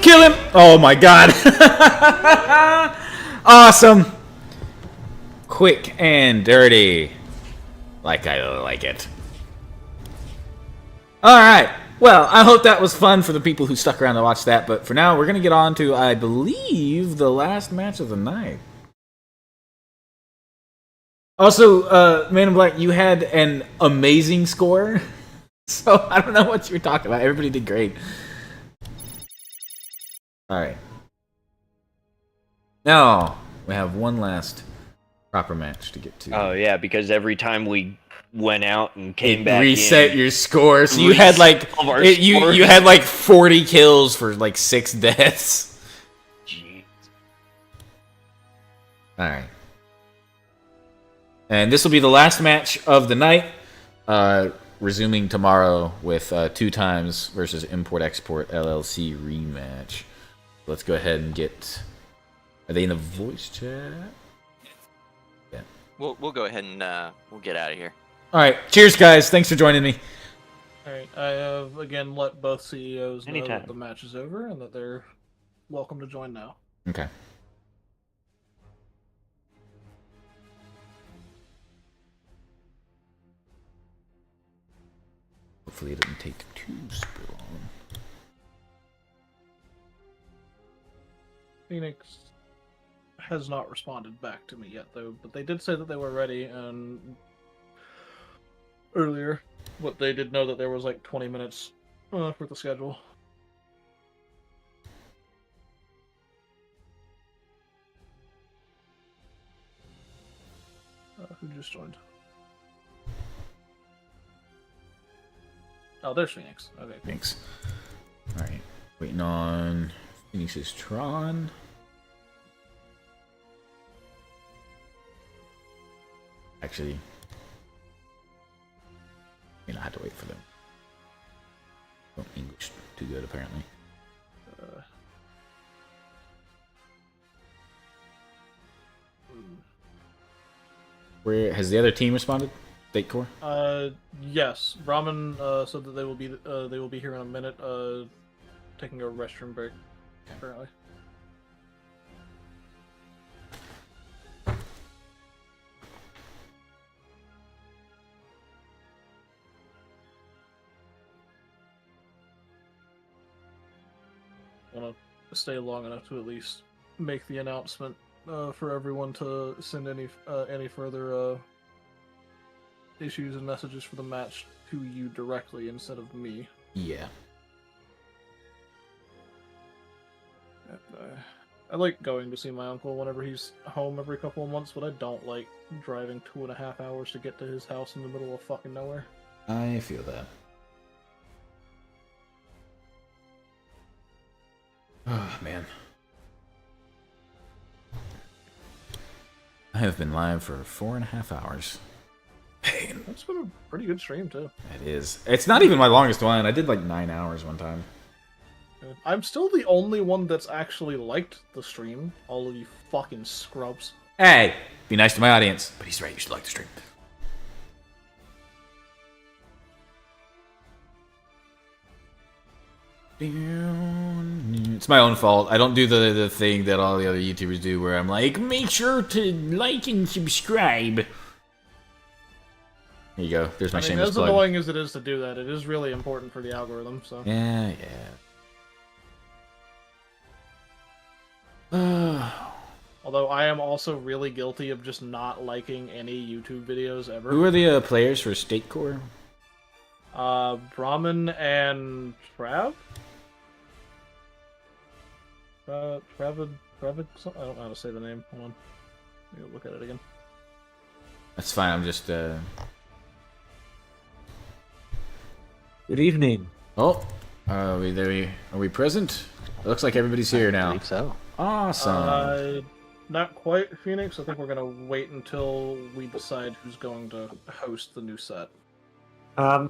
Kill him! Oh my god! Awesome! Quick and dirty. Like I like it. Alright. Well, I hope that was fun for the people who stuck around to watch that, but for now, we're going to get on to, I believe, the last match of the night. Also, Man in Black, you had an amazing score, so I don't know what you were talking about. Everybody did great. Alright. Now, we have one last proper match to get to. Oh yeah, because every time we went out and came back reset in, your score, so you had like you had like 40 kills for like 6 deaths. Jeez. All right, and this will be the last match of the night. Resuming tomorrow with 2 times versus Import Export LLC rematch. Let's go ahead and get. Are they in the voice chat? Yeah. we'll go ahead and we'll get out of here. All right. Cheers, guys. Thanks for joining me. All right, I have again let both CEOs know Anytime. that the match is over and that they're welcome to join now. Okay. Hopefully it didn't take too super long. Phoenix has not responded back to me yet, though, but they did say that they were ready, and earlier, they did know that there was like 20 minutes for the schedule. Who just joined? Oh, there's Phoenix. Okay. Thanks. All right. Waiting on Phoenix's Tron. Actually, I mean, I had to wait for them. Don't English too good, apparently. Where has the other team responded? State Core? Yes. Brahmin said that they will be here in a minute, taking a restroom break. Apparently. Want to stay long enough to at least make the announcement for everyone to send any further issues and messages for the match to you directly instead of me. Yeah. I like going to see my uncle whenever he's home every couple of months, but I don't like driving 2.5 hours to get to his house in the middle of fucking nowhere. I feel that. Oh, man. I have been live for 4.5 hours. Pain. That's been a pretty good stream, too. It is. It's not even my longest one. I did like 9 hours one time. I'm still the only one that's actually liked the stream. All of you fucking scrubs. Hey! Be nice to my audience. But he's right, you should like the stream. It's my own fault. I don't do the thing that all the other YouTubers do where I'm like, make sure to like and subscribe. There you go. There's my shameless as plug. annoying as it is to do that, it is really important for the algorithm, so... Yeah. Although I am also really guilty of just not liking any YouTube videos ever. Who are the players for State Core? Brahmin and Trav? Travid, I don't know how to say the name. Hold on. Let me look at it again. That's fine, I'm just, Good evening. Oh, are we present? It looks like everybody's here now. I think so. Awesome. Not quite, Phoenix. I think we're gonna wait until we decide who's going to host the new set. I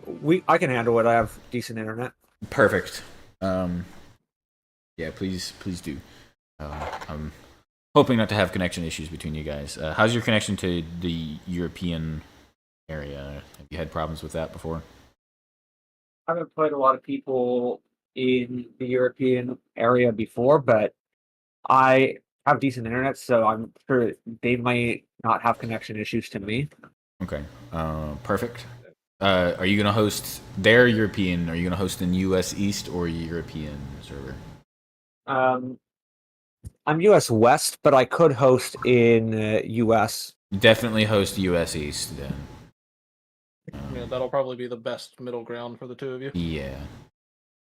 can handle it. I have decent internet. Perfect. Yeah, please do. I'm hoping not to have connection issues between you guys. How's your connection to the European area? Have you had problems with that before? I haven't played a lot of people in the European area before, but I have decent internet, so I'm sure they might not have connection issues to me. Okay. Perfect. Are you going to host their European? Are you going to host in US East or European server? I'm US West, but I could host in US. Definitely host US East then. Yeah, that'll probably be the best middle ground for the two of you. Yeah.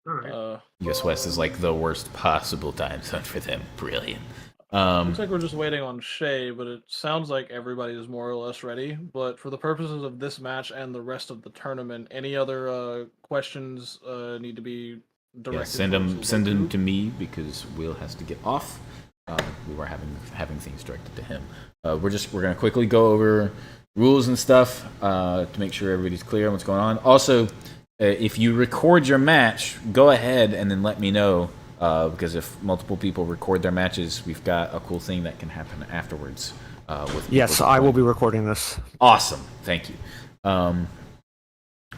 Alright. US West is like the worst possible time zone for them. Brilliant. Looks like we're just waiting on Shay, but it sounds like everybody is more or less ready. But for the purposes of this match and the rest of the tournament, any other questions need to be directed? Yeah, send them to me because Will has to get off. We were having things directed to him. We're gonna quickly go over rules and stuff to make sure everybody's clear on what's going on. Also, if you record your match, go ahead and then let me know. Because if multiple people record their matches, we've got a cool thing that can happen afterwards. Yes, I will be recording this. Awesome, thank you.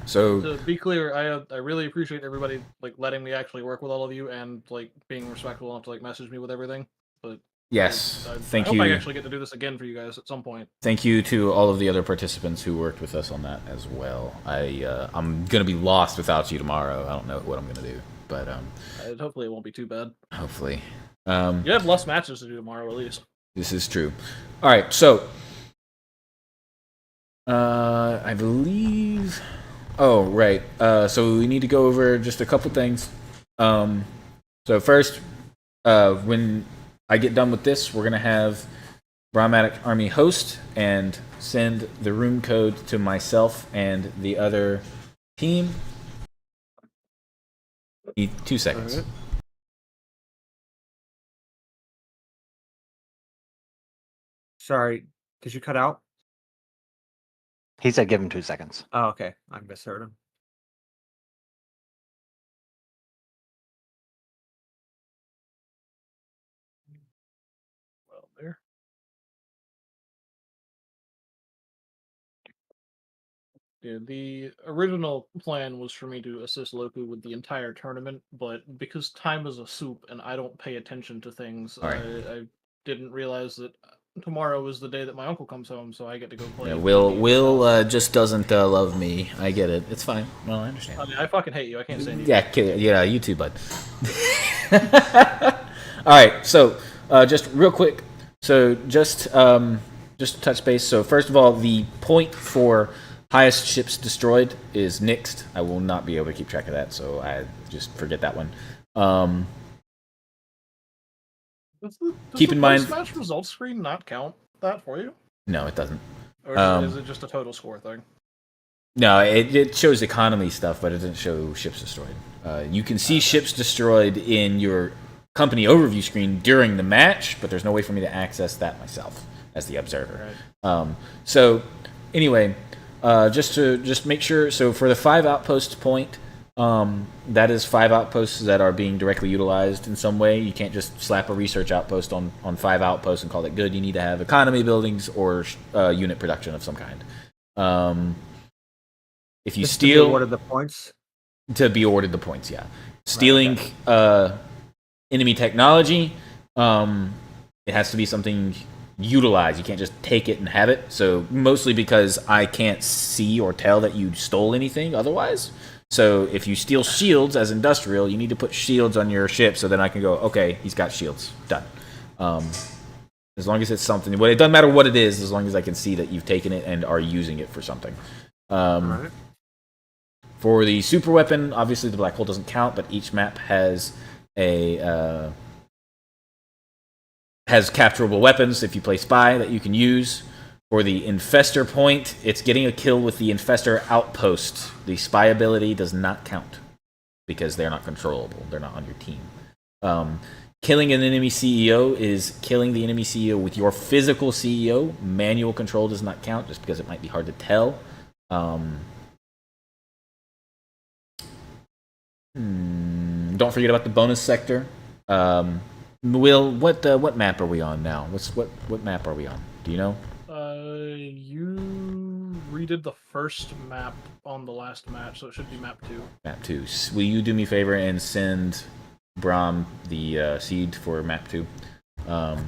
So to be clear, I really appreciate everybody like letting me actually work with all of you and like being respectful enough to like message me with everything. But yes, I hope I actually get to do this again for you guys at some point. Thank you to all of the other participants who worked with us on that as well. I'm gonna be lost without you tomorrow. I don't know what I'm gonna do, but hopefully it won't be too bad. Hopefully, you have less matches to do tomorrow at least. This is true. All right, so I believe. Oh, right. So we need to go over just a couple things. So first, when I get done with this, we're gonna have Brahmatic Army host and send the room code to myself and the other team. Need 2 seconds. Right. Sorry, did you cut out? He said give him 2 seconds. Oh, okay. I misheard him. Well, there. Yeah, the original plan was for me to assist Loku with the entire tournament, but because time is a soup and I don't pay attention to things, All right. I didn't realize that tomorrow is the day that my uncle comes home, so I get to go play. Yeah, Will just doesn't love me. I get it. It's fine. Well, I understand. I mean, I fucking hate you. I can't say anything. Yeah, you too, bud. All right, so just real quick. So just to touch base. So first of all, the point for highest ships destroyed is nixed. I will not be able to keep track of that, so I just forget that one. Does keep the in mind. Post-match results screen not count that for you? No, it doesn't. Or is it just a total score thing? No, it shows economy stuff, but it doesn't show ships destroyed. You can see ships destroyed in your company overview screen during the match, but there's no way for me to access that myself as the observer. Right. So anyway, just make sure. So for the 5 outposts point, that is 5 outposts that are being directly utilized in some way. You can't just slap a research outpost on 5 outposts and call it good. You need to have economy buildings or unit production of some kind. If you steal, to be awarded the points. To be awarded the points, yeah. Stealing enemy technology, it has to be something utilized. You can't just take it and have it. So mostly because I can't see or tell that you stole anything otherwise. So if you steal shields as industrial, you need to put shields on your ship so then I can go, okay, he's got shields. Done. As long as it's something, well, it doesn't matter what it is, as long as I can see that you've taken it and are using it for something. Right. For the super weapon, obviously the black hole doesn't count, but each map has has capturable weapons if you play spy that you can use. For the infestor point, it's getting a kill with the infestor outpost. The spy ability does not count because they're not controllable. They're not on your team. Killing an enemy CEO is killing the enemy CEO with your physical CEO. Manual control does not count just because it might be hard to tell. Don't forget about the bonus sector. Will, what map are we on now? What map are we on? Do you know? You redid the first map on the last match, so it should be map 2. Map 2. Will you do me a favor and send Brahm the seed for map 2? Thank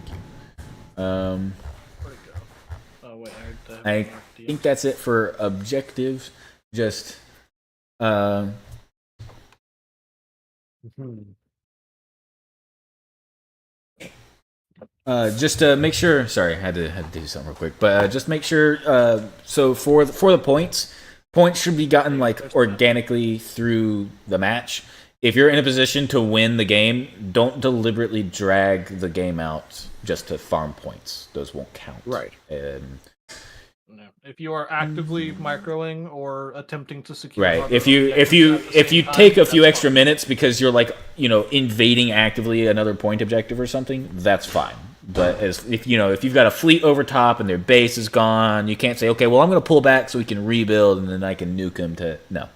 you. Where'd it go? Oh wait, I think that's it for objectives. Just just to make sure. Sorry, I had to do something real quick, but just make sure. So for the points should be gotten like organically through the match. If you're in a position to win the game, don't deliberately drag the game out just to farm points. Those won't count. Right. No. If you are actively microing or attempting to secure, right. If you take a few extra minutes because you're like invading actively another point objective or something, that's fine. But if you've got a fleet over top and their base is gone, you can't say, okay, well I'm going to pull back so we can rebuild and then I can nuke them to no.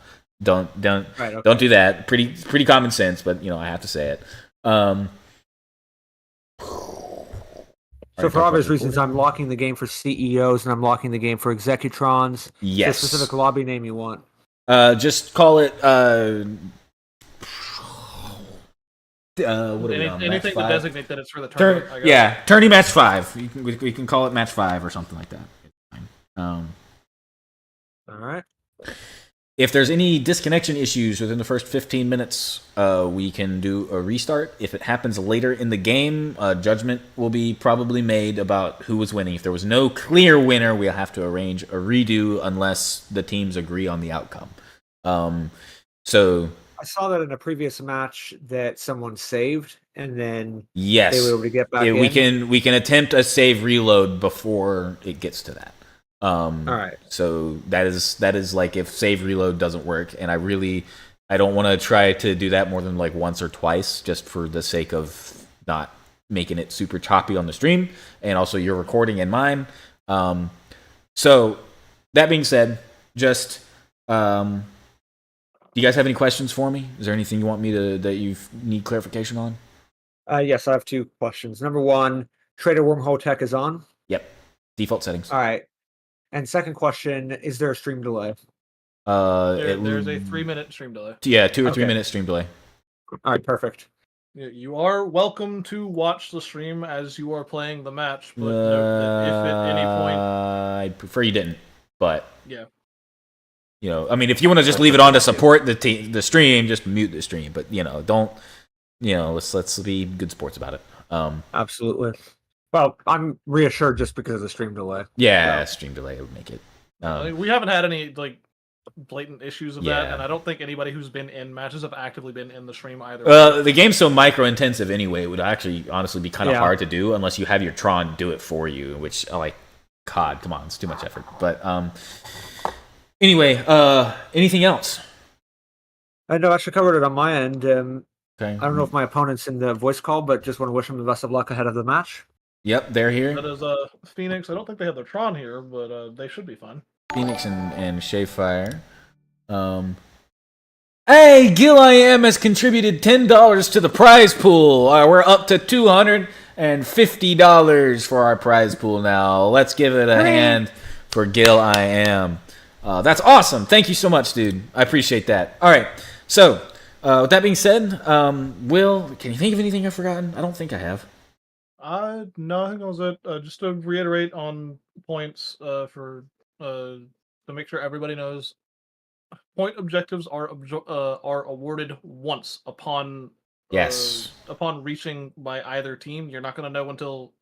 Don't right, okay. Don't do that. Pretty common sense, but I have to say it. So for obvious reasons, I'm locking the game for CEOs and I'm locking the game for Executrons. Yes. Is there a specific lobby name you want? Just call it. What are we on? Anything to designate that it's for the tournament. tournament. Yeah, tourney match 5. We can call it match 5 or something like that. All right. If there's any disconnection issues within the first 15 minutes, we can do a restart. If it happens later in the game, judgment will be probably made about who was winning. If there was no clear winner, we'll have to arrange a redo unless the teams agree on the outcome. So I saw that in a previous match that someone saved and then yes, they were able to get back in. We can attempt a save reload before it gets to that. All right. So that is like if save reload doesn't work, and I don't want to try to do that more than like once or twice, just for the sake of not making it super choppy on the stream, and also your recording and mine. So that being said, just do you guys have any questions for me? Is there anything you want me to that you need clarification on? Yes, I have 2 questions. Number 1, Trader Wormhole Tech is on. Yep. Default settings. All right. And second question, is there a stream delay? There's a 3-minute stream delay. Yeah, 2 or 3 minute stream delay. All right, perfect. You are welcome to watch the stream as you are playing the match, but note that if at any point... I prefer you didn't, but... Yeah. You know, I mean, if you want to just leave it on to support the stream, just mute the stream. But, you know, don't... You know, let's be good sports about it. Absolutely. Well, I'm reassured just because of the stream delay. Yeah, stream delay would make it. I mean, we haven't had any blatant issues of that, and I don't think anybody who's been in matches have actively been in the stream either. The game's so micro-intensive anyway, it would actually honestly be kind of hard to do unless you have your Tron do it for you, which, God, come on, it's too much effort. But anyway, anything else? I know I actually covered it on my end. Okay. I don't know if my opponent's in the voice call, but just want to wish him the best of luck ahead of the match. Yep, they're here. That is Phoenix. I don't think they have their Tron here, but they should be fine. Phoenix and Shayfire. Hey, Gil.I.am has contributed $10 to the prize pool. We're up to $250 for our prize pool now. Let's give it a hand for Gil.I.am. That's awesome. Thank you so much, dude. I appreciate that. All right. So, with that being said, Will, can you think of anything I've forgotten? I don't think I have. No, I think that was it. Just to reiterate on points to make sure everybody knows, point objectives are awarded once upon upon reaching by either team. You're not going to know until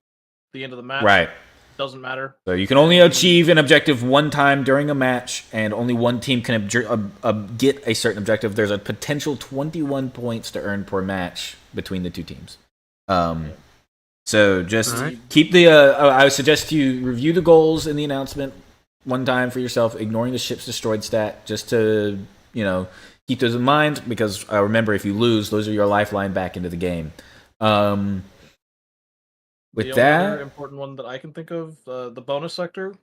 the end of the match. Right. Doesn't matter. So you can only achieve an objective one time during a match, and only one team can get a certain objective. There's a potential 21 points to earn per match between the two teams. So just keep the. I would suggest you review the goals in the announcement one time for yourself, ignoring the ships destroyed stat, just to keep those in mind, because remember, if you lose, those are your lifeline back into the game. With the that, only other important one that I can think of, the bonus sector.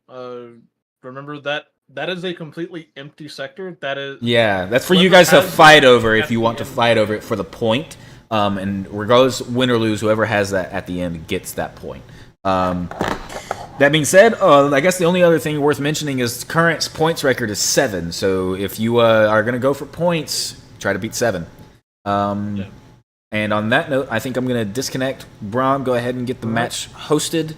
Remember that is a completely empty sector. That is that's for you guys to fight over if you want to fight over it for the point. And regardless, win or lose, whoever has that at the end gets that point. That being said, I guess the only other thing worth mentioning is current points record is 7. So if you are going to go for points, try to beat 7. And on that note, I think I'm going to disconnect. Brom, go ahead and get the match hosted.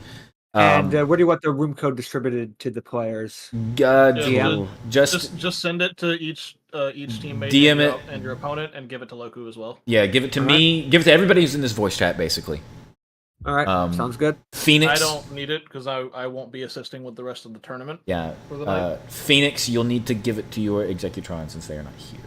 And where do you want the room code distributed to the players? Just send it to each teammate DM it and your opponent, and give it to Loku as well. Yeah, give it to me. Give it to everybody who's in this voice chat, basically. All right, sounds good. Phoenix, I don't need it because I won't be assisting with the rest of the tournament. Yeah, for the night. Phoenix, you'll need to give it to your Executron since they are not here.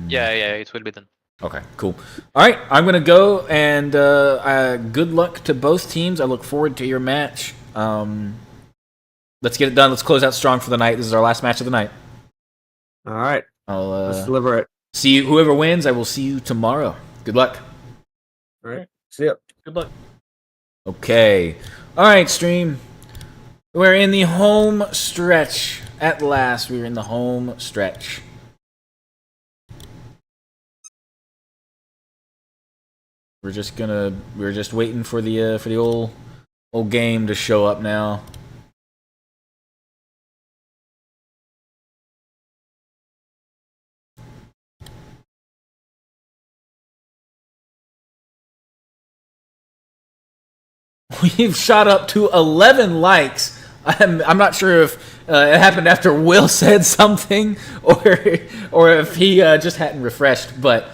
Yeah, it will be done. Okay, cool. All right, I'm gonna go, and good luck to both teams. I look forward to your match. Let's get it done. Let's close out strong for the night. This is our last match of the night. All right, let's deliver it. See you. Whoever wins, I will see you tomorrow. Good luck. All right, see ya. Good luck. Okay. All right, stream. We're in the home stretch. At last, we're in the home stretch. we're just waiting for the old game to show up now. We've shot up to 11 likes. I'm not sure if it happened after Will said something or if he just hadn't refreshed, but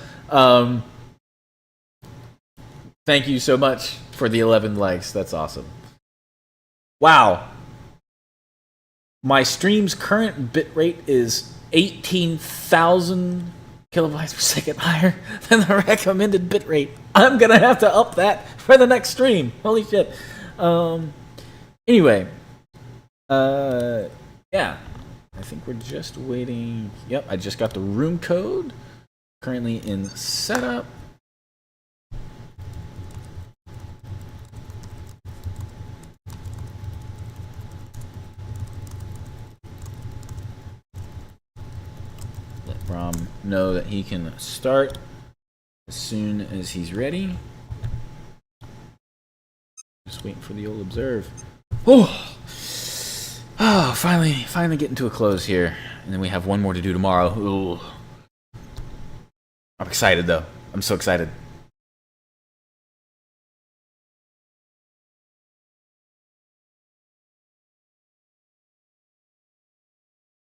thank you so much for the 11 likes. That's awesome. Wow. My stream's current bitrate is 18,000 kilobytes per second higher than the recommended bitrate. I'm gonna have to up that for the next stream. Holy shit. Anyway, yeah, I think we're just waiting. Yep, I just got the room code. Currently in setup. Let Rom know that he can start as soon as he's ready. Just waiting for the old observe. Oh, finally getting to a close here. And then we have one more to do tomorrow. Ooh. I'm excited though. I'm so excited.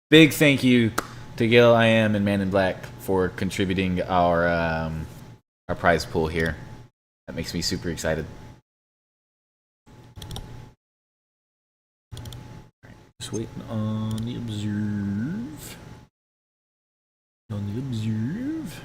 Big thank you to Gil, I Am, and Man in Black for contributing our prize pool here. That makes me super excited. Just waiting on the observe. On the observe.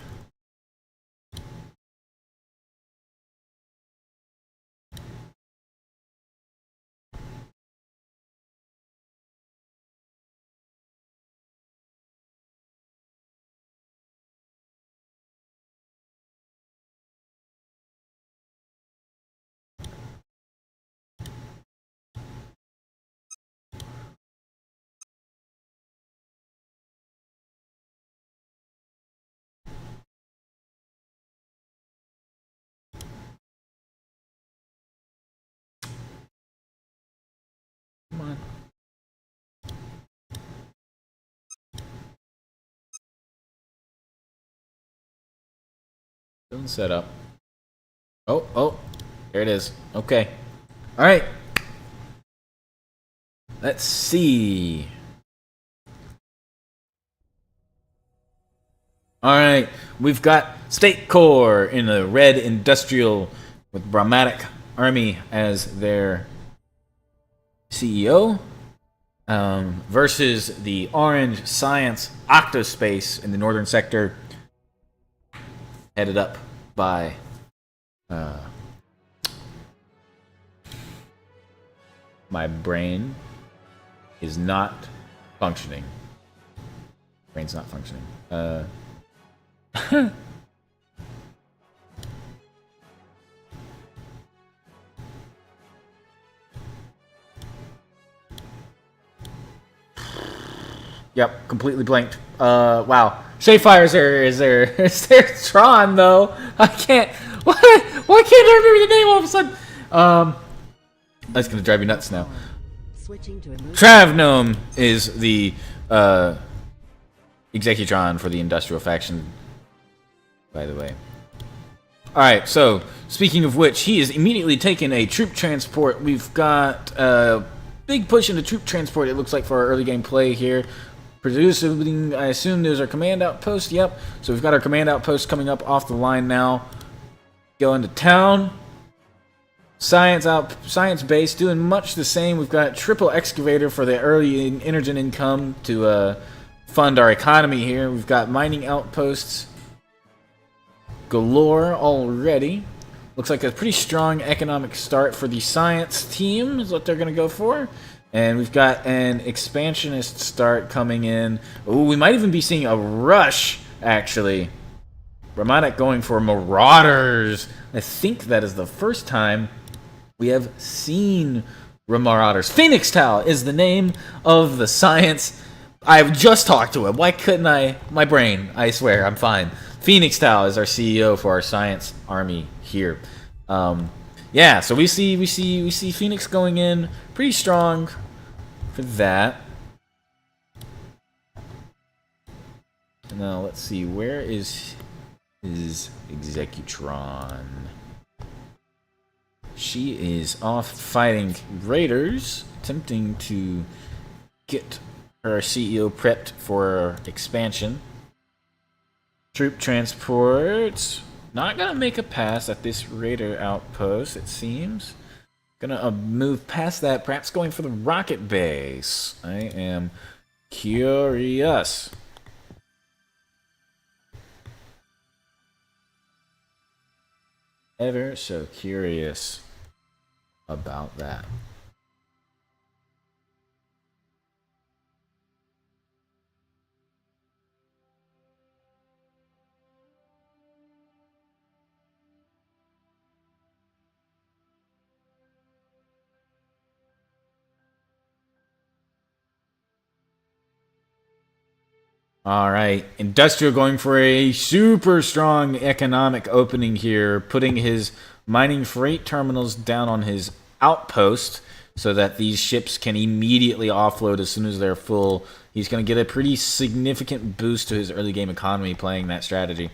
Come on. Doing setup. Oh, there it is. Okay. All right. Let's see. All right, we've got State Corps in a red industrial with Brahmatic Army as their CEO versus the orange science Octospace in the northern sector, headed up by my brain is not functioning. Brain's not functioning. Yep, completely blanked. Wow. Shayfire is there Tron though? I can't. Why can't I remember the name all of a sudden? That's gonna drive you nuts now. Travgnome is the Executron for the Industrial Faction, by the way. Alright, so, speaking of which, he is immediately taking a troop transport. We've got a big push into troop transport, it looks like, for our early game play here. Producing, I assume there's our command outpost. Yep, so we've got our command outpost coming up off the line now. Going to town. Science base doing much the same. We've got triple excavator for the early energen income to fund our economy here. We've got mining outposts galore already. Looks like a pretty strong economic start for the science team is what they're going to go for. And we've got an expansionist start coming in. Ooh, we might even be seeing a rush, actually. Brahmatic going for Marauders. I think that is the first time we have seen Marauders. Phoenix Tal is the name of the science. I've just talked to him. Why couldn't I? My brain, I swear, I'm fine. Phoenix Tao is our CEO for our science army here. Yeah, so we see Phoenix going in pretty strong for that. Now let's see, where is Executron? She is off fighting raiders, attempting to get her CEO prepped for expansion. Troop transport, not gonna make a pass at this raider outpost, it seems. Gonna move past that, perhaps going for the rocket base. I am curious. Ever so curious about that. All right, Industrial going for a super strong economic opening here, putting his mining freight terminals down on his outpost so that these ships can immediately offload as soon as they're full. He's going to get a pretty significant boost to his early game economy playing that strategy.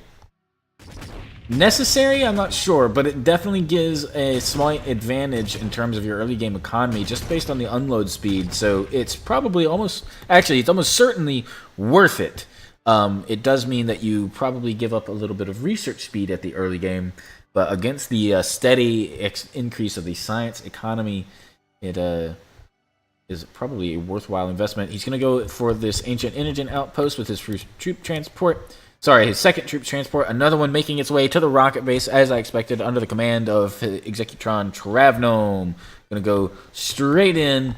Necessary? I'm not sure, but it definitely gives a slight advantage in terms of your early game economy just based on the unload speed, so it's probably almost, actually it's almost certainly worth it. It does mean that you probably give up a little bit of research speed at the early game, but against the steady increase of the science economy, it is probably a worthwhile investment. He's going to go for this Ancient Energen outpost with his first troop transport. Sorry, his second troop transport. Another one making its way to the rocket base, as I expected, under the command of Executron Travnome. Going to go straight in,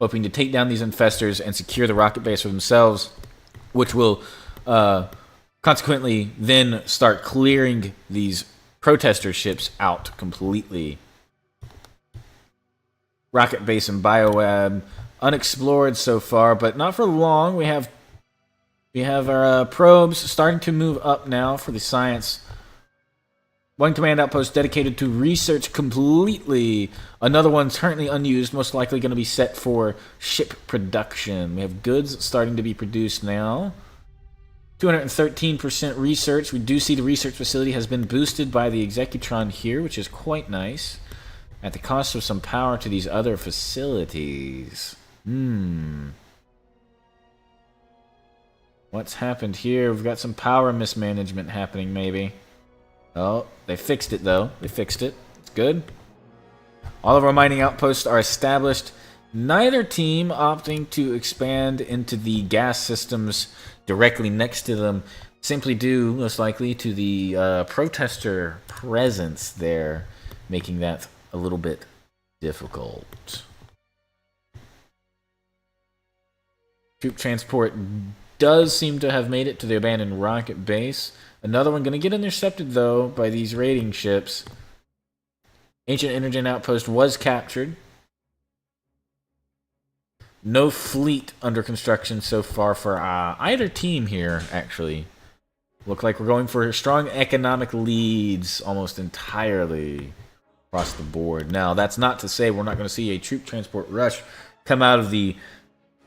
hoping to take down these infestors and secure the rocket base for themselves, which will consequently then start clearing these protester ships out completely. Rocket base and bioweb unexplored so far, but not for long. We have our probes starting to move up now for the science. One command outpost dedicated to research completely. Another one currently unused, most likely going to be set for ship production. We have goods starting to be produced now. 213% research. We do see the research facility has been boosted by the Executron here, which is quite nice. At the cost of some power to these other facilities. What's happened here? We've got some power mismanagement happening, maybe. Oh, they fixed it, though. They fixed it. It's good. All of our mining outposts are established. Neither team opting to expand into the gas systems directly next to them, simply due, most likely, to the protester presence there, making that a little bit difficult. Troop transport does seem to have made it to the abandoned rocket base. Another one going to get intercepted, though, by these raiding ships. Ancient Energen outpost was captured. No fleet under construction so far for either team here, actually. Look like we're going for strong economic leads almost entirely across the board. Now, that's not to say we're not going to see a troop transport rush come out of the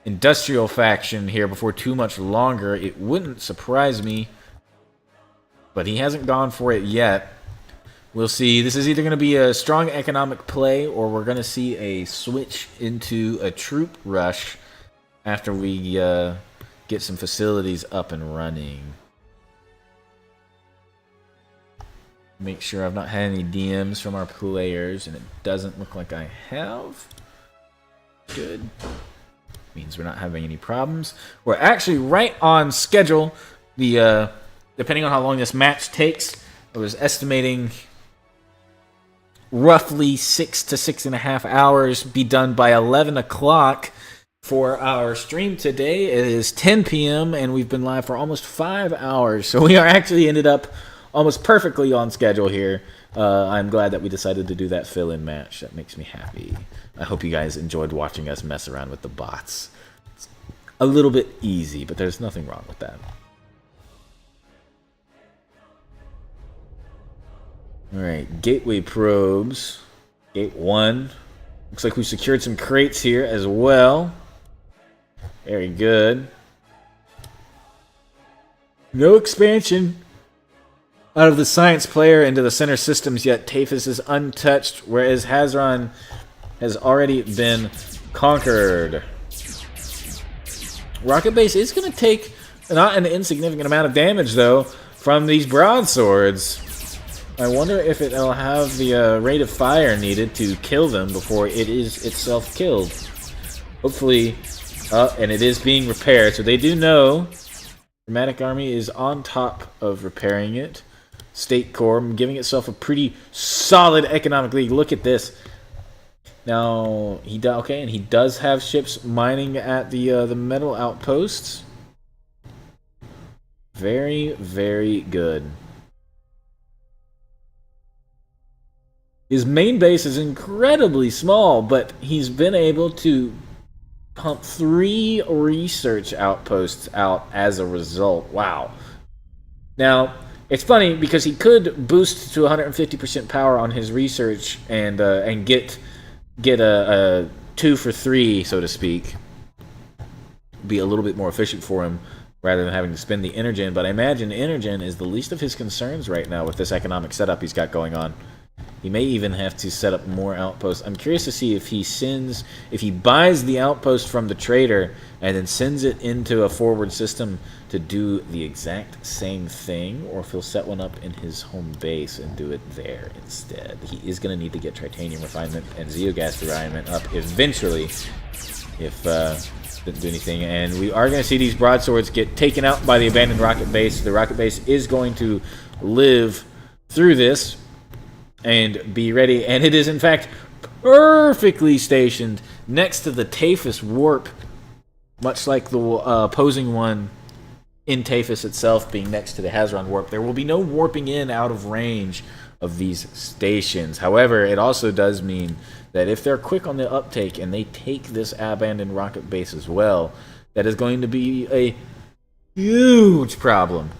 industrial faction here before too much longer. It wouldn't surprise me, but he hasn't gone for it yet. We'll see. This is either going to be a strong economic play or we're going to see a switch into a troop rush after we get some facilities up and running. Make sure I've not had any DMs from our players, and it doesn't look like I have. Good. Means we're not having any problems. We're actually right on schedule. The depending on how long this match takes, I was estimating roughly 6 to 6.5 hours. Be done by 11 o'clock for our stream today. It is 10 p.m. and we've been live for almost 5 hours. So we are actually ended up almost perfectly on schedule here. I'm glad that we decided to do that fill-in match. That makes me happy. I hope you guys enjoyed watching us mess around with the bots. It's a little bit easy, but there's nothing wrong with that. Alright, gateway probes. Gate 1. Looks like we secured some crates here as well. Very good. No expansion out of the science player into the center systems yet. Tafis is untouched, whereas Hazron has already been conquered. Rocket Base is going to take not an insignificant amount of damage, though, from these broadswords. I wonder if it'll have the rate of fire needed to kill them before it is itself killed. Hopefully, and it is being repaired, so they do know. Dramatic Army is on top of repairing it. State Corps giving itself a pretty solid economic lead. Look at this. Now and he does have ships mining at the metal outposts. Very, very good. His main base is incredibly small, but he's been able to pump 3 research outposts out as a result. Wow. Now, it's funny because he could boost to 150% power on his research and get a 2 for 3, so to speak. Be a little bit more efficient for him rather than having to spend the Energen. But I imagine Energen is the least of his concerns right now with this economic setup he's got going on. He may even have to set up more outposts. I'm curious to see if he buys the outpost from the trader and then sends it into a forward system to do the exact same thing, or if he'll set one up in his home base and do it there instead. He is going to need to get titanium refinement and zeogas refinement up eventually if didn't do anything. And we are going to see these broadswords get taken out by the abandoned rocket base. The rocket base is going to live through this and be ready, and it is in fact perfectly stationed next to the Tafis warp, much like the opposing one in Tafis itself being next to the Hazron warp. There will be no warping in out of range of these stations. However, it also does mean that if they're quick on the uptake and they take this abandoned rocket base as well, that is going to be a huge problem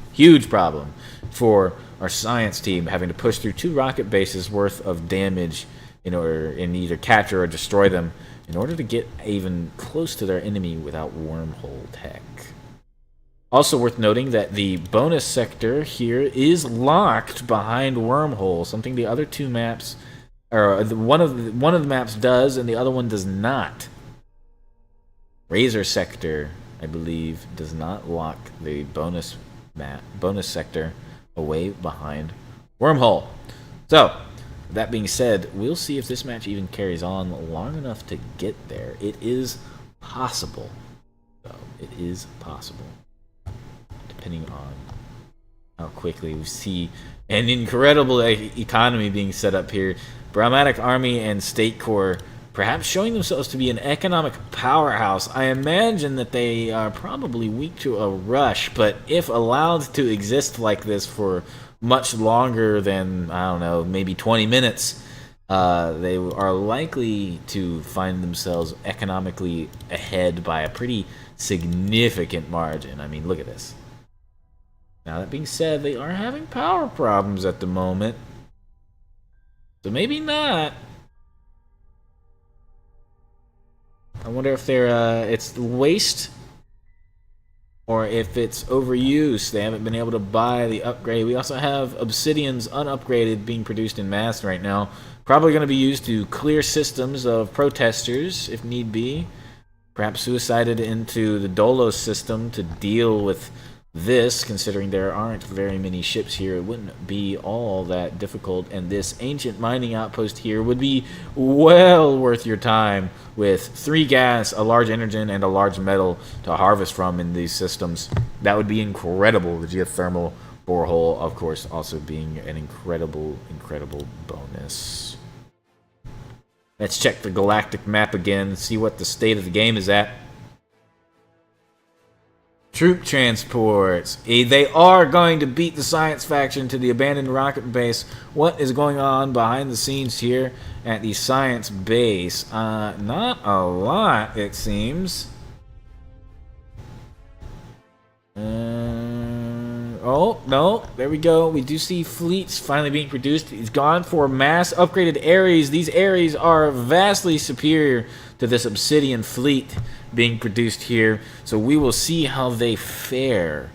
for our science team, having to push through 2 rocket bases worth of damage in order and either capture or destroy them in order to get even close to their enemy without wormhole tech. Also worth noting that the bonus sector here is locked behind wormhole, something the other 2 maps, or one of the maps does and the other one does not. Razor sector, I believe, does not lock the bonus sector away behind wormhole. So, that being said, we'll see if this match even carries on long enough to get there. It is possible. So, it is possible. Depending on how quickly we see an incredible economy being set up here. Dramatic Army and State Corps perhaps showing themselves to be an economic powerhouse. I imagine that they are probably weak to a rush, but if allowed to exist like this for much longer than, I don't know, maybe 20 minutes, they are likely to find themselves economically ahead by a pretty significant margin. I mean, look at this. Now, that being said, they are having power problems at the moment, so maybe not. I wonder if it's waste or if it's overuse. They haven't been able to buy the upgrade. We also have Obsidians unupgraded being produced in mass right now. Probably going to be used to clear systems of protesters if need be. Perhaps suicided into the Dolos system to deal with this, considering there aren't very many ships here. It wouldn't be all that difficult, and this ancient mining outpost here would be well worth your time with 3 gas, a large energen, and a large metal to harvest from in these systems. That would be incredible. The geothermal borehole, of course, also being an incredible bonus. Let's check the galactic map again, see what the state of the game is at. Troop transports. They are going to beat the science faction to the abandoned rocket base. What is going on behind the scenes here at the science base? Not a lot, it seems. Oh, no. There we go. We do see fleets finally being produced. He's gone for mass upgraded Ares. These Ares are vastly superior to this Obsidian fleet being produced here. So we will see how they fare.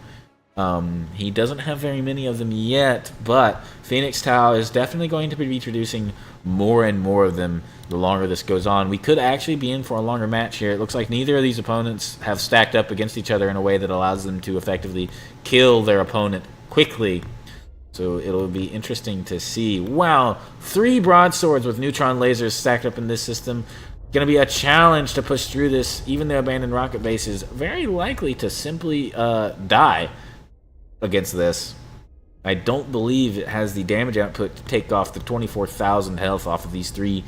He doesn't have very many of them yet, but Phoenix Tau is definitely going to be producing more and more of them the longer this goes on. We could actually be in for a longer match here. It looks like neither of these opponents have stacked up against each other in a way that allows them to effectively kill their opponent quickly. So it'll be interesting to see. Wow, 3 broadswords with neutron lasers stacked up in this system. Going to be a challenge to push through this. Even the abandoned rocket base is very likely to simply die against this. I don't believe it has the damage output to take off the 24,000 health off of these 3,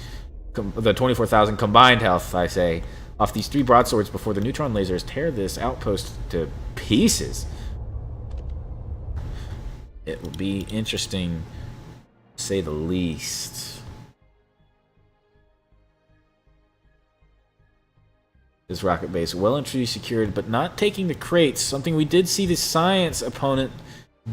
the 24,000 combined health, I say, off these 3 broadswords before the neutron lasers tear this outpost to pieces. It will be interesting, to say the least. This rocket base well and truly secured, but not taking the crates. Something we did see the science opponent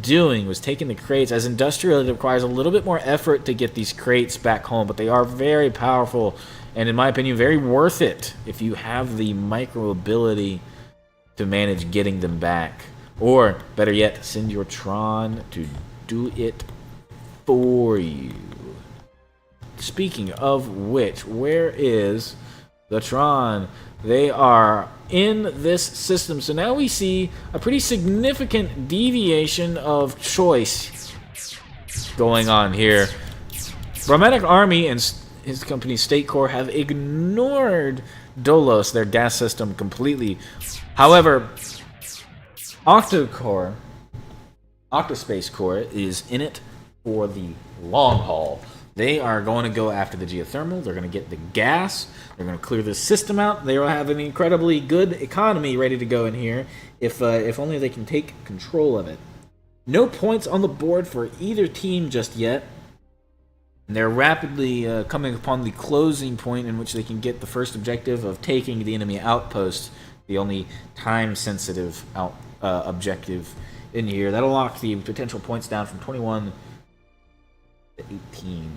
doing was taking the crates. As industrial, it requires a little bit more effort to get these crates back home, but they are very powerful and, in my opinion, very worth it if you have the micro ability to manage getting them back. Or, better yet, send your Tron to do it for you. Speaking of which, where is the Tron? They are in this system. So now we see a pretty significant deviation of choice going on here. Bromatic Army and his company State Corps have ignored Dolos, their gas system, completely. However, Octospace Corps is in it for the long haul. They are going to go after the geothermal. They're going to get the gas. They're going to clear the system out. They will have an incredibly good economy ready to go in here if only they can take control of it. No points on the board for either team just yet. And they're rapidly coming upon the closing point in which they can get the first objective of taking the enemy outpost, the only time-sensitive objective in here. That'll lock the potential points down from 21 to 18.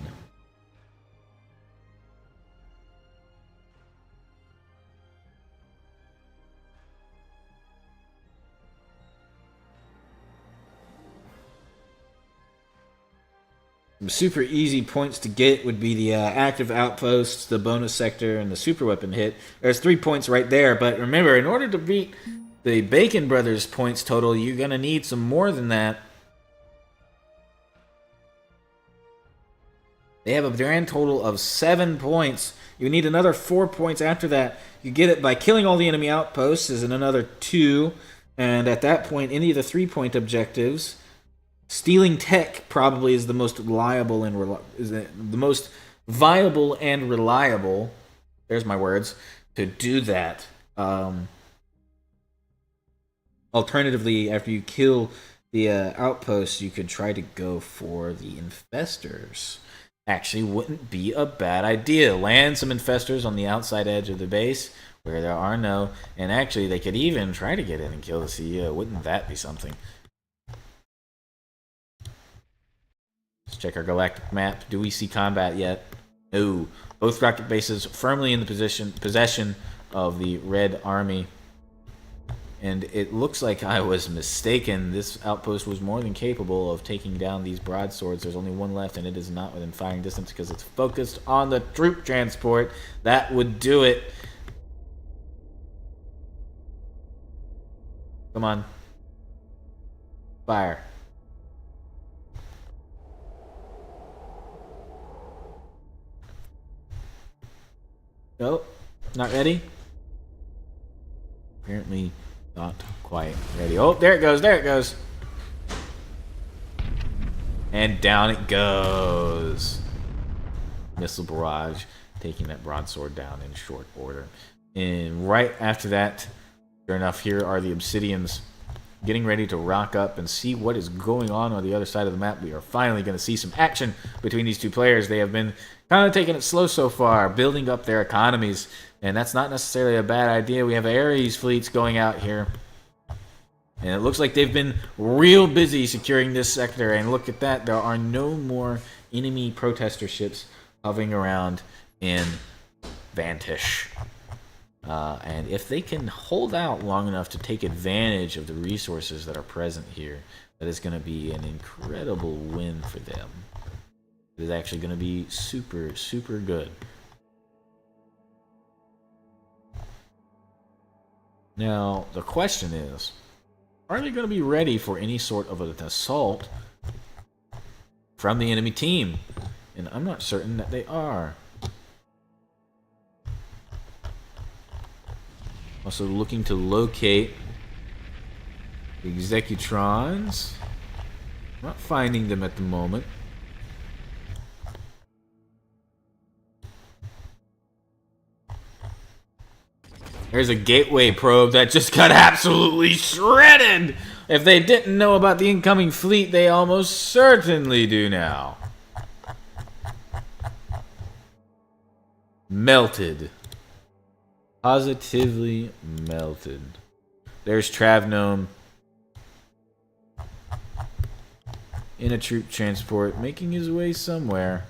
Some super easy points to get would be the active outposts, the bonus sector, and the super weapon hit. There's 3 points right there, but remember, in order to beat the Bacon Brothers points total, you're going to need some more than that. They have a grand total of 7 points. You need another 4 points after that. You get it by killing all the enemy outposts, is another 2. And at that point, any of the 3-point objectives, stealing tech probably is the most reliable and the most viable and reliable. There's my words to do that. Alternatively, after you kill the outposts, you could try to go for the infestors. Actually wouldn't be a bad idea. Land some infestors on the outside edge of the base where there are no, and actually they could even try to get in and kill the CEO. Wouldn't that be something? Let's check our galactic map. Do we see combat yet? No. Both rocket bases firmly in the possession of the Red Army. And it looks like I was mistaken. This outpost was more than capable of taking down these broadswords. There's only one left, and it is not within firing distance because it's focused on the troop transport. That would do it. Come on. Fire. Nope. Not ready? Apparently not quite ready. Oh, there it goes. There it goes. And down it goes. Missile barrage, taking that broadsword down in short order. And right after that, sure enough, here are the Obsidians getting ready to rock up and see what is going on the other side of the map. We are finally going to see some action between these two players. They have been kind of taking it slow so far, building up their economies, and that's not necessarily a bad idea. We have Ares fleets going out here. And it looks like they've been real busy securing this sector. And look at that. There are no more enemy protester ships hovering around in Vantish. And if they can hold out long enough to take advantage of the resources that are present here, that is going to be an incredible win for them. It is actually going to be super, super good. Now, the question is, are they going to be ready for any sort of an assault from the enemy team? And I'm not certain that they are. Also looking to locate the Executrons. Not finding them at the moment. There's a gateway probe that just got absolutely shredded! If they didn't know about the incoming fleet, they almost certainly do now. Melted. Positively melted. There's Travnome in a troop transport, making his way somewhere.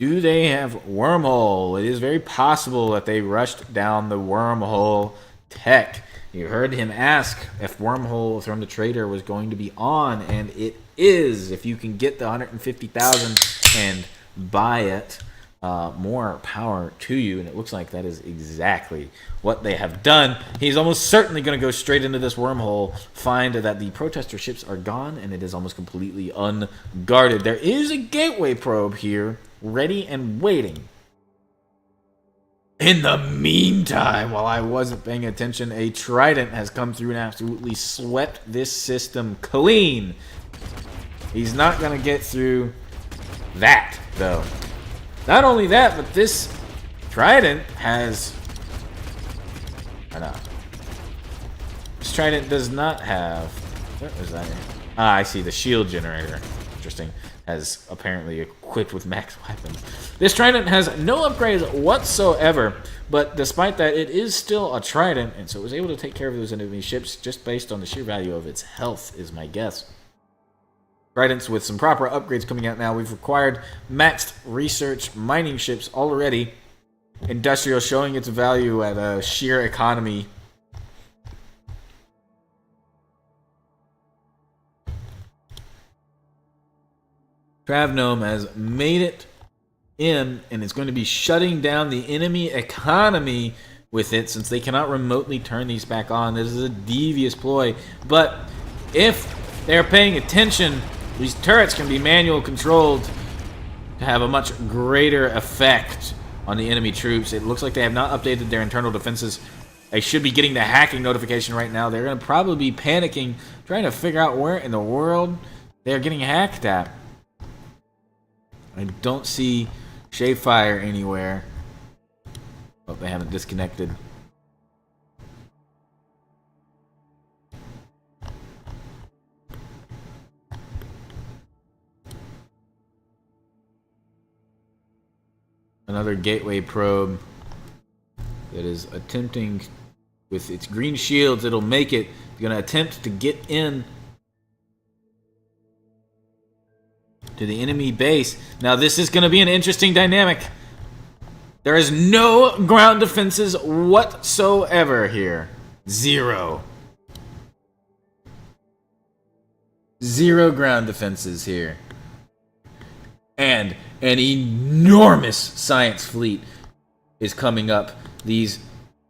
Do they have wormhole? It is very possible that they rushed down the wormhole tech. You heard him ask if wormhole from the trader was going to be on, and it is. If you can get the 150,000 and buy it, more power to you, and it looks like that is exactly what they have done. He's almost certainly going to go straight into this wormhole, find that the protester ships are gone, and it is almost completely unguarded. There is a gateway probe here, ready and waiting. In the meantime, while I wasn't paying attention, a Trident has come through and absolutely swept this system clean. He's not going to get through that, though. Not only that, but this Trident has... I know. This Trident does not have... What was that? Ah, I see, the shield generator. Interesting. Has apparently equipped with max weapons. This Trident has no upgrades whatsoever, but despite that, it is still a Trident, and so it was able to take care of those enemy ships just based on the sheer value of its health, is my guess. Tridents with some proper upgrades coming out now. We've acquired maxed research mining ships already. Industrial showing its value at a sheer economy. Travnome has made it in, and it's going to be shutting down the enemy economy with it, since they cannot remotely turn these back on. This is a devious ploy, but if they're paying attention, these turrets can be manual controlled to have a much greater effect on the enemy troops. It looks like they have not updated their internal defenses. They should be getting the hacking notification right now. They're going to probably be panicking, trying to figure out where in the world they're getting hacked at. I don't see Shapefire anywhere. Oh, they haven't disconnected. Another gateway probe that is attempting, with its green shields, it'll make it. It's going to attempt to get in to the enemy base. Now this is going to be an interesting dynamic. There is no ground defenses whatsoever here. Zero. Zero ground defenses here. And an enormous science fleet is coming up. These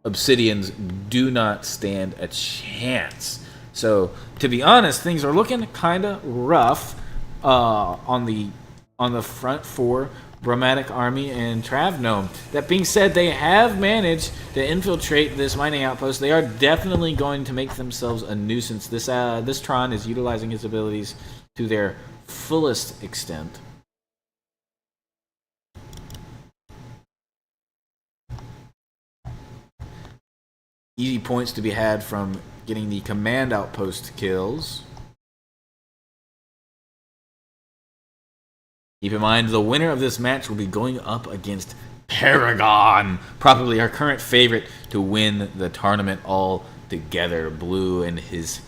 Obsidians do not stand a chance. So, to be honest, things are looking kind of rough on the front for Bromatic Army and Travnome. That being said, they have managed to infiltrate this mining outpost. They are definitely going to make themselves a nuisance. This Tron is utilizing his abilities to their fullest extent. Easy points to be had from getting the command outpost kills. Keep in mind, the winner of this match will be going up against Paragon, probably our current favorite to win the tournament altogether. Blue and his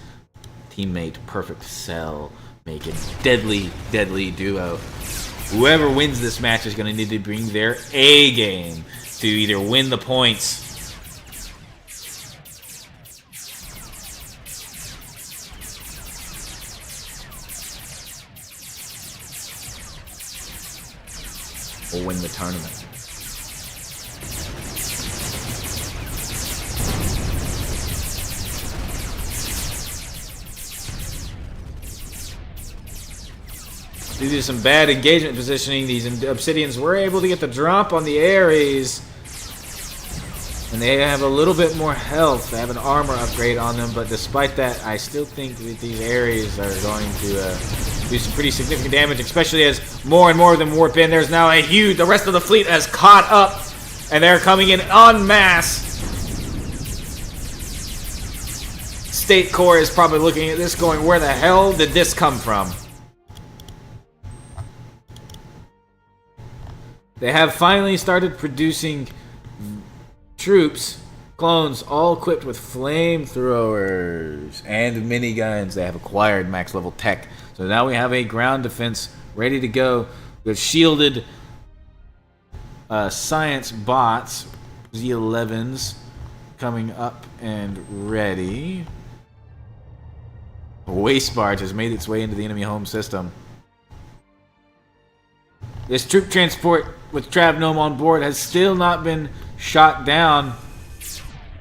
teammate Perfect Cell make a deadly, deadly duo. Whoever wins this match is going to need to bring their A game to either win the points or win the tournament. Due to some bad engagement positioning, these Obsidians were able to get the drop on the Ares. And they have a little bit more health. They have an armor upgrade on them, but despite that, I still think that these Ares are going to do some pretty significant damage, especially as more and more of them warp in. There's now the rest of the fleet has caught up, and they're coming in en masse. State Corps is probably looking at this going, where the hell did this come from? They have finally started producing troops, clones, all equipped with flamethrowers and miniguns. They have acquired max level tech. So now we have a ground defense ready to go with shielded science bots, Z11s, coming up and ready. A waste barge has made its way into the enemy home system. This troop transport with Travnome on board has still not been shot down.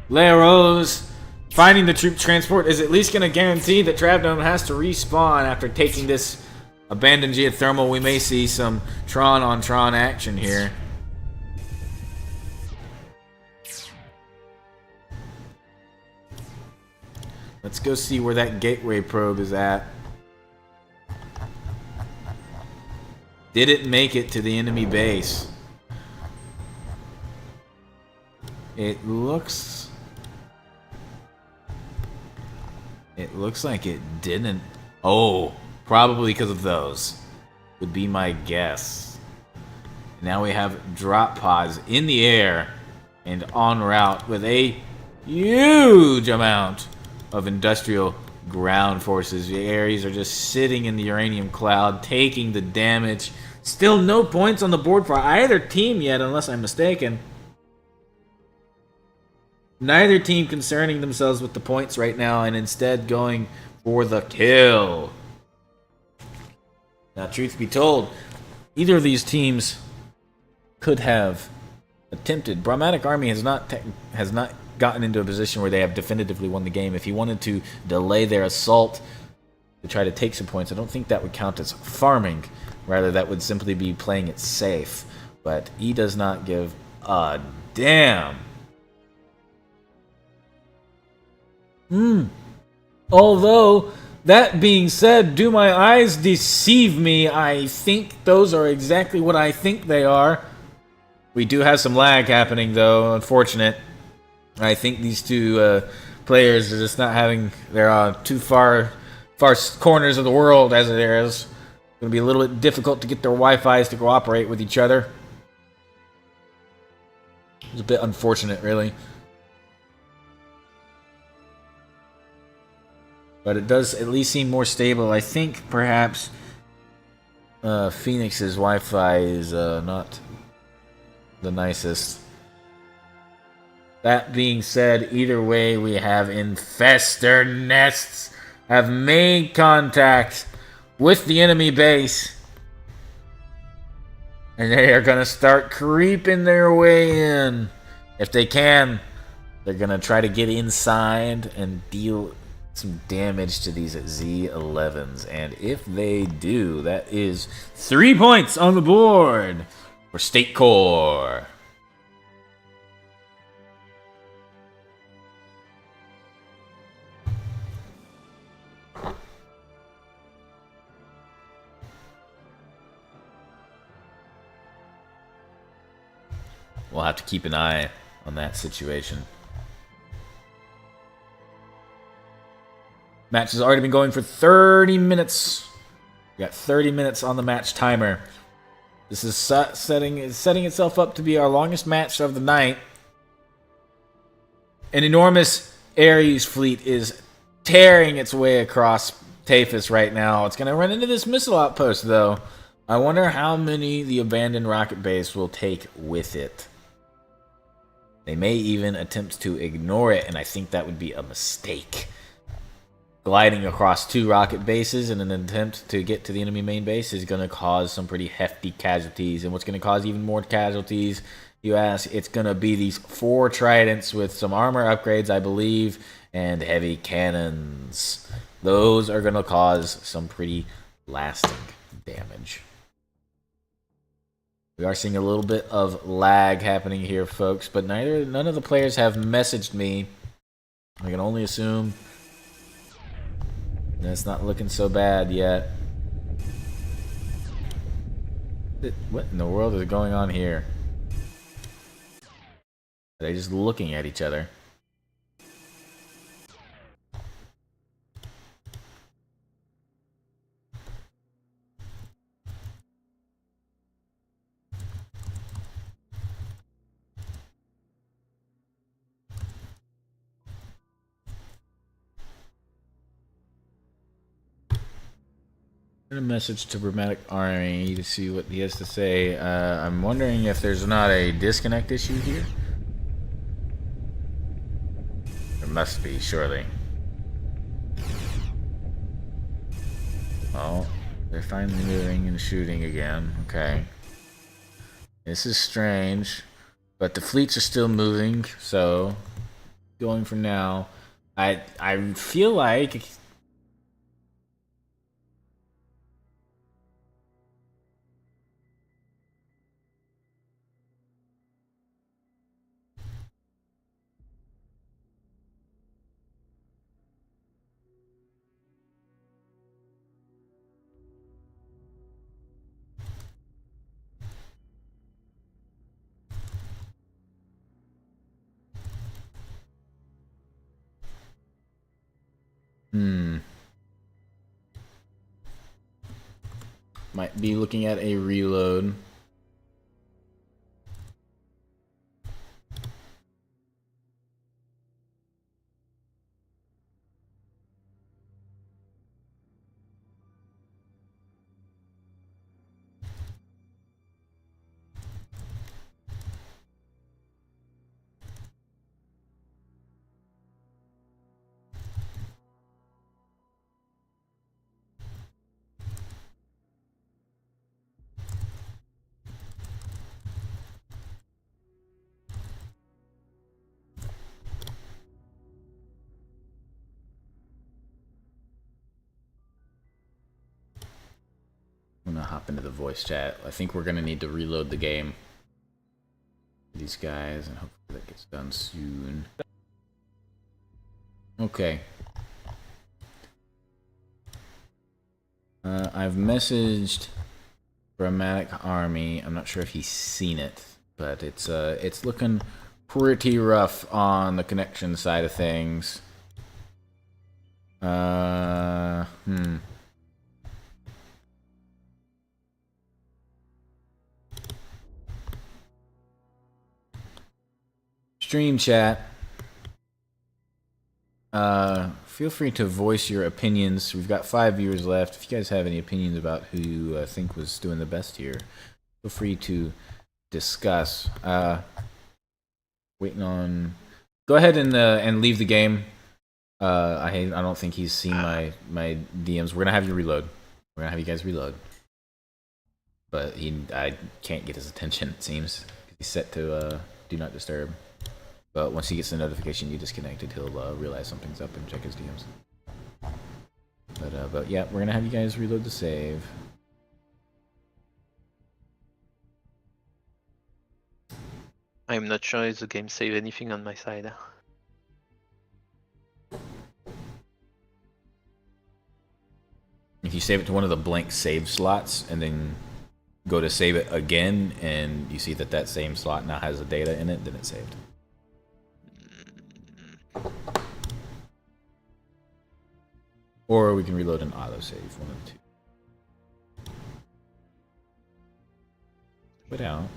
Leros finding the troop transport is at least going to guarantee that Travnome has to respawn after taking this abandoned geothermal. We may see some Tron on Tron action here. Let's go see where that gateway probe is at. Did it make it to the enemy base? It looks like it didn't. Oh, probably because of those. Would be my guess. Now we have drop pods in the air and en route with a huge amount of industrial ground forces. The Ares are just sitting in the uranium cloud, taking the damage. Still no points on the board for either team yet, unless I'm mistaken. Neither team concerning themselves with the points right now, and instead going for the kill. Now, truth be told, either of these teams could have attempted. Brahmatic Army has not gotten into a position where they have definitively won the game. If he wanted to delay their assault to try to take some points, I don't think that would count as farming. Rather, that would simply be playing it safe. But he does not give a damn. Although, that being said, do my eyes deceive me? I think those are exactly what I think they are. We do have some lag happening, though. Unfortunate. I think these two players are just not having. They're too far corners of the world as it is. It's going to be a little bit difficult to get their Wi-Fi's to cooperate with each other. It's a bit unfortunate, really. But it does at least seem more stable. I think perhaps Phoenix's Wi-Fi is not the nicest. That being said, either way, we have infestor nests have made contact with the enemy base. And they are going to start creeping their way in. If they can, they're going to try to get inside and deal some damage to these Z11s. And if they do, that is 3 points on the board for State Corps. We'll have to keep an eye on that situation. Match has already been going for 30 minutes. We got 30 minutes on the match timer. This is setting itself up to be our longest match of the night. An enormous Ares fleet is tearing its way across Tafus right now. It's going to run into this missile outpost, though. I wonder how many the abandoned rocket base will take with it. They may even attempt to ignore it, and I think that would be a mistake. Gliding across 2 rocket bases in an attempt to get to the enemy main base is going to cause some pretty hefty casualties. And what's going to cause even more casualties, you ask? It's going to be these 4 tridents with some armor upgrades, I believe, and heavy cannons. Those are going to cause some pretty lasting damage. We are seeing a little bit of lag happening here, folks, but none of the players have messaged me. I can only assume it's not looking so bad yet. What in the world is going on here? Are they just looking at each other? A message to Dramatic Army to see what he has to say. I'm wondering if there's not a disconnect issue here. There must be, surely. Oh, they're finally moving and shooting again. Okay. This is strange, but the fleets are still moving, so going for now. I feel like might be looking at a reload. I'm gonna hop into the voice chat. I think we're gonna need to reload the game. These guys, and hopefully that gets done soon. Okay. I've messaged Dramatic Army. I'm not sure if he's seen it, but it's looking pretty rough on the connection side of things. Stream chat. Feel free to voice your opinions. We've got 5 viewers left. If you guys have any opinions about who you think was doing the best here, feel free to discuss. Waiting on. Go ahead and leave the game. I don't think he's seen my DMs. We're gonna have you reload. We're gonna have you guys reload. But I can't get his attention. It seems he's set to do not disturb. But once he gets the notification you disconnected, he'll realize something's up and check his DMs. But yeah, we're gonna have you guys reload the save. I'm not sure if the game save anything on my side. If you save it to one of the blank save slots and then go to save it again, and you see that same slot now has the data in it, then it's saved. Or we can reload an autosave, one of the two. Put out.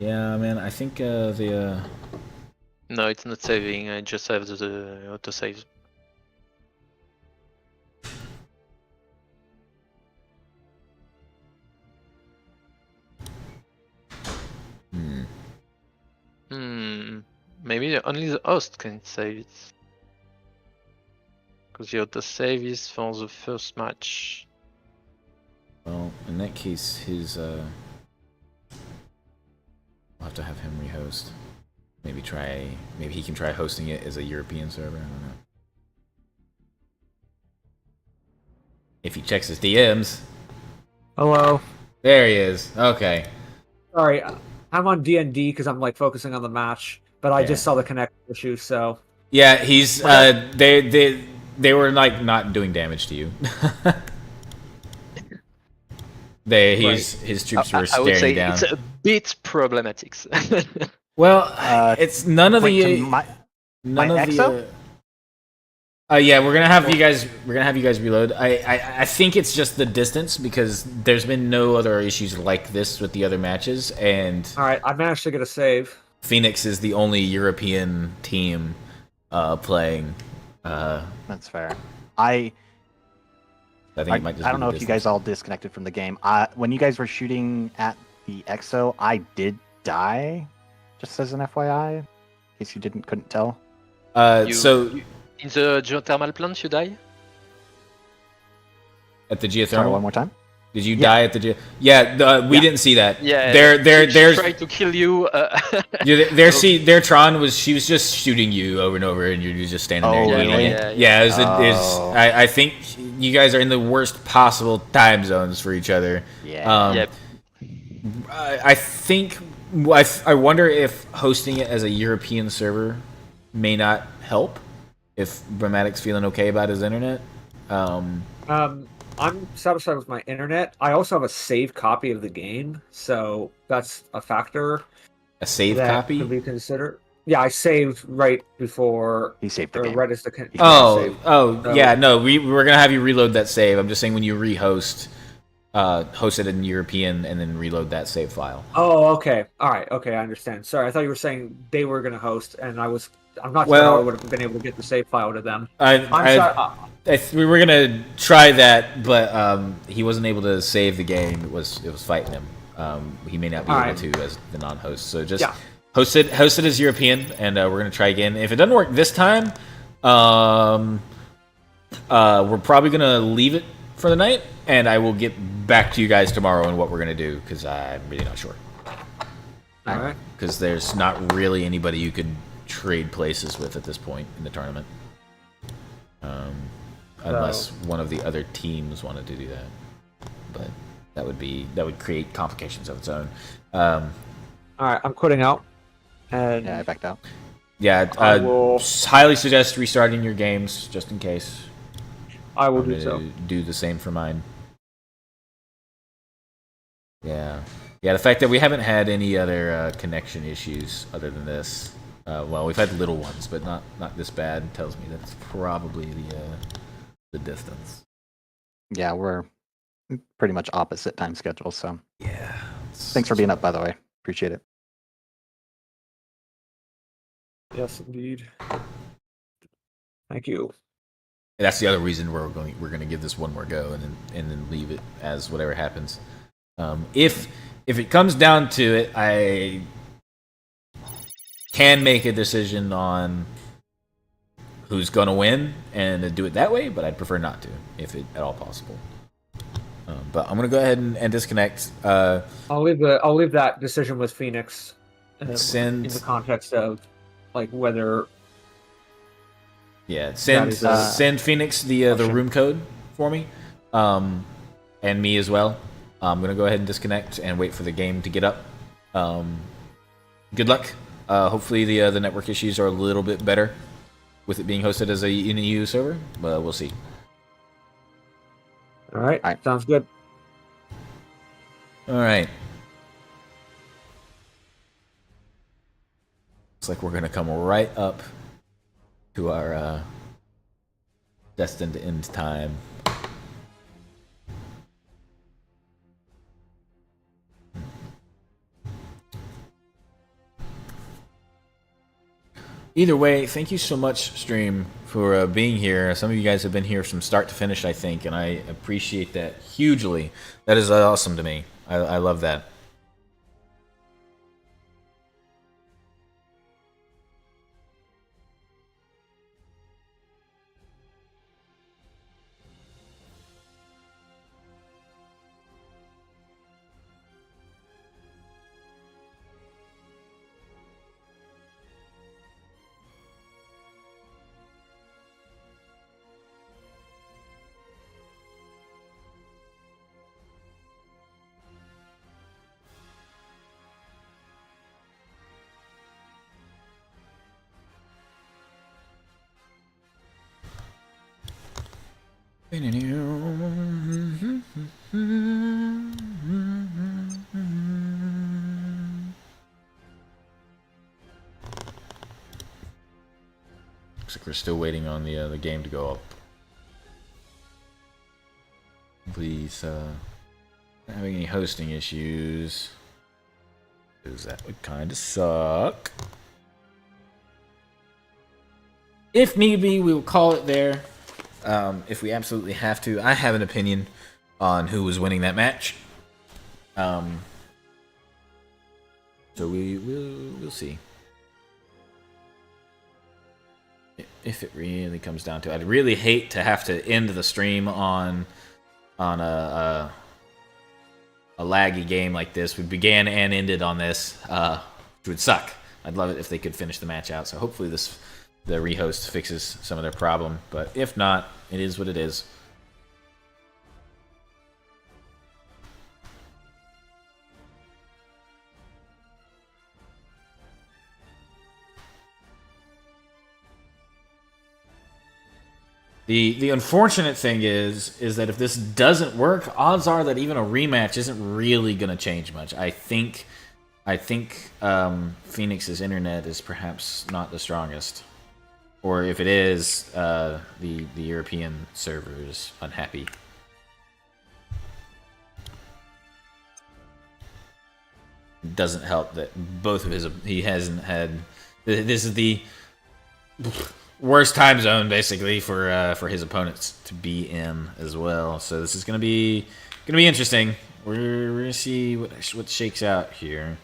Yeah, man. I think the. No, it's not saving. I just have the autosave. Maybe only the host can save it. Because the autosave is for the first match. Well, in that case, his I'll have to have him rehost. Maybe he can try hosting it as a European server. I don't know. If he checks his DMs. Hello. There he is. Okay. Sorry, I'm on D&D because I'm like focusing on the match, but I Yeah. just saw the connection issue, so. Yeah, he's they were like not doing damage to you. His troops were I staring would say down. it's a bit problematic. Well, it's none of wait, the my exo. Yeah, we're gonna have you guys reload. I think it's just the distance because there's been no other issues like this with the other matches, and All right, I managed to get a save. Phoenix is the only European team playing. That's fair. I think it might just I don't be know the if you guys all disconnected from the game. When you guys were shooting at the EXO, I did die, just as an FYI, in case you couldn't tell. In the geothermal plant, you die? At the geothermal. Sorry, one more time. Did you die at the geo? Yeah, we didn't see that. Yeah. There's trying to kill you. Their Tron was just shooting you over and over, and you're just standing there. I think you guys are in the worst possible time zones for each other. Yeah. I think I wonder if hosting it as a European server may not help. If Bramatic's feeling okay about his internet. I'm satisfied with my internet. I also have a saved copy of the game, so that's a factor. A saved that copy? could be considered. Yeah, I saved right before. He saved the game. Right as the. Yeah. No, we're gonna have you reload that save. I'm just saying when you rehost, host it in European and then reload that save file. Oh, okay. All right. Okay, I understand. Sorry, I thought you were saying they were gonna host, and I'm not sure how I would have been able to get the save file to them. We were gonna try that, but he wasn't able to save the game. It was fighting him. He may not be able to as the non-host. So just host it as European, and we're gonna try again. If it doesn't work this time, we're probably gonna leave it for the night, and I will get back to you guys tomorrow on what we're gonna do because I'm really not sure. All right. Because there's not really anybody you could trade places with at this point in the tournament. Unless one of the other teams wanted to do that, but that would create complications of its own. All right, I'm quitting out. And I backed out. Yeah, I will highly suggest restarting your games just in case. I will do so. Do the same for mine. Yeah. The fact that we haven't had any other connection issues other than this. Well, we've had little ones, but not this bad. Tells me that it's probably the distance. Yeah, we're pretty much opposite time schedule, so. Yeah. Thanks for being up, by the way. Appreciate it. Yes, indeed. Thank you. And that's the other reason we're going to give this one more go and then leave it as whatever happens. If it comes down to it, I can make a decision on who's going to win and do it that way, but I'd prefer not to, if it at all possible. But I'm going to go ahead and disconnect. I'll leave that decision with Phoenix. In the context of like whether. Yeah, send Phoenix the room code for me, and me as well. I'm going to go ahead and disconnect and wait for the game to get up. Good luck. Hopefully the network issues are a little bit better with it being hosted as in a EU server, but we'll see. All right. Sounds good. All right. Looks like we're going to come right up to our destined end time. Either way, thank you so much, stream, for being here. Some of you guys have been here from start to finish, I think, and I appreciate that hugely. That is awesome to me. I love that. Looks like we're still waiting on the game to go up. Please, not having any hosting issues, because that would kind of suck. If need be, we will call it there. If we absolutely have to. I have an opinion on who was winning that match. So we'll see. If it really comes down to it. I'd really hate to have to end the stream on a laggy game like this. We began and ended on this, which would suck. I'd love it if they could finish the match out. So hopefully the rehost fixes some of their problem. But if not, it is what it is. The unfortunate thing is that if this doesn't work, odds are that even a rematch isn't really going to change much. I think Phoenix's internet is perhaps not the strongest, or if it is, the European server is unhappy. It doesn't help that both of he hasn't had. This is the worst time zone basically for his opponents to be in as well. So this is gonna be interesting. We're gonna see what shakes out here.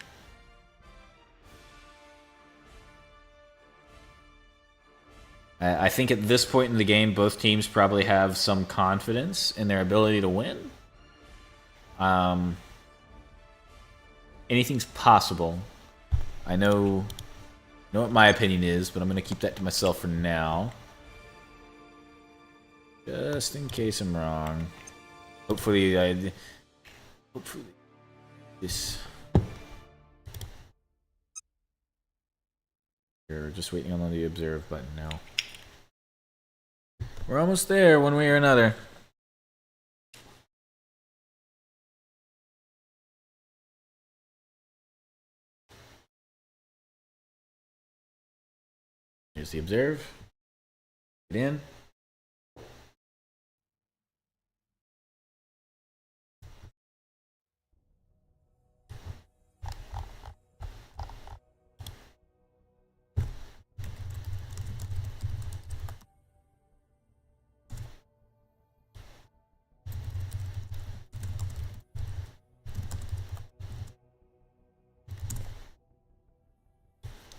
I think at this point in the game, both teams probably have some confidence in their ability to win. Anything's possible. I know what my opinion is, but I'm going to keep that to myself for now. Just in case I'm wrong. Hopefully this... We're just waiting on the observe button now. We're almost there one way or another. Here's the observe. Get in.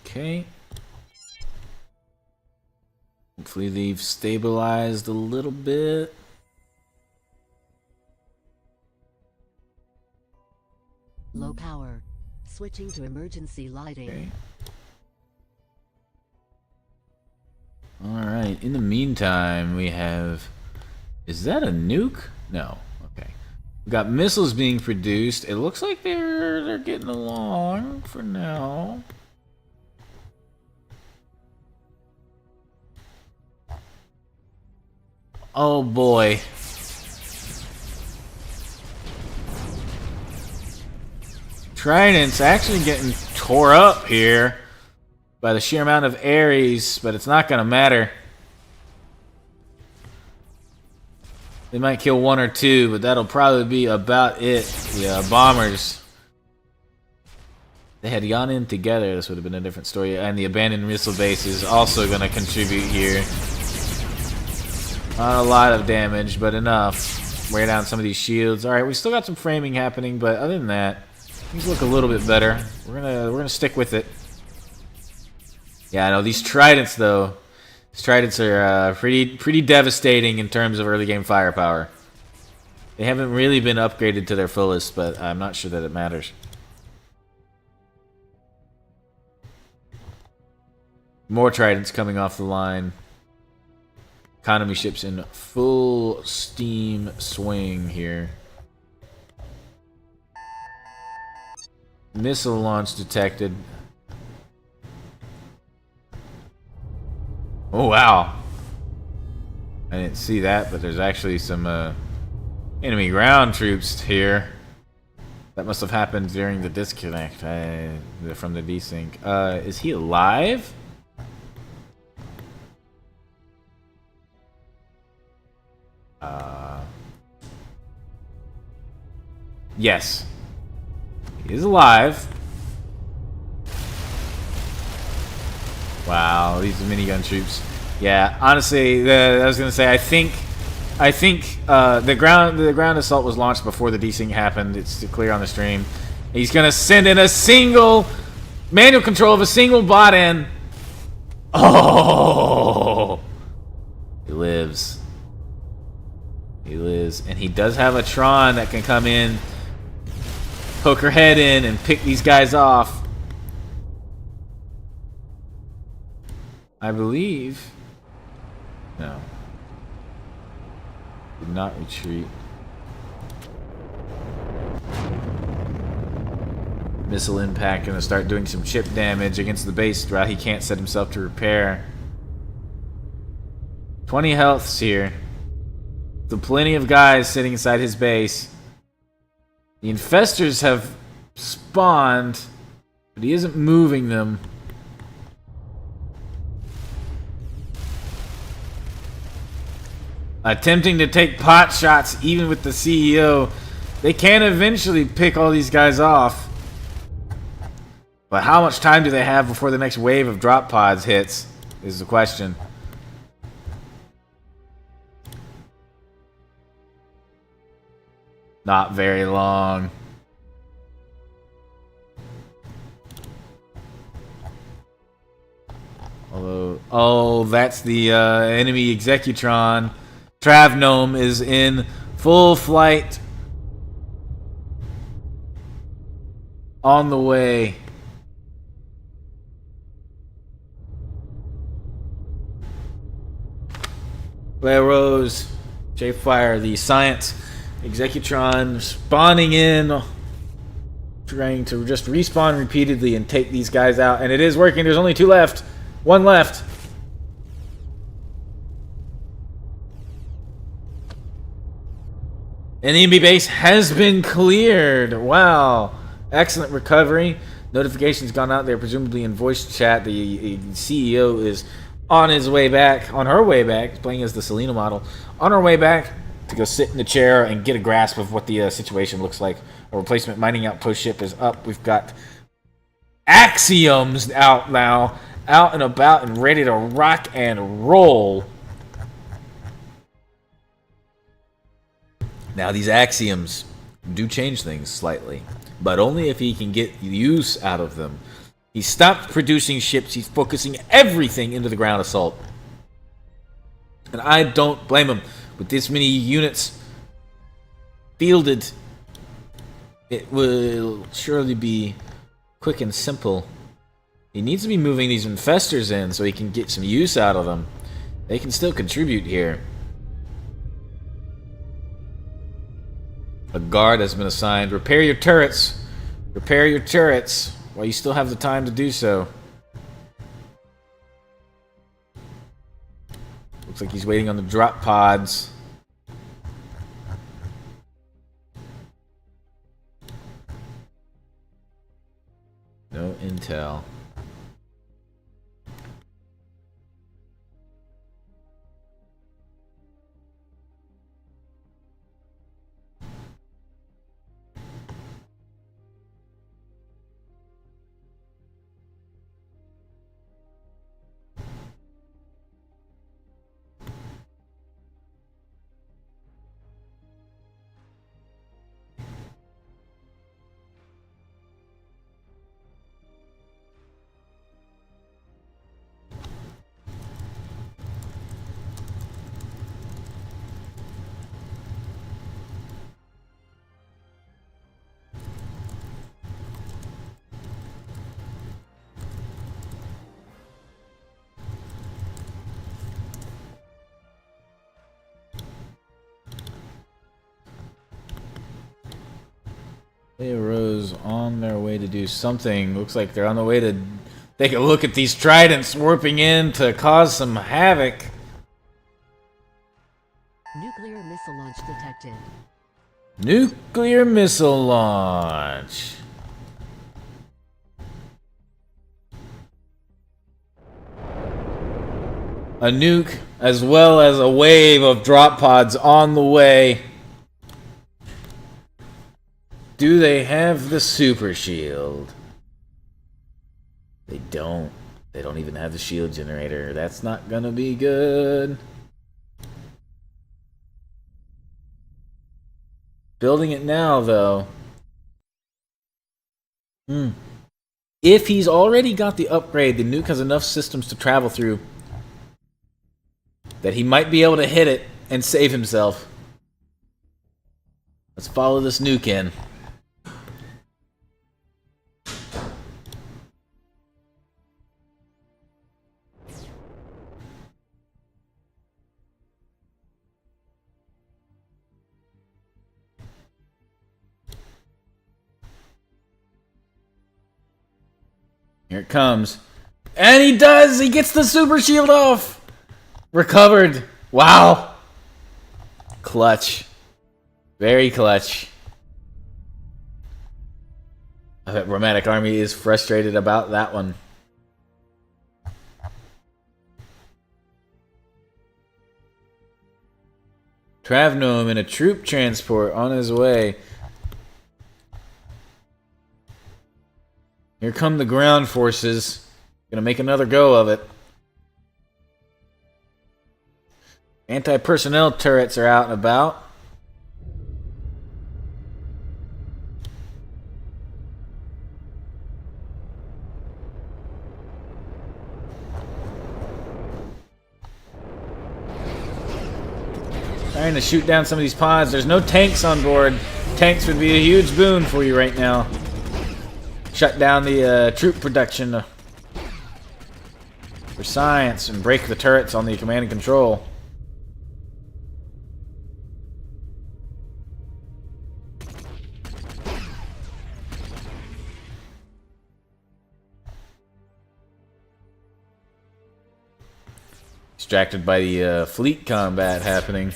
Okay. Hopefully they've stabilized a little bit. Low power. Switching to emergency lighting. Okay. Alright, in the meantime, we have... Is that a nuke? No. Okay. We've got missiles being produced. It looks like they're getting along for now. Oh boy. Trident's actually getting tore up here by the sheer amount of Ares, but it's not gonna matter. They might kill one or two, but that'll probably be about it. Yeah, bombers. they had gone in together, this would have been a different story. And the abandoned missile base is also going to contribute here. Not a lot of damage, but enough. Wear down some of these shields. All right, we still got some framing happening, but other than that, these look a little bit better. We're gonna stick with it. Yeah, I know these tridents though. These tridents are pretty devastating in terms of early game firepower. They haven't really been upgraded to their fullest, but I'm not sure that it matters. More tridents coming off the line. Economy ships in full steam swing here. Missile launch detected. Oh wow. I didn't see that, but there's actually some enemy ground troops here. That must have happened during the disconnect from the desync. Is he alive? Yes. He is alive. Wow, these minigun troops. Yeah, honestly, I was gonna say I think the ground assault was launched before the desync happened. It's clear on the stream. He's gonna send in a single manual control of a single bot in. Oh, he lives. He lives, and he does have a Tron that can come in, poke her head in, and pick these guys off. I believe. No. Did not retreat. Missile impact gonna start doing some chip damage against the base while he can't set himself to repair. 20 healths here. So plenty of guys sitting inside his base. The infestors have spawned, but he isn't moving them. Attempting to take pot shots even with the CEO. They can eventually pick all these guys off. But how much time do they have before the next wave of drop pods hits is the question. Not very long. Although, oh, that's the enemy Executron. Travnome is in full flight. On the way. Blair Rose, J-Fire, the Science Executron spawning in, trying to just respawn repeatedly and take these guys out. And it is working. There's only 2 left. 1 left. And the enemy base has been cleared. Wow. Excellent recovery. Notifications gone out there, presumably in voice chat. The CEO is on his way back, on her way back, playing as the Selena model, on her way back to go sit in the chair and get a grasp of what the situation looks like. A replacement mining outpost ship is up. We've got Axioms out now, out and about and ready to rock and roll. Now these Axioms do change things slightly, but only if he can get use out of them. He stopped producing ships. He's focusing everything into the ground assault. And I don't blame him. With this many units fielded, it will surely be quick and simple. He needs to be moving these infestors in so he can get some use out of them. They can still contribute here. A guard has been assigned. Repair your turrets. Repair your turrets while you still have the time to do so. Looks like he's waiting on the drop pods. No intel. They arose on their way to do something. Looks like they're on the way to take a look at these tridents warping in to cause some havoc. Nuclear missile launch detected. Nuclear missile launch. A nuke as well as a wave of drop pods on the way. Do they have the super shield? They don't. They don't even have the shield generator. That's not gonna be good. Building it now, though. If he's already got the upgrade, the nuke has enough systems to travel through that he might be able to hit it and save himself. Let's follow this nuke in. Here it comes. And he does! He gets the super shield off! Recovered. Wow. Clutch. Very clutch. I bet Romantic Army is frustrated about that one. Travnome in a troop transport on his way. Here come the ground forces. Gonna make another go of it. Anti-personnel turrets are out and about. Trying to shoot down some of these pods. There's no tanks on board. Tanks would be a huge boon for you right now. Shut down the troop production for science and break the turrets on the command and control. Distracted by the fleet combat happening.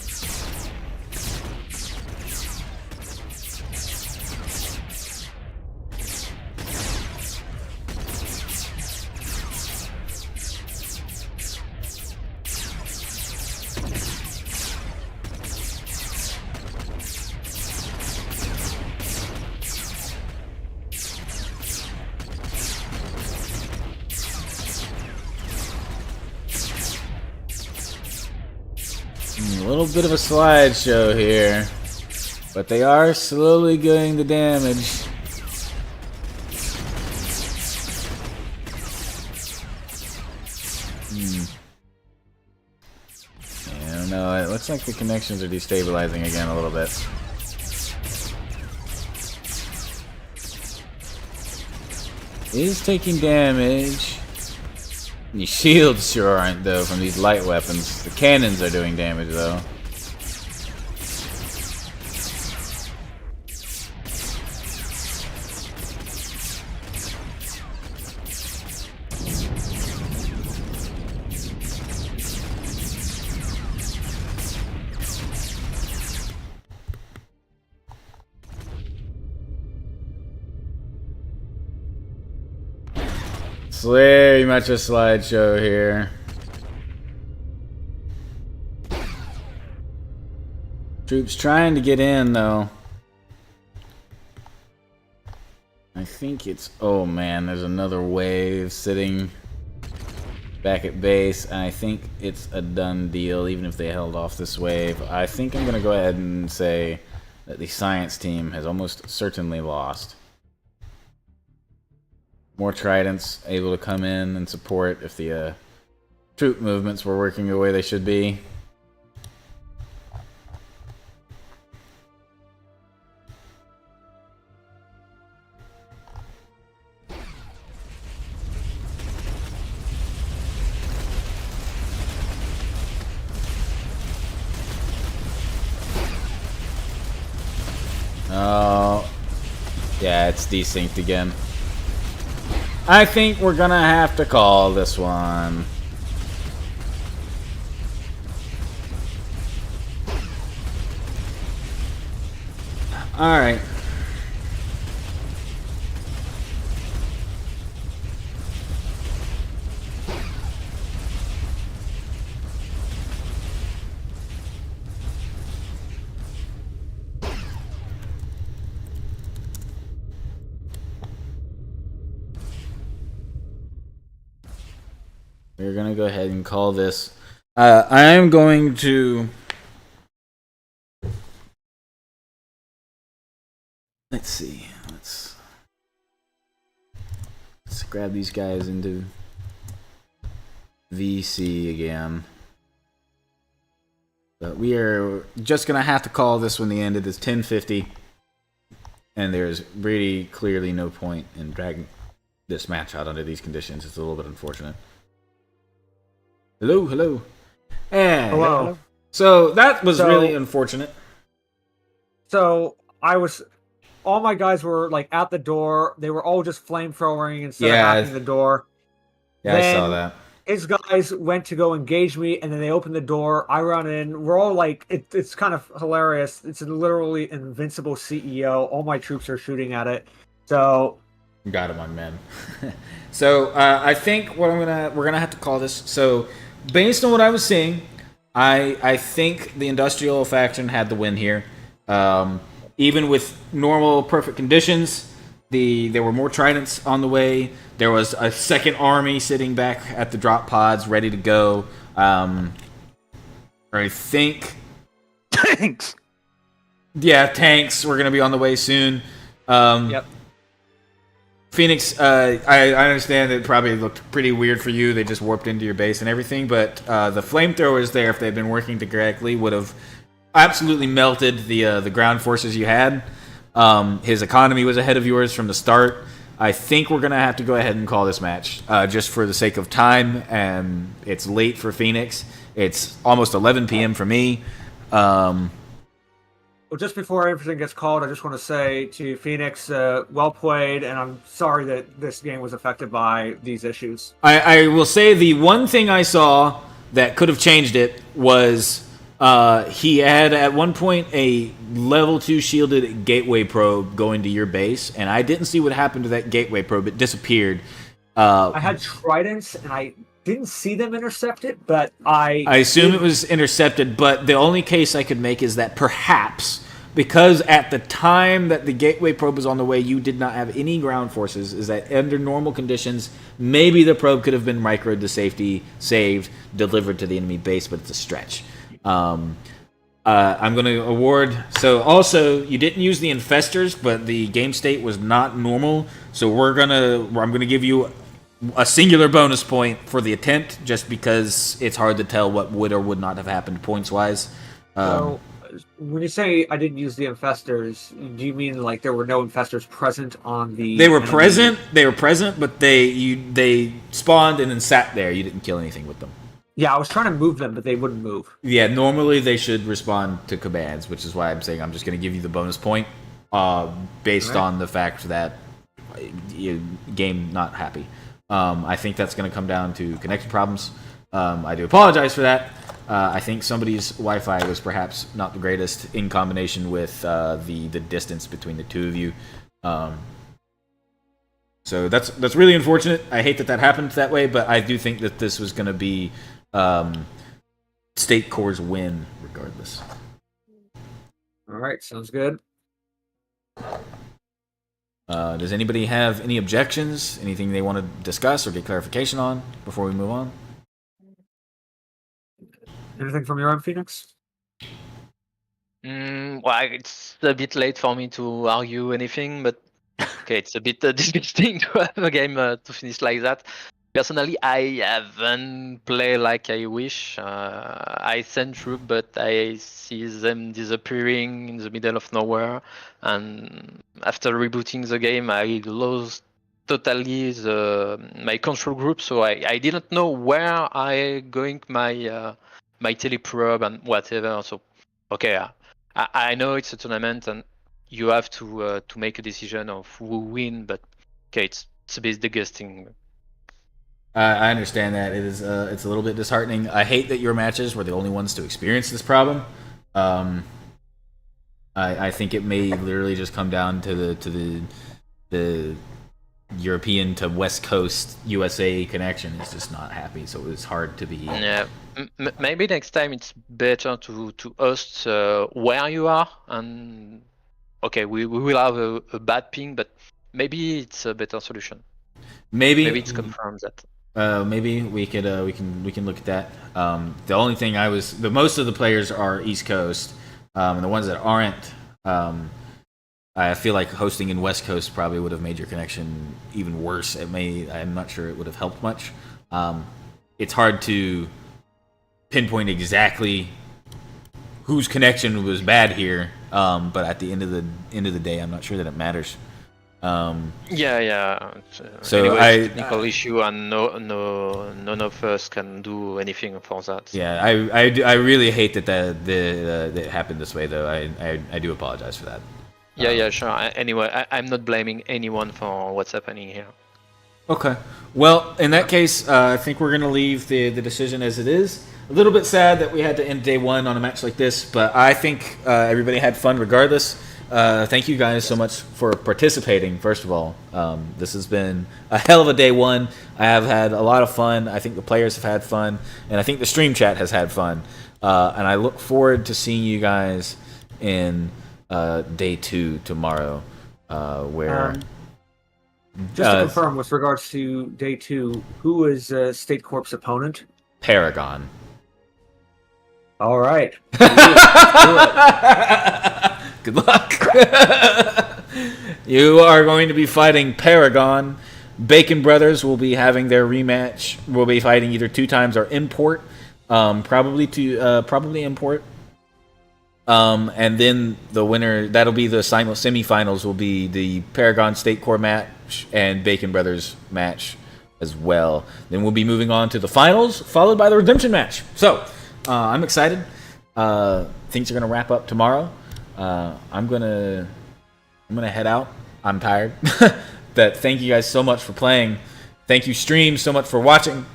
A little bit of a slideshow here, but they are slowly getting the damage. I don't know, it looks like the connections are destabilizing again a little bit. Is taking damage. The shields sure aren't, though, from these light weapons. The cannons are doing damage, though. It's very much a slideshow here. Troops trying to get in, though. I think it's... Oh, man, there's another wave sitting back at base. And I think it's a done deal, even if they held off this wave. I think I'm going to go ahead and say that the science team has almost certainly lost. More tridents able to come in and support if the troop movements were working the way they should be. Oh, Yeah, it's desynced again. I think we're gonna have to call this one. Alright. We're gonna go ahead and call this. I am going to. Let's see. Let's grab these guys into VC again. But we are just gonna have to call this when the end of this 10:50, and there's really clearly no point in dragging this match out under these conditions. It's a little bit unfortunate. Hello, hello. And Hello. So that was really unfortunate. So all my guys were like at the door. They were all just flamethrowing instead Yeah. of hacking the door. Yeah, Then I saw that. His guys went to go engage me, and then they opened the door. I run in. We're all like, it's kind of hilarious. It's a literally invincible CEO. All my troops are shooting at it. So got him on men. So I think we're gonna have to call this. So based on what I was seeing, I think the industrial faction had the win here. Even with normal perfect conditions, there were more tridents on the way. There was a second army sitting back at the drop pods, ready to go. I think tanks. Yeah, tanks were gonna be on the way soon. Yep. Phoenix, I understand that it probably looked pretty weird for you. They just warped into your base and everything, but the flamethrowers there, if they'd been working correctly, would have absolutely melted the ground forces you had. His economy was ahead of yours from the start. I think we're going to have to go ahead and call this match just for the sake of time, and it's late for Phoenix. It's almost 11 p.m. for me. Well, just before everything gets called, I just want to say to Phoenix, well played, and I'm sorry that this game was affected by these issues. I will say the one thing I saw that could have changed it was he had at one point a level 2 shielded gateway probe going to your base, and I didn't see what happened to that gateway probe. It disappeared. I had tridents, and I didn't see them intercepted, but I assume it was intercepted, but the only case I could make is that perhaps, because at the time that the gateway probe was on the way, you did not have any ground forces, is that under normal conditions, maybe the probe could have been microed to safety, saved, delivered to the enemy base, but it's a stretch. I'm going to award... So also, you didn't use the infestors, but the game state was not normal, so I'm going to give you a singular bonus point for the attempt, just because it's hard to tell what would or would not have happened points-wise. So, when you say I didn't use the infestors, do you mean like there were no infestors present on the... They were present, but they spawned and then sat there. You didn't kill anything with them. Yeah, I was trying to move them, but they wouldn't move. Yeah, normally they should respond to commands, which is why I'm saying I'm just going to give you the bonus point based on the fact that game not happy. I think that's going to come down to connection problems. I do apologize for that. I think somebody's Wi-Fi was perhaps not the greatest in combination with the distance between the two of you. So that's really unfortunate. I hate that happened that way, but I do think that this was going to be State Core's win regardless. All right, sounds good. Does anybody have any objections? Anything they want to discuss or get clarification on before we move on? Anything from your end, Phoenix? Well, it's a bit late for me to argue anything, but okay, it's a bit disgusting to have a game to finish like that. Personally, I haven't played like I wish. I send troops, but I see them disappearing in the middle of nowhere. And after rebooting the game, I lost totally my control group, so I didn't know where I going my teleprobe and whatever. So, okay, I know it's a tournament and you have to make a decision of who win. But okay, it's a bit disgusting. I understand that it's a little bit disheartening. I hate that your matches were the only ones to experience this problem. I think it may literally just come down to the European to West Coast USA connection is just not happy, so it was hard to be. Yeah, maybe next time it's better to host where you are, and okay, we will have a bad ping, but maybe it's a better solution. Maybe it's confirmed that. Maybe we could we can look at that. The only thing most of the players are East Coast, and the ones that aren't, I feel like hosting in West Coast probably would have made your connection even worse. I'm not sure it would have helped much. It's hard to pinpoint exactly whose connection was bad here, but at the end of the day, I'm not sure that it matters. Yeah. So anyway, technical issue, and none of us can do anything for that. Yeah, I really hate that it happened this way, though. I do apologize for that. Yeah, sure. Anyway, I'm not blaming anyone for what's happening here. Okay. Well, in that case, I think we're going to leave the decision as it is. A little bit sad that we had to end day one on a match like this, but I think everybody had fun regardless. Thank you guys so much for participating, first of all. This has been a hell of a day one. I have had a lot of fun. I think the players have had fun, and I think the stream chat has had fun. And I look forward to seeing you guys in day two tomorrow, where... just to confirm, with regards to day two, who is State Corp's opponent? Paragon. All right. Good luck. You are going to be fighting Paragon. Bacon Brothers will be having their rematch. We'll be fighting either 2 times or import. Probably import. And then the winner, that'll be the semifinals, will be the Paragon State Core match and Bacon Brothers match as well. Then we'll be moving on to the finals, followed by the redemption match. So, I'm excited. Things are going to wrap up tomorrow. I'm gonna head out. I'm tired. But thank you guys so much for playing. Thank you, stream, so much for watching.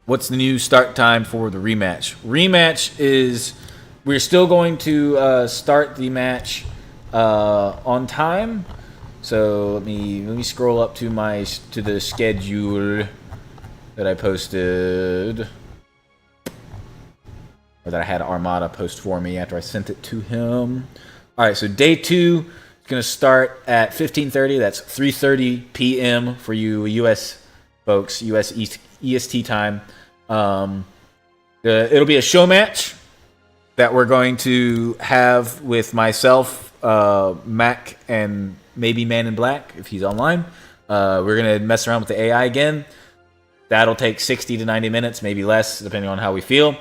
What's the new start time for the rematch? Rematch is, we're still going to start the match on time. So let me scroll up to the schedule that I posted, or that I had Armada post for me after I sent it to him. All right, so day 2 is going to start at 15:30. That's 3:30 p.m. for you U.S. folks, U.S. EST time. It'll be a show match that we're going to have with myself, Mac, and maybe Man in Black if he's online. We're going to mess around with the AI again. That'll take 60 to 90 minutes, maybe less, depending on how we feel.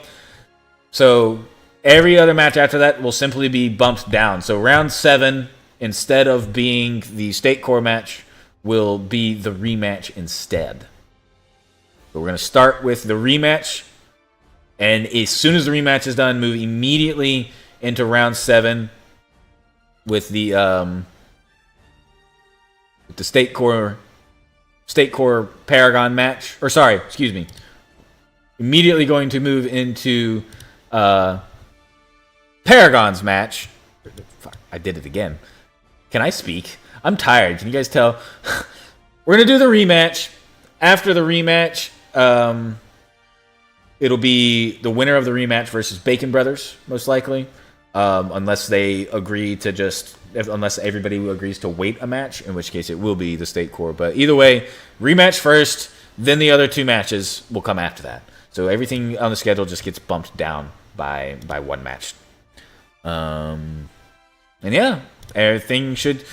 So every other match after that will simply be bumped down. So round 7, instead of being the State Core match, will be the rematch instead. So we're going to start with the rematch, and as soon as the rematch is done, move immediately into round 7 with the State Core Paragon match. Or sorry, excuse me. Immediately going to move into Paragon's match. Fuck, I did it again. Can I speak? I'm tired. Can you guys tell? We're going to do the rematch. After the rematch, it'll be the winner of the rematch versus Bacon Brothers, most likely. Unless they agree to unless everybody agrees to wait a match, in which case it will be the State Core. But either way, rematch first, then the other 2 matches will come after that. So everything on the schedule just gets bumped down by 1 match. And yeah, everything should...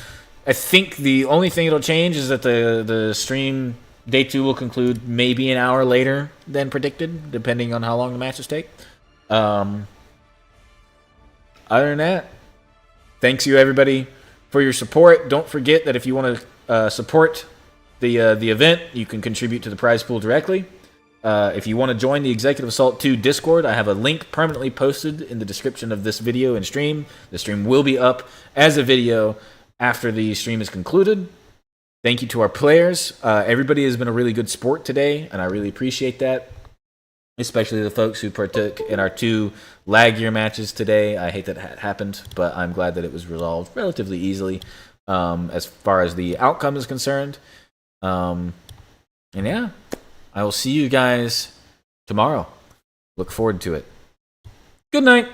I think the only thing that'll change is that the stream day 2 will conclude maybe an hour later than predicted, depending on how long the matches take. Other than that, thanks you everybody for your support. Don't forget that if you want to support the event, you can contribute to the prize pool directly. if you want to join the Executive Assault 2 Discord, I have a link permanently posted in the description of this video and stream. The stream will be up as a video after the stream is concluded. Thank you to our players. Everybody has been a really good sport today, and I really appreciate that. Especially the folks who partook in our 2 lag year matches today. I hate that it happened, but I'm glad that it was resolved relatively easily as far as the outcome is concerned. And yeah, I will see you guys tomorrow. Look forward to it. Good night.